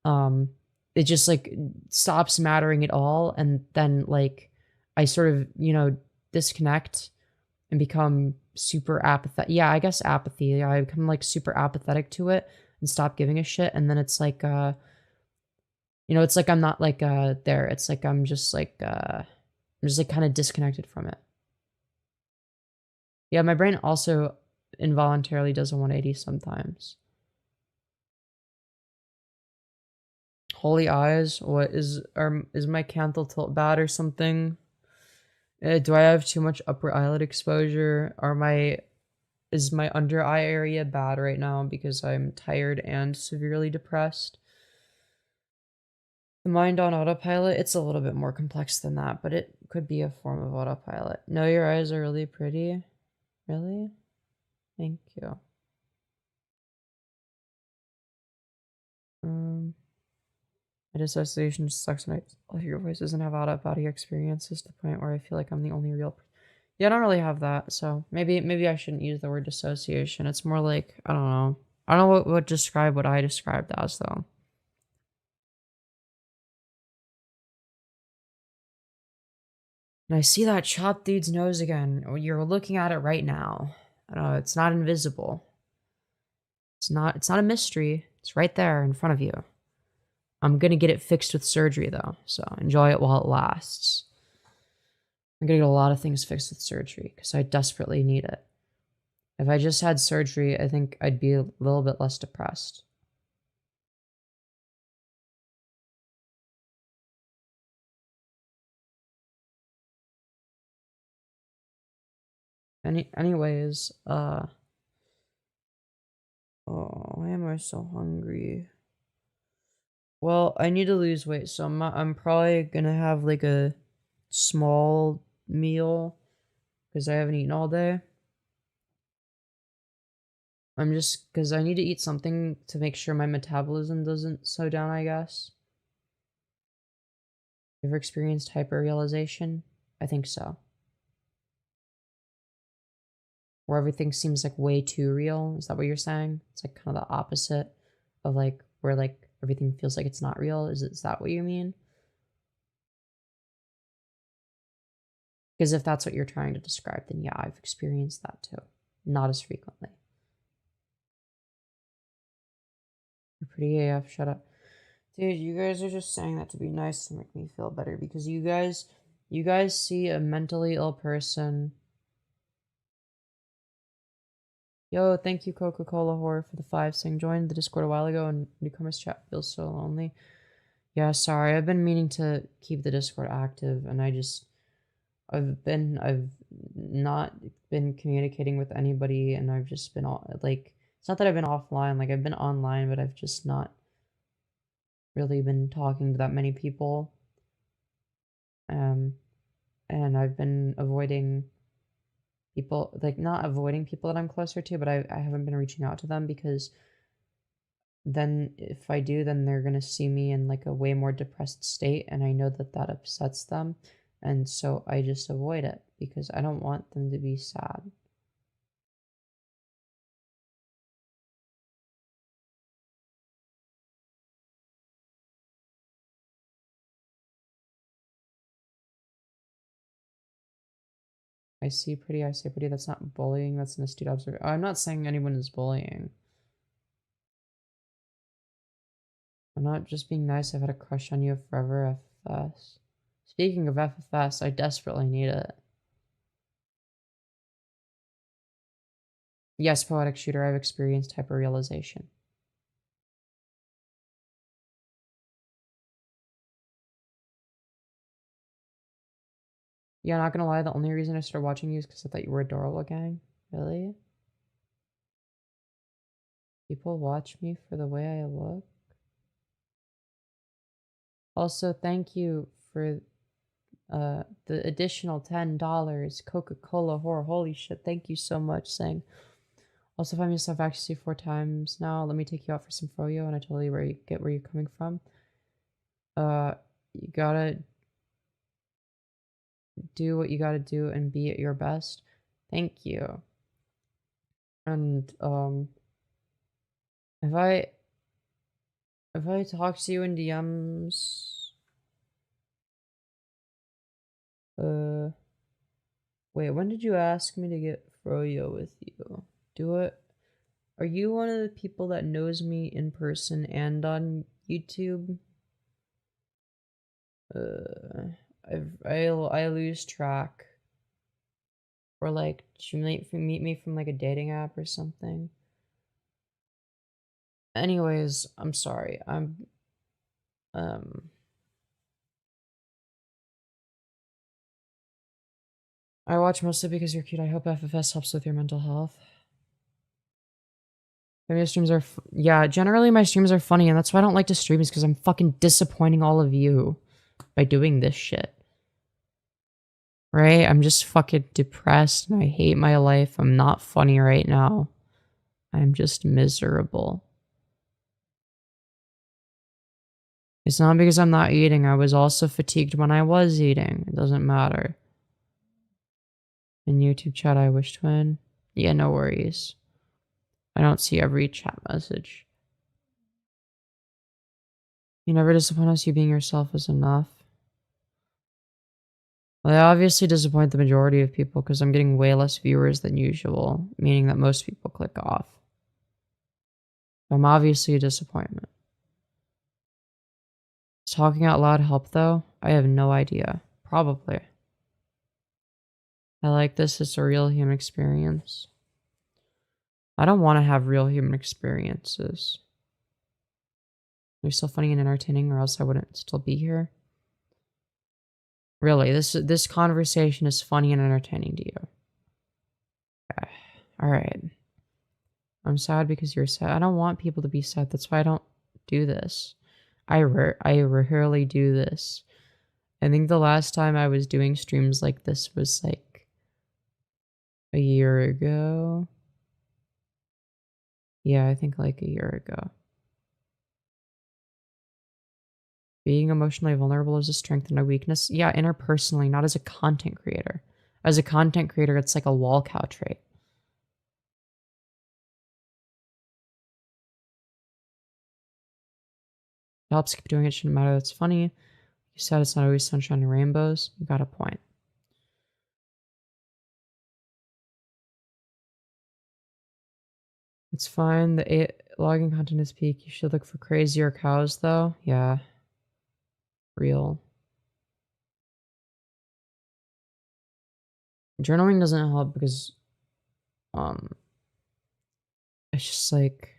Speaker 1: it just like stops mattering at all, and then like I sort of disconnect and become super apathetic. Yeah, I guess apathy. I become like super apathetic to it and stop giving a shit, and then it's like it's like I'm not like there. It's like I'm just like kind of disconnected from it. Yeah, my brain also involuntarily does a 180 sometimes. Holy eyes, what is my canthal tilt bad or something? Do I have too much upper eyelid exposure? Is my under eye area bad right now because I'm tired and severely depressed? The mind on autopilot, it's a little bit more complex than that, but it could be a form of autopilot. No, your eyes are really pretty. Really? Thank you. My dissociation just sucks when I hear your voices and have out-of-body experiences to the point where I feel like I'm the only real person. Yeah, I don't really have that, so maybe I shouldn't use the word dissociation. It's more like, I don't know. I don't know what describe what I described as, though. And I see that chopped dude's nose again. You're looking at it right now. I don't know, it's not invisible. It's not a mystery. It's right there in front of you. I'm gonna get it fixed with surgery, though, so enjoy it while it lasts. I'm gonna get a lot of things fixed with surgery, because I desperately need it. If I just had surgery, I think I'd be a little bit less depressed. Anyways, oh, why am I so hungry? Well, I need to lose weight, so I'm probably gonna have like a small meal because I haven't eaten all day. I'm just because I need to eat something to make sure my metabolism doesn't slow down, I guess. You ever experienced hyperrealization? I think so. Where everything seems like way too real. Is that what you're saying? It's like kind of the opposite of like where like everything feels like it's not real. Is that what you mean? Because if that's what you're trying to describe, then yeah, I've experienced that too. Not as frequently. You're pretty AF, shut up. Dude, you guys are just saying that to be nice to make me feel better because you guys see a mentally ill person. Yo, thank you, Coca-Cola Horror, for the 5 saying joined the Discord a while ago and newcomers chat feels so lonely. Yeah, sorry, I've been meaning to keep the Discord active and I've not been communicating with anybody and I've just been like, it's not that I've been offline, like I've been online, but I've just not really been talking to that many people. And I've been avoiding people, like not avoiding people that I'm closer to, but I haven't been reaching out to them because then if I do, then they're gonna see me in like a way more depressed state, and I know that that upsets them, and so I just avoid it because I don't want them to be sad. I see pretty, I say pretty. That's not bullying. That's an astute observation. I'm not saying anyone is bullying. I'm not just being nice. I've had a crush on you forever, FFS. Speaking of FFS, I desperately need it. Yes, poetic shooter, I've experienced hyperrealization. Yeah, not gonna lie, the only reason I started watching you is because I thought you were adorable, gang. Really? People watch me for the way I look? Also, thank you for the additional $10. Coca-Cola Horror. Holy shit, thank you so much, saying. Also, if I myself access you 4 times now, let me take you out for some froyo, and I totally get where you're coming from. You gotta do what you gotta do and be at your best. Thank you. And, if I talk to you in DMs, wait, when did you ask me to get froyo with you? Do it. Are you one of the people that knows me in person and on YouTube? I lose track. Or like, did you meet me from like a dating app or something? Anyways, I'm sorry. I watch mostly because you're cute. I hope FFS helps with your mental health. My streams are, yeah, generally my streams are funny, and that's why I don't like to stream, is because I'm fucking disappointing all of you by doing this shit. Right? I'm just fucking depressed, and I hate my life. I'm not funny right now. I'm just miserable. It's not because I'm not eating. I was also fatigued when I was eating. It doesn't matter. In YouTube chat, I wish to win. Yeah, no worries. I don't see every chat message. You never disappoint us. You being yourself is enough. Well, I obviously disappoint the majority of people because I'm getting way less viewers than usual, meaning that most people click off. I'm obviously a disappointment. Does talking out loud help, though? I have no idea. Probably. I like this. It's a real human experience. I don't want to have real human experiences. You're still funny and entertaining, or else I wouldn't still be here. Really, this conversation is funny and entertaining to you. Okay. All right. I'm sad because you're sad. I don't want people to be sad. That's why I don't do this. I rarely do this. I think the last time I was doing streams like this was like a year ago. Yeah, I think like a year ago. Being emotionally vulnerable is a strength and a weakness. Yeah, interpersonally, not as a content creator. As a content creator, it's like a wall cow trait. It helps keep doing it, shouldn't matter. That's funny. You said it's not always sunshine and rainbows. You got a point. It's fine. The logging content is peak. You should look for crazier cows, though. Yeah. Real. Journaling doesn't help because, it's just like,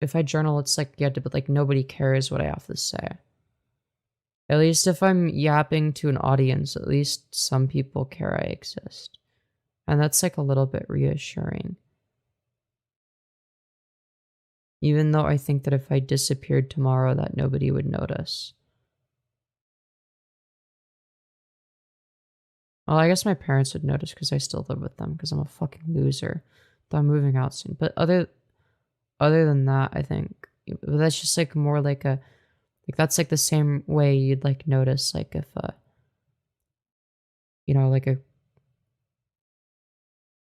Speaker 1: if I journal, it's like, yeah, but like nobody cares what I have to say. At least if I'm yapping to an audience, at least some people care I exist. And that's like a little bit reassuring. Even though I think that if I disappeared tomorrow that nobody would notice. Well, I guess my parents would notice because I still live with them because I'm a fucking loser. Though I'm moving out soon. But other than that, I think that's just like more like a, like that's like the same way you'd like notice like if you know, like a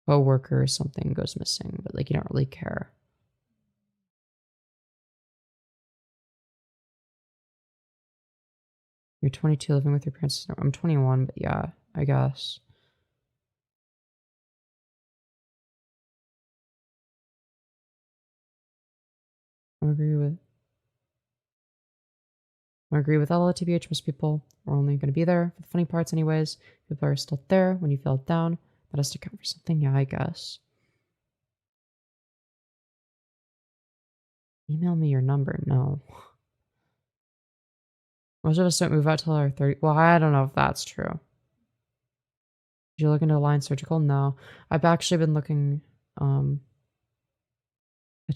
Speaker 1: coworker or something goes missing, but like you don't really care. You're 22 living with your parents. No, I'm 21, but yeah, I guess. I agree with LLTBH. Most people are only going to be there for the funny parts anyways. People are still there when you feel down. That has to count for something. Yeah, I guess. Email me your number. No. Most of us don't move out till our 30. Well, I don't know if that's true. Did you look into Align Surgical? No. I've actually been looking at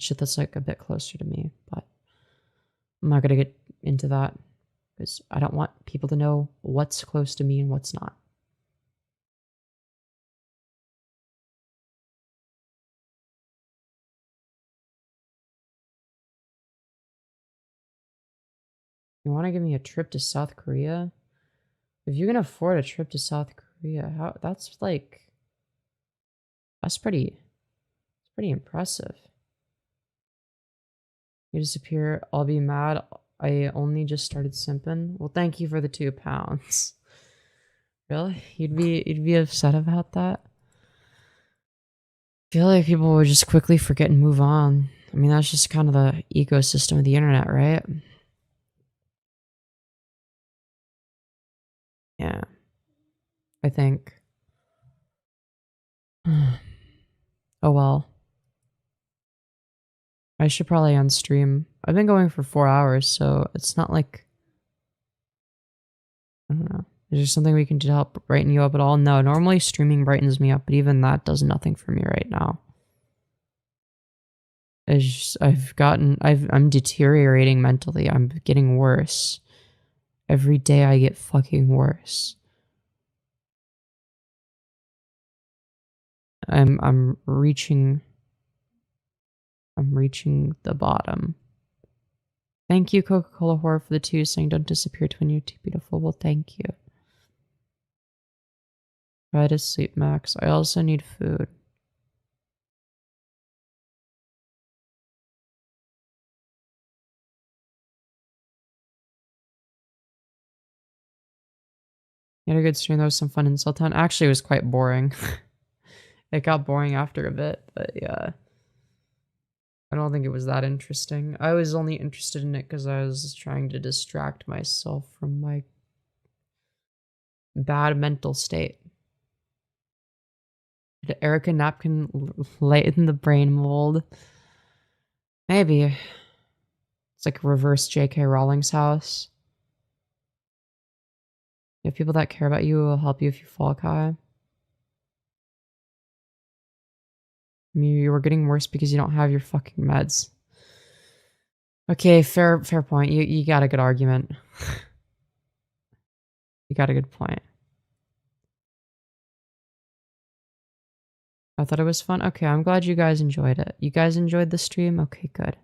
Speaker 1: shit that's like a bit closer to me, but I'm not going to get into that because I don't want people to know what's close to me and what's not. You want to give me a trip to South Korea? If you can afford a trip to South Korea, how that's like that's pretty impressive. You disappear, I'll be mad. I only just started simping. Well, thank you for the £2. Really? You'd be upset about that? I feel like people would just quickly forget and move on. I mean, that's just kind of the ecosystem of the internet, right? Yeah. I think. Oh well. I should probably unstream. I've been going for 4 hours, so it's not like, I don't know. Is there something we can do to help brighten you up at all? No, normally streaming brightens me up, but even that does nothing for me right now. It's just, I'm deteriorating mentally. I'm getting worse. Every day I get fucking worse. I'm reaching the bottom. Thank you, Coca-Cola Horror, for the 2 saying don't disappear twin, you're too beautiful. Well, thank you. Try to sleep, Max. I also need food. You had a good stream. There was some fun in Sultan. Actually, it was quite boring. It got boring after a bit, but yeah. I don't think it was that interesting. I was only interested in it because I was trying to distract myself from my bad mental state. Did Erica Napkin lighten the brain mold? Maybe. It's like reverse J.K. Rowling's house. You have people that care about you who will help you if you fall, Kai. I mean, you were getting worse because you don't have your fucking meds. Okay, fair point. You got a good argument. You got a good point. I thought it was fun. Okay, I'm glad you guys enjoyed it. You guys enjoyed the stream? Okay, good.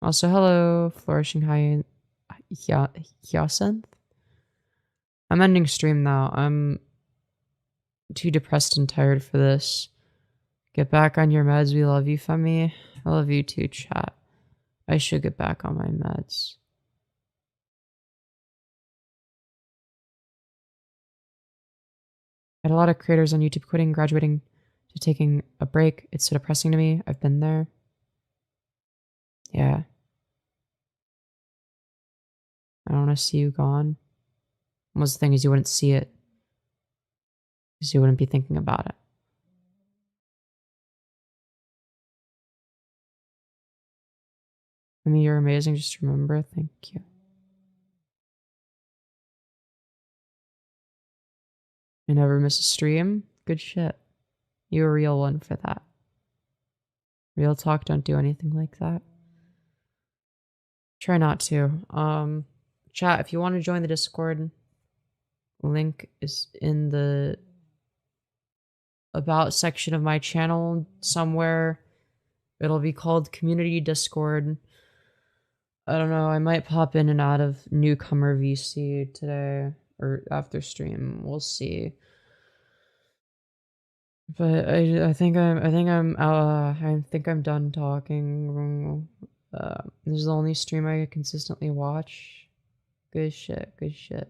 Speaker 1: Also, hello, Flourishing High Hyacinth. I'm ending stream now. I'm too depressed and tired for this. Get back on your meds. We love you, Femi. I love you too, chat. I should get back on my meds. I had a lot of creators on YouTube quitting, graduating, to taking a break. It's so depressing to me. I've been there. Yeah. I don't want to see you gone. Most of the thing is you wouldn't see it. Because you wouldn't be thinking about it. I mean, you're amazing. Just remember. Thank you. I never miss a stream. Good shit. You're a real one for that. Real talk, don't do anything like that. Try not to. Chat, if you want to join the Discord, link is in the about section of my channel somewhere. It'll be called Community Discord. I don't know, I might pop in and out of newcomer VC today or after stream. We'll see. But I think I'm done talking. This is the only stream I consistently watch. Good shit, good shit.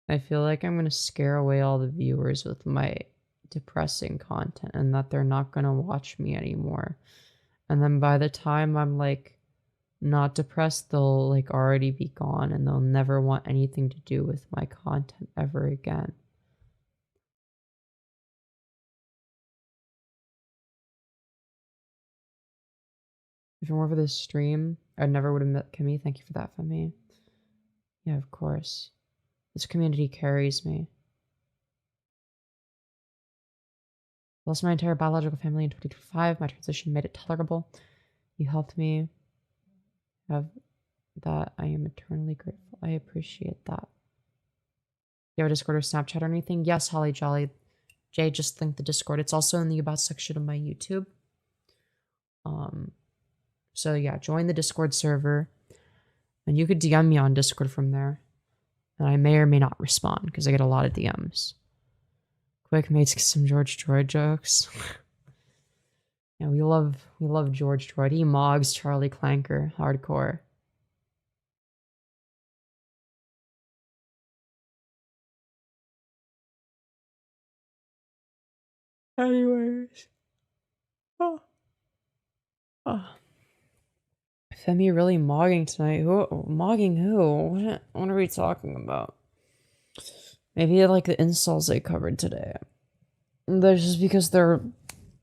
Speaker 1: I feel like I'm gonna scare away all the viewers with my depressing content and that they're not gonna watch me anymore. And then by the time I'm like not depressed, they'll like already be gone and they'll never want anything to do with my content ever again. If it weren't for this stream, I never would have met Kimmy. Thank you for that for me. Yeah, of course. This community carries me. Lost my entire biological family in 2025. My transition made it tolerable. You helped me have that. I am eternally grateful. I appreciate that. You have a Discord or Snapchat or anything? Yes, Holly Jolly. Jay, just link the Discord. It's also in the About section of my YouTube. So yeah, join the Discord server. And you could DM me on Discord from there. And I may or may not respond because I get a lot of DMs. Quick, mates, some George Droid jokes. Yeah, we love George Droid. He mogs Charlie Clanker hardcore. Anyways. Oh. Femi really mogging tonight. Mogging who? What are we talking about? Maybe like the insults I covered today. That's just because they're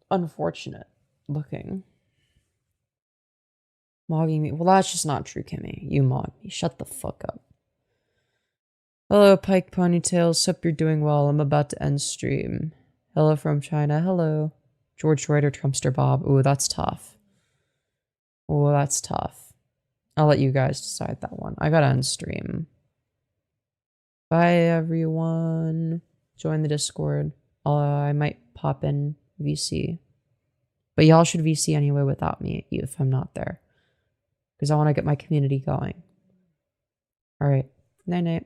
Speaker 1: unfortunate looking. Mogging me. Well, that's just not true, Kimmy. You mog me. Shut the fuck up. Hello, Pike Ponytails. Hope you're doing well. I'm about to end stream. Hello from China. Hello. George Ryder, Trumpster Bob. Ooh, that's tough. Ooh, that's tough. I'll let you guys decide that one. I gotta end stream. Bye, everyone. Join the Discord. I might pop in VC. But y'all should VC anyway without me if I'm not there. Because I want to get my community going. Alright. Night-night.